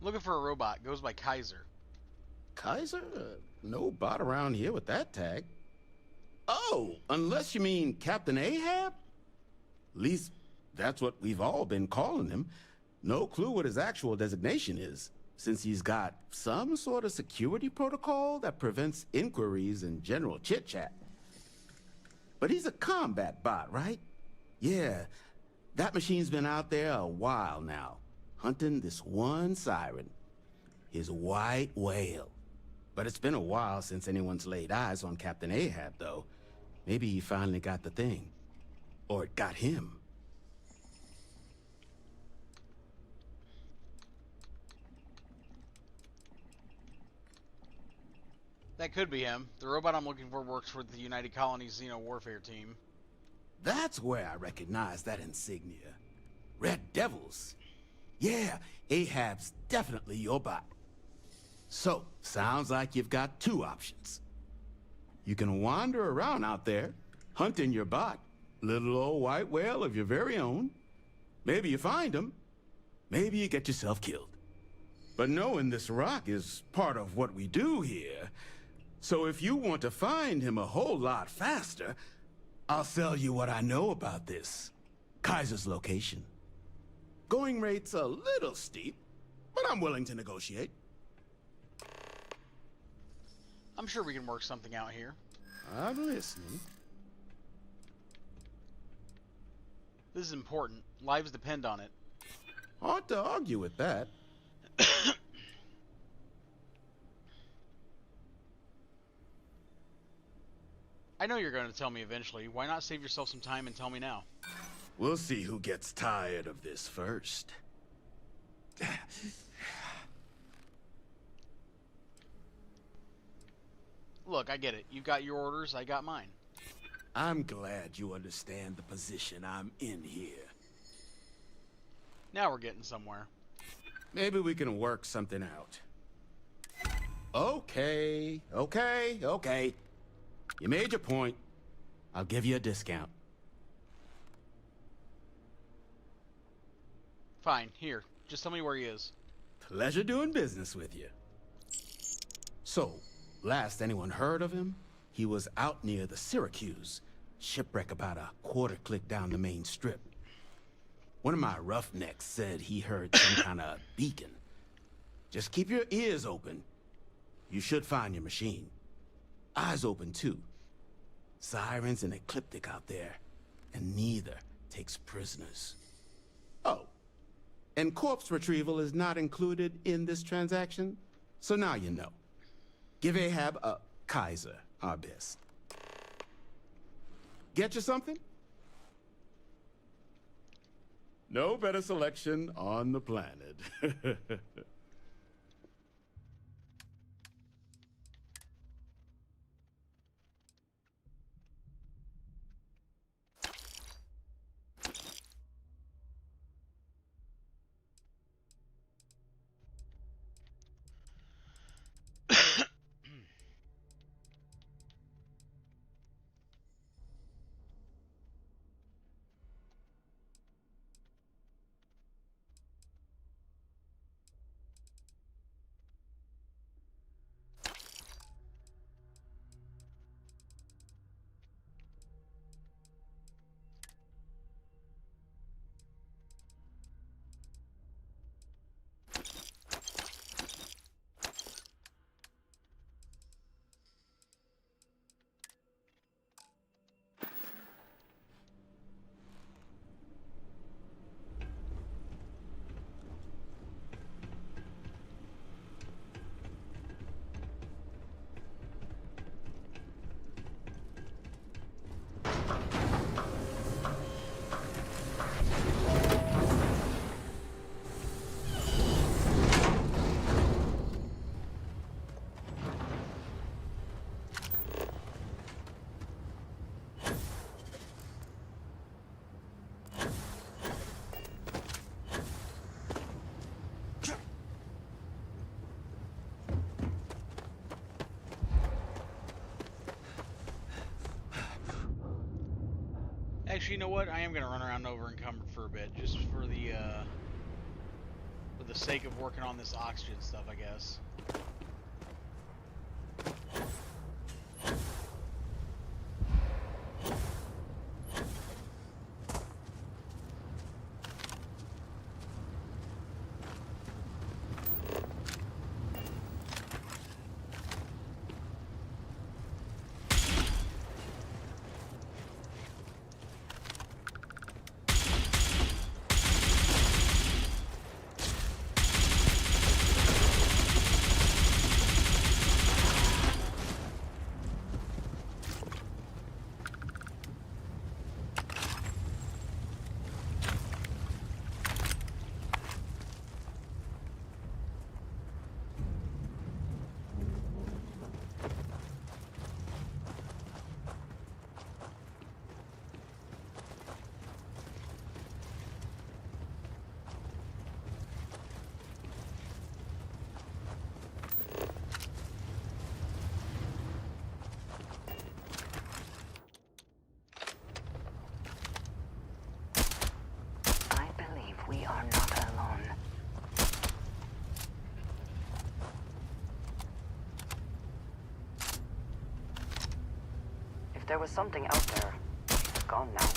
Looking for a robot. Goes by Kaiser. Kaiser? No bot around here with that tag. Oh, unless you mean Captain Ahab? At least, that's what we've all been calling him. No clue what his actual designation is, since he's got some sort of security protocol that prevents inquiries and general chit-chat. But he's a combat bot, right? Yeah, that machine's been out there a while now, hunting this one siren, his white whale. But it's been a while since anyone's laid eyes on Captain Ahab, though. Maybe he finally got the thing. Or it got him. That could be him. The robot I'm looking for works for the United Colonies Xeno Warfare team. That's where I recognize that insignia. Red Devils. Yeah, Ahab's definitely your bot. So, sounds like you've got two options. You can wander around out there, hunting your bot, little old white whale of your very own. Maybe you find him. Maybe you get yourself killed. But knowing this rock is part of what we do here. So if you want to find him a whole lot faster, I'll sell you what I know about this. Kaiser's location. Going rate's a little steep, but I'm willing to negotiate. I'm sure we can work something out here. I'm listening. This is important. Lives depend on it. Hard to argue with that. I know you're going to tell me eventually. Why not save yourself some time and tell me now? We'll see who gets tired of this first. Look, I get it. You got your orders, I got mine. I'm glad you understand the position I'm in here. Now we're getting somewhere. Maybe we can work something out. Okay. You made your point. I'll give you a discount. Fine, here. Just tell me where he is. Pleasure doing business with you. So, last anyone heard of him, he was out near the Syracuse. Shipwreck about a quarter click down the main strip. One of my roughnecks said he heard some kind of beacon. Just keep your ears open. You should find your machine. Eyes open, too. Sirens and ecliptic out there, and neither takes prisoners. Oh, and corpse retrieval is not included in this transaction, so now you know. Give Ahab a Kaiser our best. Get you something? No better selection on the planet. Actually, you know what? I am going to run around over encumbered for a bit, just for the sake of working on this oxygen stuff, I guess. I believe we are not alone. there was something out there, it's gone now.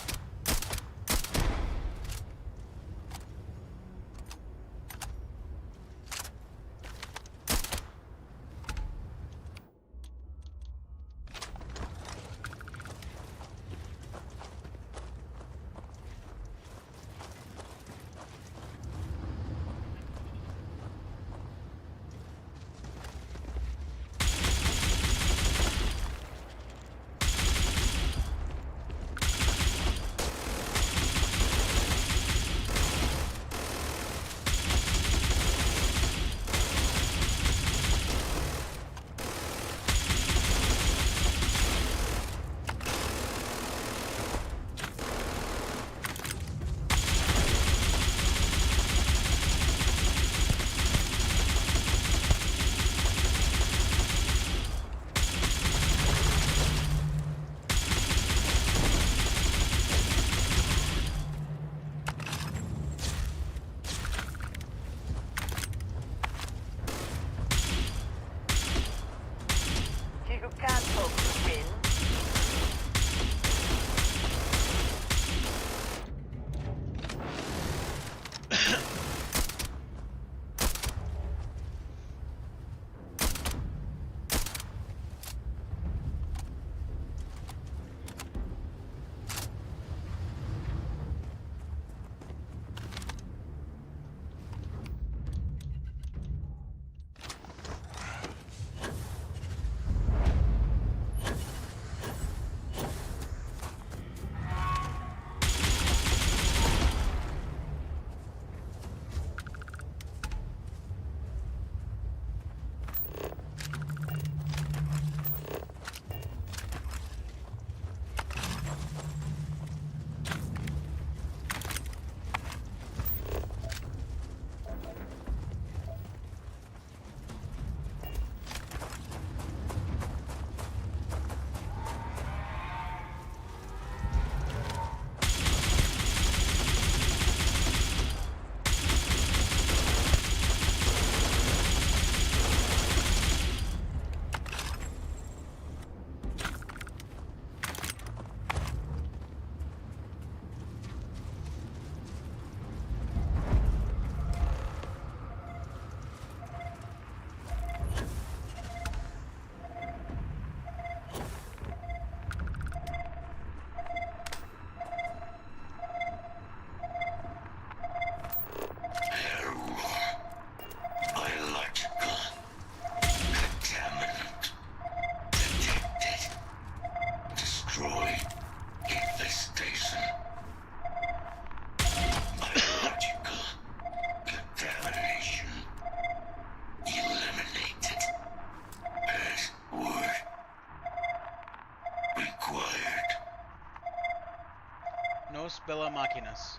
Bella Machinas.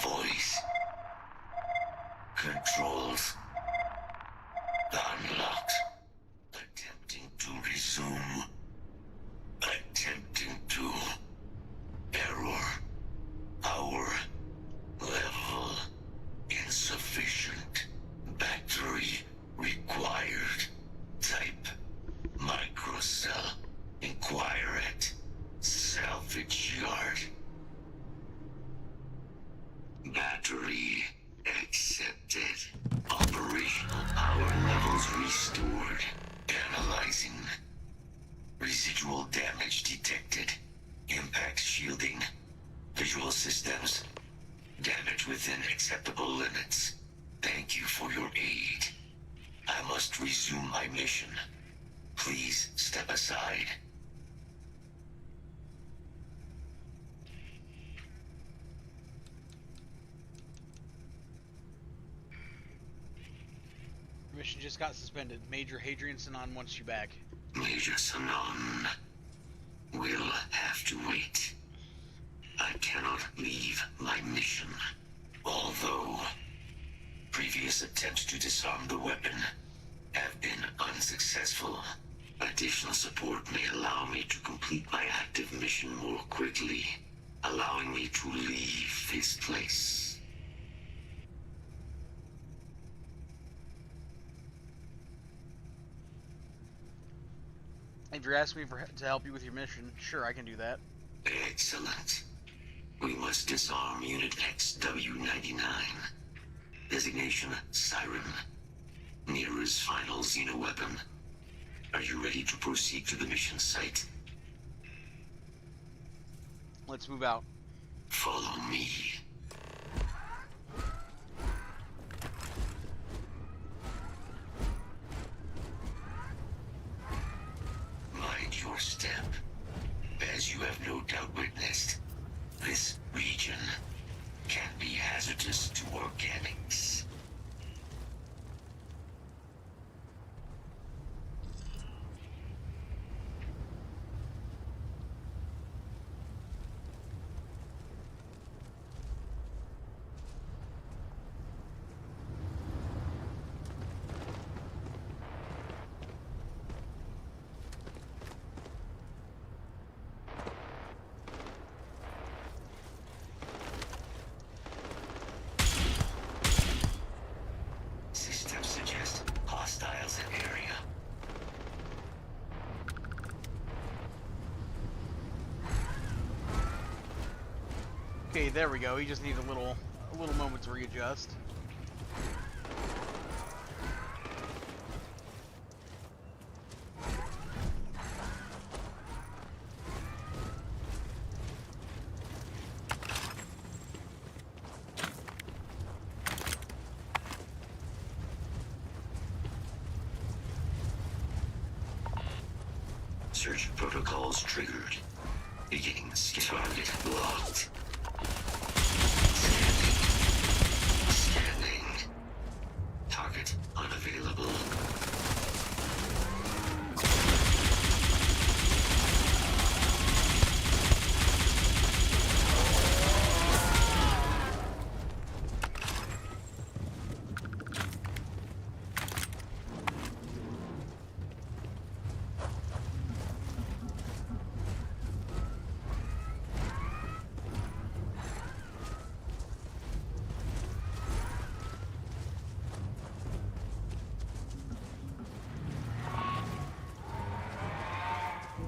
Voice. Controls. Unlocked. Attempting to resume. Attempting to. Error. Power. Level. Insufficient. Battery. Required. Type. Microcell. Inquire at. Salvage yard. Battery accepted. Operational power levels restored. Analyzing. Residual damage detected. Impact shielding. Visual systems. Damage within acceptable limits. Thank you for your aid. I must resume my mission. Please step aside. Mission just got suspended. Major Hadrian Sanan wants you back. Major Sanan will have to wait. I cannot leave my mission. Although previous attempts to disarm the weapon have been unsuccessful, additional support may allow me to complete my active mission more quickly, allowing me to leave this place. Andrew asked me to help you with your mission. Sure, I can do that. Excellent. We must disarm Unit XW-99. Designation Siren. Nearest final xenoweapon. Are you ready to proceed to the mission site? Let's move out. Follow me. Mind your step. As you have no doubt witnessed, this region can be hazardous to organics. Systems suggest hostiles in area. Okay, there we go. He just needs a little moment to readjust. Search protocols triggered. Beginning target blocked. Scanning. Target unavailable.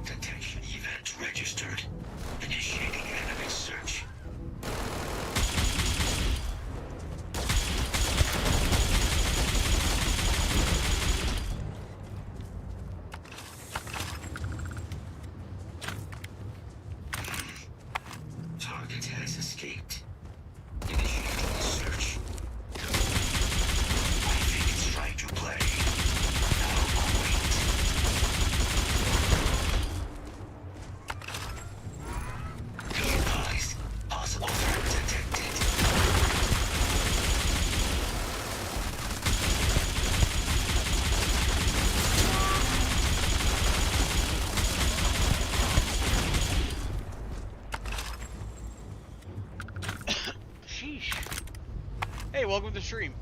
Detection event registered. Initiating enemy search. Target has escaped. Initiating search. I think it's right to play. Now wait. Be advised. Possible threat detected. Sheesh. Hey, welcome to the stream.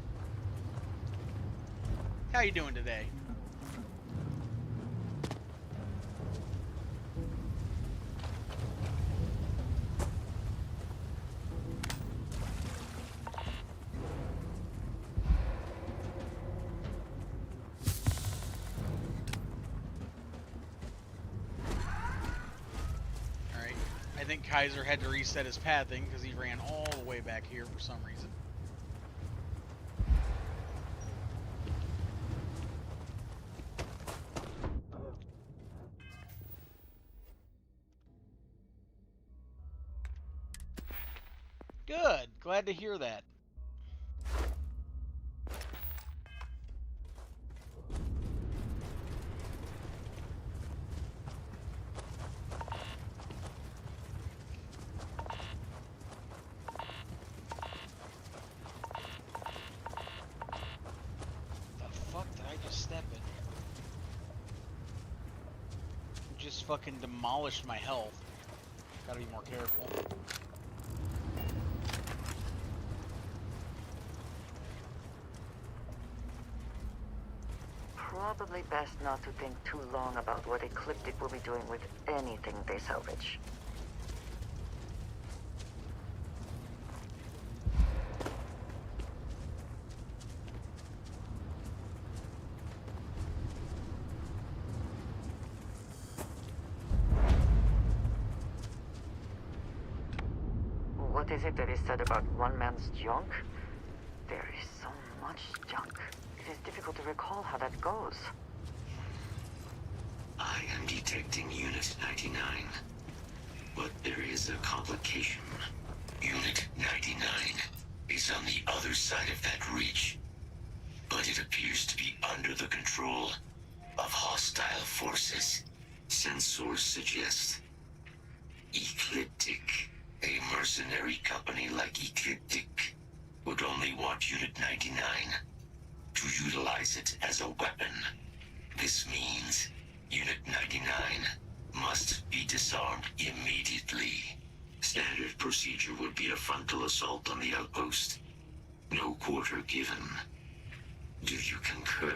How you doing today? Alright. I think Kaiser had to reset his pathing because he ran all the way back here for some reason. Good. Glad to hear that. The fuck did I just step in? Just fucking demolished my health. Gotta be more careful. Probably best not to think too long about what Ecliptic will be doing with anything they salvage. is it that is said about one man's junk? There is so much junk. It is difficult to recall how that goes. I am detecting Unit 99. But there is a complication. Unit 99 is on the other side of that ridge. But it appears to be under the control of hostile forces. Sensors suggest Ecliptic, a mercenary company like Ecliptic, would only want Unit 99 to utilize it as a weapon. This means Unit 99 must be disarmed immediately. Standard procedure would be a frontal assault on the outpost. No quarter given. Do you concur?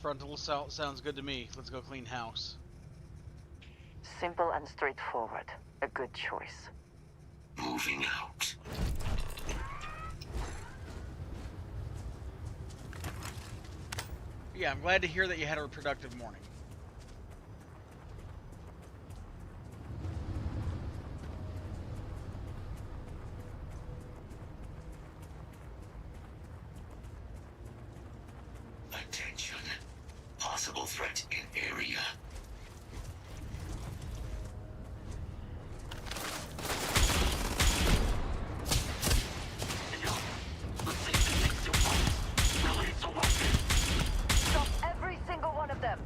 Frontal assault sounds good to me. Let's go clean house. Simple and straightforward. A good choice. Moving out. Yeah, I'm glad to hear that you had a productive morning. Attention. Possible threat in area. Stop every single one of them!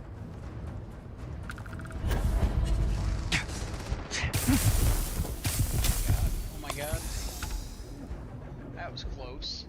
Oh my god. That was close.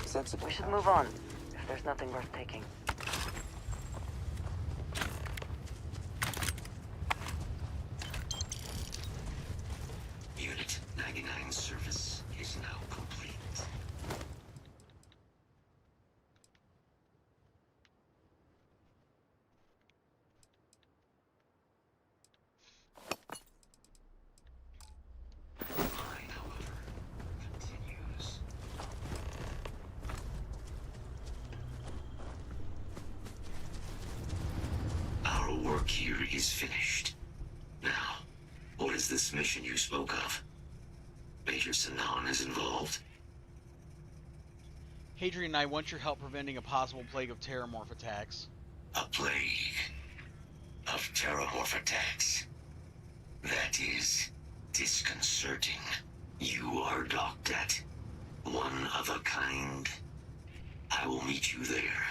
Sensible. We should move on, if there's nothing worth taking. Unit 99 service is now complete. Mine, however, continues. Our work here is finished. Now, what is this mission you spoke of? Major Sanan is involved? Hadrian and I want your help preventing a possible plague of terramorph attacks. A plague of terramorph attacks. That is disconcerting. You are docked at one of a kind. I will meet you there.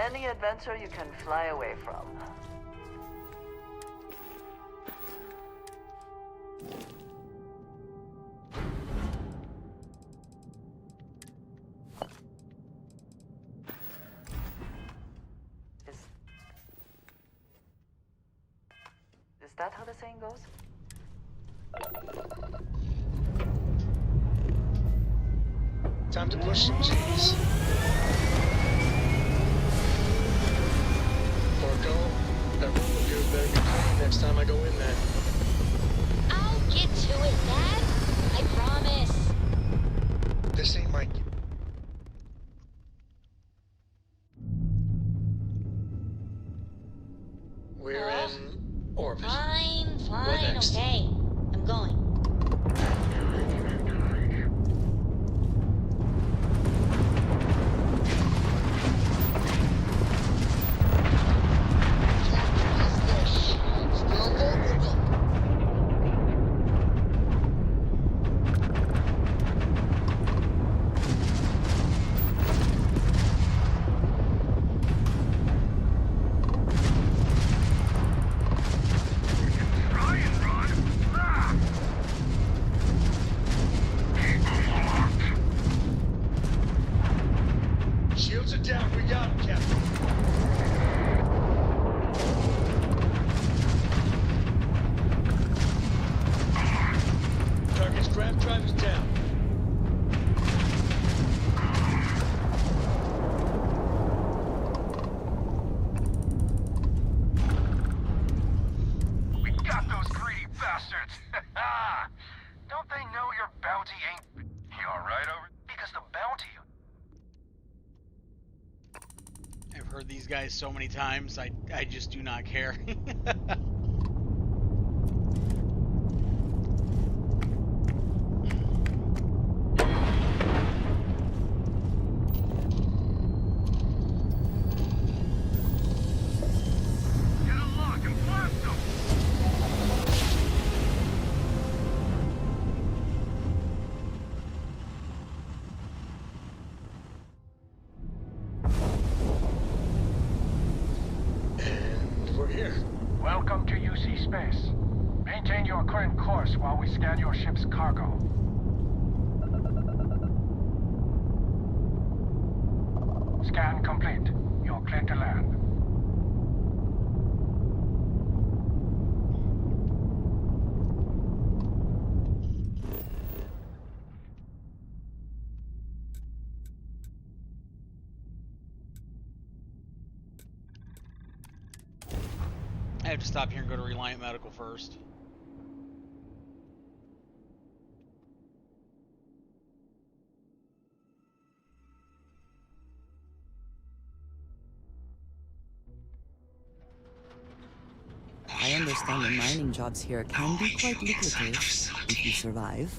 Any adventure you can fly away from. Is that how the saying goes? Time to push some G's. Before I go, that room of yours better be clean next time I go in there. I'll get to it, Dad. I promise. This ain't my... We're in orbit. Fine, next? okay. I'm going. Shields are down. We got him, Captain. Target's draft drive is down. We got those greedy bastards! Don't they know your bounty ain't... You alright over... Because the bounty... I've heard these guys so many times, I just do not care. Get a lock and blast them! And we're here. Welcome to UC Space. Maintain your current course while we scan your ship's cargo. Scan complete. You're clear to land. I have to stop here and go to Reliant Medical first. I understand the mining jobs here can be quite lucrative if you survive.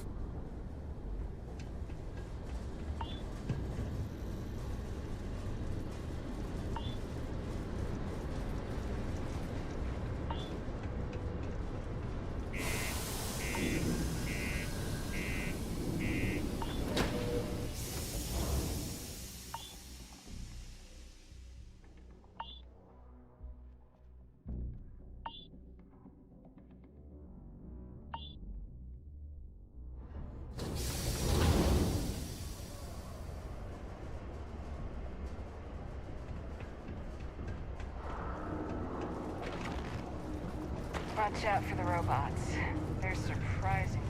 Watch out for the robots. They're surprisingly...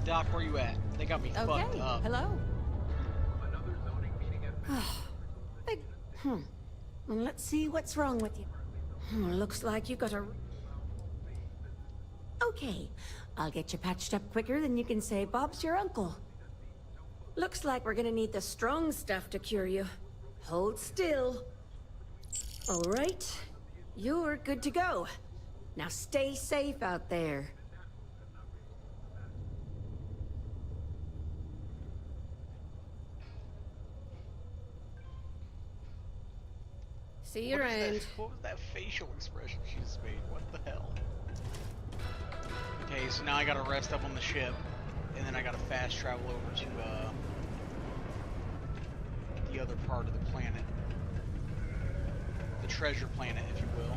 Doc, where you at? They got me fucked up. Hello. Well, let's see what's wrong with you. Looks like you got a... Okay, I'll get you patched up quicker than you can say Bob's your uncle. Looks like we're gonna need the strong stuff to cure you. Hold still. All right, you're good to go. Now stay safe out there. See you around. What was that facial expression she just made? What the hell? Okay, so now I gotta rest up on the ship, and then I gotta fast travel over to the other part of the planet. The treasure planet, if you will.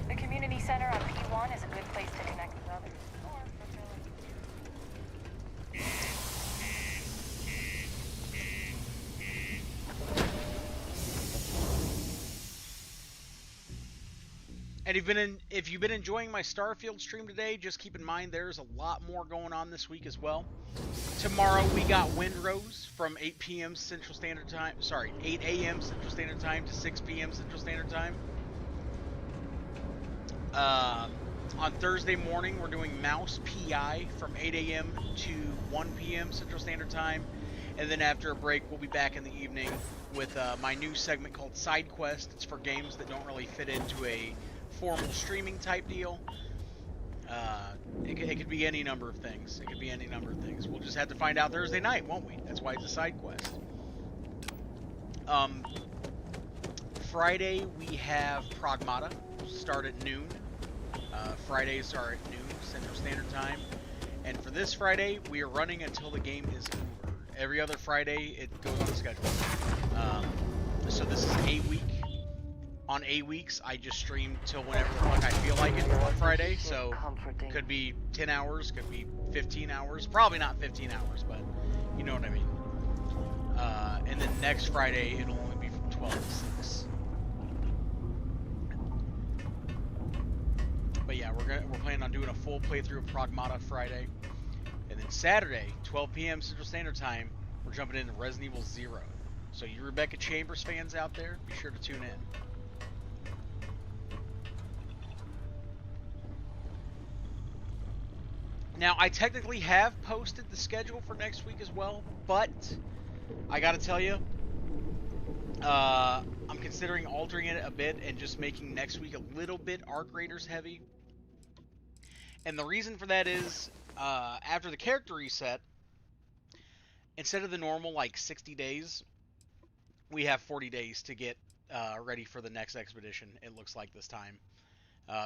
The community center on P1 is a good place to connect with others. And if you've been enjoying my Starfield stream today, just keep in mind there's a lot more going on this week as well. Tomorrow we got Windrose from 8 p.m. Central Standard Time. Sorry, 8 a.m. Central Standard Time to 6 p.m. Central Standard Time. On Thursday morning, we're doing Mouse PI from 8 a.m. to 1 p.m. Central Standard Time. And then after a break, we'll be back in the evening with my new segment called Side Quest. It's for games that don't really fit into a formal streaming type deal. It could be any number of things. It could be any number of things. We'll just have to find out Thursday night, won't we? That's why it's a side quest. Friday we have Pragmata, start at noon. Fridays are at noon Central Standard Time. And for this Friday, we are running until the game is over. Every other Friday, it goes on schedule. So this is a week. On 8 weeks, I just stream till whenever the fuck I feel like it on Friday. So could be 10 hours, could be 15 hours. Probably not 15 hours, but you know what I mean. And then next Friday, it'll only be from 12 to 6. But yeah, we're planning on doing a full playthrough of Pragmata Friday. And then Saturday, 12 p.m. Central Standard Time, we're jumping into Resident Evil 0. So you Rebecca Chambers fans out there, be sure to tune in. Now, I technically have posted the schedule for next week as well, but I gotta tell you, I'm considering altering it a bit and just making next week a little bit Arc Raiders heavy. And the reason for that is, after the character reset, instead of the normal, like, 60 days, we have 40 days to get ready for the next expedition, it looks like this time.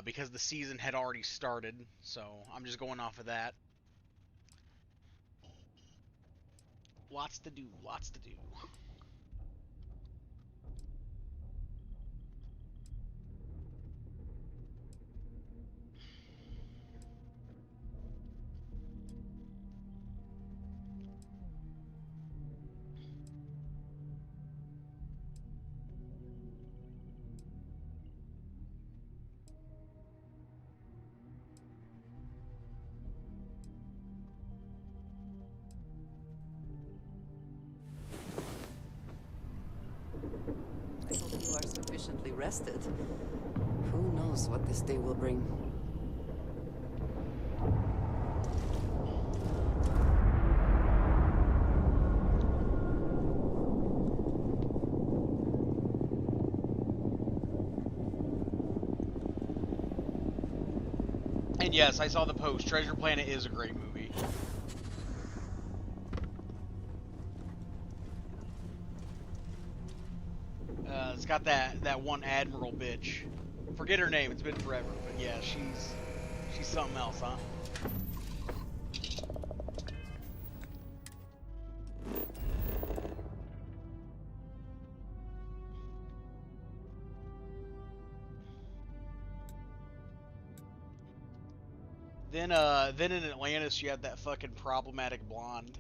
Because the season had already started, so I'm just going off of that. Lots to do, lots to do. I hope you are sufficiently rested. Who knows what this day will bring? And yes, I saw the post. Treasure Planet is a great movie. It's got that one Admiral bitch. Forget her name. It's been forever, but yeah, she's something else, huh? Then in Atlantis, you have that fucking problematic blonde.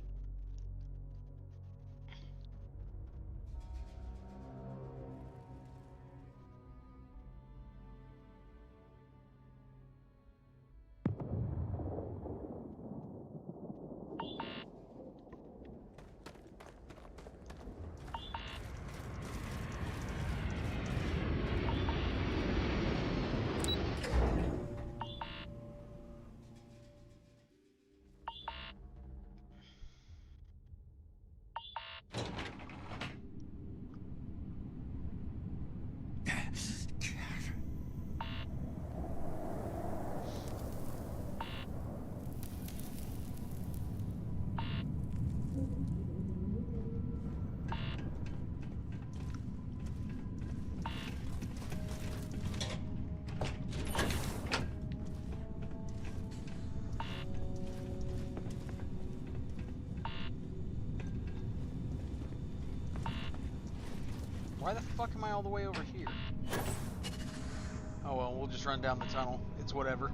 Why the fuck am I all the way over here? Oh well, we'll just run down the tunnel. It's whatever.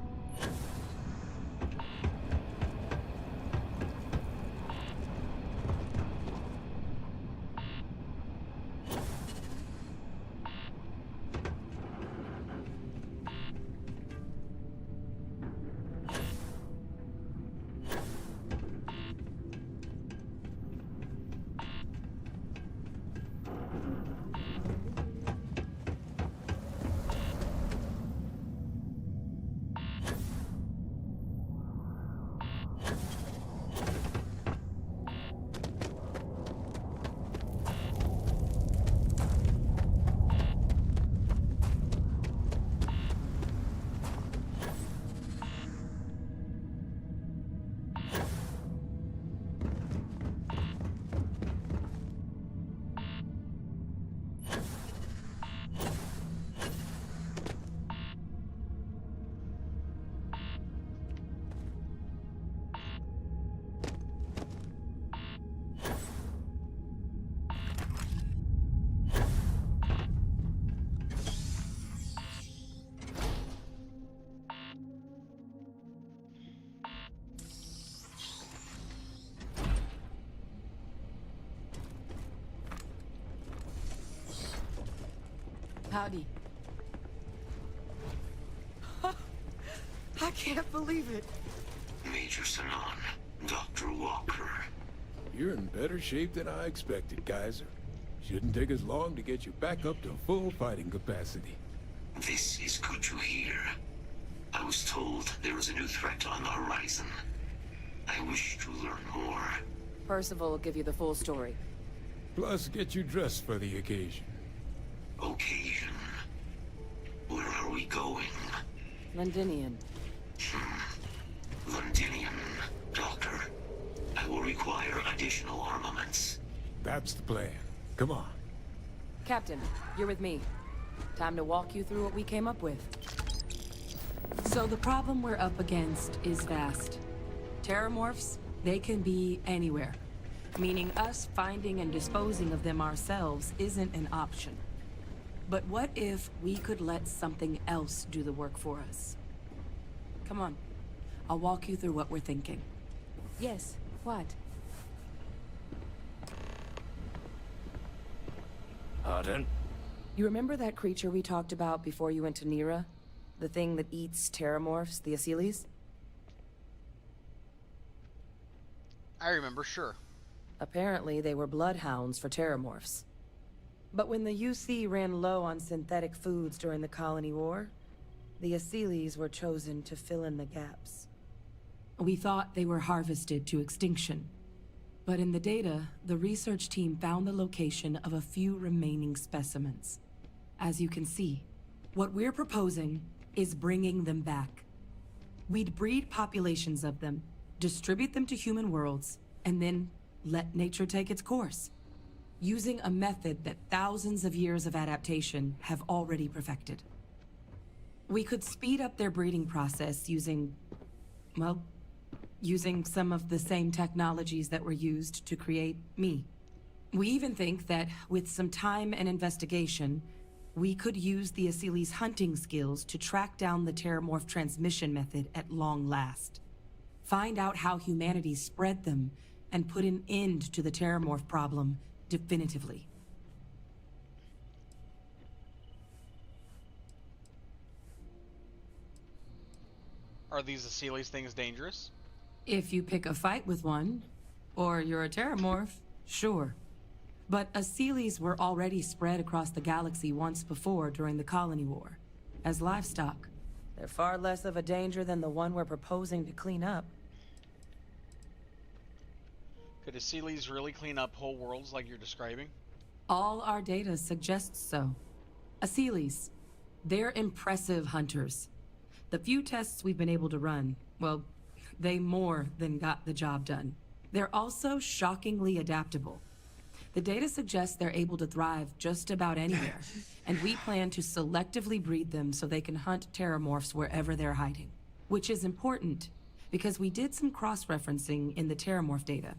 Howdy. I can't believe it. Major Sanan, Dr. Walker. You're in better shape than I expected, Kaiser. Shouldn't take us long to get you back up to full fighting capacity. This is good to hear. I was told there was a new threat on the horizon. I wish to learn more. Percival will give you the full story. Plus, get you dressed for the occasion. Occasion? Where are we going? Londinian. Londinian, Doctor. I will require additional armaments. That's the plan. Come on. Captain, you're with me. Time to walk you through what we came up with. So the problem we're up against is vast. Terramorphs, they can be anywhere. Meaning us finding and disposing of them ourselves isn't an option. But what if we could let something else do the work for us? Come on. I'll walk you through what we're thinking. Yes, what? Pardon? You remember that creature we talked about before you went to Nira? The thing that eats terramorphs, the Asyles? I remember, sure. Apparently, they were bloodhounds for terramorphs. But when the UC ran low on synthetic foods during the Colony War, the Asyles were chosen to fill in the gaps. We thought they were harvested to extinction. But in the data, the research team found the location of a few remaining specimens. As you can see, what we're proposing is bringing them back. We'd breed populations of them, distribute them to human worlds, and then let nature take its course. Using a method that thousands of years of adaptation have already perfected. We could speed up their breeding process using, well, using some of the same technologies that were used to create me. We even think that with some time and investigation, we could use the Asyles' hunting skills to track down the Terramorph transmission method at long last. Find out how humanity spread them and put an end to the Terramorph problem definitively. Are these Asyles things dangerous? If you pick a fight with one, or you're a Terramorph, sure. But Asyles were already spread across the galaxy once before during the Colony War. As livestock, they're far less of a danger than the one we're proposing to clean up. Could Asyles really clean up whole worlds like you're describing? All our data suggests so. Asyles, they're impressive hunters. The few tests we've been able to run, well, they more than got the job done. They're also shockingly adaptable. The data suggests they're able to thrive just about anywhere, and we plan to selectively breed them so they can hunt terramorphs wherever they're hiding. Which is important, because we did some cross-referencing in the terramorph data.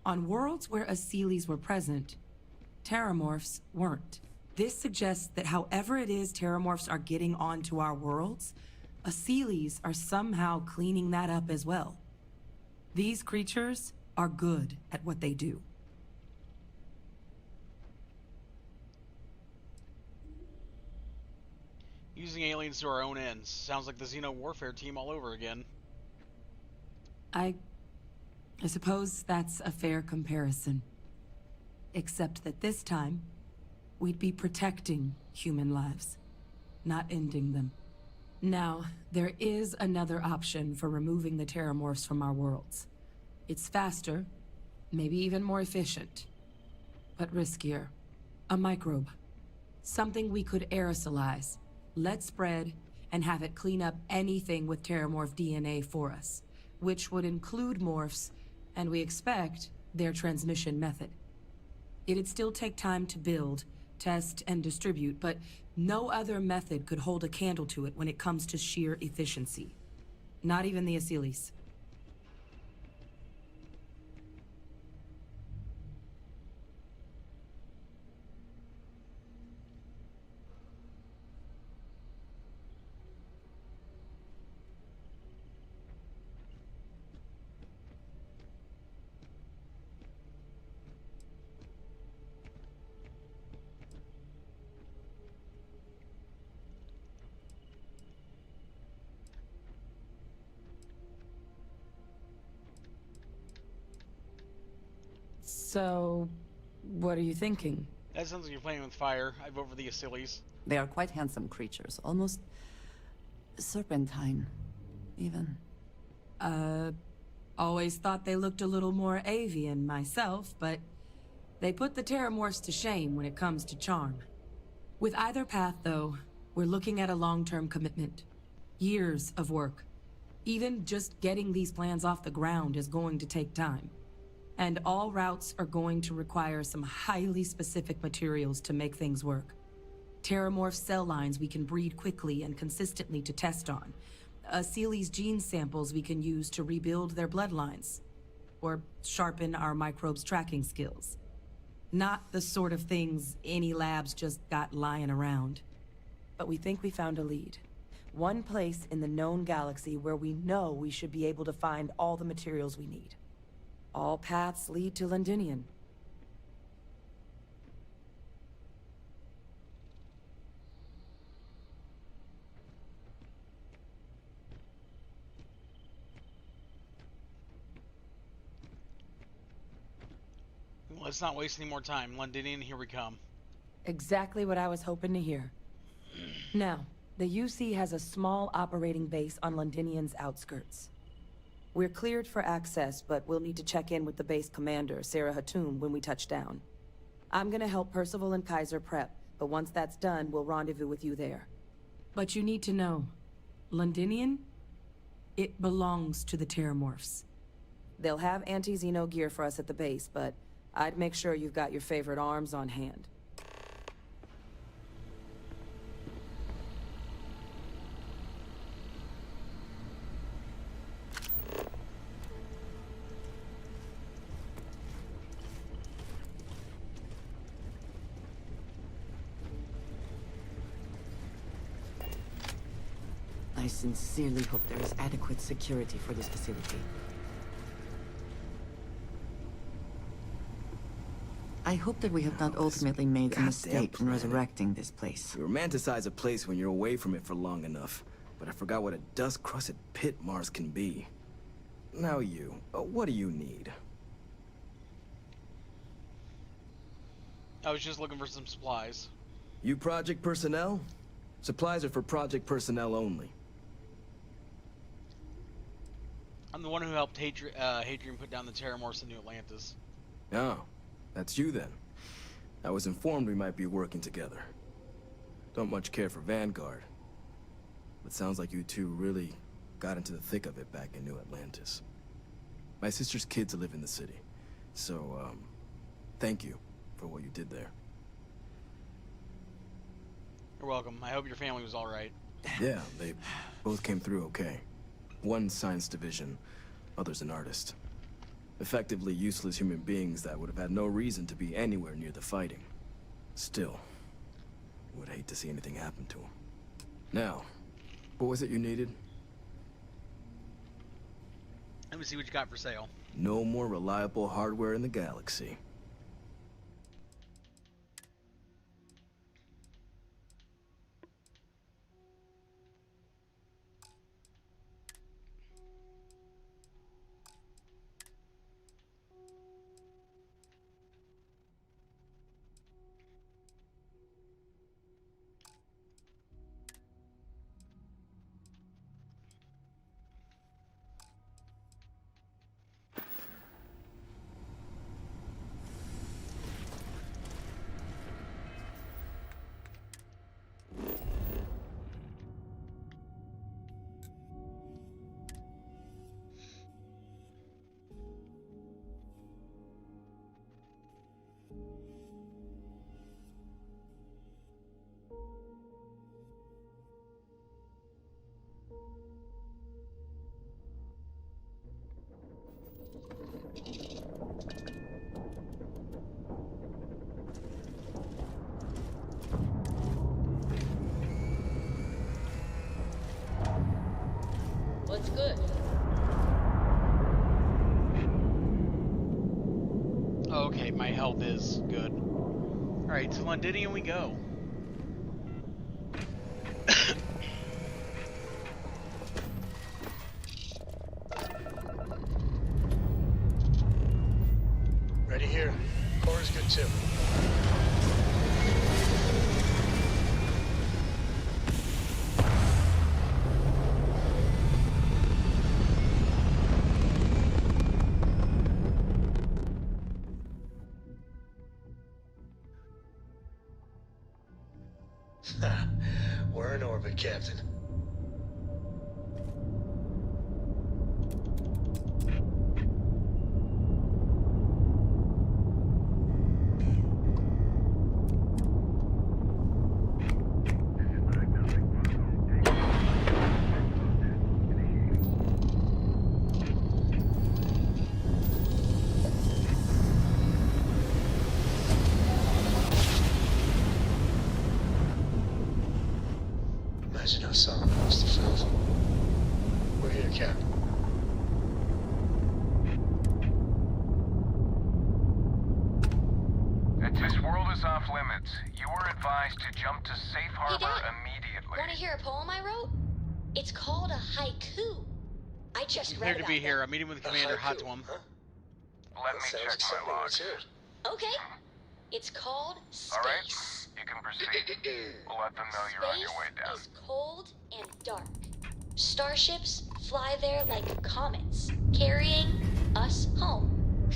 On worlds where Asyles were present, terramorphs weren't. This suggests that however it is terramorphs are getting onto our worlds, Asylees are somehow cleaning that up as well. These creatures are good at what they do. Using aliens to our own ends. Sounds like the Xeno warfare team all over again. I suppose that's a fair comparison. Except that this time, we'd be protecting human lives, not ending them. Now, there is another option for removing the terramorphs from our worlds. It's faster, maybe even more efficient, but riskier. A microbe. Something we could aerosolize, let spread, and have it clean up anything with terramorph DNA for us, which would include morphs, and we expect their transmission method. It'd still take time to build, test, and distribute, but no other method could hold a candle to it when it comes to sheer efficiency. Not even the Asylees. So, what are you thinking? That sounds like you're playing with fire. I vote for the Asylees. They are quite handsome creatures, almost serpentine, even. Always thought they looked a little more avian myself, but they put the terramorphs to shame when it comes to charm. With either path, though, we're looking at a long-term commitment. Years of work. Even just getting these plans off the ground is going to take time. And all routes are going to require some highly specific materials to make things work. Terramorph cell lines we can breed quickly and consistently to test on. Asylees gene samples we can use to rebuild their bloodlines. Or sharpen our microbes' tracking skills. Not the sort of things any labs just got lying around. But we think we found a lead. One place in the known galaxy where we know we should be able to find all the materials we need. All paths lead to Londinian. Let's not waste any more time. Londinian, here we come. Exactly what I was hoping to hear. Now, the UC has a small operating base on Londinian's outskirts. We're cleared for access, but we'll need to check in with the base commander, Sarah Hatum, when we touch down. I'm gonna help Percival and Kaiser prep, but once that's done, we'll rendezvous with you there. But you need to know, Londinian, it belongs to the Terramorphs. They'll have anti-Xeno gear for us at the base, but I'd make sure you've got your favorite arms on hand. I sincerely hope there is adequate security for this facility. I hope that we have not ultimately made a mistake in resurrecting this place. You romanticize a place when you're away from it for long enough, but I forgot what a dust-crusted pit Mars can be. Now you, what do you need? I was just looking for some supplies. You project personnel? Supplies are for project personnel only. I'm the one who helped Hadrian put down the Terramorphs in New Atlantis. Oh, that's you then. I was informed we might be working together. Don't much care for Vanguard. But sounds like you two really got into the thick of it back in New Atlantis. My sister's kids live in the city. So, thank you for what you did there. You're welcome. I hope your family was alright. Yeah, they both came through okay. One science division, other's an artist. Effectively useless human beings that would have had no reason to be anywhere near the fighting. Still, Would hate to see anything happen to him. Now, what was it you needed? Let me see what you got for sale. No more reliable hardware in the galaxy. What's good? Okay, my health is good. Alright, to Londinium we go. Ready here. Core is good too. We're in orbit, Captain. Imagine how solid it must have felt. We're here, Cap. This world is off limits. You are advised to jump to safe harbor immediately. Want to hear a poem I wrote? It's called a haiku. I just I'm read cleared to about be them. here. I'm meeting with Commander Hatswam. Let me check my logs. Okay. It's called space. All right, you can proceed. We'll let them know you're on your way down. Space is cold and dark. Starships fly there like comets, carrying us home.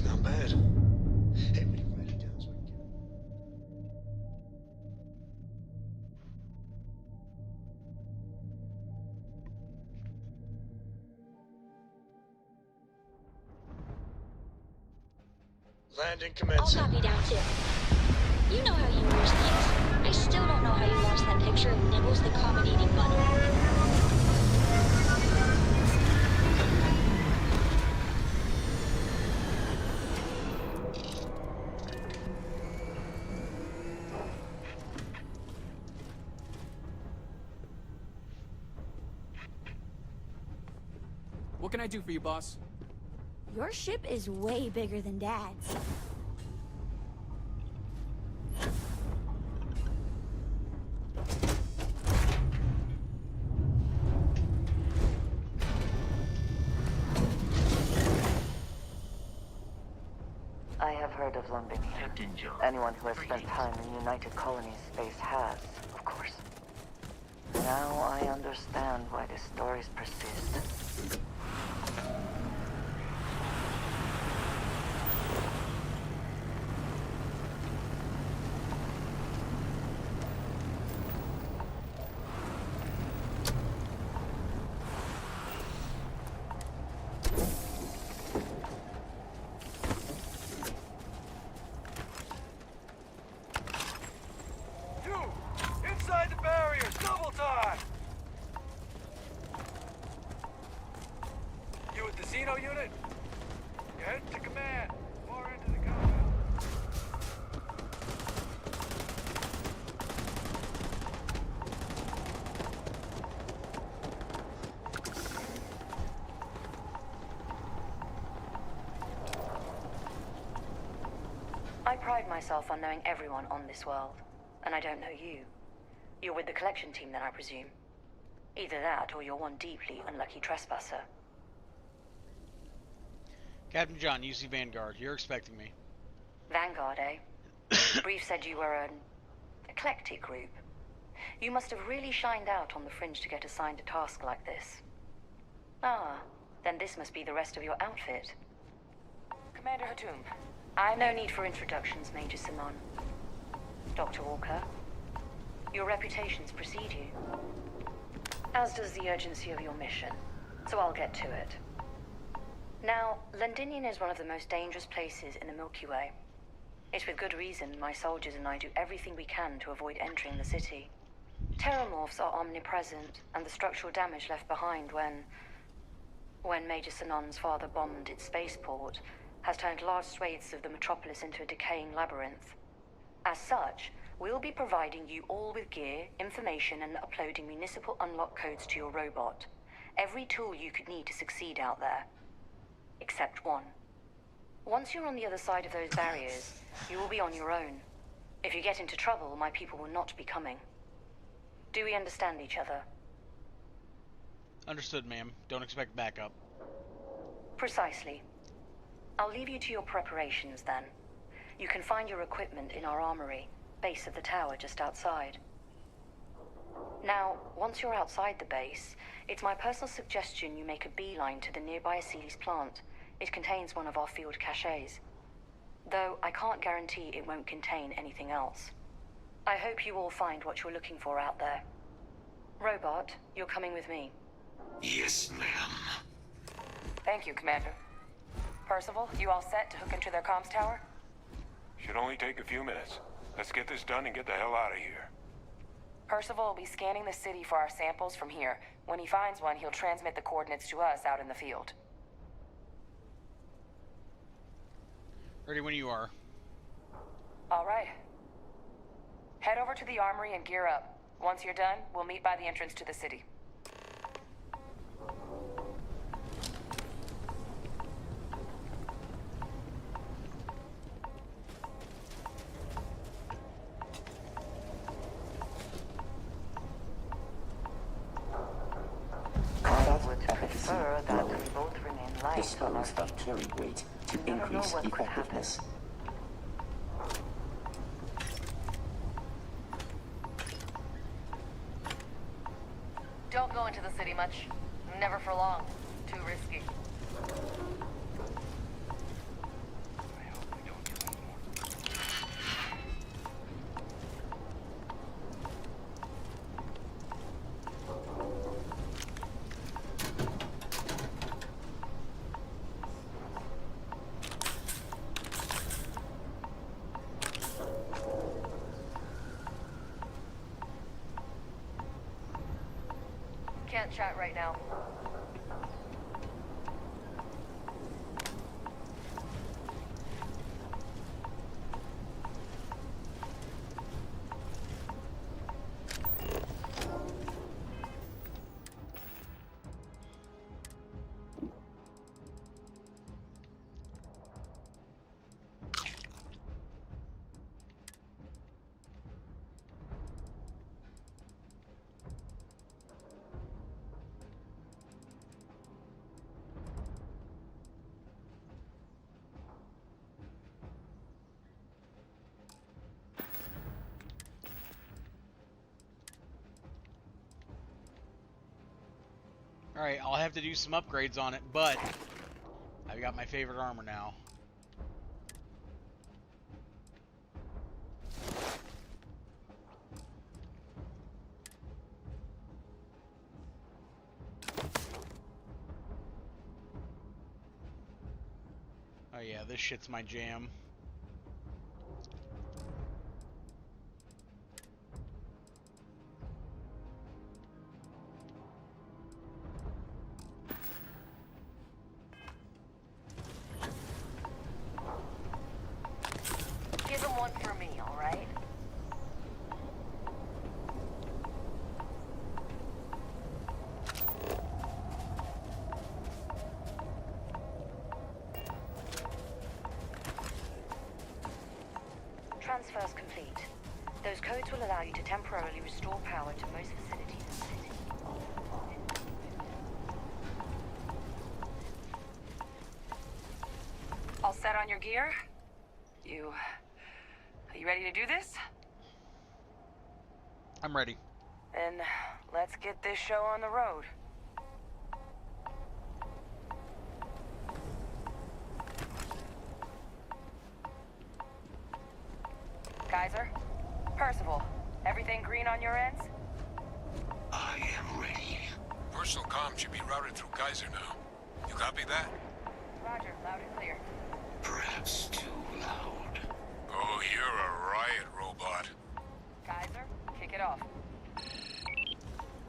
Not bad. Hey, will you write it down so I can get it? Landing I'll commencing. copy down too. You know how you use things. I still don't know how you lost that picture of Nibbles the comet-eating bunny. What can I do for you, boss? Your ship is way bigger than Dad's. I have heard of Londinium. Anyone who has spent time in United Colonies space has, of course. Now I understand why the stories persist. I pride myself on knowing everyone on this world, and I don't know you. You're with the collection team then, I presume. Either that, or you're one deeply unlucky trespasser. Captain John, UC Vanguard, you're expecting me. Vanguard, eh? Brief said you were an eclectic group. You must have really shined out on the fringe to get assigned a task like this. Ah, then this must be the rest of your outfit. Commander Hatum, No need for introductions, Major Simon. Dr. Walker, your reputations precede you. As does the urgency of your mission, so I'll get to it. Now, Londinian is one of the most dangerous places in the Milky Way. It's with good reason my soldiers and I do everything we can to avoid entering the city. Terramorphs are omnipresent, and the structural damage left behind when Major Sinon's father bombed its spaceport has turned large swathes of the metropolis into a decaying labyrinth. As such, we'll be providing you all with gear, information, and uploading municipal unlock codes to your robot. Every tool you could need to succeed out there. Except one. Once you're on the other side of those barriers, you will be on your own. If you get into trouble, my people will not be coming. Do we understand each other? Understood, ma'am. Don't expect backup. Precisely. I'll leave you to your preparations then. You can find your equipment in our armory, base of the tower just outside. Now, once you're outside the base, it's my personal suggestion you make a beeline to the nearby Aceles plant. It contains one of our field caches. Though I can't guarantee it won't contain anything else. I hope you all find what you're looking for out there. Robot, you're coming with me. Yes, ma'am. Thank you, Commander. Percival, you all set to hook into their comms tower? Should only take a few minutes. Let's get this done and get the hell out of here. Percival will be scanning the city for our samples from here. When he finds one, he'll transmit the coordinates to us out in the field. Ready when you are. All right. Head over to the armory and gear up. Once you're done, we'll meet by the entrance to the city. Prefer that we both remain light. Dispose of carry weight to increase effectiveness. Don't go into the city much. Never for long. Too risky. Can't chat right now. Alright, I'll have to do some upgrades on it, but I've got my favorite armor now. Oh yeah, this shit's my jam. Give him one for me, all right? transfer's complete. Those codes will allow you to temporarily restore power to most facilities in the city. All set on your gear? Are you ready to do this? I'm ready. Then let's get this show on the road. Kaiser? Percival, everything green on your ends? I am ready. Personal comm should be routed through Kaiser now. You copy that? Roger, loud and clear. Perhaps too loud. Oh, you're a riot robot. Kaiser, kick it off.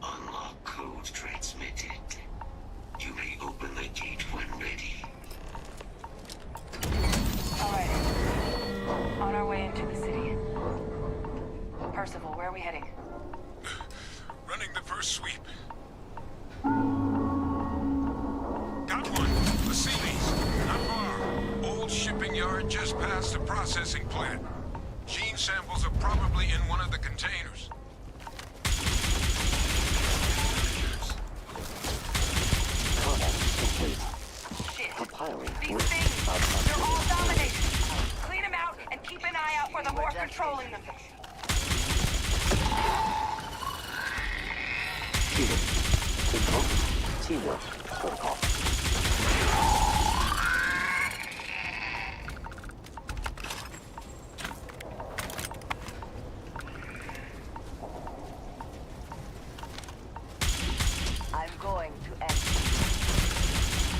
Unlock code transmitted. You may open the gate when ready. Alright. On our way into the city. Percival, where are we heading? Running the first sweep. Got one. The Seabees. Not far. Old shipping yard just past the processing plant. Gene samples are probably in one of the containers. Shit. Compiling. These things, they're all dominated. Clean them out and keep an eye out for the more controlling them. Teamwork protocol. I'm going to end.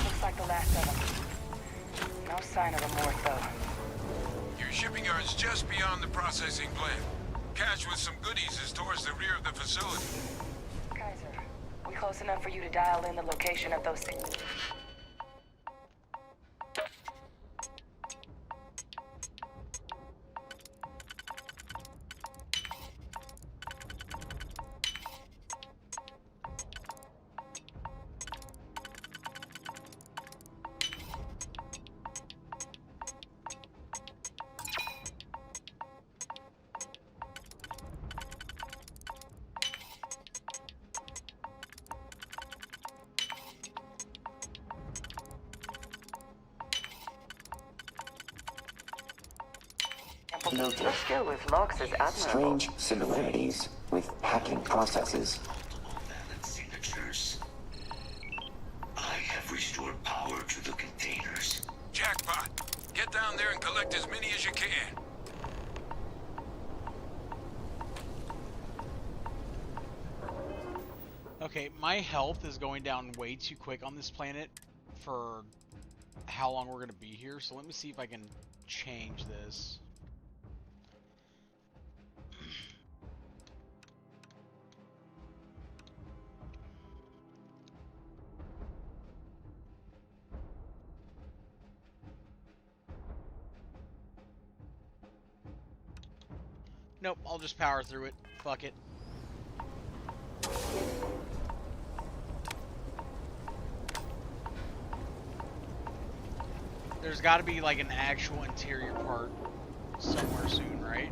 Looks like the last of them. No sign of them more though. Your shipping yard's just beyond the processing plant. Cache with some goodies is towards the rear of the facility. Kaiser, we close enough for you to dial in the location of those things. Noted. Your skill with logs is admirable. Strange similarities with hacking processes. Valid signatures. I have restored power to the containers. Jackpot! Get down there and collect as many as you can. Okay, my health is going down way too quick on this planet for how long we're going to be here, so let me see if I can change this. Nope, I'll just power through it. Fuck it. There's got to be like an actual interior part somewhere soon, right?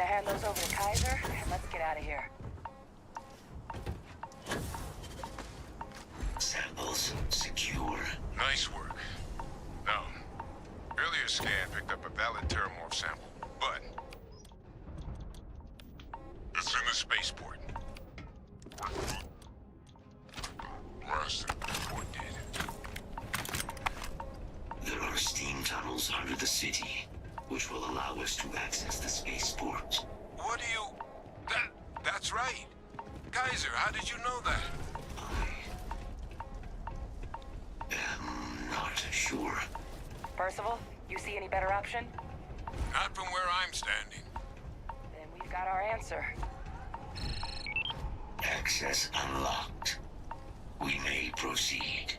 to hand those over to Kaiser, and let's get out of here. Samples secure. Nice work. Now, earlier scan picked up a valid Terramorph sample, but it's in the spaceport. Blasted before it did. There are steam tunnels under the city, which will allow us to access the spaceport. What do you... That's right. Kaiser, how did you know that? I'm not sure. Percival, you see any better option? Not from where I'm standing. Then we've got our answer. Access unlocked. We may proceed.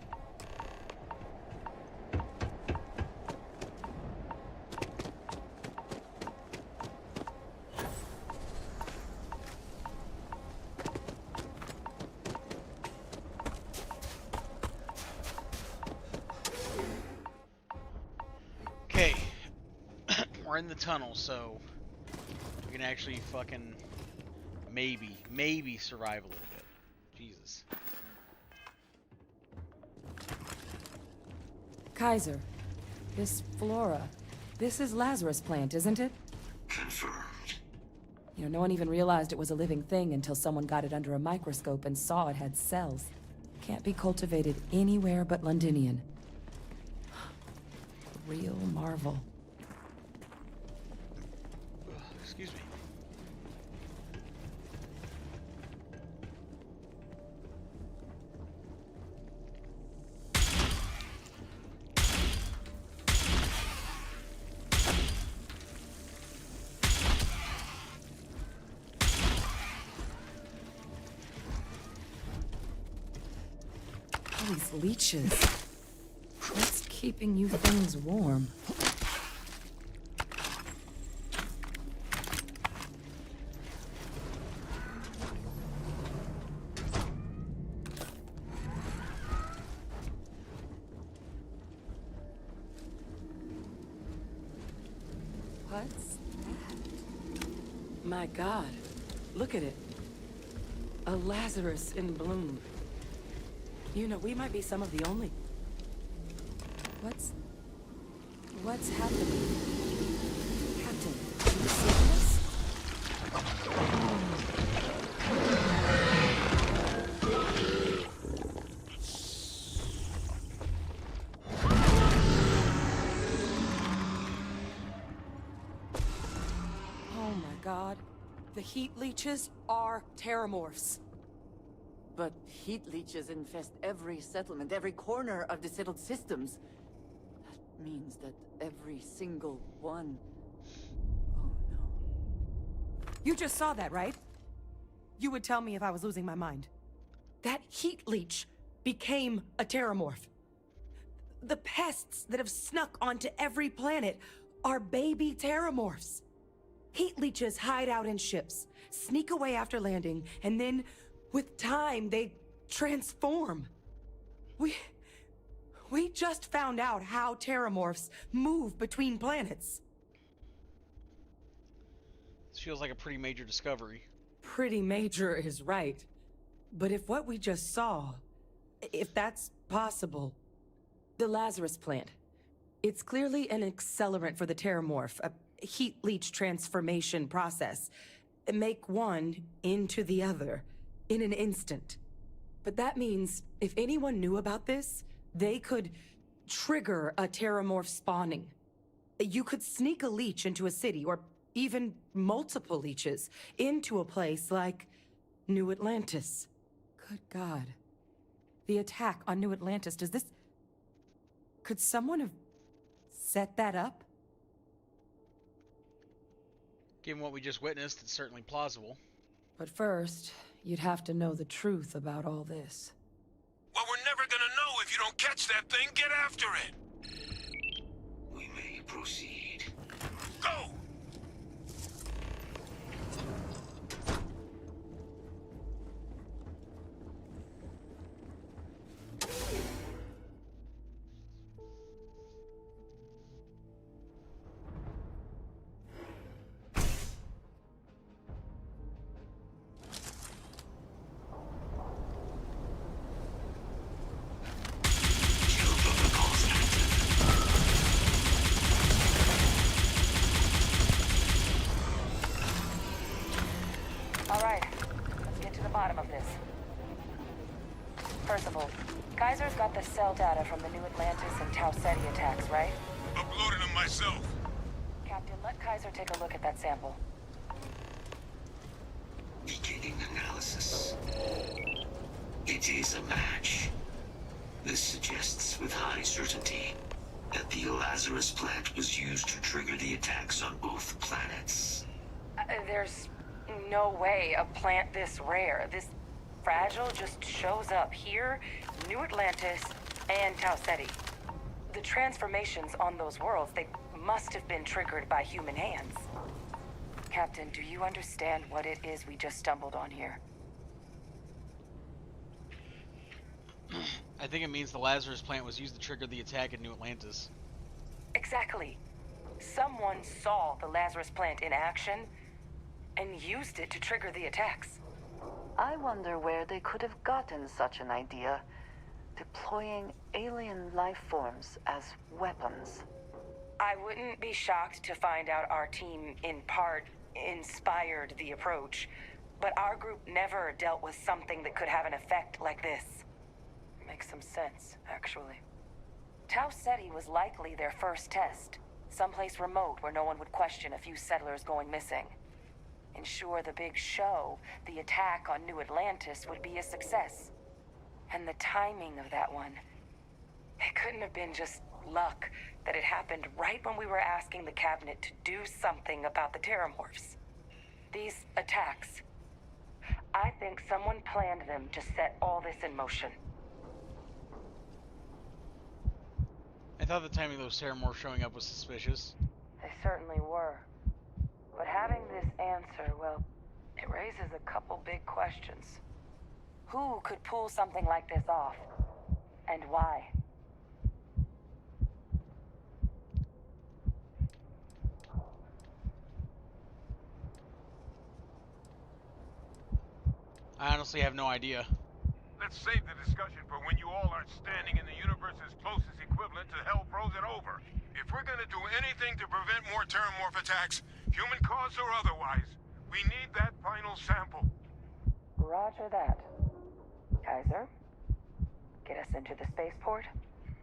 Okay. We're in the tunnel, so we can actually fucking maybe survive a little bit. Jesus. Kaiser, this flora, this is Lazarus plant, isn't it? Confirmed. You know, no one even realized it was a living thing until someone got it under a microscope and saw it had cells. Can't be cultivated anywhere but Londinian. Real marvel. Excuse me. All these leeches. What's keeping you things warm? What's that? My God, look at it. A Lazarus in bloom. You know, we might be some of the only... What's happening? Captain, do you see this? Oh my God. The heat leeches are terramorphs. But heat leeches infest every settlement, every corner of the settled systems. That means that every single one... Oh no. You just saw that, right? You would tell me if I was losing my mind. That heat leech became a terramorph. The pests that have snuck onto every planet are baby terramorphs. Heat leeches hide out in ships, sneak away after landing, and then, with time, they transform. We just found out how terramorphs move between planets. This feels like a pretty major discovery. Pretty major is right. But if what we just saw, if that's possible, the Lazarus plant, it's clearly an accelerant for the terramorph, a heat leech transformation process. Make one into the other in an instant. But that means if anyone knew about this, they could trigger a terramorph spawning. You could sneak a leech into a city, or even multiple leeches, into a place like New Atlantis. Good God. The attack on New Atlantis, does this... Could someone have set that up? Given what we just witnessed, it's certainly plausible. But first, you'd have to know the truth about all this. Well, we're never gonna know if you don't catch that thing. Get after it. We may proceed. Go! bottom of this. First of all, Kaiser's got the cell data from the New Atlantis and Tau Ceti attacks, right? Uploaded them myself. Captain, let Kaiser take a look at that sample. Beginning analysis. It is a match. This suggests with high certainty that the Lazarus plant was used to trigger the attacks on both planets. There's no way a plant this rare, this fragile, just shows up here, New Atlantis, and Tau Ceti. The transformations on those worlds, they must have been triggered by human hands. Captain, do you understand what it is we just stumbled on here? I think it means the Lazarus plant was used to trigger the attack at New Atlantis. Exactly. Someone saw the Lazarus plant in action and used it to trigger the attacks. I wonder where they could have gotten such an idea, deploying alien life forms as weapons. I wouldn't be shocked to find out our team, in part, inspired the approach, but our group never dealt with something that could have an effect like this. Makes some sense, actually. Tau Ceti was likely their first test, someplace remote where no one would question a few settlers going missing. Ensure the big show, the attack on New Atlantis, would be a success. And the timing of that one, it couldn't have been just luck that it happened right when we were asking the cabinet to do something about the terramorphs. These attacks, I think someone planned them to set all this in motion. I thought the timing of those terramorphs showing up was suspicious. They certainly were. But having this answer, well, it raises a couple big questions. Who could pull something like this off? And why? I honestly have no idea. Let's save the discussion for when you all aren't standing in the universe's closest equivalent to hell frozen over. If we're gonna do anything to prevent more terramorph attacks, human caused or otherwise, we need that final sample. Roger that. Kaiser, get us into the spaceport?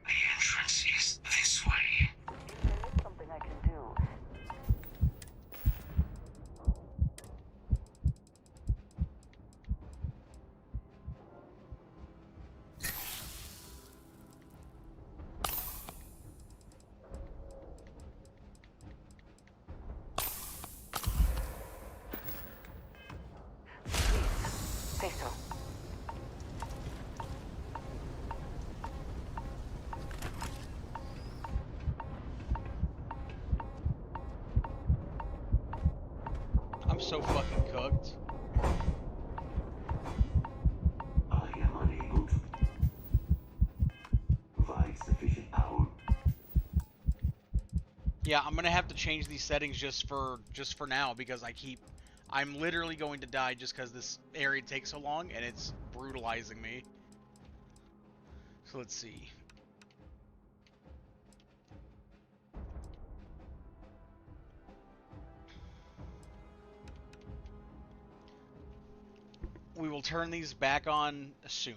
The entrance is this way. There is something I can do. Say so. I'm so fucking cooked. I am unable to provide sufficient power. Yeah, I'm gonna have to change these settings just for now because I'm literally going to die just because this area takes so long and it's brutalizing me. So let's see. We will turn these back on soon.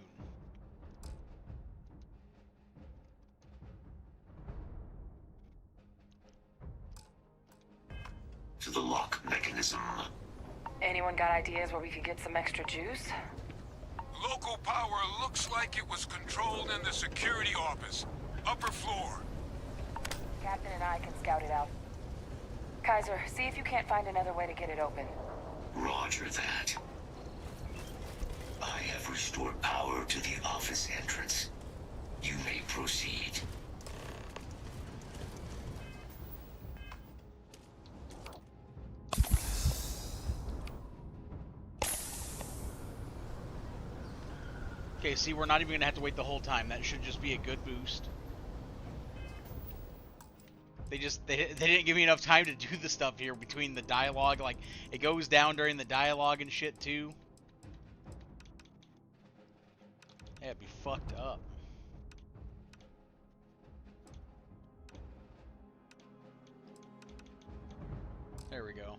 To the lock mechanism. Anyone got ideas where we could get some extra juice? Local power looks like it was controlled in the security office. Upper floor. Captain and I can scout it out. Kaiser, see if you can't find another way to get it open. Roger that. I have restored power to the office entrance. You may proceed. Okay, see, we're not even gonna have to wait the whole time. That should just be a good boost. They didn't give me enough time to do the stuff here between the dialogue. Like, it goes down during the dialogue and shit too. That'd be fucked up. There we go.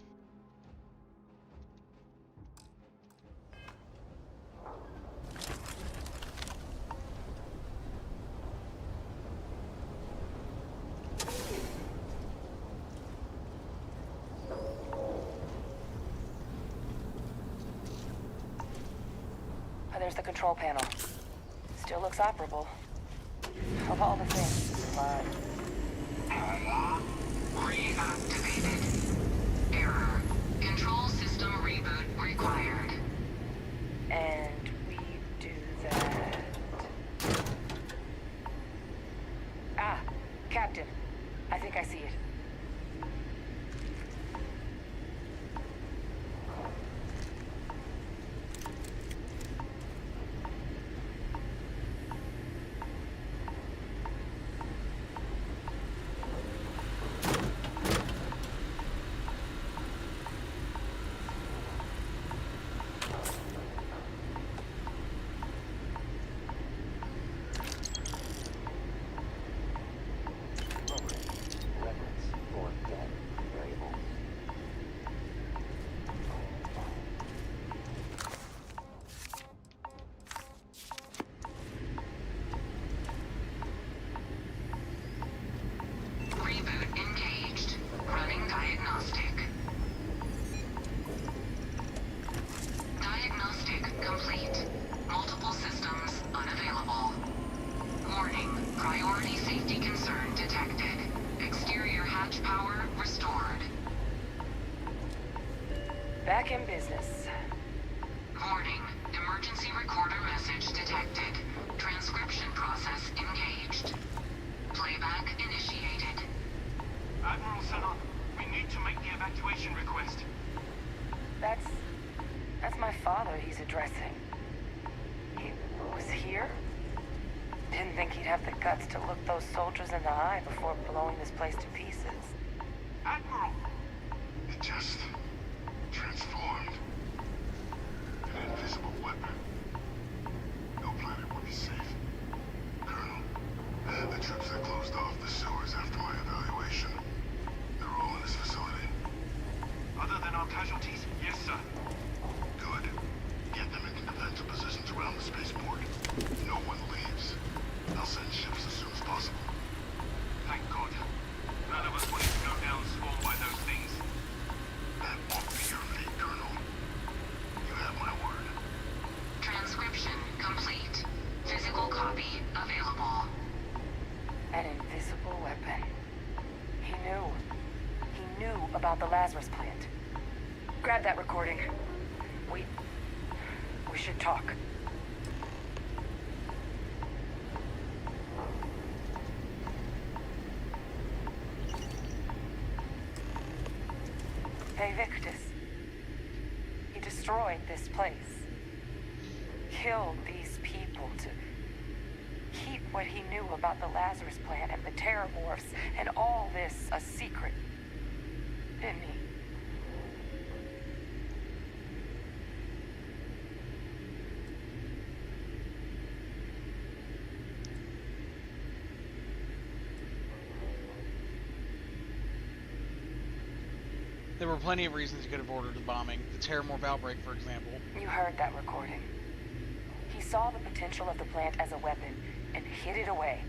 there's the control panel. Still looks operable. Of all the things to survive. Reactivated. Error. Control system reboot required. And we do that. Ah, Captain. I think I see it. Reboot engaged. Running diagnostic. Diagnostic complete. Multiple systems unavailable. Warning. Priority safety concern detected. Exterior hatch power restored. Back in business. Warning. Emergency recorder message detected. Transcription process engaged. Playback initiated. Admiral Sanon, we need to make the evacuation request. That's my father he's addressing. He was here? Didn't think he'd have the guts to look those soldiers in the eye before blowing this place to pieces. Admiral! It just transformed. An invisible weapon. No planet would be safe. Colonel, the troops that closed off the sewers after my evaluation. They're all in this facility. Other than our casualties? Yes, sir. Good. Get them into defensive positions around the spaceport. No one leaves. I'll send ships as soon as possible. Thank God. None of us wanted to go down swarmed by those things. That won't be your fate, Colonel. You have my word. Transcription complete. Physical copy available. An invisible weapon. He knew. He knew about the Lazarus plant. Grab that recording. We should talk. Hey, Victus. He destroyed this place. Killed these people to keep what he knew about the Lazarus plant and the Terramorphs and all this a secret. Didn't he? There were plenty of reasons he could have ordered the bombing. The Terramorph outbreak, for example. You heard that recording. He saw the potential of the plant as a weapon and hid it away.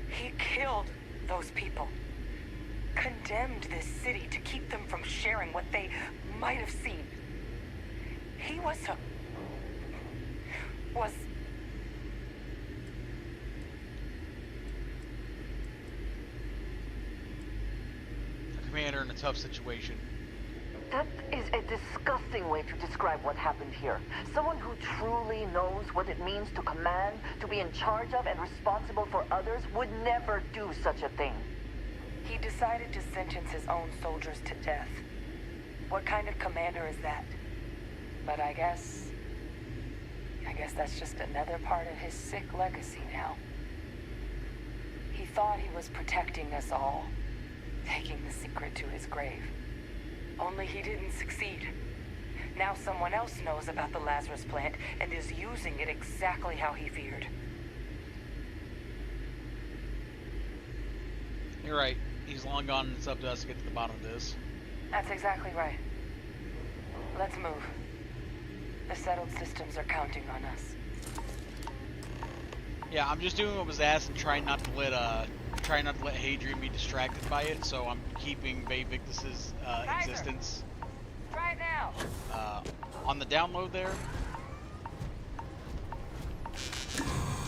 He killed those people. Condemned this city to keep them from sharing what they might have seen. He was a commander in a tough situation. That is a disgusting way to describe what happened here. Someone who truly knows what it means to command, to be in charge of and responsible for others would never do such a thing. He decided to sentence his own soldiers to death. What kind of commander is that? But I guess that's just another part of his sick legacy now. He thought he was protecting us all, taking the secret to his grave. Only he didn't succeed. Now someone else knows about the Lazarus plant and is using it exactly how he feared. You're right. He's long gone and it's up to us to get to the bottom of this. That's exactly right. Let's move. The settled systems are counting on us. Yeah, I'm just doing what was asked and trying not to let Hadrian be distracted by it, so I'm keeping Victus's existence Try it now. on the download there.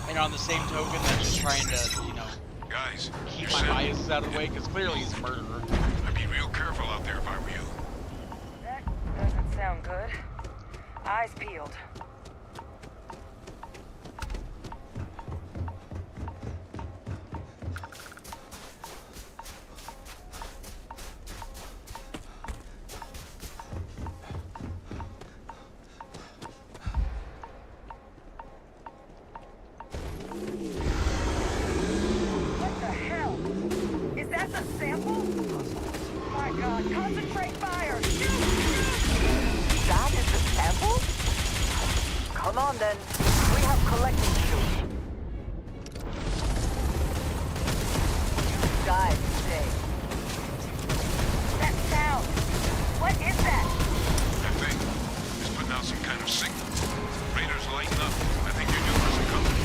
And on the same token, that's just trying to, you know, Guys, keep my biases out of the way, because clearly he's a murderer. I'd be real careful out there if I were you. That doesn't sound good. Eyes peeled. What the hell? Is that the sample? My God, concentrate fire! That is the sample? Come on then. We have collecting to do. Guys, stay. That sound! What is that? That thing is putting out some kind of signal. Raiders lighten up. I think your new person coming.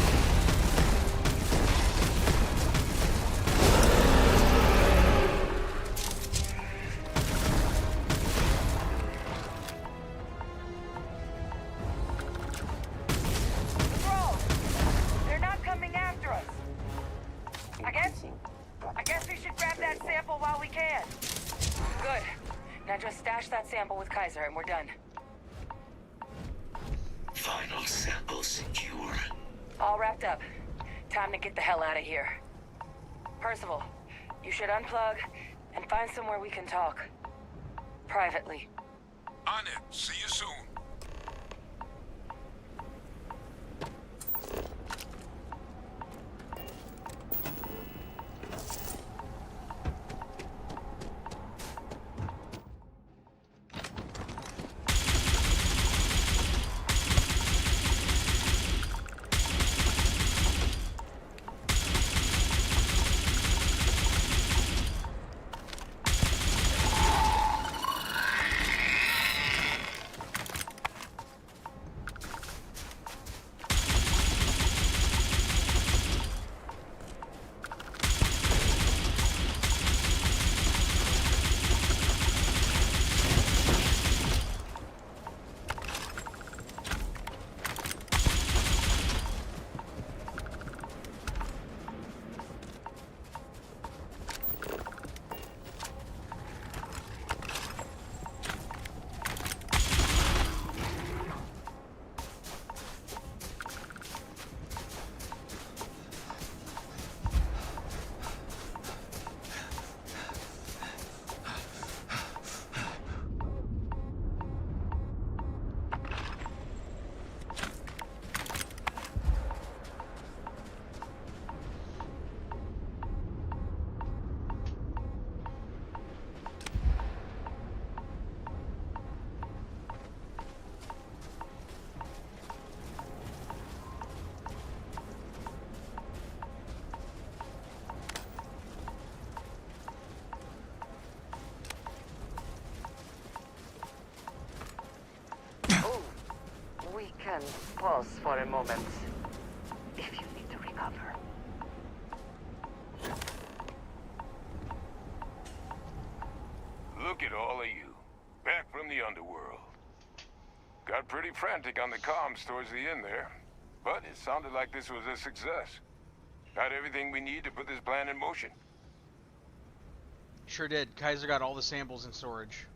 Bro! They're not coming after us. I guess we should grab that sample while we can. Good. Now just stash that sample with Kaiser and we're done. Final sample secure. All wrapped up. Time to get the hell out of here. Percival, you should unplug and find somewhere we can talk. Privately. On it. See you soon. We can pause for a moment. If you need to recover. Look at all of you. Back from the underworld. Got pretty frantic on the comms towards the end there. But it sounded like this was a success. Got everything we need to put this plan in motion. Sure did. Kaiser got all the samples in storage.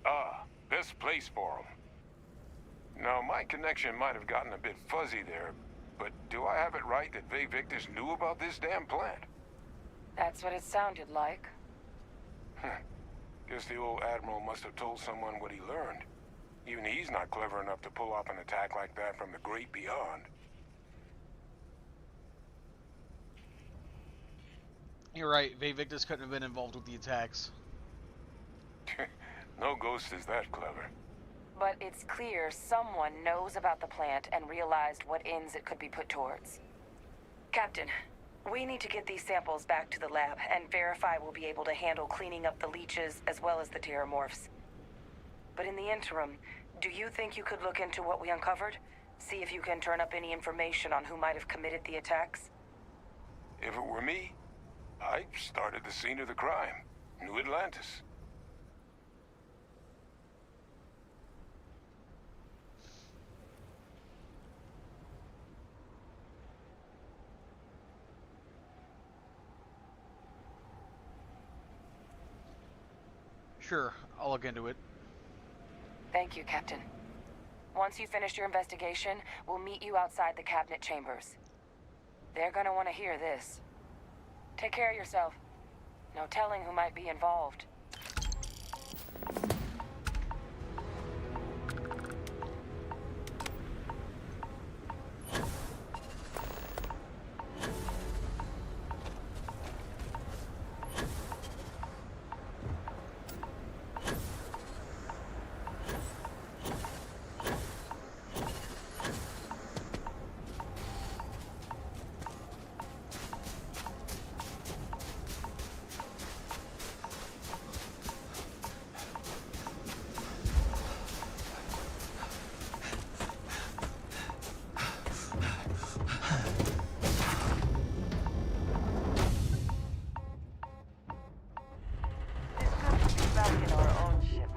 Ah, best place for them. Now, my connection might have gotten a bit fuzzy there, but do I have it right that Vay Victus knew about this damn plant? That's what it sounded like. Guess the old Admiral must have told someone what he learned. Even he's not clever enough to pull off an attack like that from the great beyond. You're right. Vay Victus couldn't have been involved with the attacks. No ghost is that clever. But it's clear someone knows about the plant and realized what ends it could be put towards. Captain, we need to get these samples back to the lab and verify we'll be able to handle cleaning up the leeches as well as the terramorphs. But in the interim, do you think you could look into what we uncovered? See if you can turn up any information on who might have committed the attacks? If it were me, I started the scene of the crime. New Atlantis. Sure, I'll look into it. Thank you, Captain. Once you've finished your investigation, we'll meet you outside the cabinet chambers. They're gonna want to hear this. Take care of yourself. No telling who might be involved. Back in our own ship.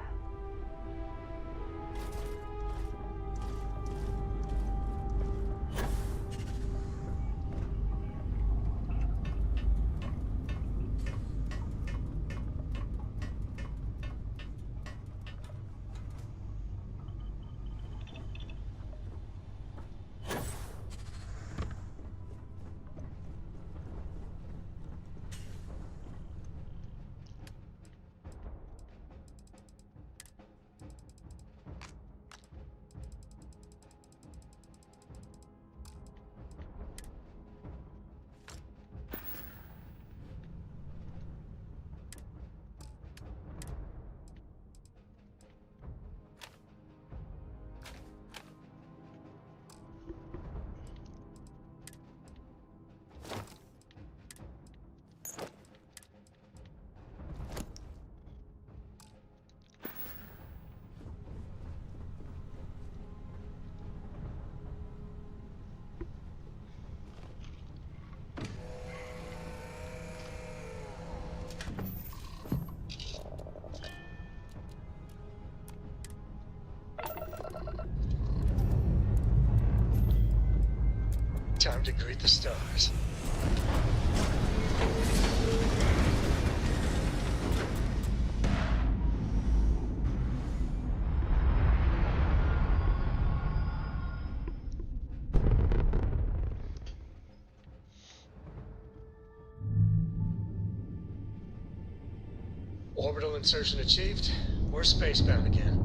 Time to greet the stars. Orbital insertion achieved. We're spacebound again.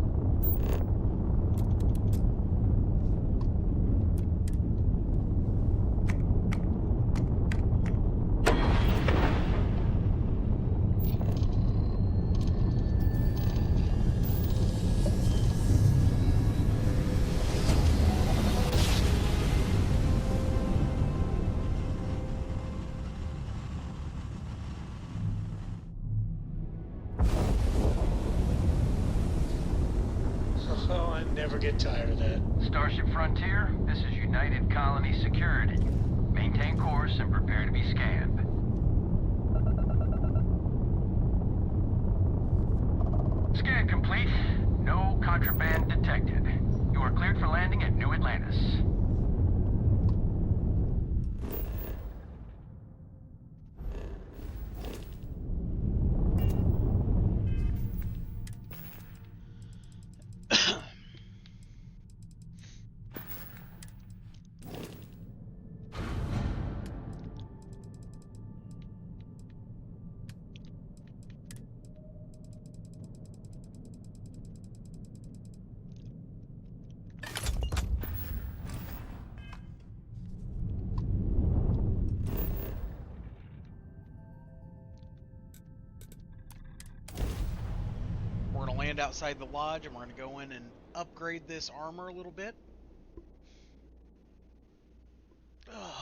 Oh, I never get tired of that. Starship Frontier, this is United Colony Security. Maintain course and prepare to be scanned. Scan complete. No contraband detected. You are cleared for landing at New Atlantis. We're gonna land outside the lodge and we're gonna go in and upgrade this armor a little bit. Ugh.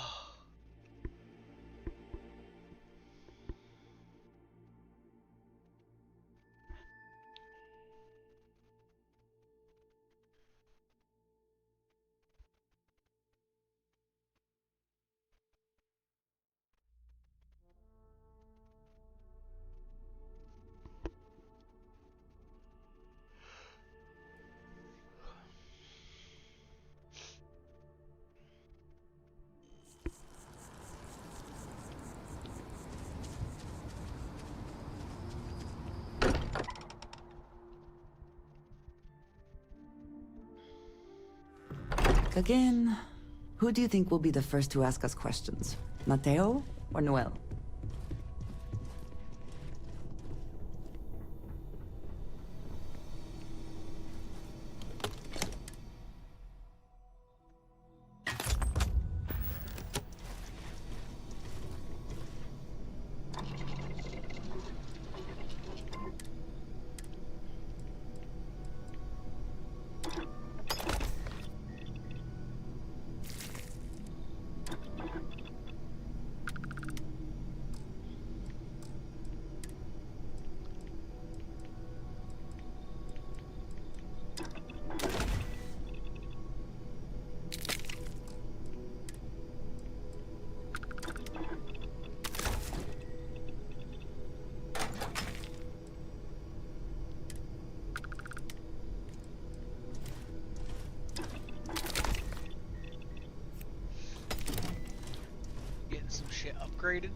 Back again. Who do you think will be the first to ask us questions? Mateo or Noel? Getting some shit upgraded.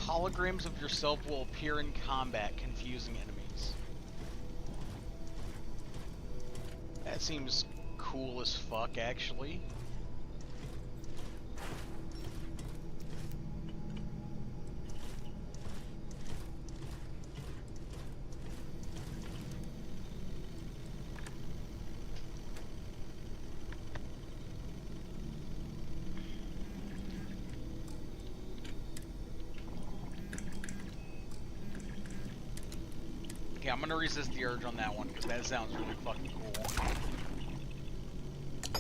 Holograms of yourself will appear in combat, confusing enemies. That seems cool as fuck, actually. Okay, I'm gonna resist the urge on that one because that sounds really fucking cool.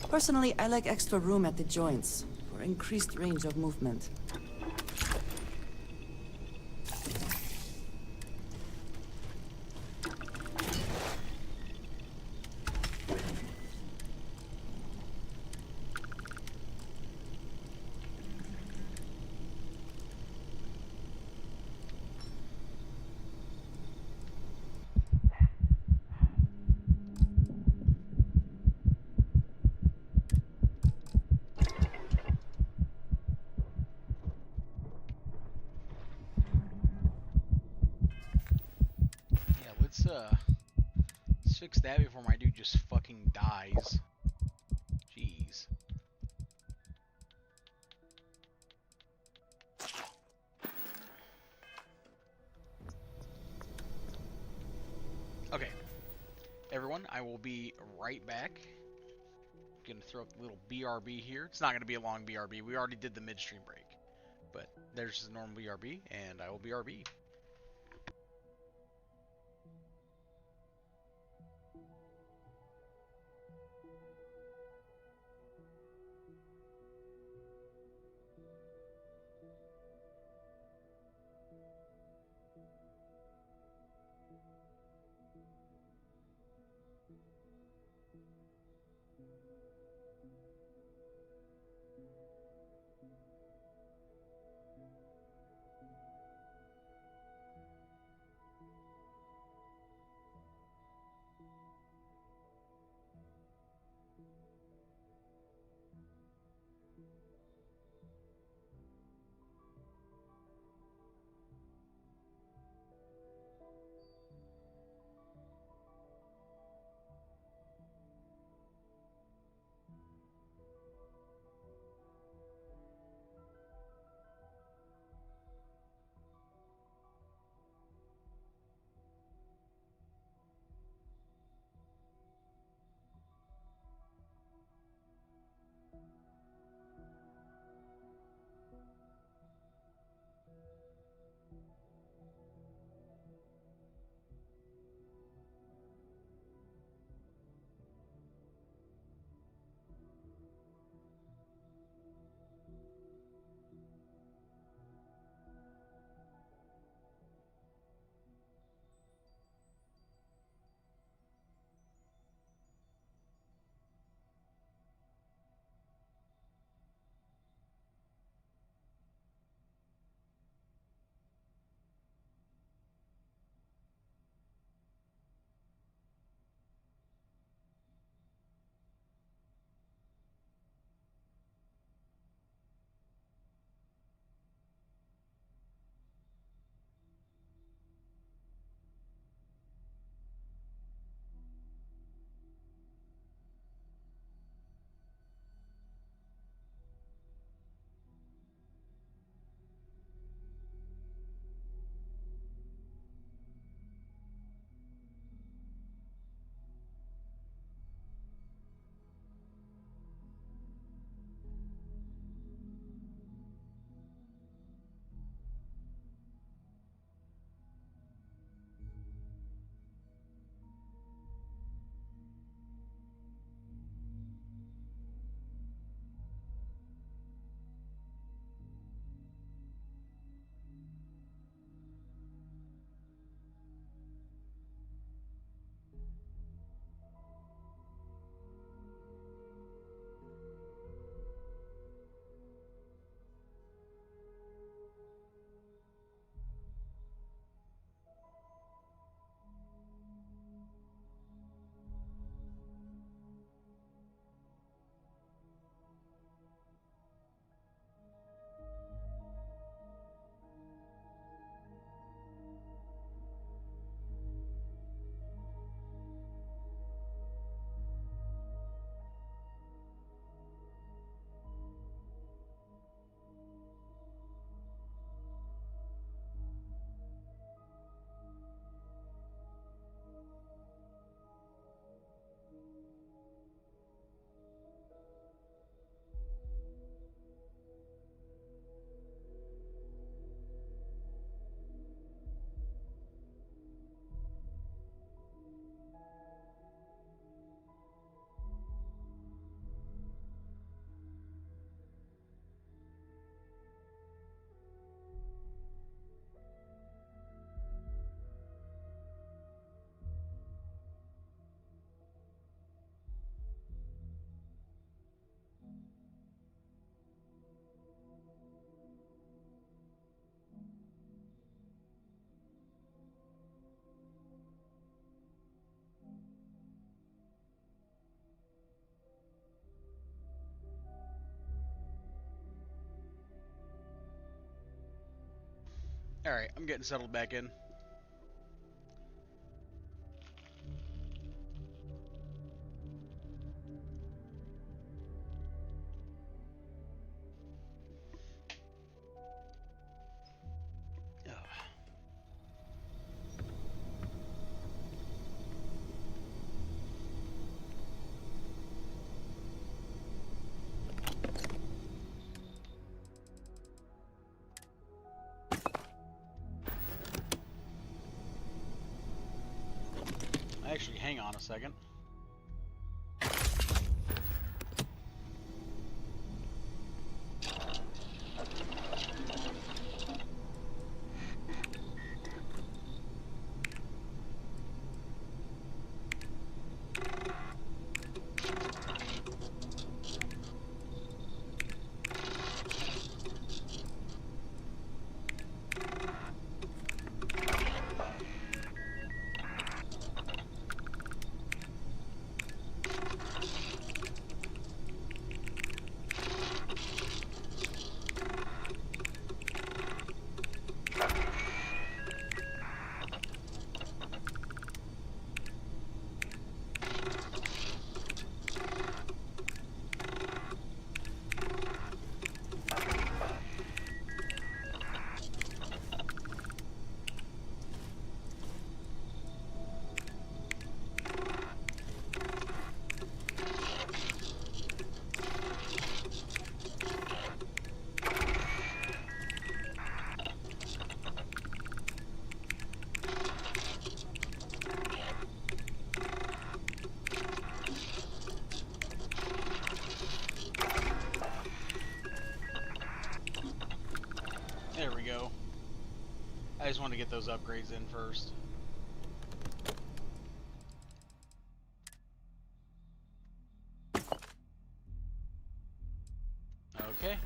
Personally, I like extra room at the joints for increased range of movement. Let's fix that before my dude just fucking dies. Jeez. Okay. Everyone, I will be right back. Gonna throw up a little BRB here. It's not gonna be a long BRB. We already did the midstream break. But there's just a normal BRB, and I will BRB. Alright, I'm getting settled back in. Actually, hang on a second. There we go. I just want to get those upgrades in first. Okay.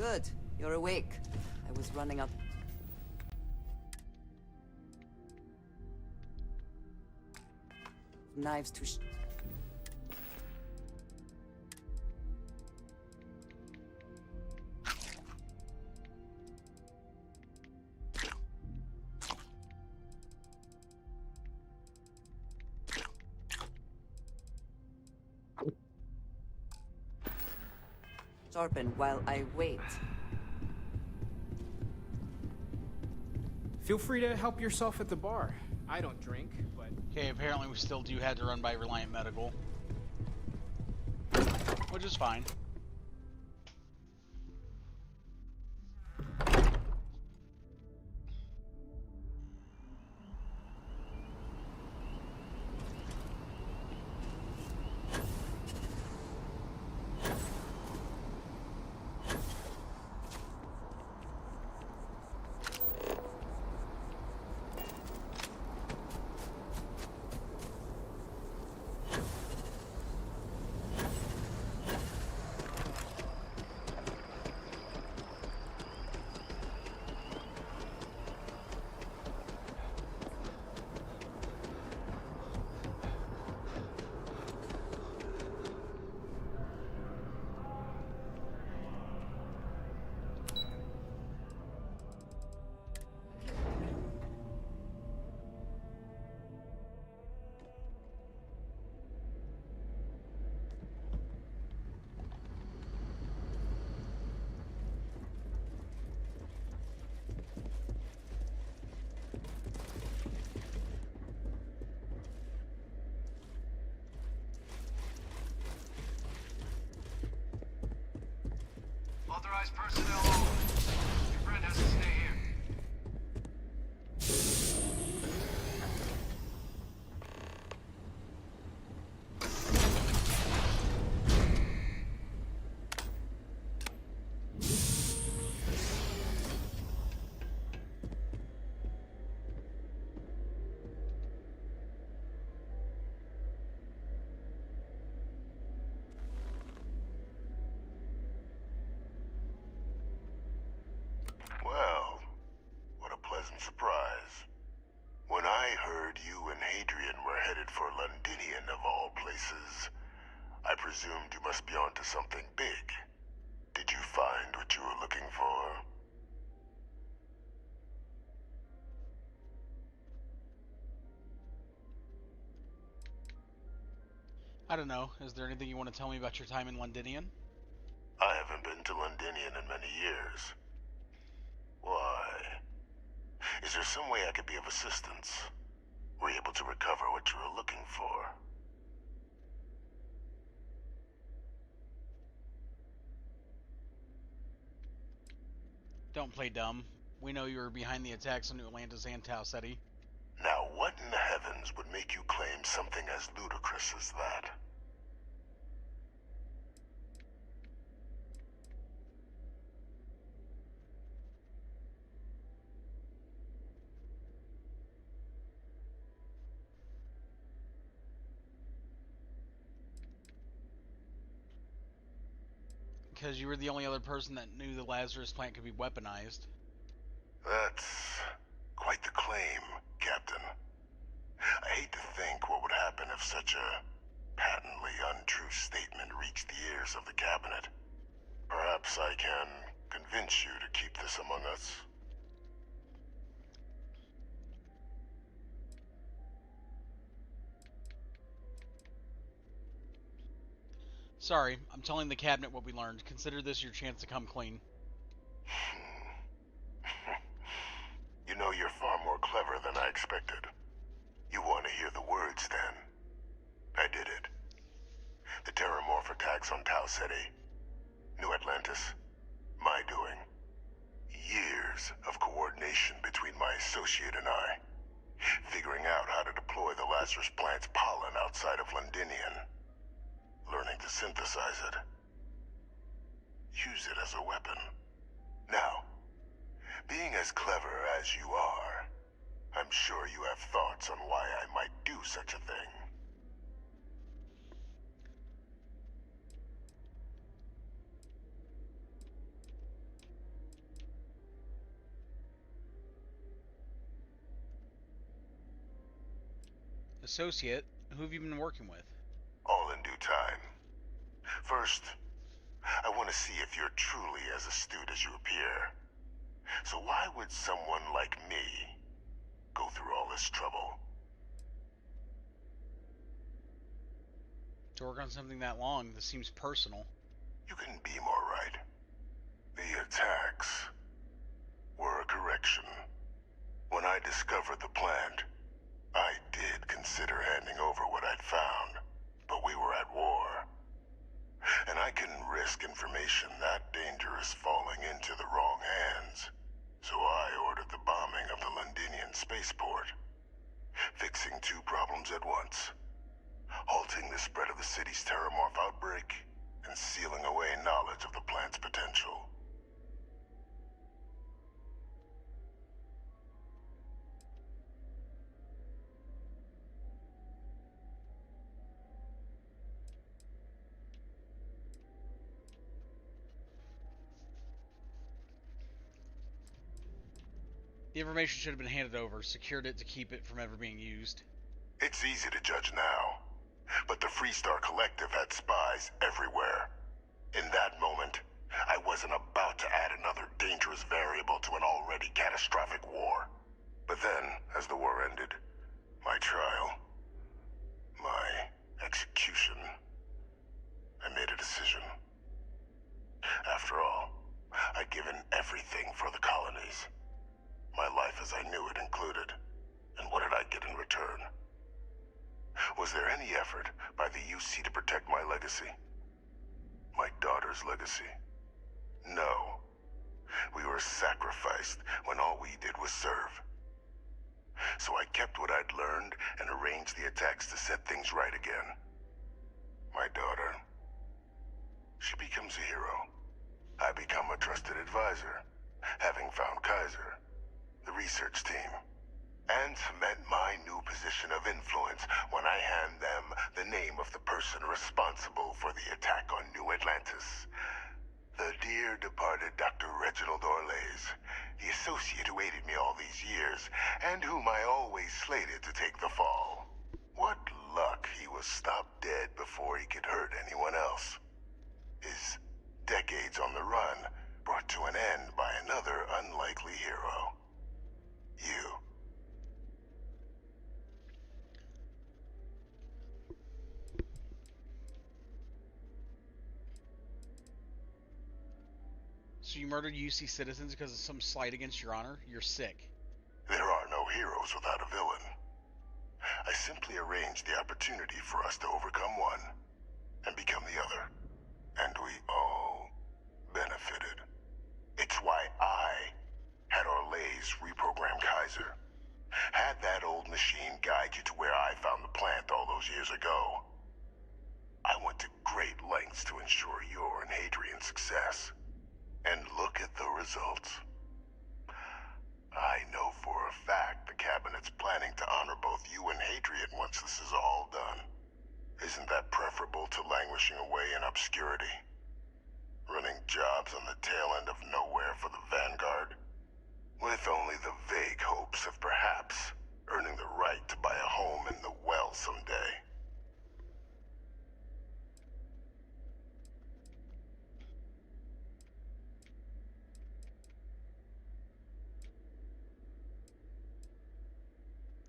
Good. You're awake. I was running out. Knives to sharpen while I wait. Feel free to help yourself at the bar. I don't drink, but... Okay, apparently we still do have to run by Reliant Medical. Which is fine. Authorized personnel only. Your friend has to stay here. Well, what a pleasant surprise. When I heard you and Hadrian were headed for Londinian of all places, I presumed you must be onto something big. Did you find what you were looking for? I don't know. Is there anything you want to tell me about your time in Londinian? I haven't been to Londinian in many years. Why? Is there some way I could be of assistance? Were you able to recover what you were looking for? Don't play dumb. We know you were behind the attacks on New Atlantis and Tau Ceti. Now, what in the heavens would make you claim something as ludicrous as that? Because you were the only other person that knew the Lazarus plant could be weaponized. That's quite the claim, Captain. I hate to think what would happen if such a patently untrue statement reached the ears of the Cabinet. Perhaps I can convince you to keep this among us. Sorry, I'm telling the Cabinet what we learned. Consider this your chance to come clean. You know, you're far more clever than I expected. You want to hear the words, then? I did it. The Terramorph attacks on Tau Ceti. New Atlantis. My doing. Years of coordination between my associate and I. Figuring out how to deploy the Lazarus plant's pollen outside of Londinian. Learning to synthesize it. Use it as a weapon. Now, being as clever as you are, I'm sure you have thoughts on why I might do such a thing. Associate, who have you been working with? All in due time. First, I want to see if you're truly as astute as you appear. So why would someone like me go through all this trouble? To work on something that long, this seems personal. You couldn't be more right. The attacks were a correction. When I discovered the plant, I did consider handing over what I'd found, but we were at war. And I couldn't risk information that dangerous falling into the wrong hands. So I ordered the bombing of the Londinian spaceport. Fixing two problems at once. Halting the spread of the city's Terramorph outbreak, and sealing away knowledge of the plant's potential. The information should have been handed over, secured it to keep it from ever being used. It's easy to judge now, but the Freestar Collective had spies everywhere. In that moment, I wasn't about to add another dangerous variable to an already catastrophic war. But then, as the war ended, my trial, my execution, I made a decision. After all, I'd given everything for the colonies. My life as I knew it included. And what did I get in return? Was there any effort by the UC to protect my legacy? My daughter's legacy? No. We were sacrificed when all we did was serve. So I kept what I'd learned and arranged the attacks to set things right again. My daughter, she becomes a hero. I become a trusted advisor, having found Kaiser, the research team, and cement my new position of influence when I hand them the name of the person responsible for the attack on New Atlantis. The dear departed Dr. Reginald Orlays, the associate who aided me all these years, and whom I always slated to take the fall. What luck he was stopped dead before he could hurt anyone else. His decades on the run brought to an end by another unlikely hero. You. So you murdered UC citizens because of some slight against your honor? You're sick. There are no heroes without a villain. I simply arranged the opportunity for us to overcome one and become the other. And we all benefited. It's why I had Orlays reprogram Kaiser. Had that old machine guide you to where I found the plant all those years ago. I went to great lengths to ensure your and Hadrian's success. And look at the results. I know for a fact the Cabinet's planning to honor both you and Hadrian once this is all done. Isn't that preferable to languishing away in obscurity? Running jobs on the tail end of nowhere for the Vanguard? With only the vague hopes of perhaps earning the right to buy a home in the well someday.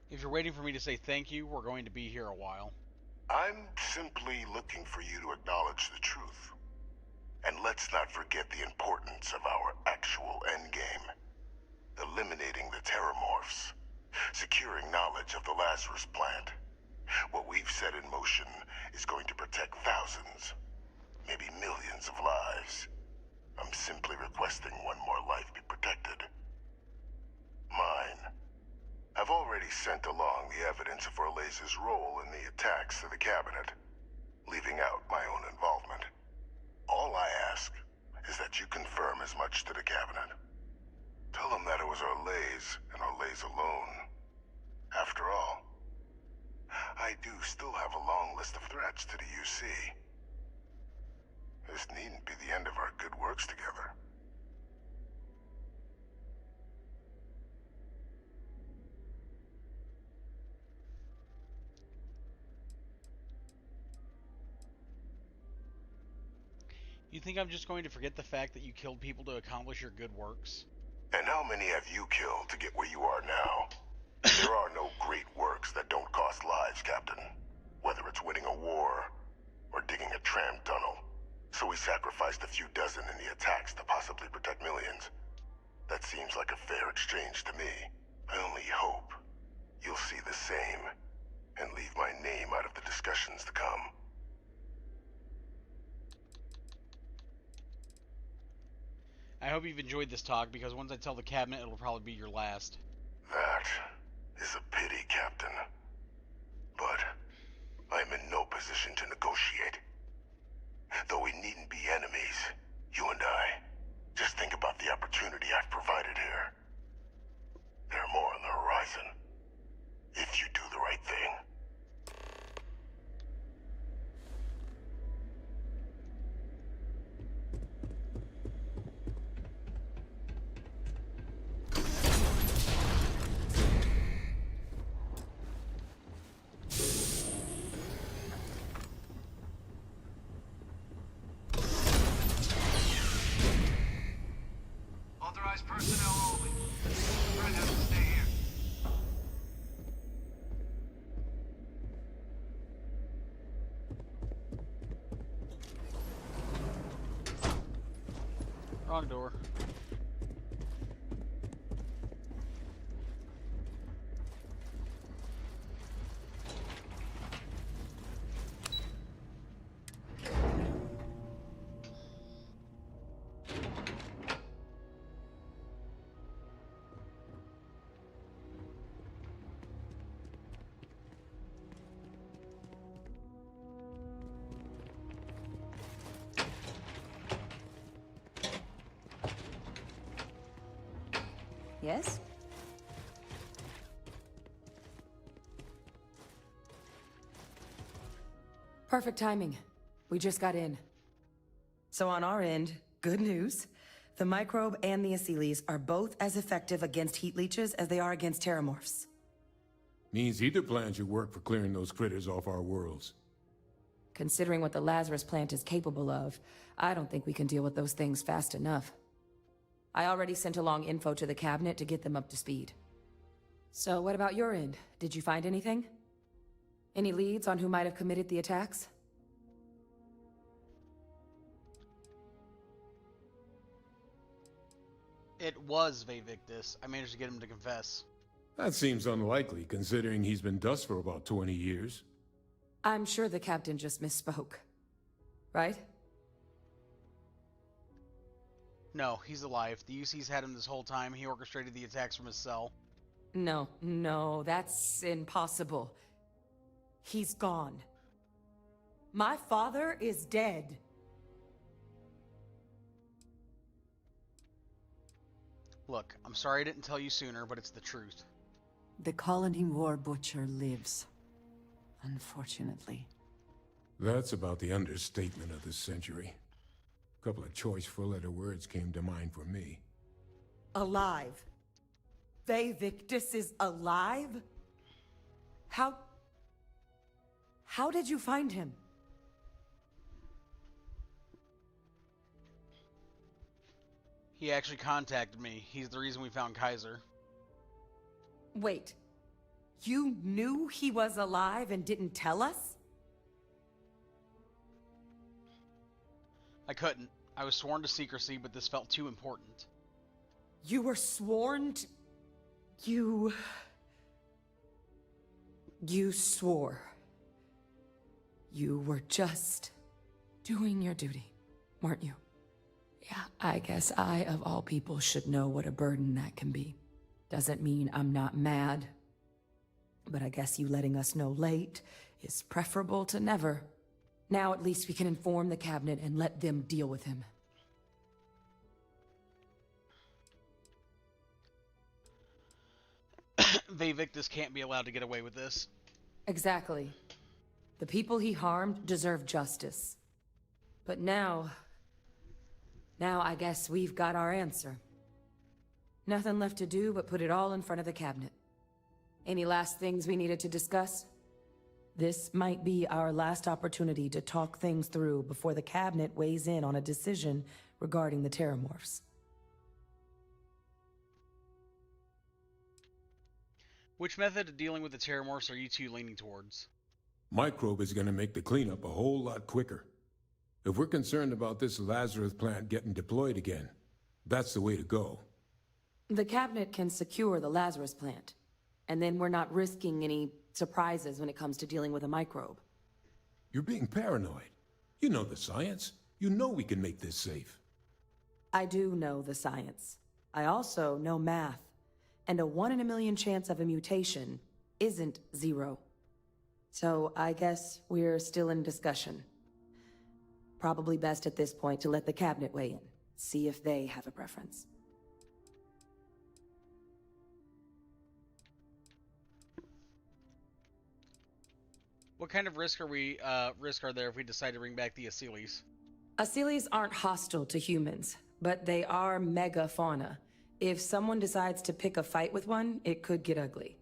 If you're waiting for me to say thank you, we're going to be here a while. I'm simply looking for you to acknowledge the truth. And let's not forget the importance of our actual endgame. Eliminating the terramorphs. Securing knowledge of the Lazarus plant. What we've set in motion is going to protect thousands, maybe millions of lives. I'm simply requesting one more life be protected. Mine. I've already sent along the evidence of Orlays' role in the attacks to the Cabinet, leaving out my own involvement. All I ask is that you confirm as much to the Cabinet. Tell them that it was Orlays and Orlays alone. After all, I do still have a long list of threats to the UC. This needn't be the end of our good works together. You think I'm just going to forget the fact that you killed people to accomplish your good works? And how many have you killed to get where you are now? There are no great works that don't cost lives, Captain. Whether it's winning a war, or digging a tram tunnel. So we sacrificed a few dozen in the attacks to possibly protect millions. That seems like a fair exchange to me. I only hope you'll see the same, and leave my name out of the discussions to come. I hope you've enjoyed this talk, because once I tell the Cabinet, it'll probably be your last. That is a pity, Captain. But I'm in no position to negotiate. Though we needn't be enemies, you and I. Just think about the opportunity I've provided here. There are more on the horizon. If you do the right thing. Authorized personnel only. Fred has to stay here. Wrong door. Yes? Perfect timing. We just got in. So on our end, good news. The microbe and the Asylees are both as effective against heat leeches as they are against terramorphs. Means either plan should work for clearing those critters off our worlds. Considering what the Lazarus plant is capable of, I don't think we can deal with those things fast enough. I already sent along info to the cabinet to get them up to speed. So what about your end? Did you find anything? Any leads on who might have committed the attacks? It was Vavictus. I managed to get him to confess. That seems unlikely, considering he's been dust for about 20 years. I'm sure the captain just misspoke. Right? No, he's alive. The UC's had him this whole time. He orchestrated the attacks from his cell. No, that's impossible. He's gone. My father is dead. Look, I'm sorry I didn't tell you sooner, but it's the truth. The colony war butcher lives. Unfortunately. That's about the understatement of the century. A couple of choice four-letter words came to mind for me. Alive. Vavictus is alive? How did you find him? He actually contacted me. He's the reason we found Kaiser. Wait. You knew he was alive and didn't tell us? I couldn't. I was sworn to secrecy, but this felt too important. You were sworn to... You swore. You were just doing your duty, weren't you? Yeah, I guess I, of all people, should know what a burden that can be. Doesn't mean I'm not mad. But I guess you letting us know late is preferable to never. Now at least we can inform the cabinet and let them deal with him. Vavictus can't be allowed to get away with this. Exactly. The people he harmed deserve justice. But now I guess we've got our answer. Nothing left to do but put it all in front of the cabinet. Any last things we needed to discuss? This might be our last opportunity to talk things through before the cabinet weighs in on a decision regarding the terramorphs. Which method of dealing with the terramorphs are you two leaning towards? Microbe is going to make the cleanup a whole lot quicker. If we're concerned about this Lazarus plant getting deployed again, that's the way to go. The cabinet can secure the Lazarus plant, and then we're not risking any surprises when it comes to dealing with a microbe. You're being paranoid. You know the science. You know we can make this safe. I do know the science. I also know math. And a 1 in a million chance of a mutation isn't 0. So I guess we're still in discussion. Probably best at this point to let the cabinet weigh in, see if they have a preference. What kind of risk are there if we decide to bring back the Asylees? Asylees aren't hostile to humans, but they are megafauna. If someone decides to pick a fight with one, it could get ugly.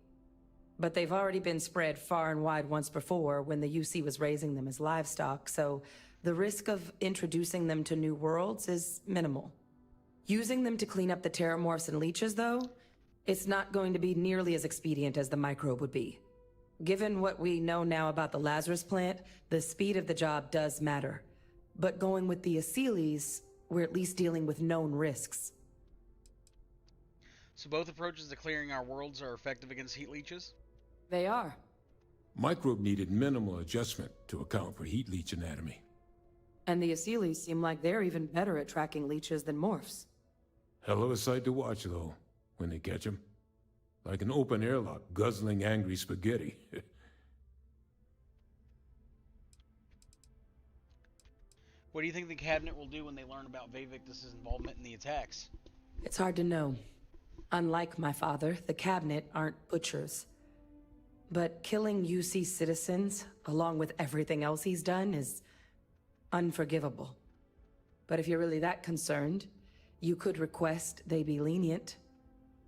But they've already been spread far and wide once before when the UC was raising them as livestock, so the risk of introducing them to new worlds is minimal. Using them to clean up the terramorphs and leeches, though, it's not going to be nearly as expedient as the microbe would be. Given what we know now about the Lazarus plant, the speed of the job does matter. But going with the Asylees, we're at least dealing with known risks. So both approaches to clearing our worlds are effective against heat leeches? They are. Microbe needed minimal adjustment to account for heat leech anatomy. And the Asylees seem like they're even better at tracking leeches than morphs. Hell of a sight to watch, though, when they catch them. Like an open airlock guzzling angry spaghetti. What do you think the cabinet will do when they learn about Vavictus' involvement in the attacks? It's hard to know. Unlike my father, the cabinet aren't butchers. But killing UC citizens, along with everything else he's done, is unforgivable. But if you're really that concerned, you could request they be lenient.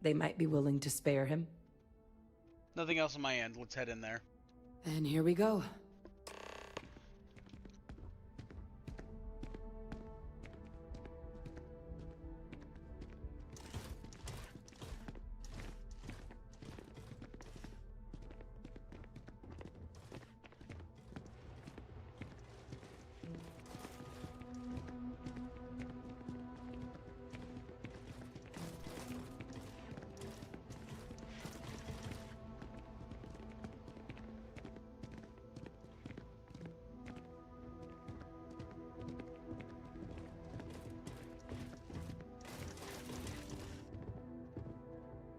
They might be willing to spare him. Nothing else on my end. Let's head in there. And here we go.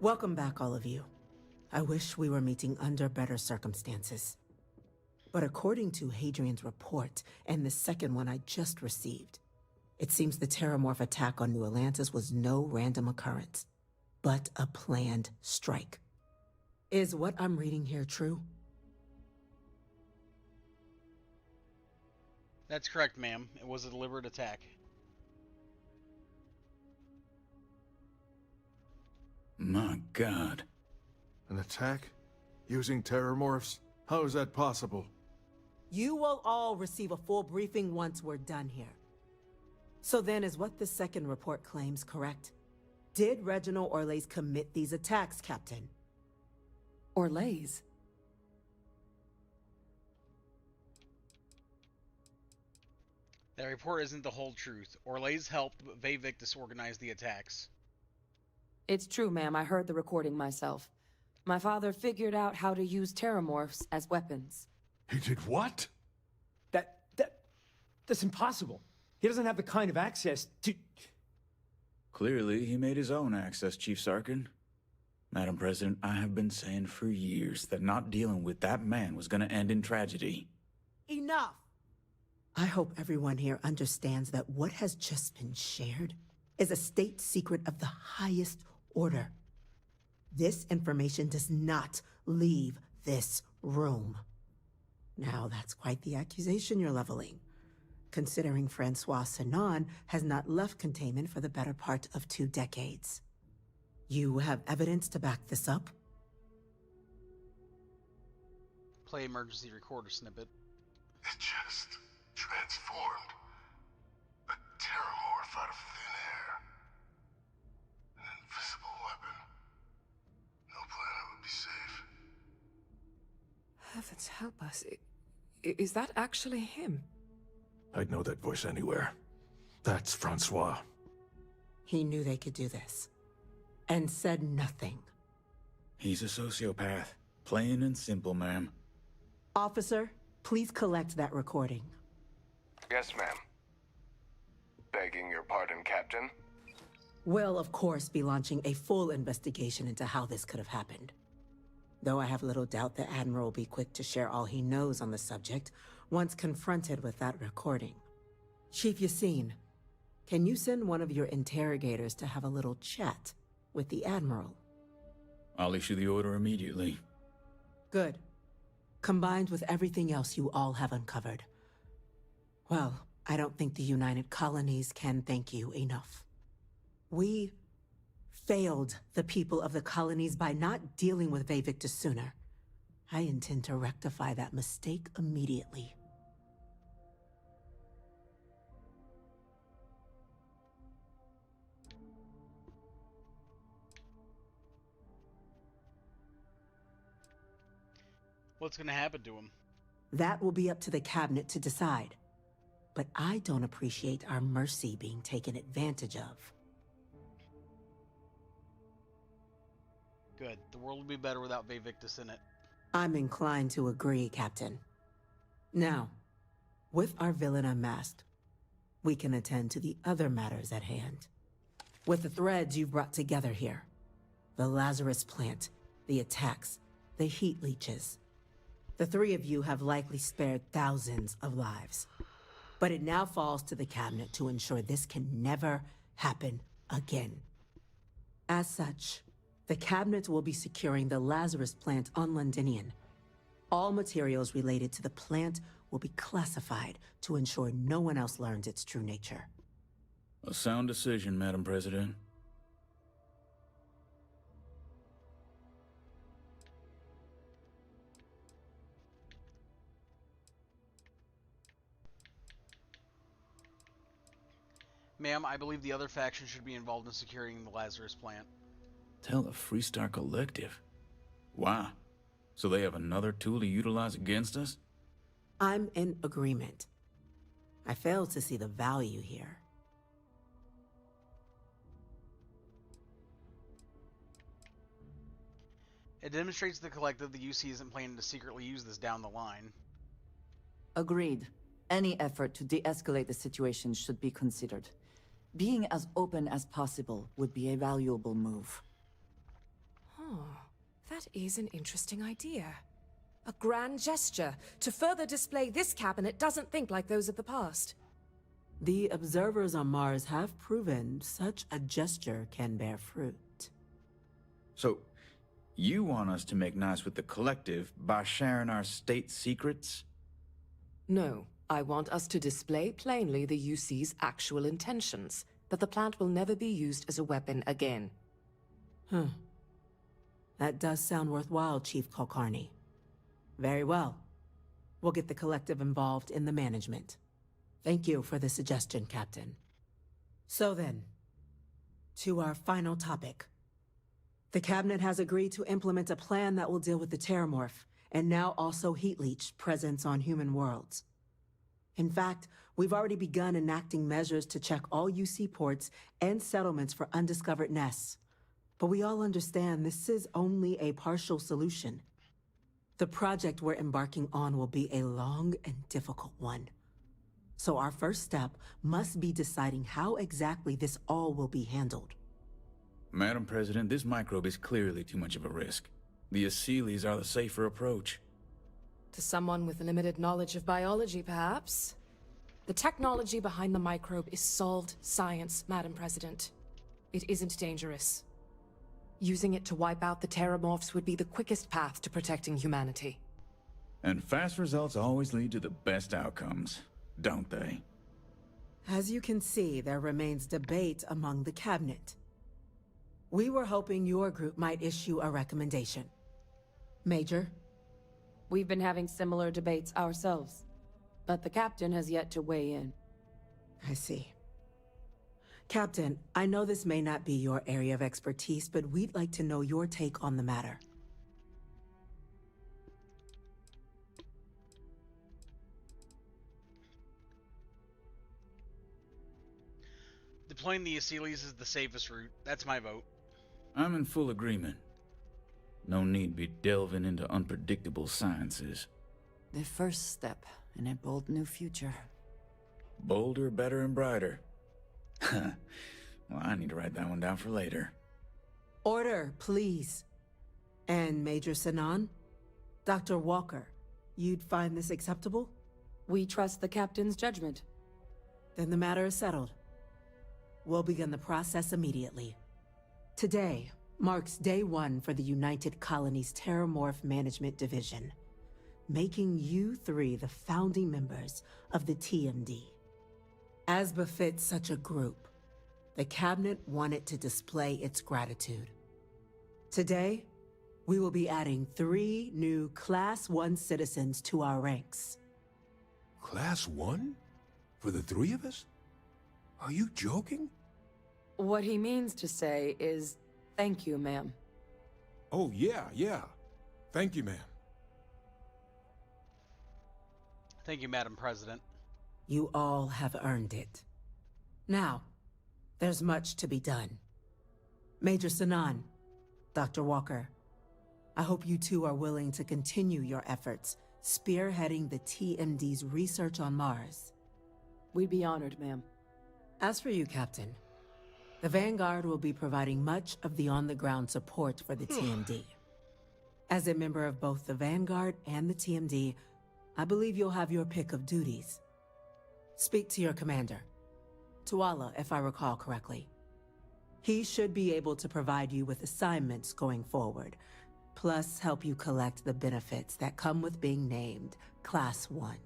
Welcome back, all of you. I wish we were meeting under better circumstances. But according to Hadrian's report, and the second one I just received, it seems the Terramorph attack on New Atlantis was no random occurrence, but a planned strike. Is what I'm reading here true? That's correct, ma'am. It was a deliberate attack. My God. An attack? Using terramorphs? How is that possible? You will all receive a full briefing once we're done here. So then, is what the second report claims correct? Did Reginald Orlays commit these attacks, Captain? Orlays? That report isn't the whole truth. Orlays helped Vavictus organize the attacks. It's true, ma'am. I heard the recording myself. My father figured out how to use terramorphs as weapons. He did what? That's impossible. He doesn't have the kind of access to... Clearly, he made his own access, Chief Sarkin. Madam President, I have been saying for years that not dealing with that man was gonna end in tragedy. Enough! I hope everyone here understands that what has just been shared is a state secret of the highest order. This information does not leave this room. Now, that's quite the accusation you're leveling, considering Francois Sanon has not left containment for the better part of 2 decades. You have evidence to back this up? Play emergency recorder snippet. It just transformed. A terramorph out of thin air. An invisible weapon. No planet would be safe. Heavens help us. Is that actually him? I'd know that voice anywhere. That's Francois. He knew they could do this, and said nothing. He's a sociopath. Plain and simple, ma'am. Officer, please collect that recording. Yes, ma'am. Begging your pardon, Captain. We'll, of course, be launching a full investigation into how this could have happened. Though I have little doubt the Admiral will be quick to share all he knows on the subject once confronted with that recording. Chief Yassine, can you send one of your interrogators to have a little chat with the Admiral? I'll issue the order immediately. Good. Combined with everything else you all have uncovered. Well, I don't think the United Colonies can thank you enough. We failed the people of the colonies by not dealing with Vavictus sooner. I intend to rectify that mistake immediately. What's going to happen to him? That will be up to the cabinet to decide. But I don't appreciate our mercy being taken advantage of. Good. The world would be better without Vavictus in it. I'm inclined to agree, Captain. Now, with our villain unmasked, we can attend to the other matters at hand. With the threads you've brought together here, the Lazarus plant, the attacks, the heat leeches, the 3 of you have likely spared thousands of lives. But it now falls to the cabinet to ensure this can never happen again. As such, the Cabinet will be securing the Lazarus plant on Londinian. All materials related to the plant will be classified to ensure no one else learns its true nature. A sound decision, Madam President. Ma'am, I believe the other faction should be involved in securing the Lazarus plant. Tell the Freestar Collective. Wow. So they have another tool to utilize against us? I'm in agreement. I fail to see the value here. It demonstrates to the collective the UC isn't planning to secretly use this down the line. Agreed. Any effort to de-escalate the situation should be considered. Being as open as possible would be a valuable move. Oh, that is an interesting idea. A grand gesture to further display this cabinet doesn't think like those of the past. The observers on Mars have proven such a gesture can bear fruit. So, you want us to make nice with the collective by sharing our state secrets? No, I want us to display plainly the UC's actual intentions, that the plant will never be used as a weapon again. That does sound worthwhile, Chief Kulkarni. Very well. We'll get the collective involved in the management. Thank you for the suggestion, Captain. So then, to our final topic. The Cabinet has agreed to implement a plan that will deal with the Terramorph, and now also Heat Leech presence on human worlds. In fact, we've already begun enacting measures to check all UC ports and settlements for undiscovered nests. But we all understand this is only a partial solution. The project we're embarking on will be a long and difficult one. So our first step must be deciding how exactly this all will be handled. Madam President, this microbe is clearly too much of a risk. The Aseles are the safer approach. To someone with limited knowledge of biology, perhaps. The technology behind the microbe is solved science, Madam President. It isn't dangerous. Using it to wipe out the Terramorphs would be the quickest path to protecting humanity. And fast results always lead to the best outcomes, don't they? As you can see, there remains debate among the Cabinet. We were hoping your group might issue a recommendation. Major? We've been having similar debates ourselves, but the captain has yet to weigh in. I see. Captain, I know this may not be your area of expertise, but we'd like to know your take on the matter. Deploying the Aseles is the safest route. That's my vote. I'm in full agreement. No need be delving into unpredictable sciences. The first step in a bold new future. Bolder, better, and brighter. Well, I need to write that one down for later. Order, please. And Major Sanan? Dr. Walker, you'd find this acceptable? We trust the captain's judgment. Then the matter is settled. We'll begin the process immediately. Today marks day one for the United Colonies Terramorph Management Division, making you three the founding members of the TMD. As befits such a group, the Cabinet wanted to display its gratitude. Today, we will be adding 3 new Class 1 citizens to our ranks. Class 1? For the 3 of us? Are you joking? What he means to say is, thank you, ma'am. Oh, yeah. Thank you, ma'am. Thank you, Madam President. You all have earned it. Now, there's much to be done. Major Sanan, Dr. Walker, I hope you two are willing to continue your efforts spearheading the TMD's research on Mars. We'd be honored, ma'am. As for you, Captain, the Vanguard will be providing much of the on-the-ground support for the TMD. As a member of both the Vanguard and the TMD, I believe you'll have your pick of duties. Speak to your commander. Tuala, if I recall correctly. He should be able to provide you with assignments going forward, plus help you collect the benefits that come with being named Class 1.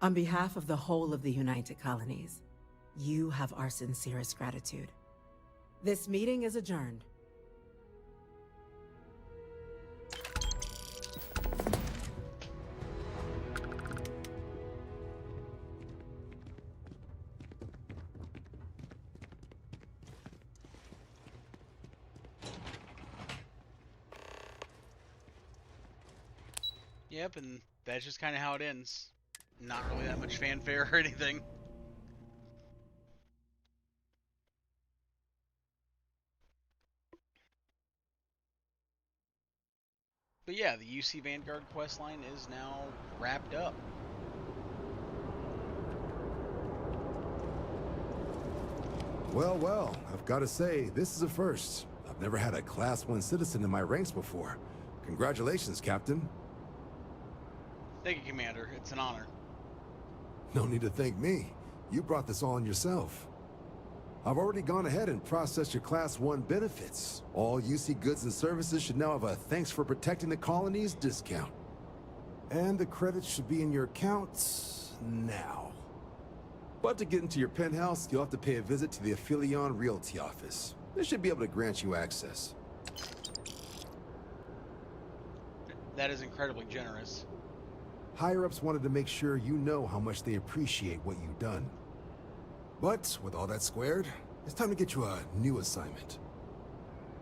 On behalf of the whole of the United Colonies, you have our sincerest gratitude. This meeting is adjourned. Yep, and that's just kind of how it ends. Not really that much fanfare or anything. But yeah, the UC Vanguard questline is now wrapped up. Well, well, I've got to say, this is a first. I've never had a Class 1 citizen in my ranks before. Congratulations, Captain. Thank you, Commander. It's an honor. No need to thank me. You brought this on yourself. I've already gone ahead and processed your Class 1 benefits. All UC goods and services should now have a thanks for protecting the colonies discount. And the credits should be in your accounts now. But to get into your penthouse, you'll have to pay a visit to the Aphelion Realty office. They should be able to grant you access. That is incredibly generous. Higher-ups wanted to make sure you know how much they appreciate what you've done. But with all that squared, it's time to get you a new assignment.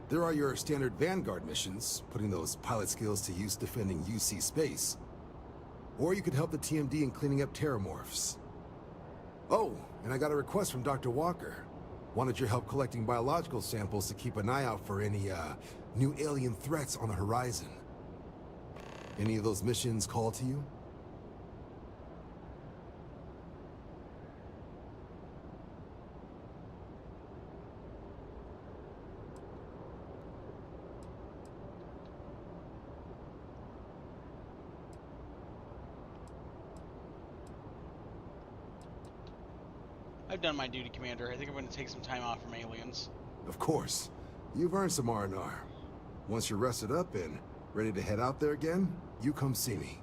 There are your standard Vanguard missions, putting those pilot skills to use defending UC space. Or you could help the TMD in cleaning up terramorphs. Oh, and I got a request from Dr. Walker. Wanted your help collecting biological samples to keep an eye out for any, new alien threats on the horizon. Any of those missions call to you? I've done my duty, Commander. I think I'm going to take some time off from aliens. Of course. You've earned some R&R. Once you're rested up and ready to head out there again, you come see me.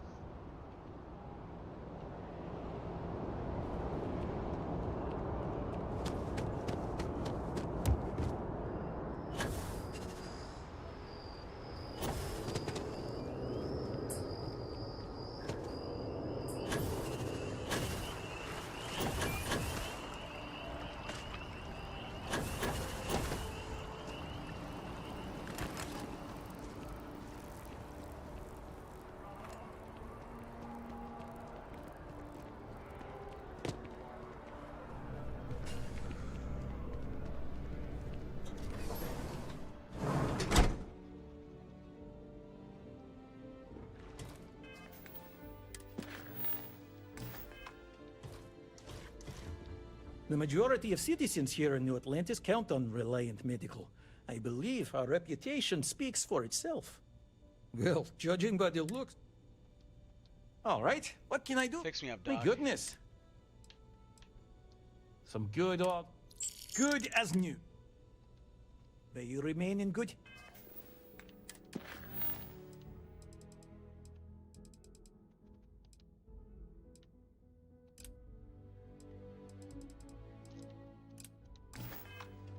The majority of citizens here in New Atlantis count on Reliant Medical. I believe our reputation speaks for itself. Well, judging by the looks... All right, what can I do? Fix me up, Doc. My goodness. Some good as new. May you remain in good...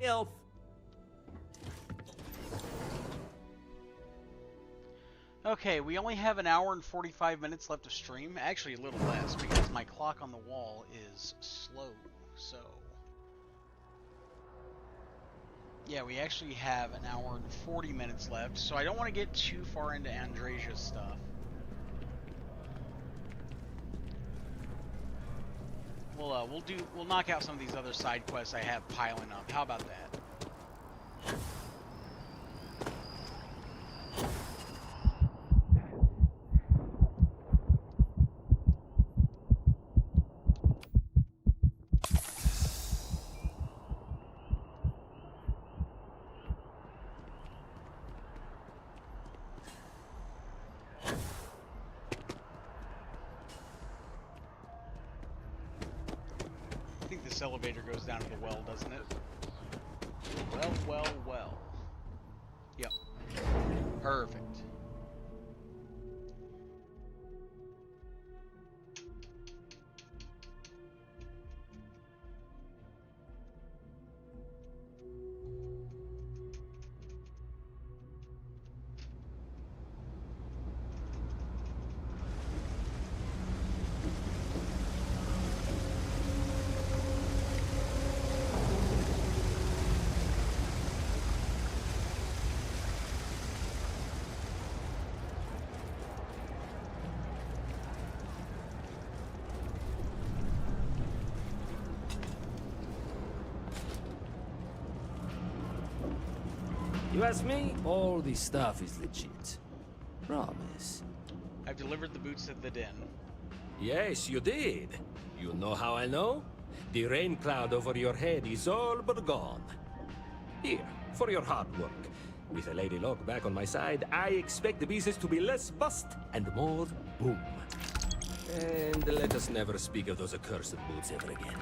health. Okay, we only have an hour and 45 minutes left of stream. Actually, a little less, because my clock on the wall is slow, so... Yeah, we actually have an hour and 40 minutes left, so I don't want to get too far into Andresia's stuff. We'll knock out some of these other side quests I have piling up. How about that? I think this elevator goes down to the well, doesn't it? Well, well, well. Yep. Perfect. You ask me, all this stuff is legit. Promise. I've delivered the boots to the den. Yes, you did. You know how I know? The rain cloud over your head is all but gone. Here, for your hard work. With a Lady Luck back on my side, I expect the business to be less bust and more boom. And let us never speak of those accursed boots ever again.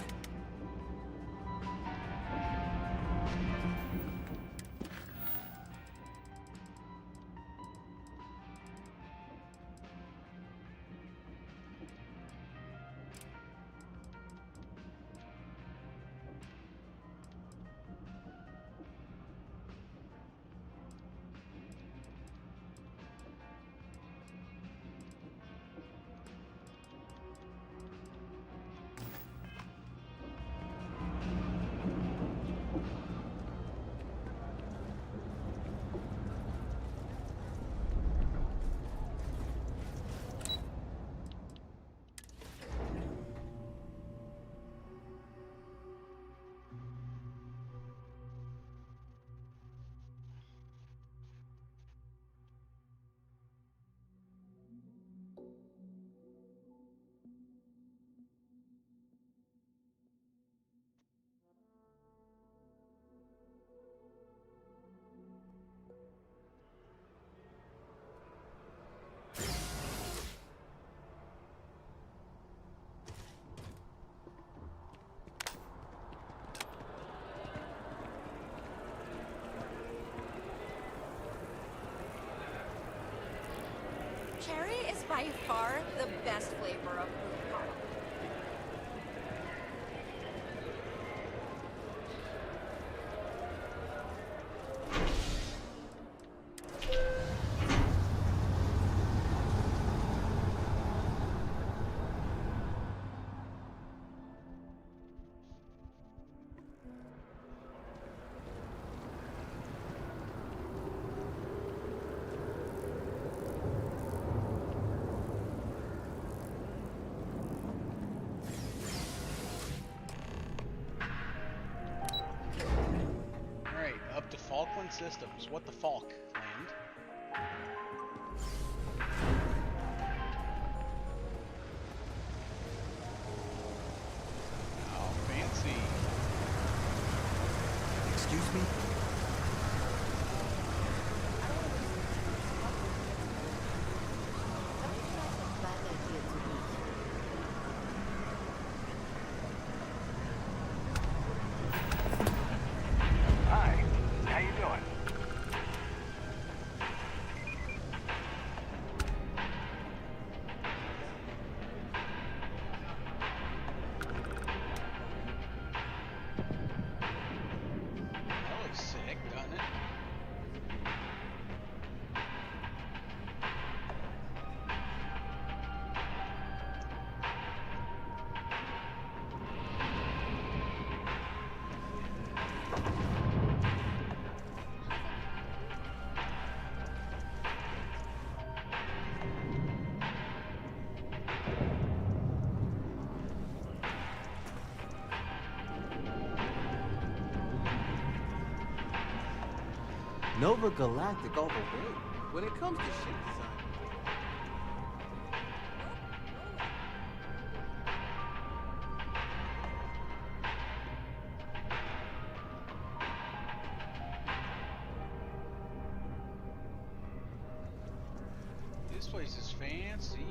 Cherry is by far the best flavor of fruit pop. Up to Falkland Systems. What the Falk land? Oh, fancy. Excuse me? Hi, how you doing? That looks sick, doesn't it? Nova Galactic all the way when it comes to ship design. This place is fancy.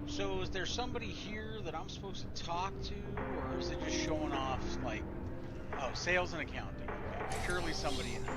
So is there somebody here that I'm supposed to talk to, or is it just showing off, like, oh, sales and accounting? Okay, surely somebody in here.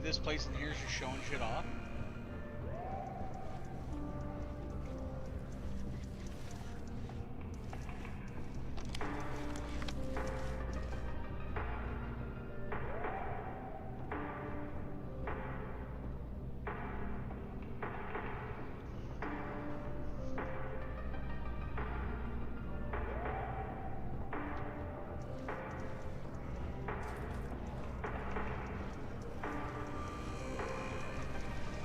This place in here is just showing shit off.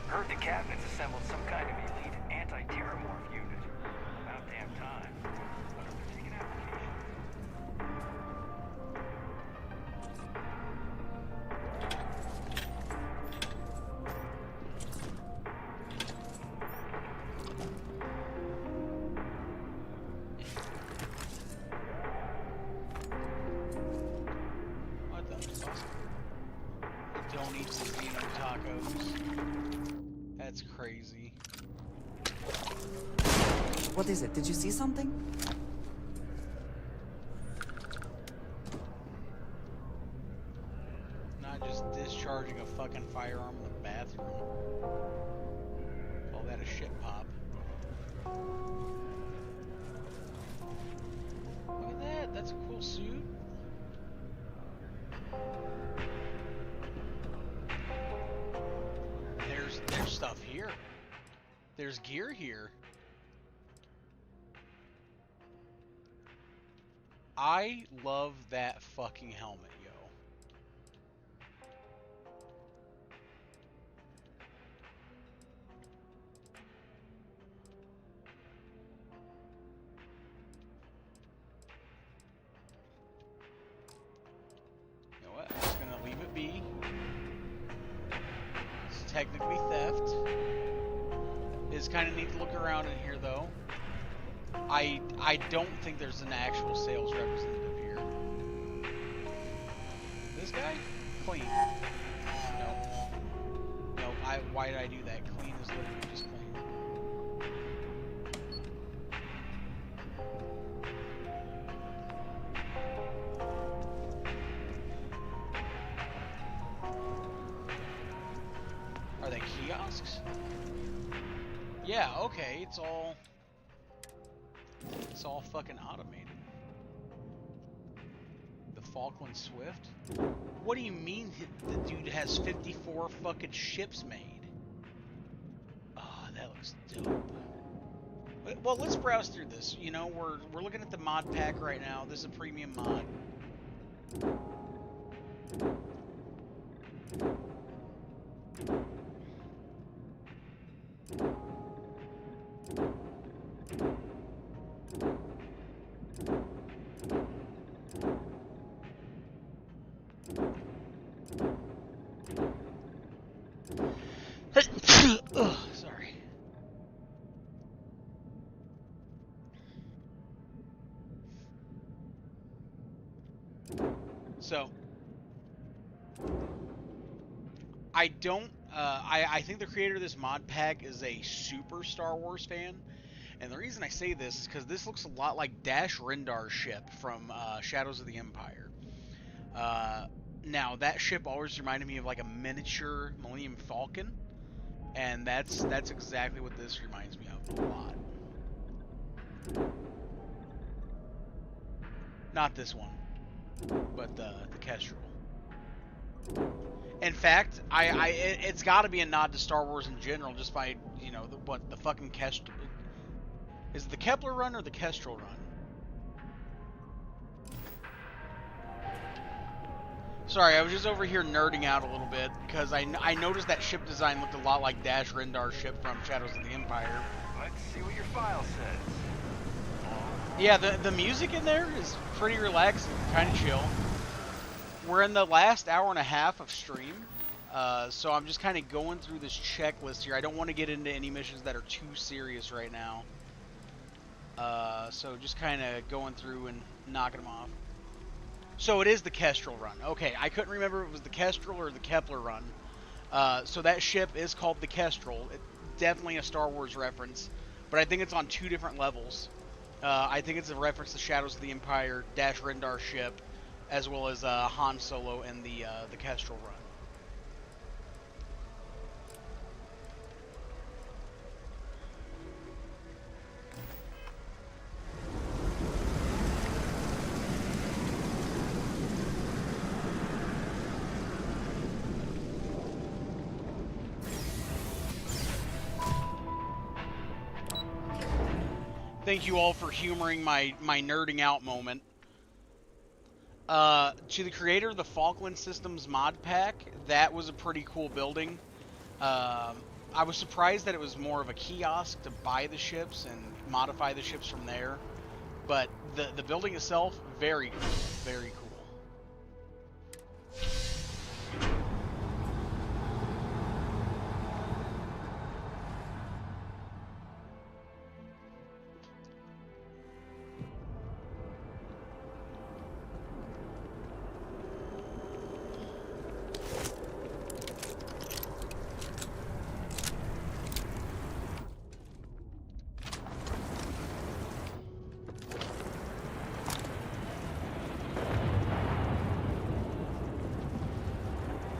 Heard the cabinet's assembled some kind of elite anti-terramorph unit. About damn time. Wonder if they're taking applications. What the fuck? Don't eat Zeno tacos. That's crazy. What is it? Did you see something? Not just discharging a fucking firearm in the bathroom. Call that a shit pop. Look at that. That's a cool suit. There's stuff here. There's gear here. I love that fucking helmet, yo. You know what? I'm just gonna leave it be. It's technically theft. It's kind of neat to look around in here, though. I don't think there's an actual sales representative here. This guy? Clean. No. No, why did I do that? Clean is literally just clean. Are they kiosks? Yeah, okay, it's all fucking automated. The Falkland Swift? What do you mean the dude has 54 fucking ships made? Oh, that looks dope. Well, let's browse through this. You know, we're looking at the mod pack right now. This is a premium mod. Ugh, sorry. So, I don't, I think the creator of this mod pack is a super Star Wars fan. And the reason I say this is because this looks a lot like Dash Rendar's ship from Shadows of the Empire. Now, that ship always reminded me of like a miniature Millennium Falcon. And that's exactly what this reminds me of a lot. Not this one, but the Kestrel. In fact, it's got to be a nod to Star Wars in general, just by the fucking Kestrel. Is it the Kepler run or the Kestrel run? Sorry, I was just over here nerding out a little bit because I noticed that ship design looked a lot like Dash Rendar's ship from Shadows of the Empire. Let's see what your file says. Yeah, the music in there is pretty relaxing, kind of chill. We're in the last hour and a half of stream, so I'm just kind of going through this checklist here. I don't want to get into any missions that are too serious right now. So just kind of going through and knocking them off. So it is the Kestrel run. Okay, I couldn't remember if it was the Kestrel or the Kepler run. So that ship is called the Kestrel. Definitely a Star Wars reference, but I think it's on two different levels. I think it's a reference to Shadows of the Empire, Dash Rendar's ship, as well as Han Solo and the Kestrel run. Thank you all for humoring my nerding out moment. To the creator of the Falkland Systems mod pack, that was a pretty cool building. I was surprised that it was more of a kiosk to buy the ships and modify the ships from there. But the building itself, very cool, very cool.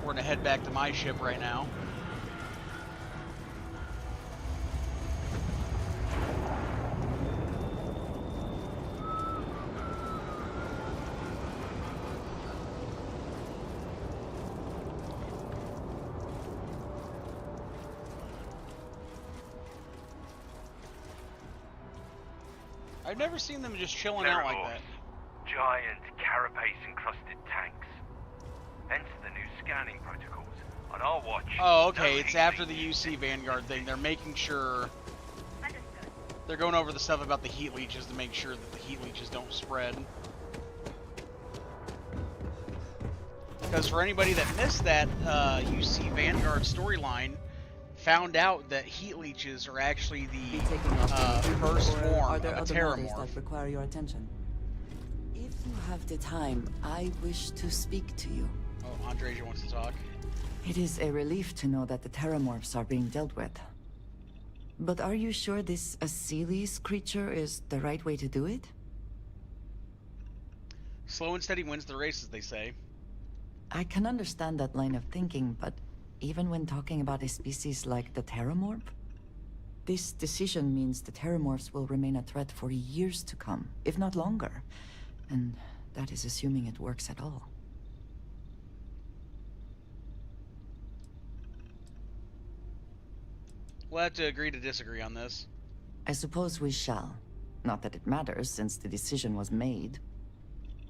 We're gonna head back to my ship right now. I've never seen them just chilling out like that. Giant carapace-encrusted tanks. Hence the new scanning protocols. On our watch. Oh, okay. It's after the UC Vanguard thing. They're making sure. They're going over the stuff about the heat leeches to make sure that the heat leeches don't spread. Because for anybody that missed that UC Vanguard storyline, found out that heat leeches are actually the first form of a terramorph. That require your attention. If you have the time, I wish to speak to you. Oh, Andreja wants to talk. It is a relief to know that the terramorphs are being dealt with. But are you sure this Aseles creature is the right way to do it? Slow and steady wins the race, as they say. I can understand that line of thinking, but even when talking about a species like the terramorph, this decision means the terramorphs will remain a threat for years to come, if not longer. And that is assuming it works at all. We'll have to agree to disagree on this. I suppose we shall. Not that it matters, since the decision was made.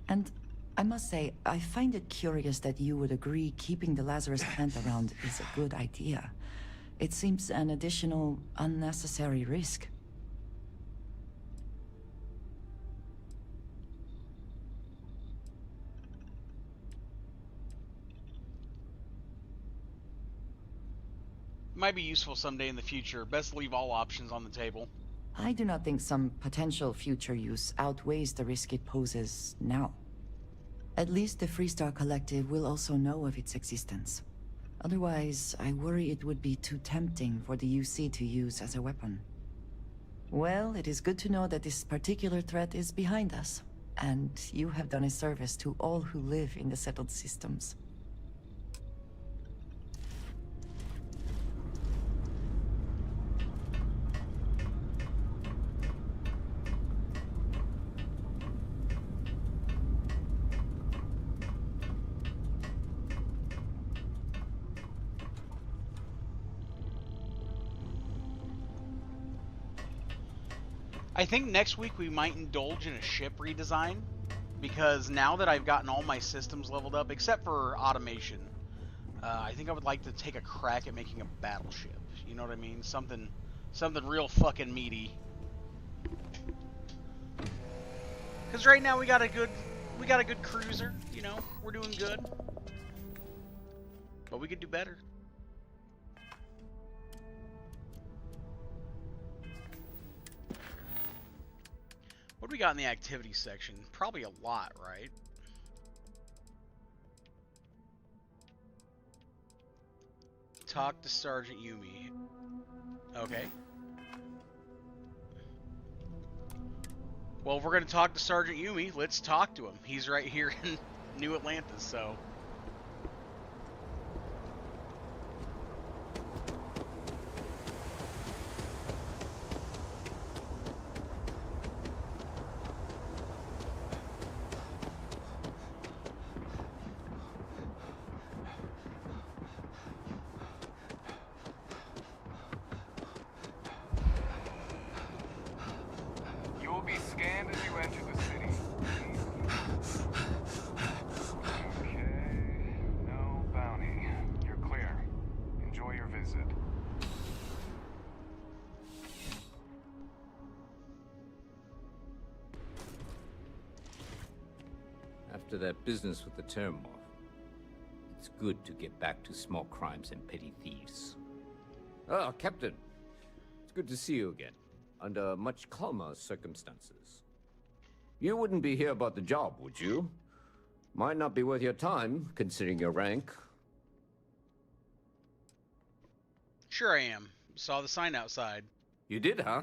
And I must say, I find it curious that you would agree keeping the Lazarus plant around is a good idea. It seems an additional, unnecessary risk. Might be useful someday in the future. Best leave all options on the table. I do not think some potential future use outweighs the risk it poses now. At least the Freestar Collective will also know of its existence. Otherwise, I worry it would be too tempting for the UC to use as a weapon. Well, it is good to know that this particular threat is behind us, and you have done a service to all who live in the settled systems. I think next week we might indulge in a ship redesign, because now that I've gotten all my systems leveled up, except for automation, I think I would like to take a crack at making a battleship. You know what I mean? Something real fucking meaty. Because right now we got a good cruiser. You know, we're doing good, but we could do better. What do we got in the activity section? Probably a lot, right? Talk to Sergeant Yumi. Okay. Well, if we're going to talk to Sergeant Yumi, let's talk to him. He's right here in New Atlantis, so... You will be scanned as you enter the city. Okay, no bounty. You're clear. Enjoy your visit. After that business with the Terramorph, it's good to get back to small crimes and petty thieves. Ah, Captain. It's good to see you again, under much calmer circumstances. You wouldn't be here about the job, would you? Might not be worth your time, considering your rank. Sure I am. Saw the sign outside. You did, huh?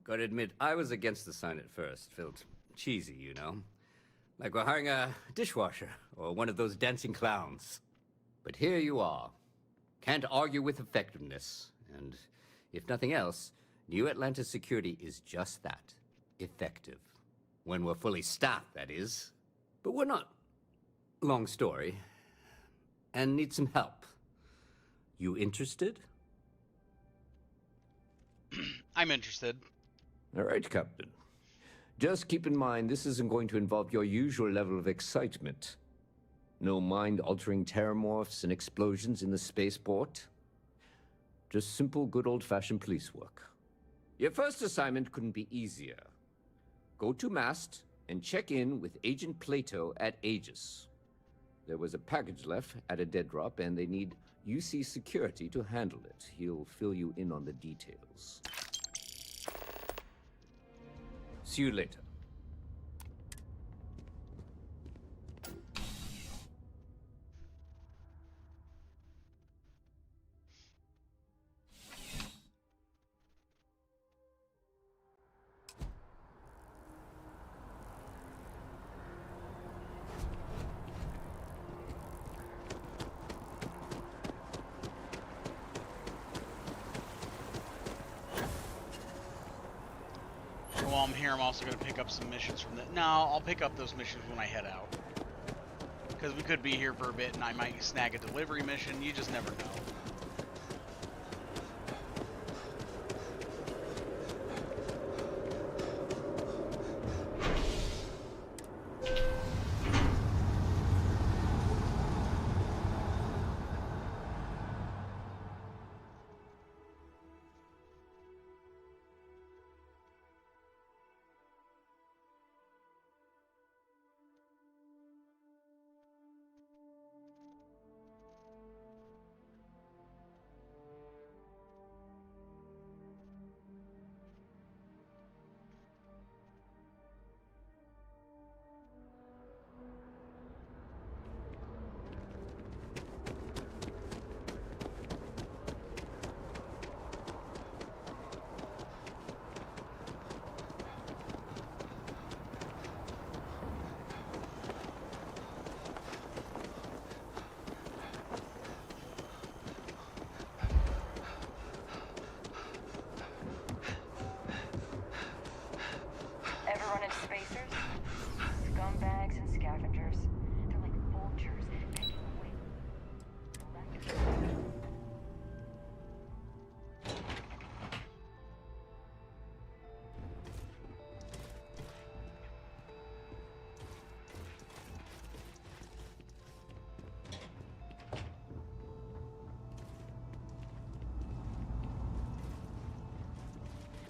Gotta admit, I was against the sign at first. Felt cheesy, you know? Like we're hiring a dishwasher, or one of those dancing clowns. But here you are. Can't argue with effectiveness. And if nothing else, New Atlantis security is just that. Effective. When we're fully staffed, that is. But we're not. Long story. And need some help. You interested? I'm interested. All right, Captain. Just keep in mind, this isn't going to involve your usual level of excitement. No mind-altering terramorphs and explosions in the spaceport. Just simple, good old-fashioned police work. Your first assignment couldn't be easier. Go to Mast and check in with Agent Plato at Aegis. There was a package left at a dead drop, and they need UC security to handle it. He'll fill you in on the details. See you later. While I'm here, I'm also going to pick up some missions from the... No, I'll pick up those missions when I head out. Because we could be here for a bit and I might snag a delivery mission. You just never know.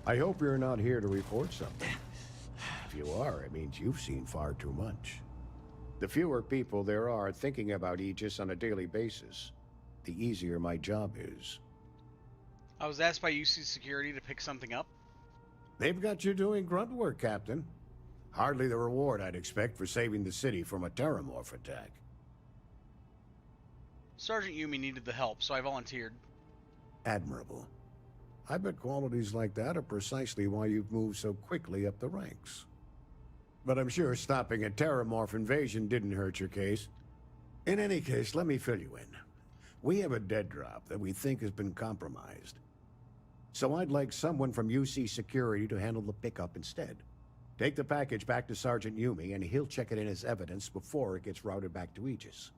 I hope you're not here to report something. If you are, it means you've seen far too much. The fewer people there are thinking about Aegis on a daily basis, the easier my job is. I was asked by UC Security to pick something up. They've got you doing grunt work, Captain. Hardly the reward I'd expect for saving the city from a terramorph attack. Sergeant Yumi needed the help, so I volunteered. Admirable. I bet qualities like that are precisely why you've moved so quickly up the ranks. But I'm sure stopping a terramorph invasion didn't hurt your case. In any case, let me fill you in. We have a dead drop that we think has been compromised. So I'd like someone from UC Security to handle the pickup instead. Take the package back to Sergeant Yumi, and he'll check it in as evidence before it gets routed back to Aegis.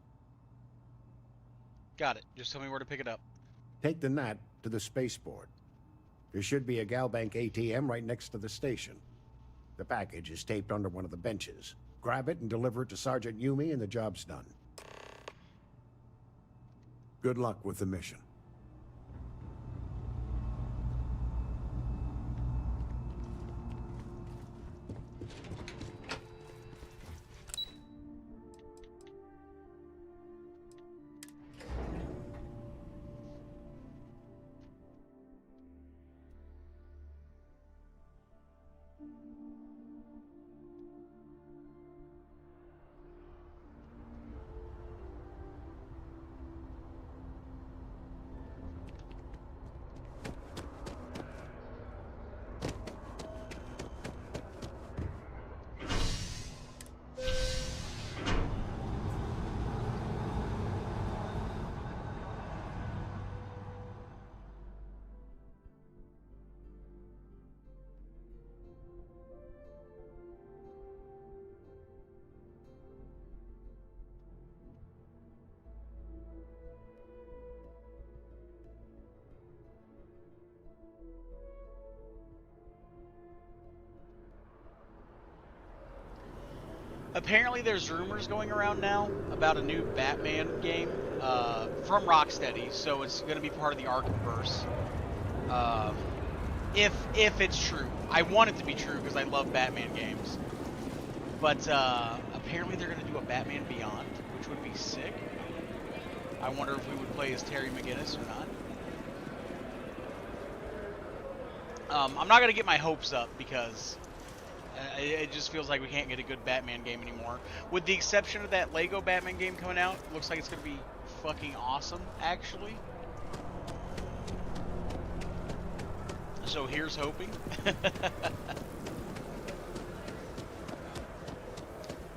Got it. Just tell me where to pick it up. Take the Nat to the spaceport. There should be a Galbank ATM right next to the station. The package is taped under one of the benches. Grab it and deliver it to Sergeant Yumi, and the job's done. Good luck with the mission. Apparently there's rumors going around now about a new Batman game from Rocksteady, so it's going to be part of the Arkhamverse. If it's true. I want it to be true because I love Batman games. But apparently they're going to do a Batman Beyond, which would be sick. I wonder if we would play as Terry McGinnis or not. I'm not going to get my hopes up because it just feels like we can't get a good Batman game anymore. With the exception of that Lego Batman game coming out, it looks like it's going to be fucking awesome, actually. So here's hoping.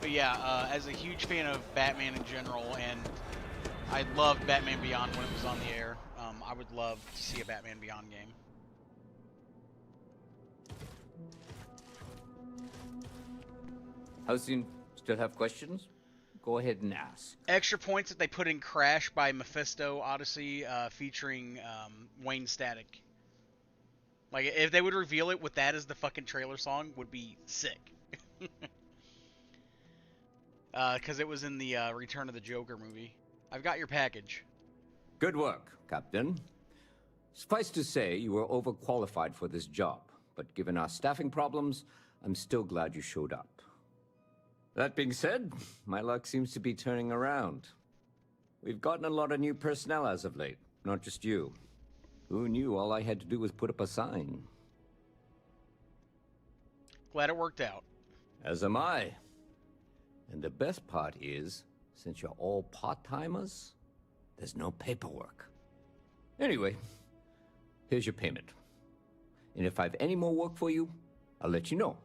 But yeah, as a huge fan of Batman in general, and I loved Batman Beyond when it was on the air, I would love to see a Batman Beyond game. How soon? Still have questions? Go ahead and ask. Extra points that they put in Crash by Mephisto Odyssey featuring Wayne Static. Like, if they would reveal it with that as the fucking trailer song, would be sick. Because it was in the Return of the Joker movie. I've got your package. Good work, Captain. Suffice to say, you were overqualified for this job, but given our staffing problems, I'm still glad you showed up. That being said, my luck seems to be turning around. We've gotten a lot of new personnel as of late, not just you. Who knew all I had to do was put up a sign? Glad it worked out. As am I. And the best part is, since you're all part-timers, there's no paperwork. Anyway, here's your payment. And if I have any more work for you, I'll let you know.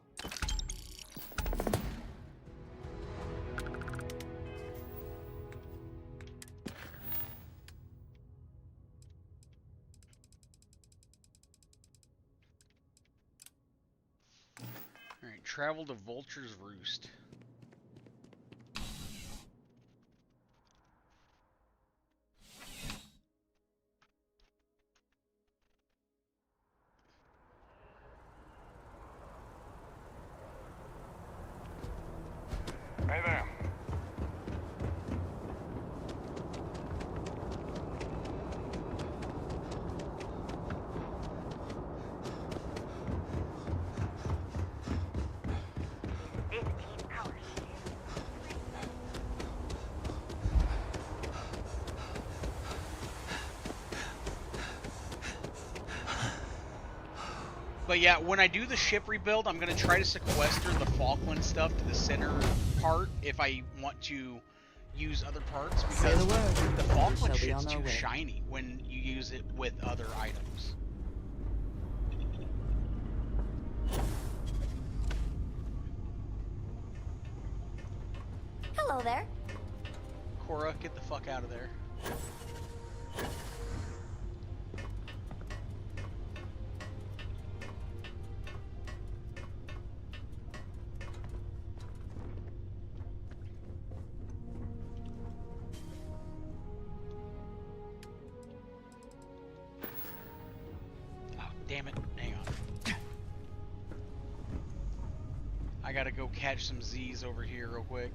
Alright, travel to Vulture's Roost. Hey there. But yeah, when I do the ship rebuild, I'm going to try to sequester the Falkland stuff to the center part if I want to use other parts, because the Falkland ship's too shiny when you use it with other items. Hello there. Cora, get the fuck out of there. Damn it, hang on. I gotta go catch some Z's over here real quick.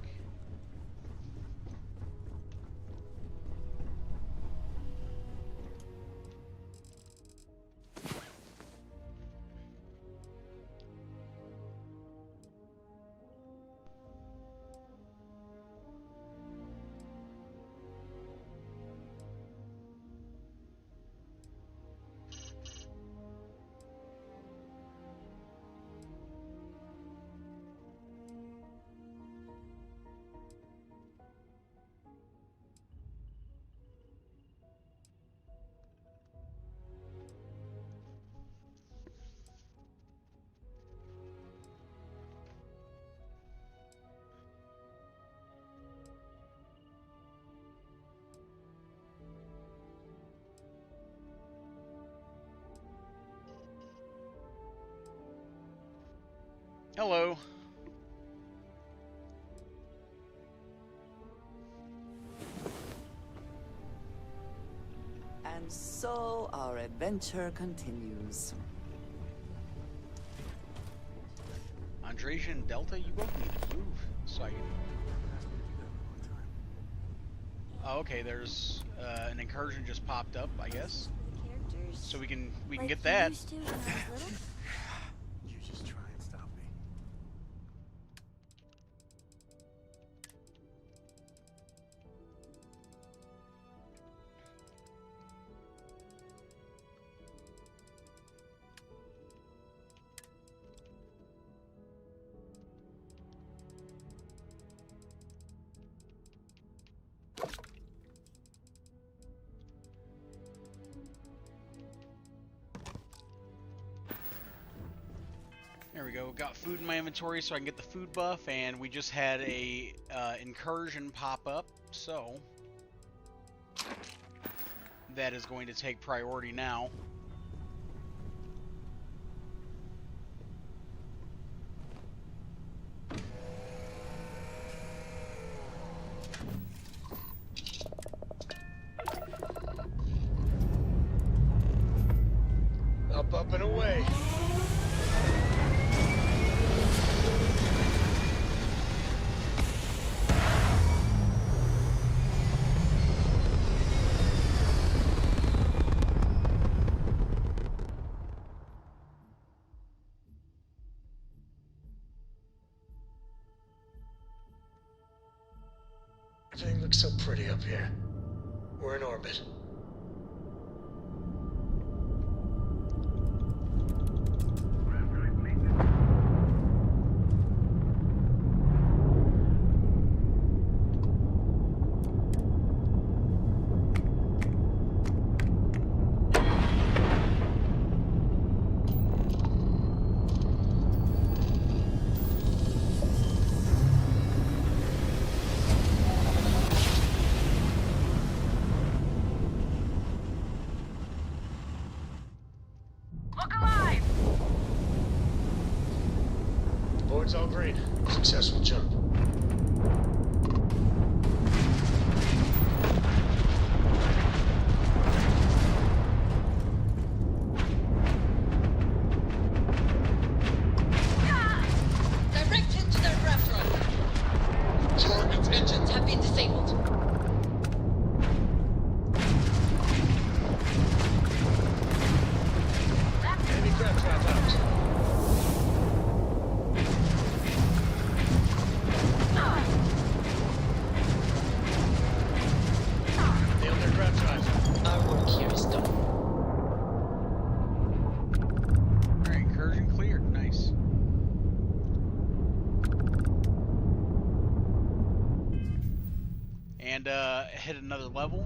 Hello. And so our adventure continues. Andresia and Delta, you both need to move so I can... Oh, okay, there's an incursion just popped up, I guess. So we can get that. You just try and stop me. There we go. Got food in my inventory so I can get the food buff, and we just had a incursion pop up, so that is going to take priority now. Up and away. Everything looks so pretty up here. We're in orbit. Board's all green. Successful jump. Direct hit to their craft run. Target's engines have been disabled. Enemy craft trap out. and hit another level.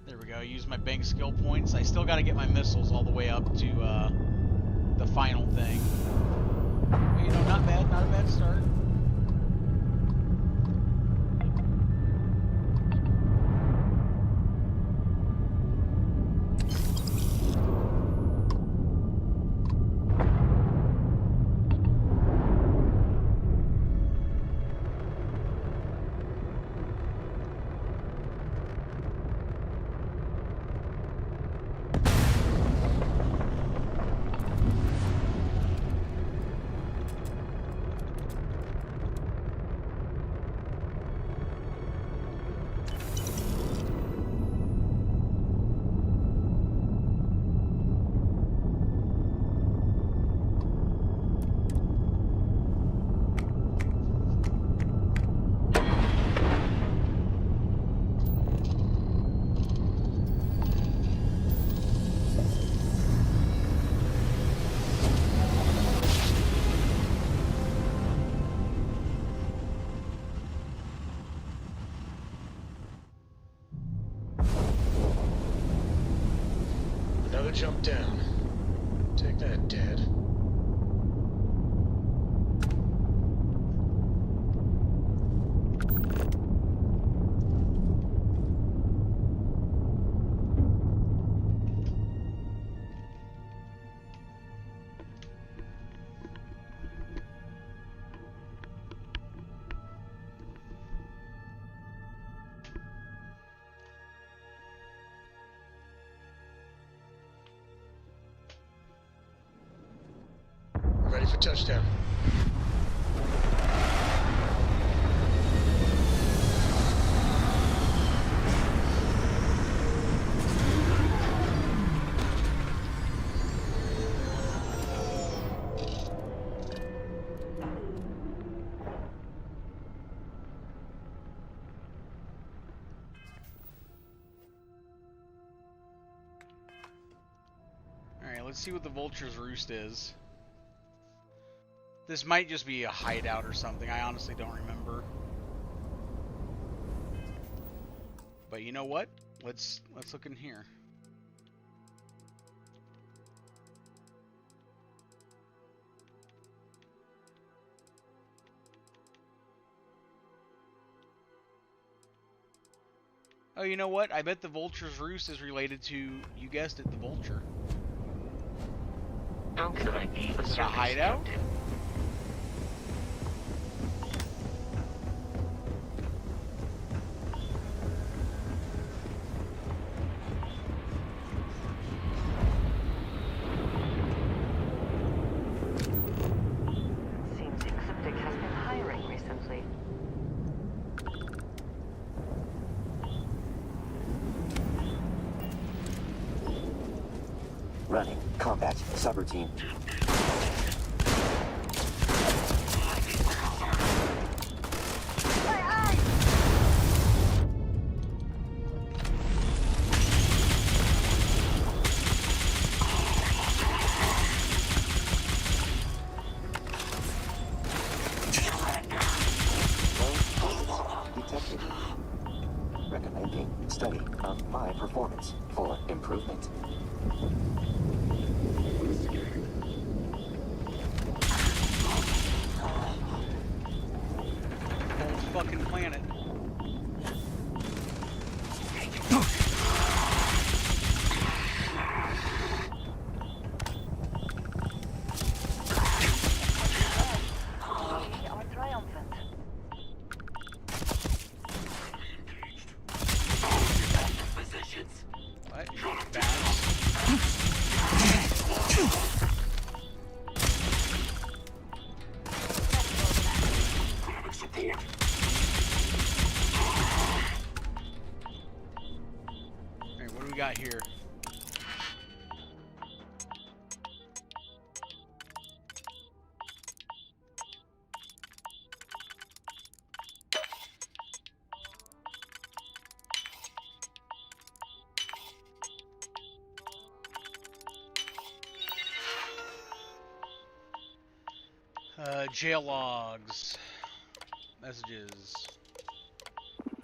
There we go. Use my bank skill points. I still got to get my missiles all the way up to the final thing. But, you know, not bad. Not a bad start. Another jump down. Take that, Dad. Ready for touchdown. Alright, let's see what the Vulture's Roost is. This might just be a hideout or something. I honestly don't remember. But you know what? Let's look in here. Oh, you know what? I bet the Vulture's Roost is related to, you guessed it, the Vulture. How can I be Is it a hideout? Seems Exotic has been hiring recently. Running combat subroutine. Detected. Recommending study of my performance for improvement. Whole fucking planet. We are triumphant. What? Bounce. Alright, what do we got here? Jail logs. Messages.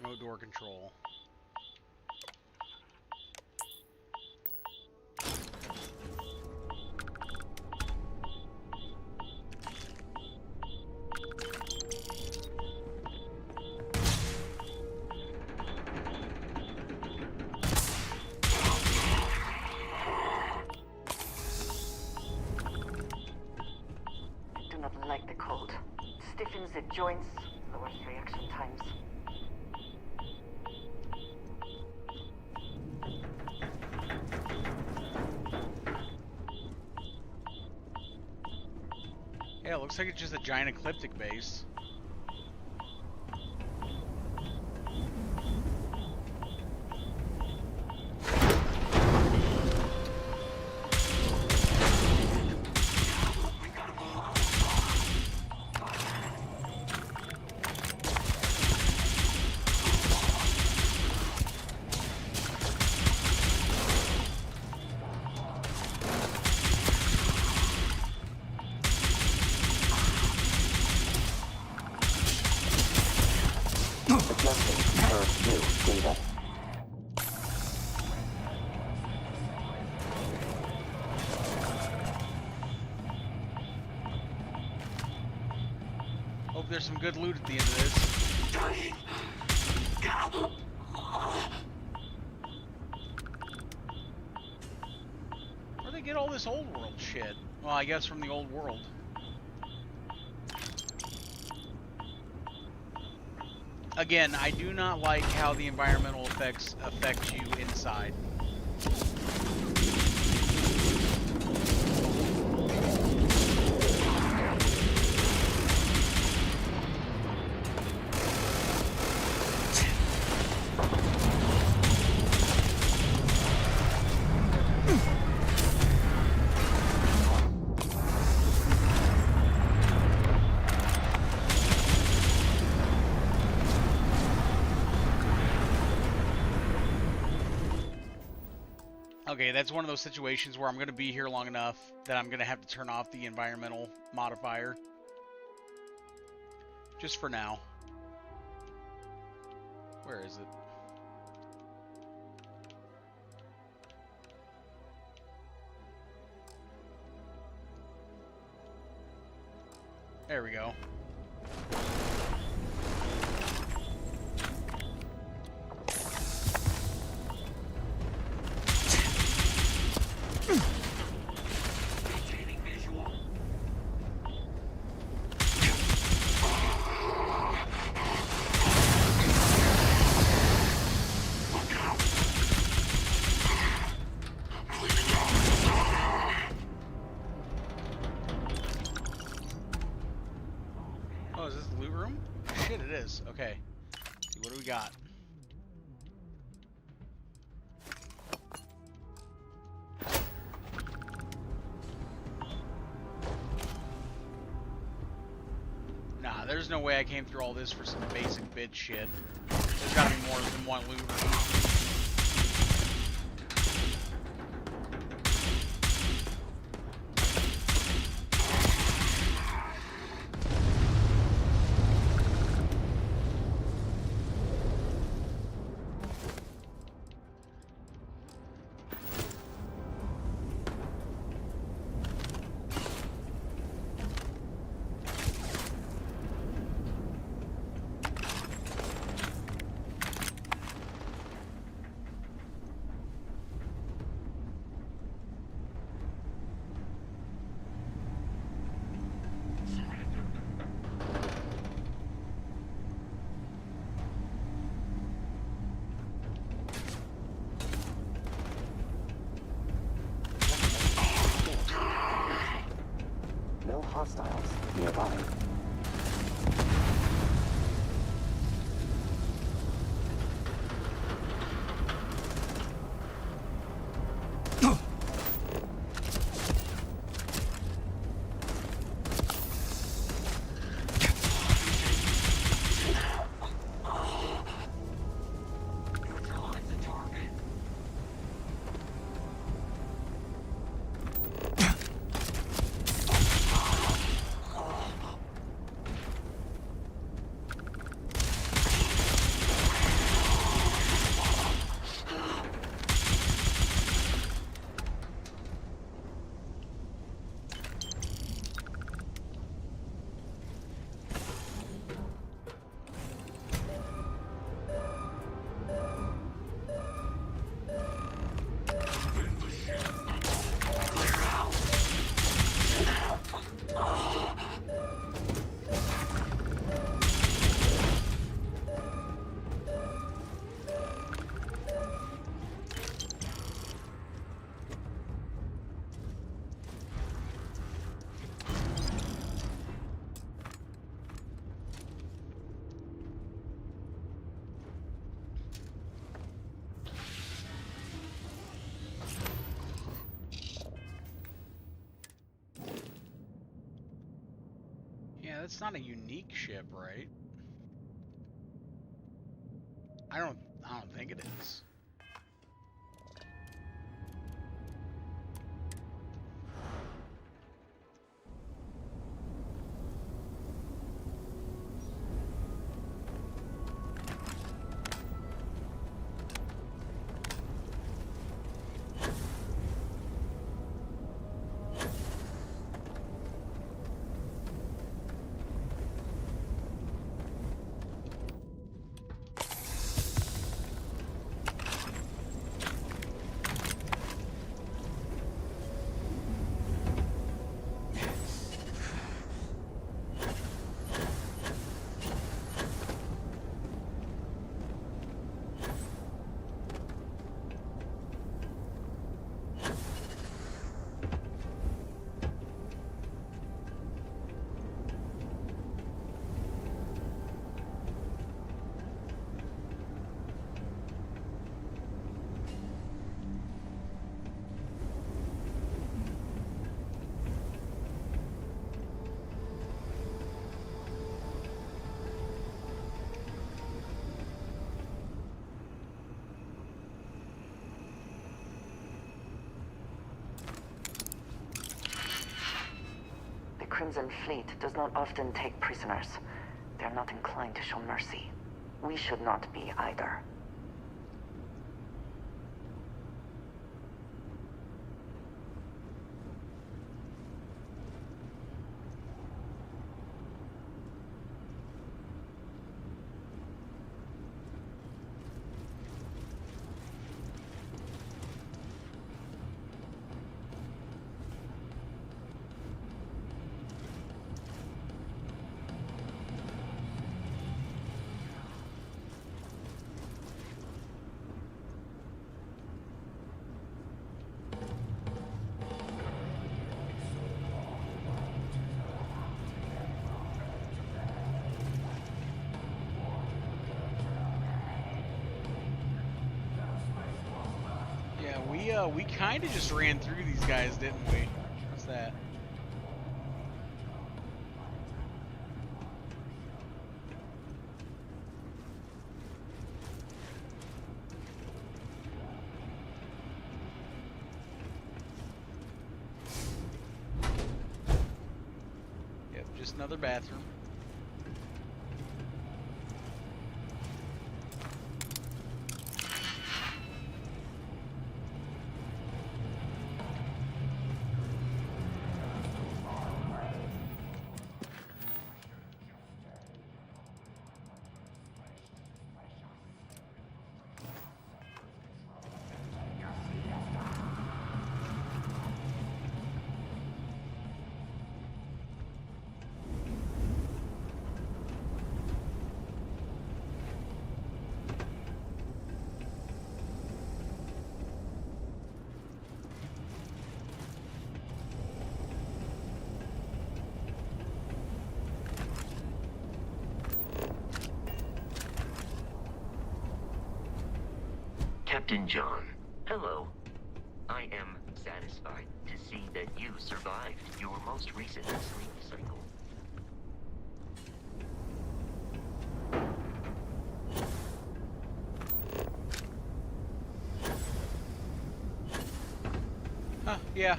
Remote door control. I do not like the cold. Stiffens the joints, lowers reaction times. Yeah, it looks like it's just a giant ecliptic base. Adjusting per new data. Hope there's some good loot at the end of this. Where'd they get all this old world shit? Well, I guess from the old world. Again, I do not like how the environmental effects affect you inside. Okay, that's one of those situations where I'm going to be here long enough that I'm going to have to turn off the environmental modifier. Just for now. Where is it? There we go. Oh, is this the loot room? Shit, it is. Okay. See, what do we got? Nah, there's no way I came through all this for some basic bid shit. There's gotta be more than one loot room. That's not a unique ship, right? I don't think it is. The Crimson Fleet does not often take prisoners. They're not inclined to show mercy. We should not be either. We kind of just ran through these guys, didn't we? What's that? Yep, just another bathroom. Captain John, hello. I am satisfied to see that you survived your most recent sleep cycle. Huh, yeah.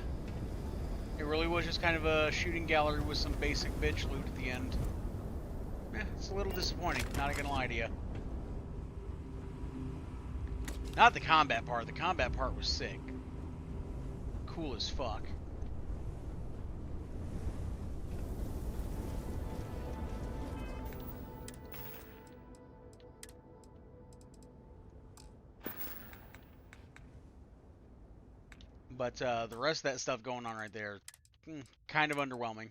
It really was just kind of a shooting gallery with some basic bitch loot at the end. It's a little disappointing, not gonna lie to you. Not the combat part. The combat part was sick. Cool as fuck. But the rest of that stuff going on right there, kind of underwhelming.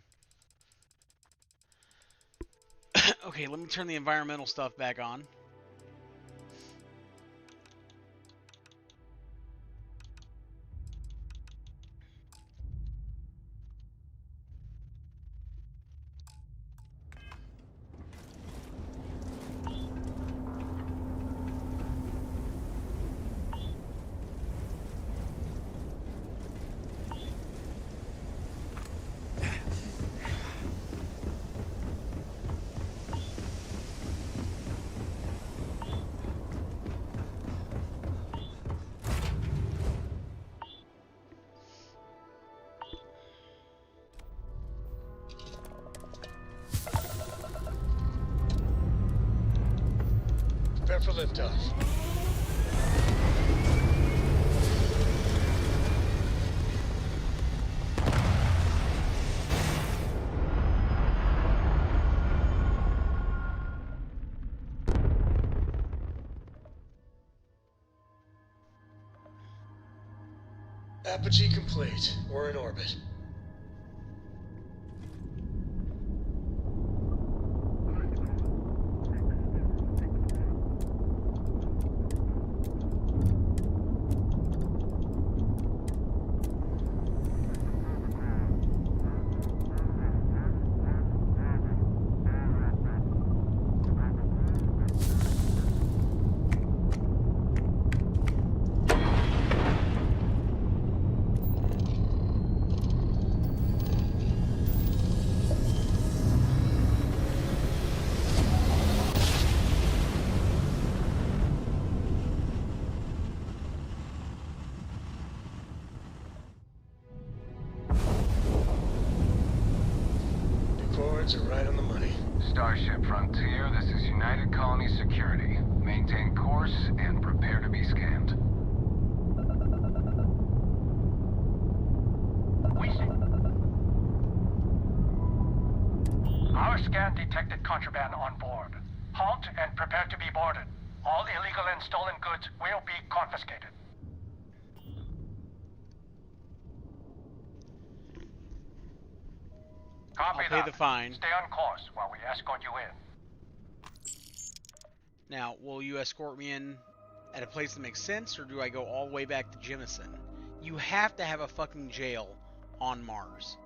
Okay, let me turn the environmental stuff back on. liftoff. Apogee complete. We're in orbit. Coords are right on the money. Starship Frontier, this is United Colony Security. Maintain course and prepare to be scanned. Our scan detected contraband on board. Halt and prepare to be boarded. All illegal and stolen goods will be confiscated. Copy I'll pay that. the fine. Stay on course while we escort you in. Now, will you escort me in at a place that makes sense, or do I go all the way back to Jemison? You have to have a fucking jail on Mars.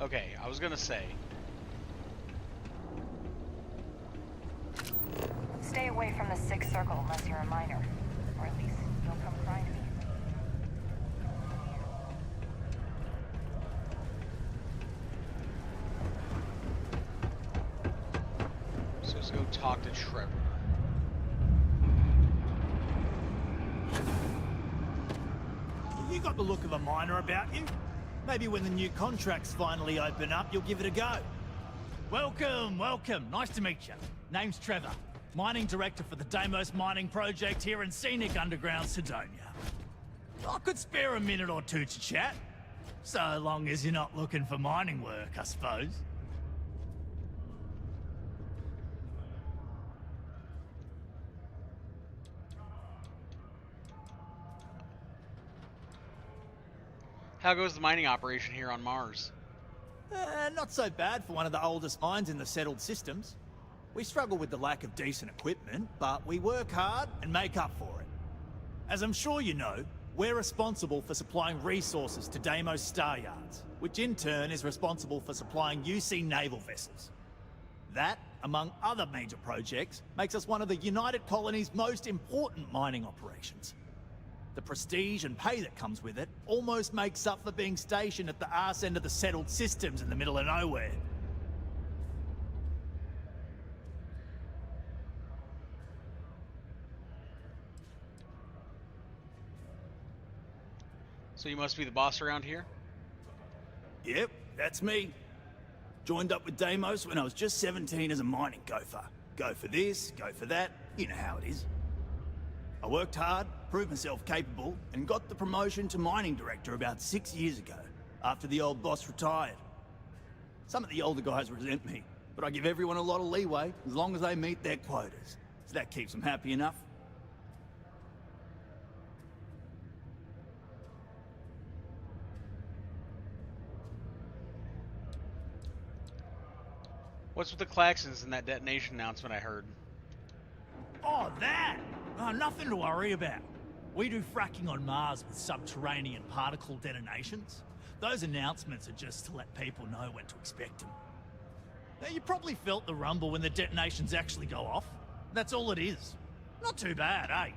Okay, I was gonna say. Stay away from the Sixth Circle unless you're a minor. Or at least you'll come crying to me. So let's go talk to Trevor. You got the look of a miner about you. Maybe when the new contracts finally open up, you'll give it a go. Welcome, welcome. Nice to meet you. Name's Trevor, mining director for the Deimos mining project here in scenic underground Sidonia. I could spare a minute or two to chat, so long as you're not looking for mining work, I suppose. How goes the mining operation here on Mars? Not so bad for one of the oldest mines in the settled systems. We struggle with the lack of decent equipment, but we work hard and make up for it. As I'm sure you know, we're responsible for supplying resources to Deimos Star Yards, which in turn is responsible for supplying UC naval vessels. That, among other major projects, makes us one of the United Colony's most important mining operations. The prestige and pay that comes with it almost makes up for being stationed at the arse end of the settled systems in the middle of nowhere. So you must be the boss around here? Yep, that's me. Joined up with Deimos when I was just 17 as a mining gopher. Go for this, go for that, you know how it is. I worked hard, proved myself capable, and got the promotion to mining director about 6 years ago, after the old boss retired. Some of the older guys resent me, but I give everyone a lot of leeway as long as they meet their quotas. So that keeps them happy enough. What's with the klaxons in that detonation announcement I heard? Oh, that! Oh, nothing to worry about. We do fracking on Mars with subterranean particle detonations. Those announcements are just to let people know when to expect them. Now, you probably felt the rumble when the detonations actually go off. That's all it is. Not too bad, eh?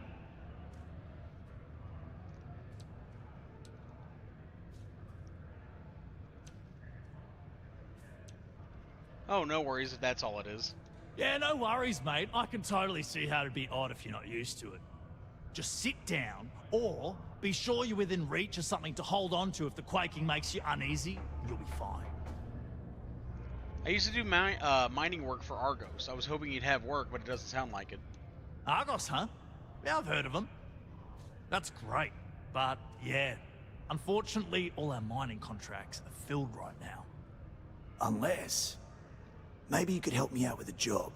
Oh, no worries if that's all it is. Yeah, no worries, mate. I can totally see how it'd be odd if you're not used to it. Just sit down, or be sure you're within reach of something to hold on to if the quaking makes you uneasy. you'll be fine. I used to do mining work for Argos. I was hoping you'd have work, but it doesn't sound like it. Argos, huh? Yeah, I've heard of them. That's great, but yeah, unfortunately all our mining contracts are filled right now. Unless, maybe you could help me out with a job,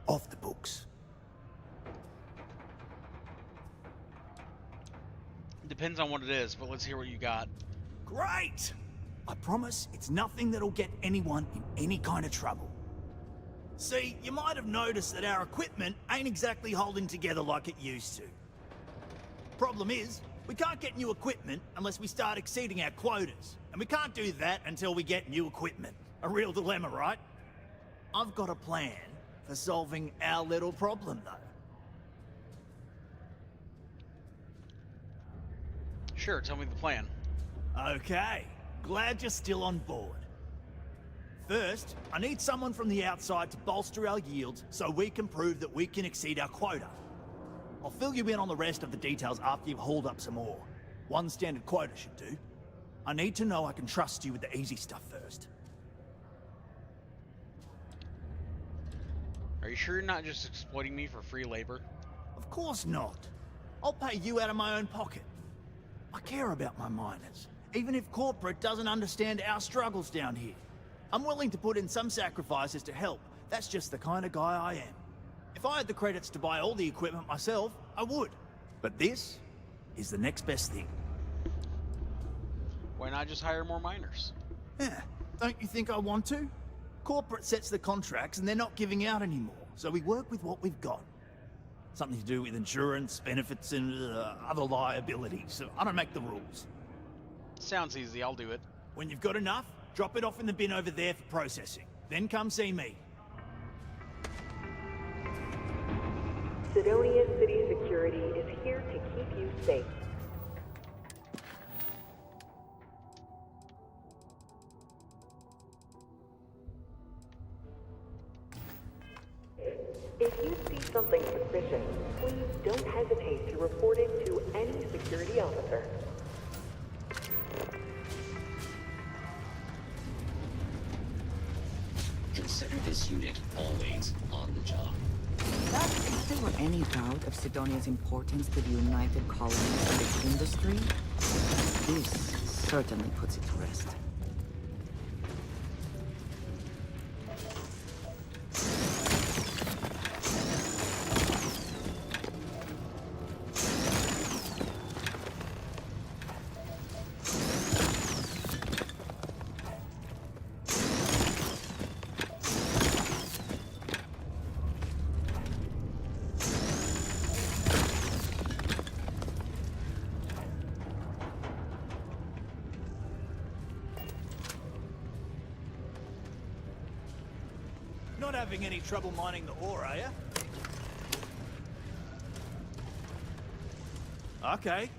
off the books. Depends on what it is, but let's hear what you got. Great! I promise it's nothing that'll get anyone in any kind of trouble. See, you might have noticed that our equipment ain't exactly holding together like it used to. Problem is, we can't get new equipment unless we start exceeding our quotas. And we can't do that until we get new equipment. A real dilemma, right? I've got a plan for solving our little problem, though. Sure, tell me the plan. Okay, glad you're still on board. First, I need someone from the outside to bolster our yields so we can prove that we can exceed our quota. I'll fill you in on the rest of the details after you've hauled up some ore. One standard quota should do. I need to know I can trust you with the easy stuff first. Are you sure you're not just exploiting me for free labor? Of course not. I'll pay you out of my own pocket. I care about my miners, even if corporate doesn't understand our struggles down here. I'm willing to put in some sacrifices to help. That's just the kind of guy I am. If I had the credits to buy all the equipment myself, I would. But this is the next best thing. Why not just hire more miners? Yeah, don't you think I want to? Corporate sets the contracts and they're not giving out anymore, so we work with what we've got. Something to do with insurance, benefits, and other liabilities. So I don't make the rules. Sounds easy, I'll do it. When you've got enough, drop it off in the bin over there for processing. Then come see me. Sidonia City Security is here to keep you safe. If you see something suspicious, please don't hesitate to report it to any security officer. Consider this unit always on the job. If there were any doubt of Sidonia's importance to the United Colonies and its industry, this certainly puts it to rest. Not having any trouble mining the ore, are you? Okay.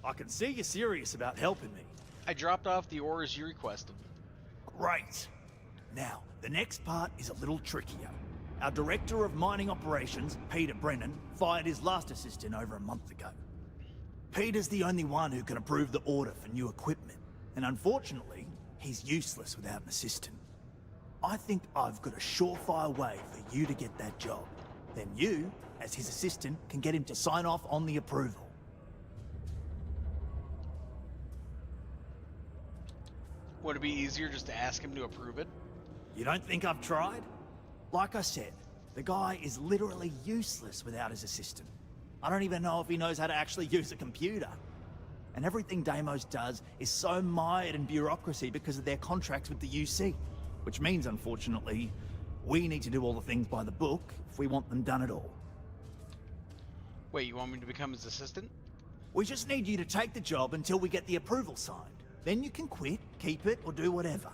I can see you're serious about helping me. I dropped off the ore as you requested. Great. Now, the next part is a little trickier. Our Director of Mining Operations, Peter Brennan, fired his last assistant over a month ago. Peter's the only one who can approve the order for new equipment, and unfortunately, he's useless without an assistant. I think I've got a surefire way for you to get that job. Then you, as his assistant, can get him to sign off on the approval. Would it be easier just to ask him to approve it? You don't think I've tried? Like I said, the guy is literally useless without his assistant. I don't even know if he knows how to actually use a computer. And everything Deimos does is so mired in bureaucracy because of their contracts with the UC. Which means, unfortunately, we need to do all the things by the book if we want them done at all. Wait, you want me to become his assistant? We just need you to take the job until we get the approval signed. Then you can quit, keep it, or do whatever.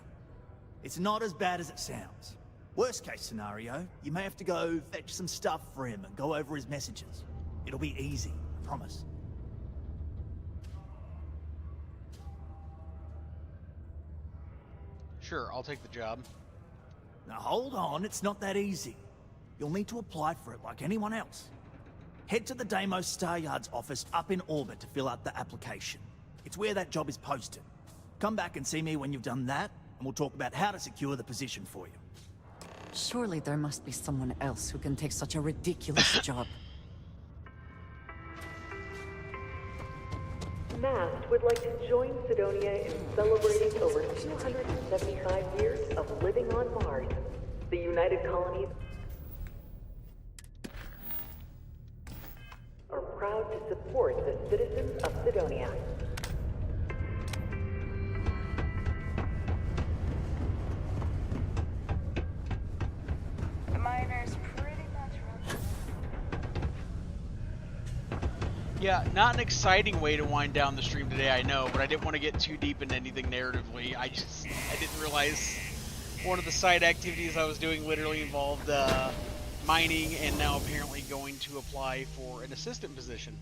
It's not as bad as it sounds. Worst case scenario, you may have to go fetch some stuff for him and go over his messages. It'll be easy, I promise. Sure, I'll take the job. Now hold on, it's not that easy. You'll need to apply for it like anyone else. Head to the Deimos Star Yard's office up in orbit to fill out the application. It's where that job is posted. Come back and see me when you've done that, and we'll talk about how to secure the position for you. Surely there must be someone else who can take such a ridiculous job. Mast would like to join Sidonia in celebrating over 275 years of living on Mars. The United Colonies are proud to support the citizens of Sidonia. The miners pretty much run. Yeah, not an exciting way to wind down the stream today, I know, but I didn't want to get too deep into anything narratively. I didn't realize one of the side activities I was doing literally involved mining, and now apparently going to apply for an assistant position.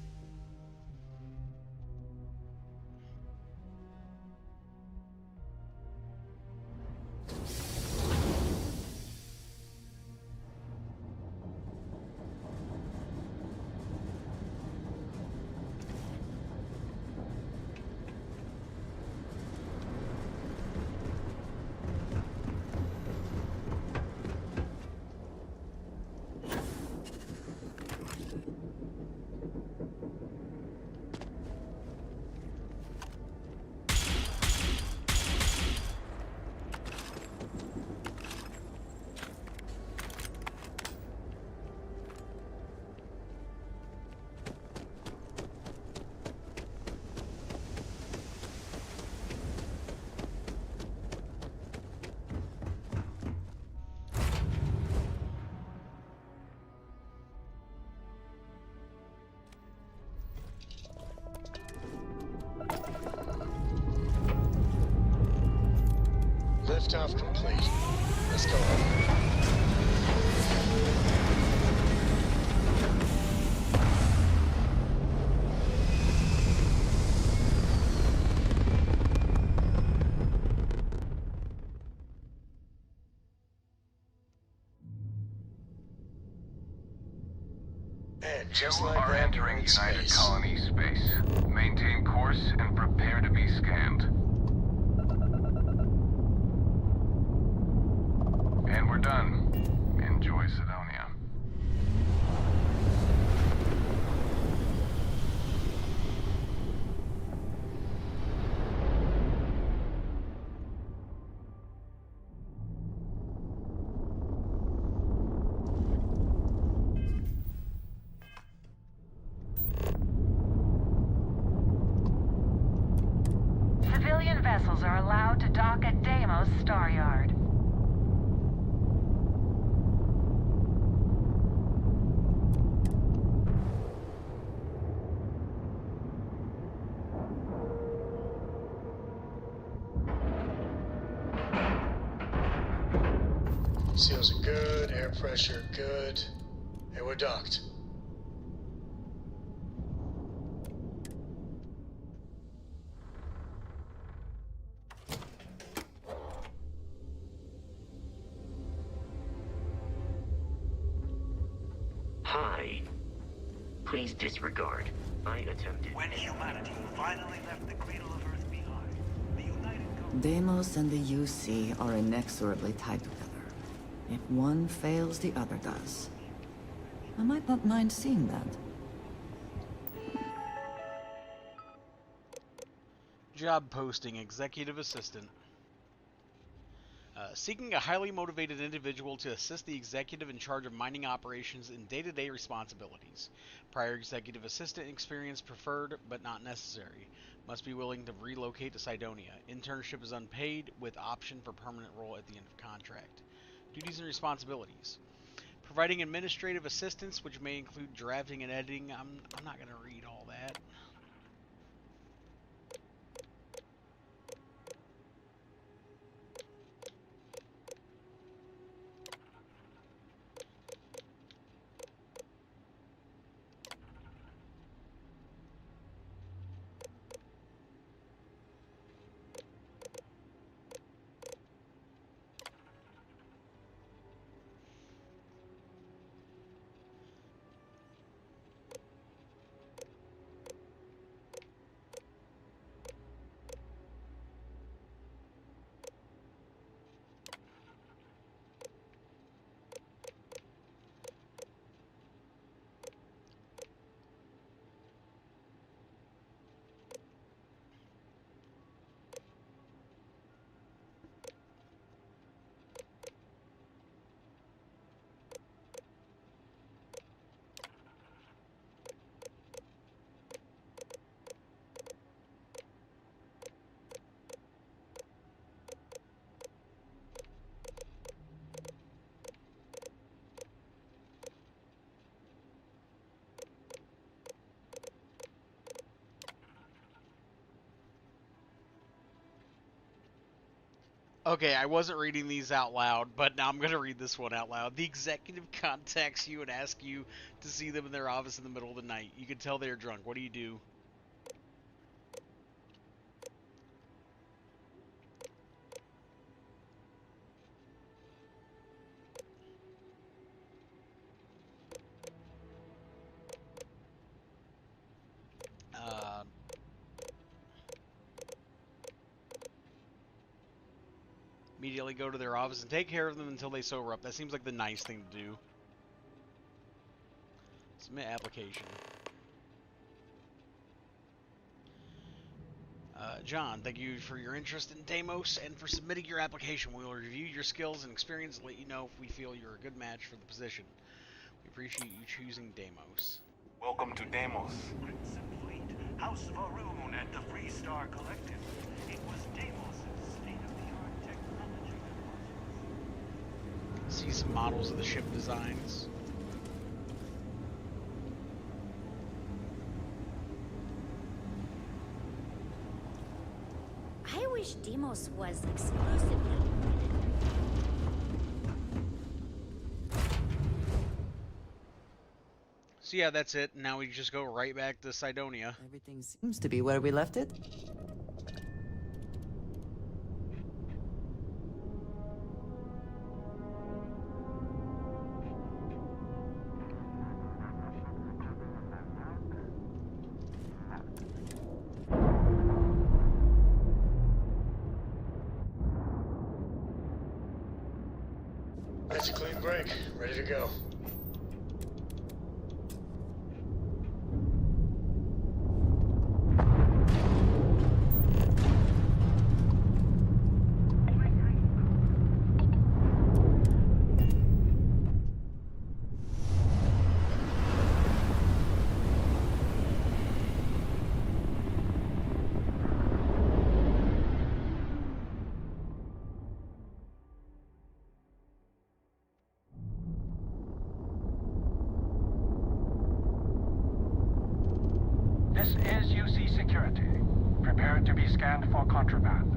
Liftoff complete. Let's go. And just You like are that, entering we're in United space. Colony space. Maintain course and prepare to be scanned. And we're done. Enjoy Sidonia. Civilian vessels are allowed to dock at Deimos Star Yard. Seals are good, air pressure good, and we're docked. Hi. Please disregard. I attempted. When humanity finally left the cradle of Earth behind, the United Deimos and the UC are inexorably tied together. If one fails, the other does. I might not mind seeing that. Job posting, executive assistant. Seeking a highly motivated individual to assist the executive in charge of mining operations in day-to-day responsibilities. Prior executive assistant experience preferred, but not necessary. Must be willing to relocate to Sidonia. Internship is unpaid, with option for permanent role at the end of contract. Duties and responsibilities. Providing administrative assistance, which may include drafting and editing. I'm not going to read all that. Okay, I wasn't reading these out loud, but now I'm going to read this one out loud. The executive contacts you and asks you to see them in their office in the middle of the night. You can tell they're drunk. What do you do? Immediately go to their office and take care of them until they sober up. That seems like the nice thing to do. Submit application. John, thank you for your interest in Deimos and for submitting your application. We will review your skills and experience and let you know if we feel you're a good match for the position. We appreciate you choosing Deimos. Welcome to Deimos. Crimson Fleet, House of Arun at the Freestar Collective. It was Deimos' state-of-the-art technology. See some models of the ship designs. I wish Deimos was exclusively. So yeah, that's it. Now we just go right back to Cydonia. Everything seems to be where we left it. That's a clean break. Ready to go. This is UC Security. Prepare to be scanned for contraband.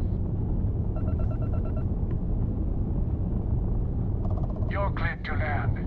You're cleared to land.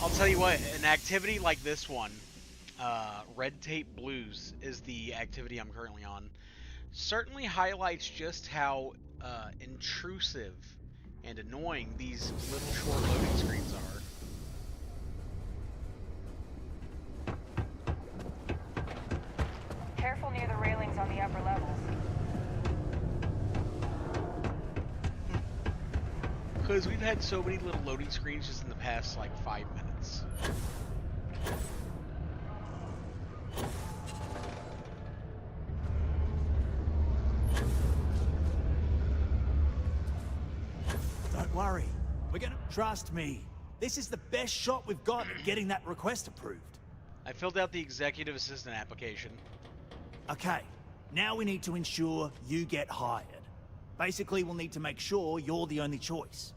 I'll tell you what, an activity like this one, Red Tape Blues is the activity I'm currently on, certainly highlights just how intrusive and annoying these little short loading screens are. Careful near the railings on the upper levels. Because we've had so many little loading screens just in the past, like, 5 minutes. Don't worry. We're gonna... Trust me. This is the best shot we've got at getting that request approved. I filled out the executive assistant application. Okay. Now we need to ensure you get hired. Basically, we'll need to make sure you're the only choice.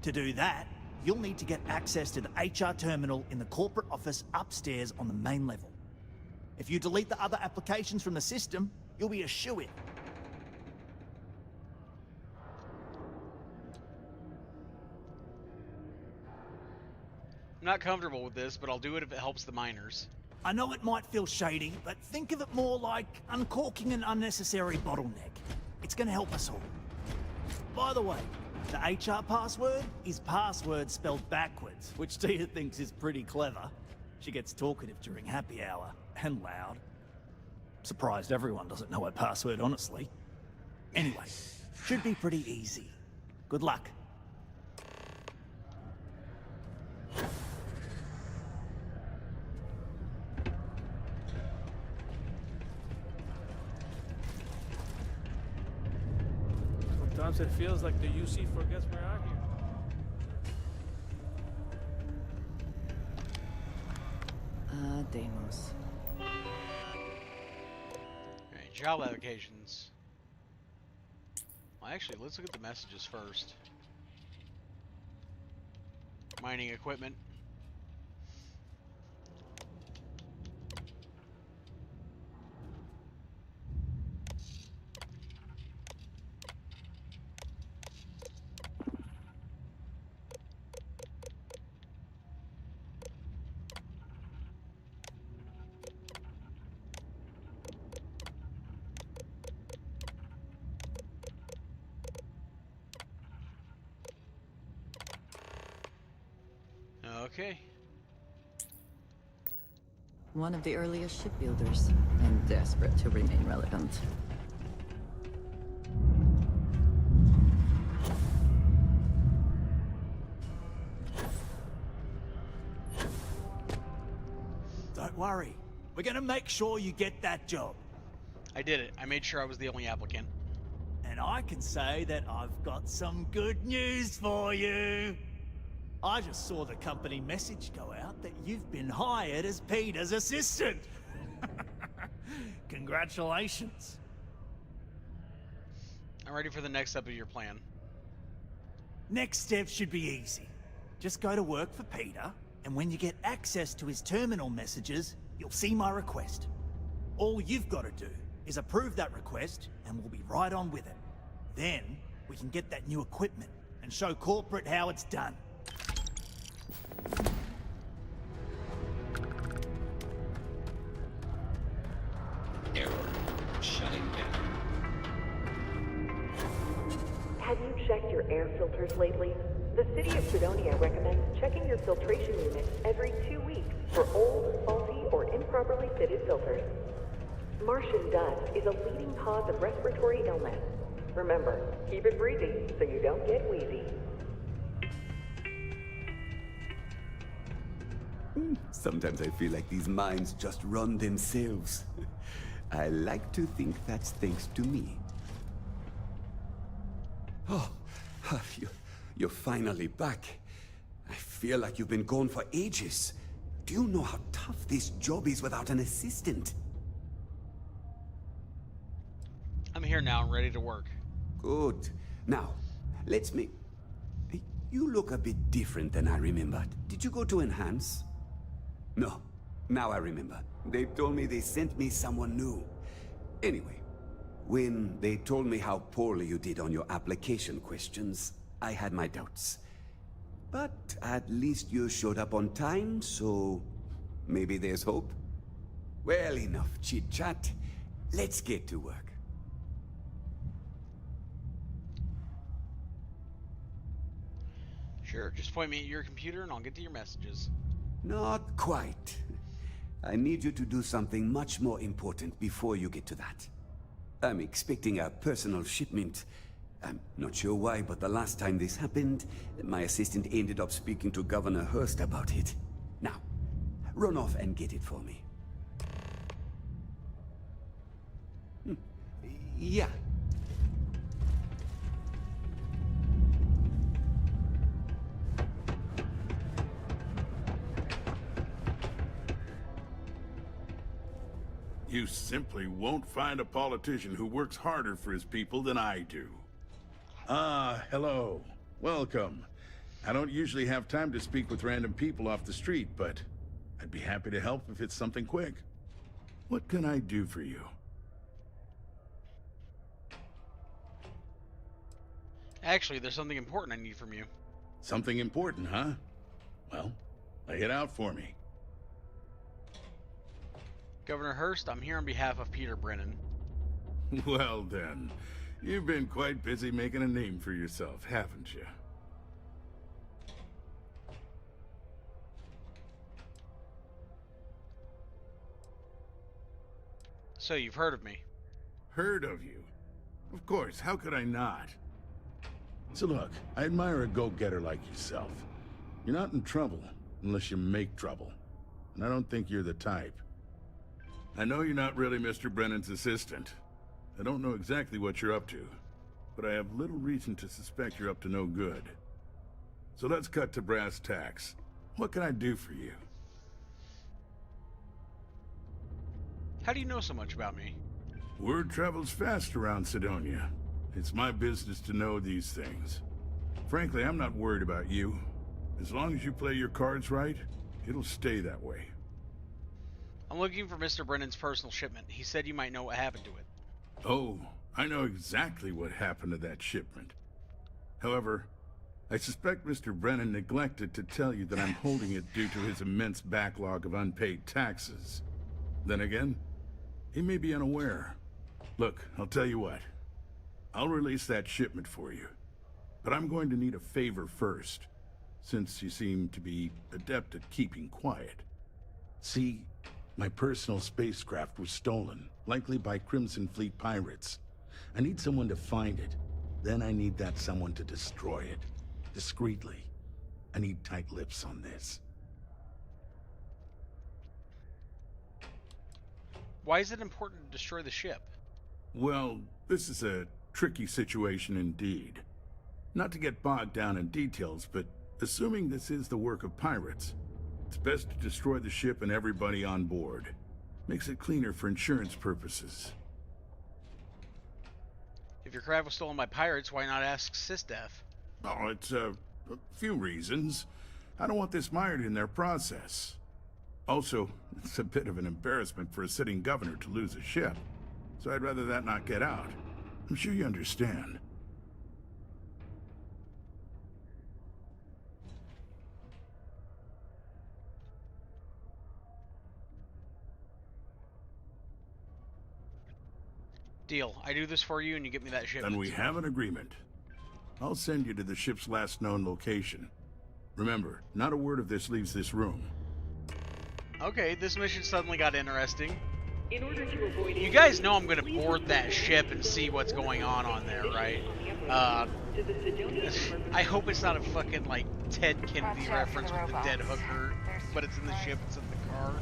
To do that, you'll need to get access to the HR terminal in the corporate office upstairs on the main level. If you delete the other applications from the system, you'll be a shoo-in. I'm not comfortable with this, but I'll do it if it helps the miners. I know it might feel shady, but think of it more like uncorking an unnecessary bottleneck. It's gonna help us all. By the way, the HR password is password spelled backwards, which Tia thinks is pretty clever. She gets talkative during happy hour, and loud. Surprised everyone doesn't know our password, honestly. Anyway, should be pretty easy. Good luck. Sometimes it feels like the UC forgets we're out here. Deimos. Alright, job applications. Well, actually, let's look at the messages first. Mining equipment. Okay. One of the earliest shipbuilders, and desperate to remain relevant. Don't worry. We're gonna make sure you get that job. I did it. I made sure I was the only applicant. And I can say that I've got some good news for you. I just saw the company message go out that you've been hired as Peter's assistant. Congratulations. I'm ready for the next step of your plan. Next step should be easy. Just go to work for Peter, and when you get access to his terminal messages, you'll see my request. All you've got to do is approve that request, and we'll be right on with it. Then, we can get that new equipment and show corporate how it's done. Error. Shutting down. Have you checked your air filters lately? The city of Fredonia recommends checking your filtration units every 2 weeks for old, faulty, or improperly fitted filters. Martian dust is a leading cause of respiratory illness. Remember, keep it breezy so you don't get wheezy. Sometimes I feel like these mines just run themselves. I like to think that's thanks to me. Oh, you're finally back. I feel like you've been gone for ages. Do you know how tough this job is without an assistant? I'm here now and ready to work. Good. Now, let's make... You look a bit different than I remembered. Did you go to Enhance? No. Now I remember. They told me they sent me someone new. Anyway, when they told me how poorly you did on your application questions, I had my doubts. But at least you showed up on time, so maybe there's hope. Well, enough chit-chat. Let's get to work. Sure, just point me at your computer and I'll get to your messages. Not quite. I need you to do something much more important before you get to that. I'm expecting a personal shipment. I'm not sure why, but the last time this happened, my assistant ended up speaking to Governor Hurst about it. Now, run off and get it for me. Yeah. You simply won't find a politician who works harder for his people than I do. Ah, hello. Welcome. I don't usually have time to speak with random people off the street, but I'd be happy to help if it's something quick. What can I do for you? Actually, there's something important I need from you. Something important, huh? Well, lay it out for me. Governor Hurst, I'm here on behalf of Peter Brennan. Well then, you've been quite busy making a name for yourself, haven't you? So you've heard of me. Heard of you? Of course, how could I not? So look, I admire a go-getter like yourself. You're not in trouble unless you make trouble. And I don't think you're the type. I know you're not really Mr. Brennan's assistant. I don't know exactly what you're up to, but I have little reason to suspect you're up to no good. So let's cut to brass tacks. What can I do for you? How do you know so much about me? Word travels fast around Sidonia. It's my business to know these things. Frankly, I'm not worried about you. As long as you play your cards right, it'll stay that way. I'm looking for Mr. Brennan's personal shipment. He said you might know what happened to it. Oh, I know exactly what happened to that shipment. However, I suspect Mr. Brennan neglected to tell you that I'm holding it due to his immense backlog of unpaid taxes. Then again, he may be unaware. Look, I'll tell you what. I'll release that shipment for you. But I'm going to need a favor first, since you seem to be adept at keeping quiet. See, my personal spacecraft was stolen, likely by Crimson Fleet pirates. I need someone to find it. Then I need that someone to destroy it. Discreetly. I need tight lips on this. Why is it important to destroy the ship? Well, this is a tricky situation indeed. Not to get bogged down in details, but assuming this is the work of pirates, it's best to destroy the ship and everybody on board. Makes it cleaner for insurance purposes. If your craft was stolen by pirates, why not ask Sysdef? Oh, it's a few reasons. I don't want this mired in their process. Also, it's a bit of an embarrassment for a sitting governor to lose a ship. So I'd rather that not get out. I'm sure you understand. Deal. I do this for you and you get me that shipment. Then we have an agreement. I'll send you to the ship's last known location. Remember, not a word of this leaves this room. Okay, this mission suddenly got interesting. In order to avoid You guys know I'm going to board that ship and see what's going on there, right? I hope it's not a fucking, like, Ted Kennedy reference with the dead hooker, but it's in the ship, it's in the car.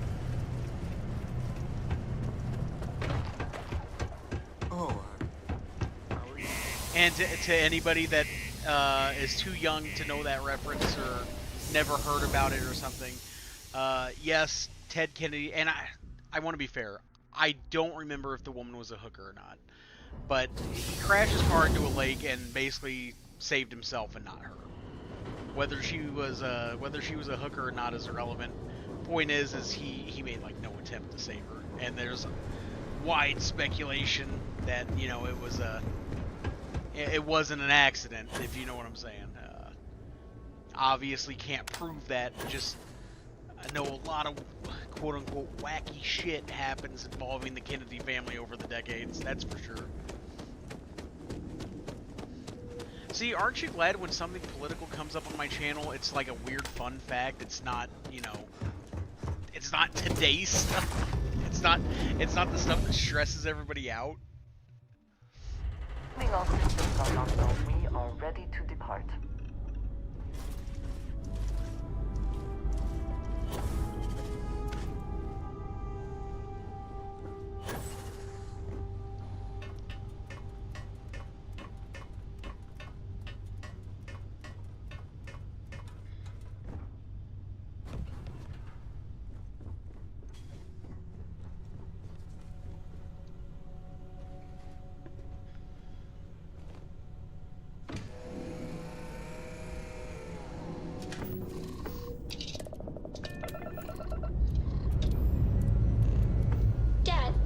And to anybody that is too young to know that reference or never heard about it or something, yes, Ted Kennedy, and I want to be fair, I don't remember if the woman was a hooker or not, but he crashed his car into a lake and basically saved himself and not her. Whether she was a hooker or not is irrelevant. Point is he made like no attempt to save her, and there's wide speculation that it wasn't an accident, if you know what I'm saying. Obviously can't prove that, just I know a lot of quote-unquote wacky shit happens involving the Kennedy family over the decades, that's for sure. See, aren't you glad when something political comes up on my channel, it's like a weird fun fact, it's not, it's not today's stuff. It's not the stuff that stresses everybody out. All systems are locked off. We are ready to depart.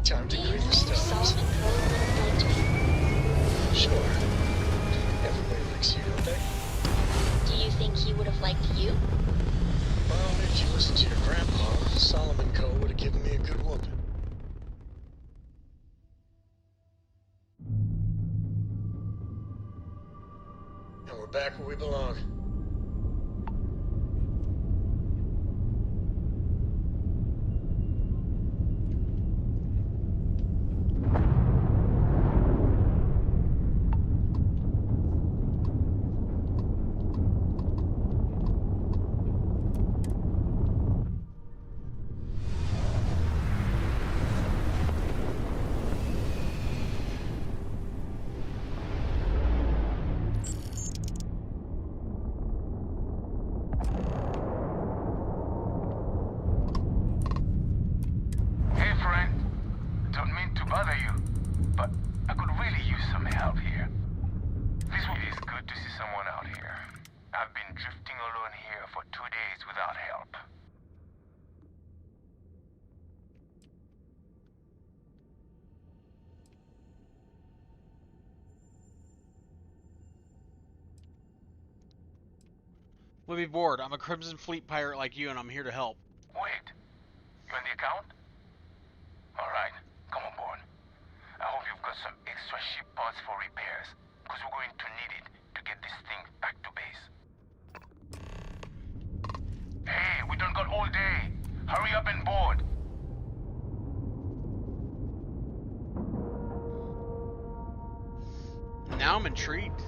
Time to greet the stars. Sure. Everybody likes you, don't they? Do you think he would have liked you? Well, if you listen to your grandpa, Solomon Co. would have given me a good whooping. And we're back where we belong. anyone out here. I've been drifting alone here for 2 days without help. Let me board. I'm a Crimson Fleet pirate like you, and I'm here to help. Wait, you on the account? Alright, come on board. I hope you've got some extra ship parts for repairs, because we're going to need it to get this thing back to base. Hey, we don't got all day. Hurry up and board. Now I'm intrigued.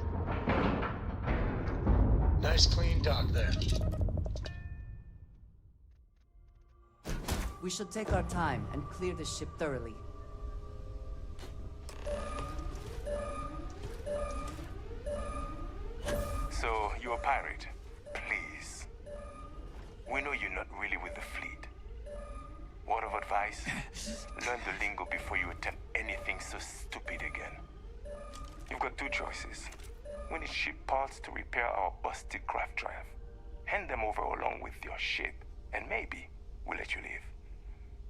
Nice clean dock there. We should take our time and clear the ship thoroughly. So, you're a pirate. Please. We know you're not really with the fleet. Word of advice? Learn the lingo before you attempt anything so stupid again. You've got two choices. We need ship parts to repair our busted craft drive. Hand them over along with your ship, and maybe we'll let you leave.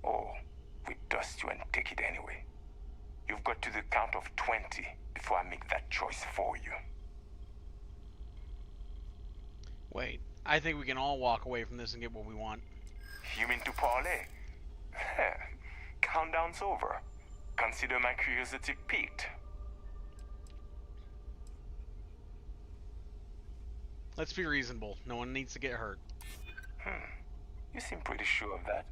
Or we dust you and take it anyway. You've got to the count of 20 before I make that choice for you. Wait, I think we can all walk away from this and get what we want. You mean to parlay? Countdown's over. Consider my curiosity piqued. Let's be reasonable. No one needs to get hurt. You seem pretty sure of that.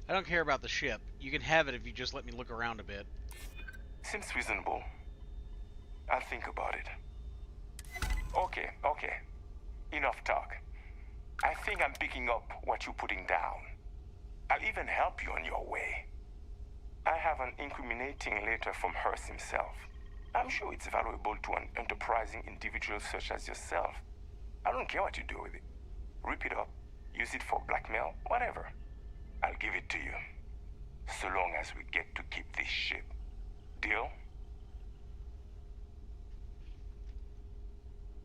I don't care about the ship. You can have it if you just let me look around a bit. Seems reasonable. I'll think about it. Okay. Enough talk. I think I'm picking up what you're putting down. I'll even help you on your way. I have an incriminating letter from Hearst himself. I'm sure it's valuable to an enterprising individual such as yourself. I don't care what you do with it. Rip it up, use it for blackmail, whatever. I'll give it to you. So long as we get to keep this ship. Deal?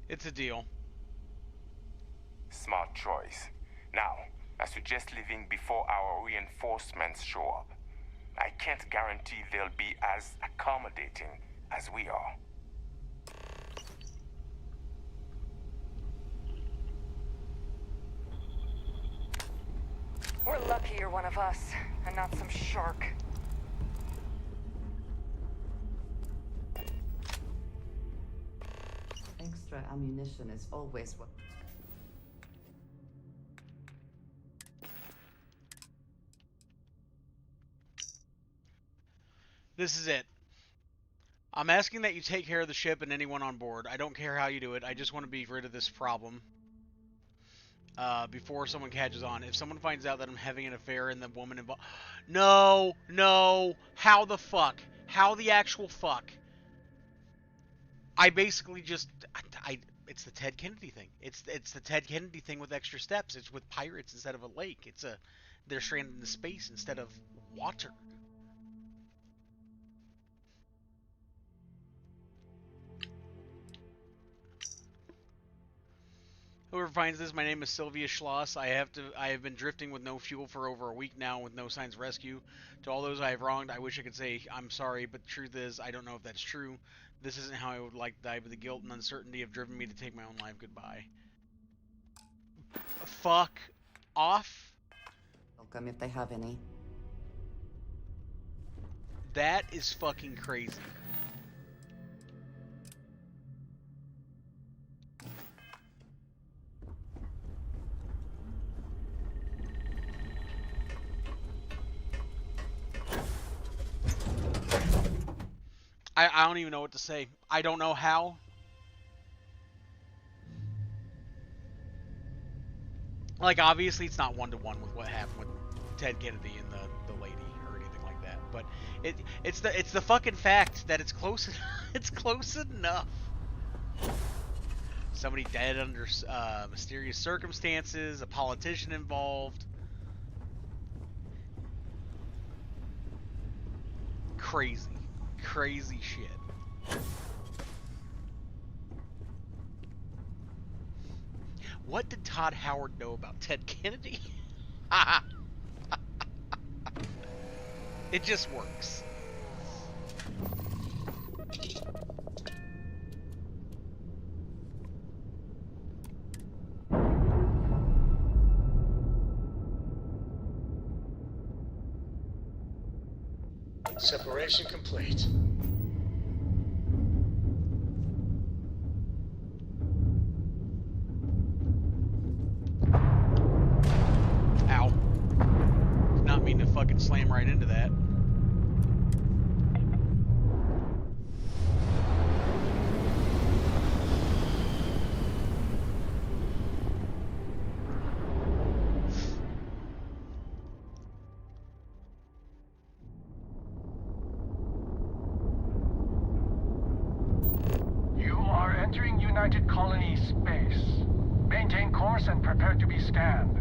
It's a deal. Smart choice. Now, I suggest leaving before our reinforcements show up. I can't guarantee they'll be as accommodating as we are. We're lucky you're one of us, and not some shark. Extra ammunition is always what... This is it. I'm asking that you take care of the ship and anyone on board. I don't care how you do it. I just want to be rid of this problem. Before someone catches on. If someone finds out that I'm having an affair and the woman involved... No! How the fuck? How the actual fuck? I basically just... it's the Ted Kennedy thing. It's the Ted Kennedy thing with extra steps. It's with pirates instead of a lake. They're stranded in space instead of water. Whoever finds this, my name is Sylvia Schloss. I have been drifting with no fuel for over a week now with no signs of rescue. To all those I have wronged, I wish I could say I'm sorry, but the truth is, I don't know if that's true. This isn't how I would like to die, but the guilt and uncertainty have driven me to take my own life. Goodbye. Fuck off. Welcome if they have any. That is fucking crazy. I don't even know what to say. I don't know how. Like, obviously, it's not one-to-one with what happened with Ted Kennedy and the lady or anything like that. But it's the fucking fact that it's close. It's close enough. Somebody dead under mysterious circumstances. A politician involved. Crazy shit. What did Todd Howard know about Ted Kennedy? It just works. Separation complete. Ow. Did not mean to fucking slam right into that. You are entering United Colony space. Maintain course and prepare to be scanned.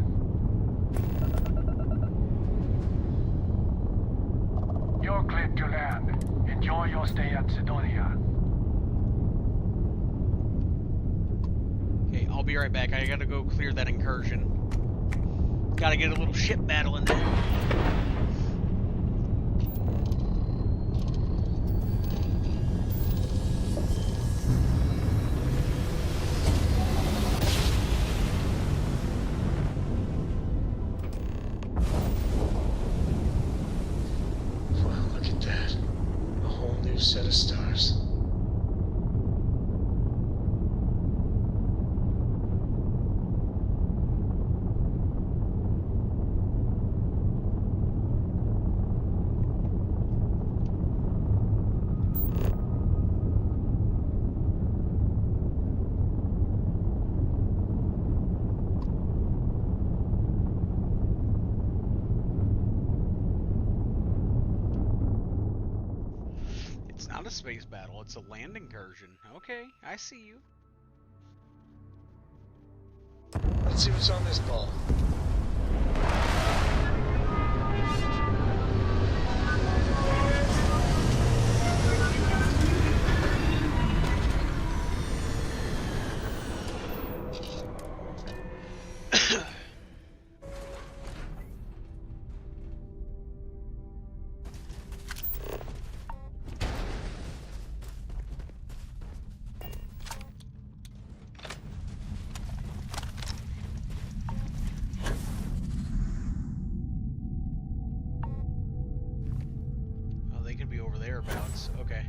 You're cleared to land. Enjoy your stay at Sidonia. Okay, I'll be right back. I gotta go clear that incursion. Gotta get a little ship battle in there. Wow, look at that. A whole new set of stars. It's not a space battle, it's a land incursion. Okay, I see you. Let's see what's on this ball. Oh, they could be over thereabouts. Okay.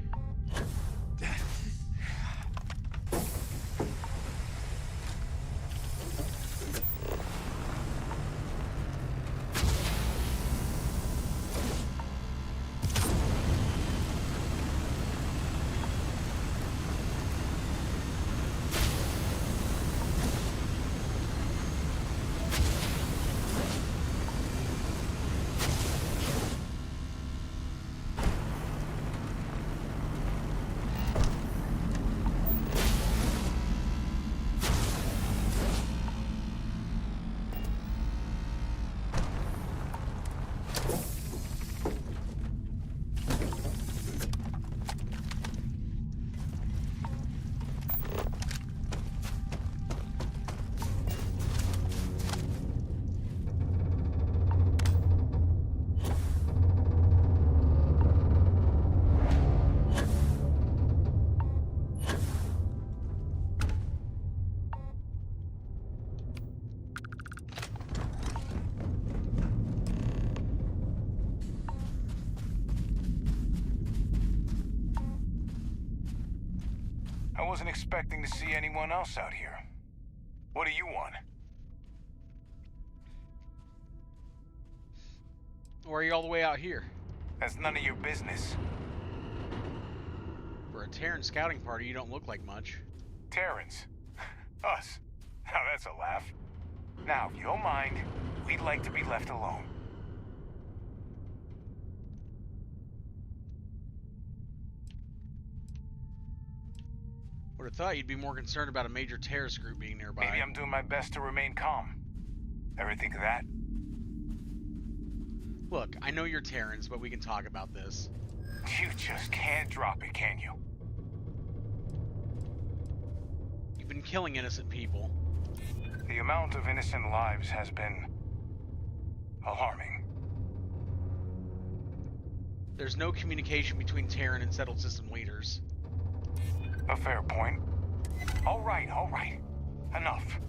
I wasn't expecting to see anyone else out here. What do you want? Or are you all the way out here? That's none of your business. For a Terran scouting party, you don't look like much. Terrans? Us? Now that's a laugh. Now, if you don't mind, we'd like to be left alone. Would have thought you'd be more concerned about a major terrorist group being nearby. Maybe I'm doing my best to remain calm. Ever think of that? Look, I know you're Terrans, but we can talk about this. You just can't drop it, can you? You've been killing innocent people. The amount of innocent lives has been alarming. There's no communication between Terran and settled system leaders. A fair point. All right. Enough.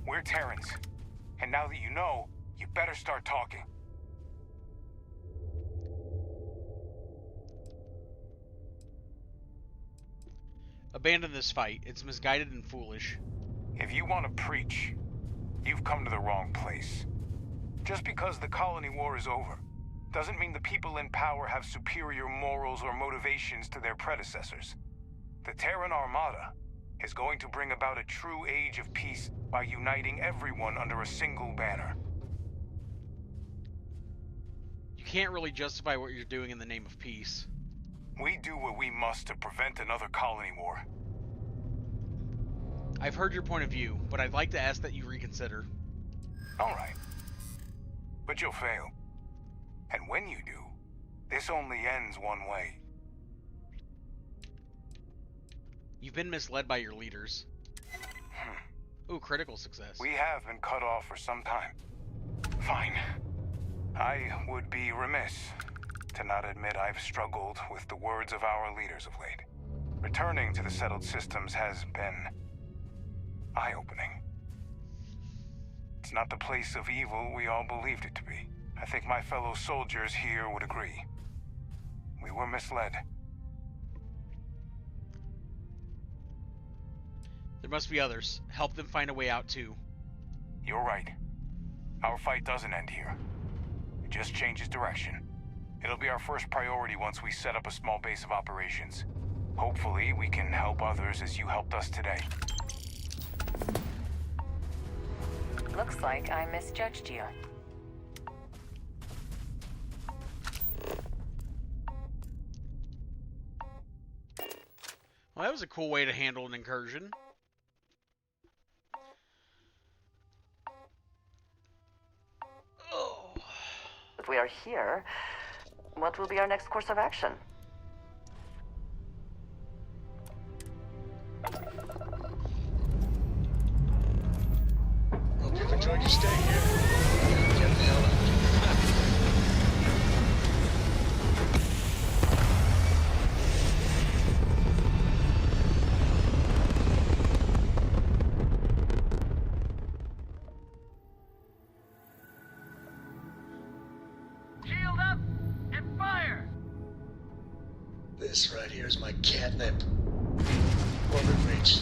We're Terrans. And now that you know, you better start talking. Abandon this fight. It's misguided and foolish. If you want to preach, you've come to the wrong place. Just because the colony war is over, doesn't mean the people in power have superior morals or motivations to their predecessors. The Terran Armada is going to bring about a true age of peace by uniting everyone under a single banner. You can't really justify what you're doing in the name of peace. We do what we must to prevent another colony war. I've heard your point of view, but I'd like to ask that you reconsider. All right. But you'll fail. And when you do, this only ends one way. You've been misled by your leaders. Ooh, critical success. We have been cut off for some time. Fine. I would be remiss to not admit I've struggled with the words of our leaders of late. Returning to the settled systems has been eye-opening. It's not the place of evil we all believed it to be. I think my fellow soldiers here would agree. We were misled. There must be others. Help them find a way out too. You're right. Our fight doesn't end here. It just changes direction. It'll be our first priority once we set up a small base of operations. Hopefully, we can help others as you helped us today. Looks like I misjudged you. Well, that was a cool way to handle an incursion. Oh. If we are here, what will be our next course of action? Hope you've enjoyed your stay here. Get the hell out. Shield up and fire! This right here is my catnip. Orbit reach.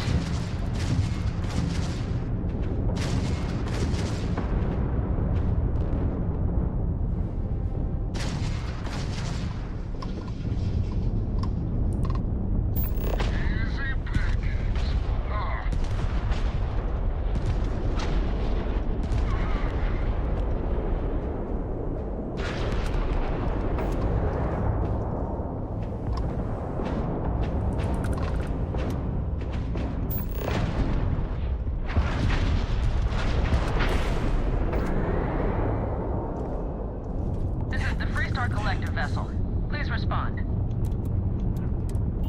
Collective vessel. Please respond.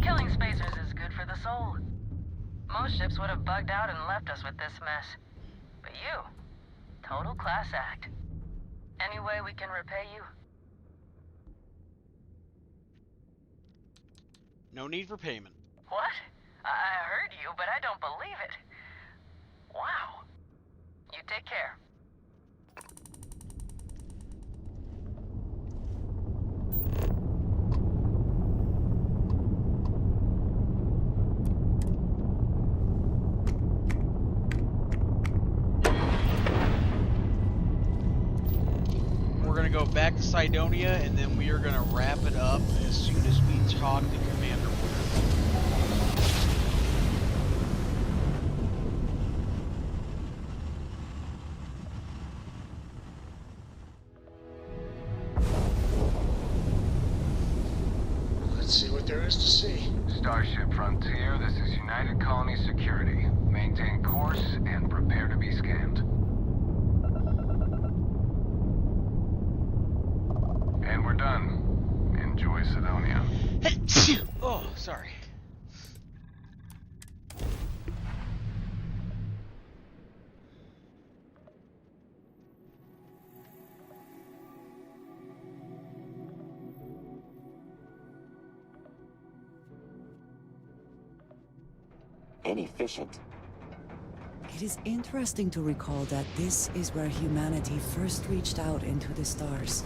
Killing spacers is good for the soul. Most ships would have bugged out and left us with this mess. But you, total class act. Any way we can repay you? No need for payment. What? I heard you, but I don't believe it. Wow. You take care. We're going to go back to Cydonia, and then we are going to wrap it up as soon as we talk to Commander Wood. Let's see what there is to see. Starship Frontier, this is United Colony Security. Maintain course and prepare to be scanned. we're done. Enjoy Sidonia. Oh, sorry. Inefficient. It is interesting to recall that this is where humanity first reached out into the stars.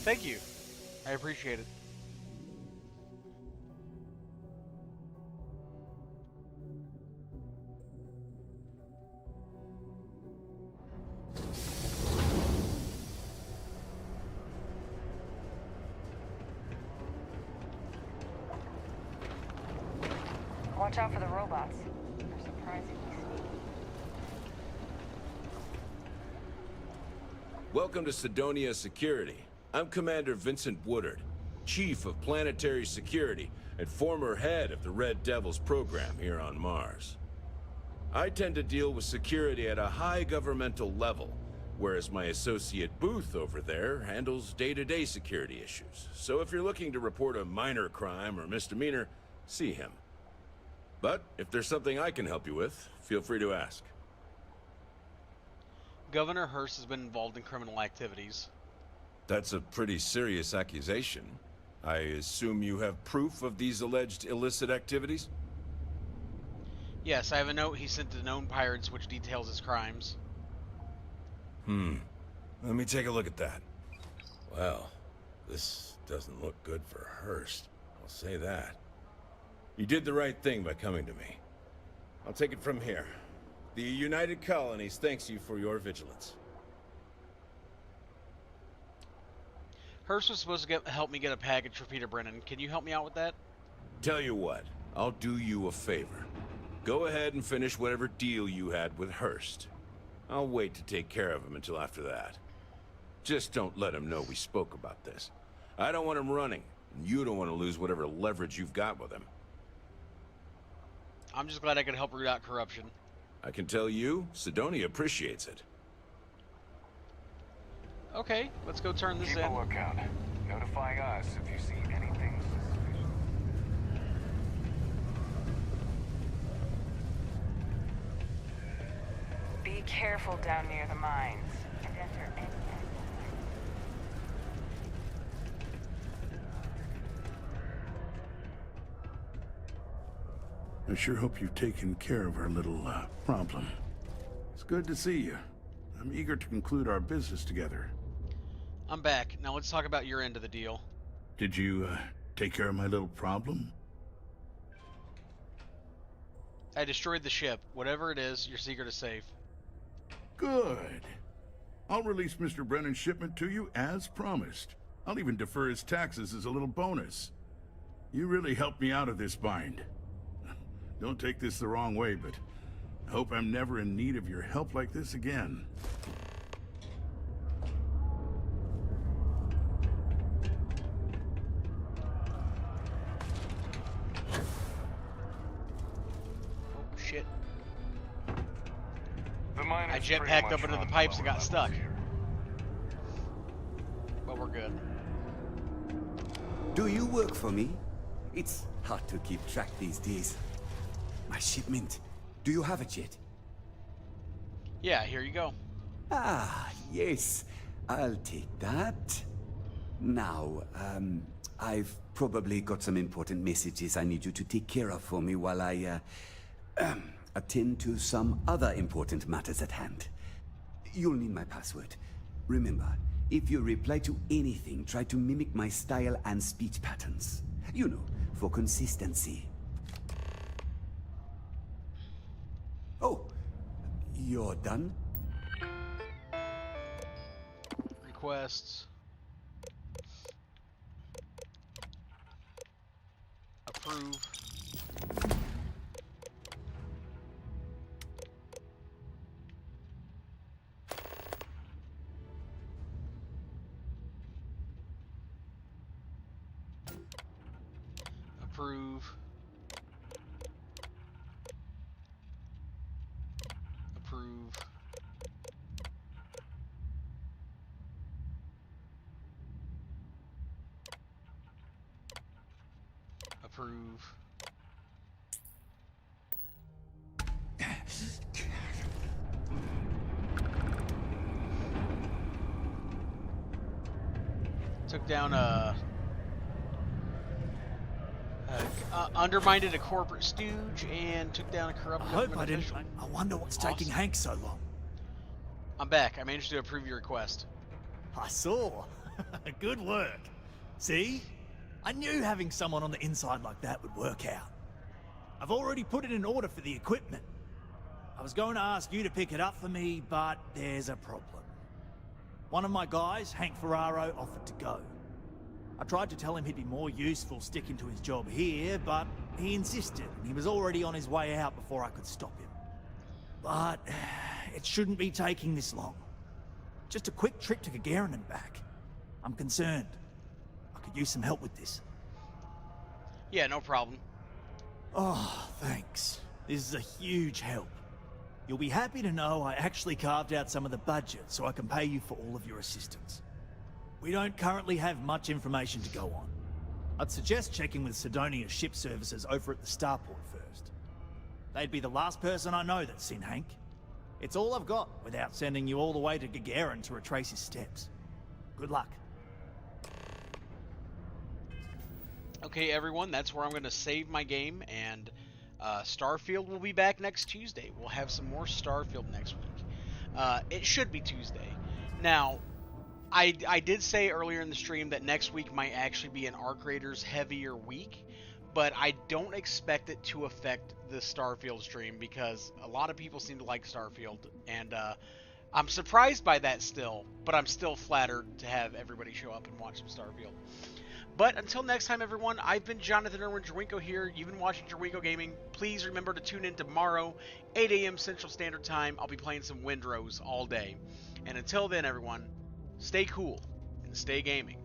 Thank you. I appreciate it. Watch out for the robots. They're surprisingly sneaky. Welcome to Sidonia Security. I'm Commander Vincent Woodard, Chief of Planetary Security and former head of the Red Devils program here on Mars. I tend to deal with security at a high governmental level, whereas my associate Booth over there handles day-to-day security issues. So if you're looking to report a minor crime or misdemeanor, see him. But if there's something I can help you with, feel free to ask. Governor Hurst has been involved in criminal activities. That's a pretty serious accusation. I assume you have proof of these alleged illicit activities? Yes, I have a note he sent to known pirates which details his crimes. Let me take a look at that. Well, this doesn't look good for Hurst. I'll say that. You did the right thing by coming to me. I'll take it from here. The United Colonies thanks you for your vigilance. Hurst was supposed to help me get a package for Peter Brennan. Can you help me out with that? Tell you what, I'll do you a favor. Go ahead and finish whatever deal you had with Hurst. I'll wait to take care of him until after that. Just don't let him know we spoke about this. I don't want him running, and you don't want to lose whatever leverage you've got with him. I'm just glad I could help root out corruption. I can tell you, Sidonia appreciates it. Okay, let's go turn this Keep in. a lookout. Notify us if you see anything suspicious. Be careful down near the mines. And enter any I sure hope you've taken care of our little, problem. It's good to see you. I'm eager to conclude our business together. I'm back. Now let's talk about your end of the deal. Did you, take care of my little problem? I destroyed the ship. Whatever it is, your secret is safe. Good. I'll release Mr. Brennan's shipment to you as promised. I'll even defer his taxes as a little bonus. You really helped me out of this bind. Don't take this the wrong way, but I hope I'm never in need of your help like this again. Oh, shit. I jetpacked up into the pipes and got stuck. But we're good. Do you work for me? It's hard to keep track these days. My shipment. Do you have it yet? Yeah, here you go. Ah, yes. I'll take that. Now, I've probably got some important messages I need you to take care of for me while I, attend to some other important matters at hand. You'll need my password. Remember, if you reply to anything, try to mimic my style and speech patterns. You know, for consistency. Oh, you're done? Requests. Approve. approve. Took down undermined a corporate stooge and took down a corrupt I hope government I didn't. official. I wonder what's Awesome. taking Hank so long. I'm back. I managed to approve your request. I saw. Good work. See? I knew having someone on the inside like that would work out. I've already put it in order for the equipment. I was going to ask you to pick it up for me, but there's a problem. One of my guys, Hank Ferraro, offered to go. I tried to tell him he'd be more useful sticking to his job here, but he insisted, and he was already on his way out before I could stop him. But it shouldn't be taking this long. Just a quick trip to Gagarin and back. I'm concerned. I could use some help with this. Yeah, no problem. Oh, thanks. This is a huge help. You'll be happy to know I actually carved out some of the budget so I can pay you for all of your assistance. We don't currently have much information to go on. I'd suggest checking with Sidonia's ship services over at the starport first. They'd be the last person I know that's seen Hank. It's all I've got without sending you all the way to Gagarin to retrace his steps. Good luck. Okay, everyone, that's where I'm going to save my game, and Starfield will be back next Tuesday. We'll have some more Starfield next week. It should be Tuesday. Now, I did say earlier in the stream that next week might actually be an Arc Raiders heavier week, but I don't expect it to affect the Starfield stream because a lot of people seem to like Starfield, and I'm surprised by that still, but I'm still flattered to have everybody show up and watch some Starfield. But until next time, everyone, I've been Jonathan Irwin Jerwinko here. You've been watching Jerwinko Gaming. Please remember to tune in tomorrow, 8 a.m. Central Standard Time. I'll be playing some Windrose all day. And until then, everyone, stay cool and stay gaming.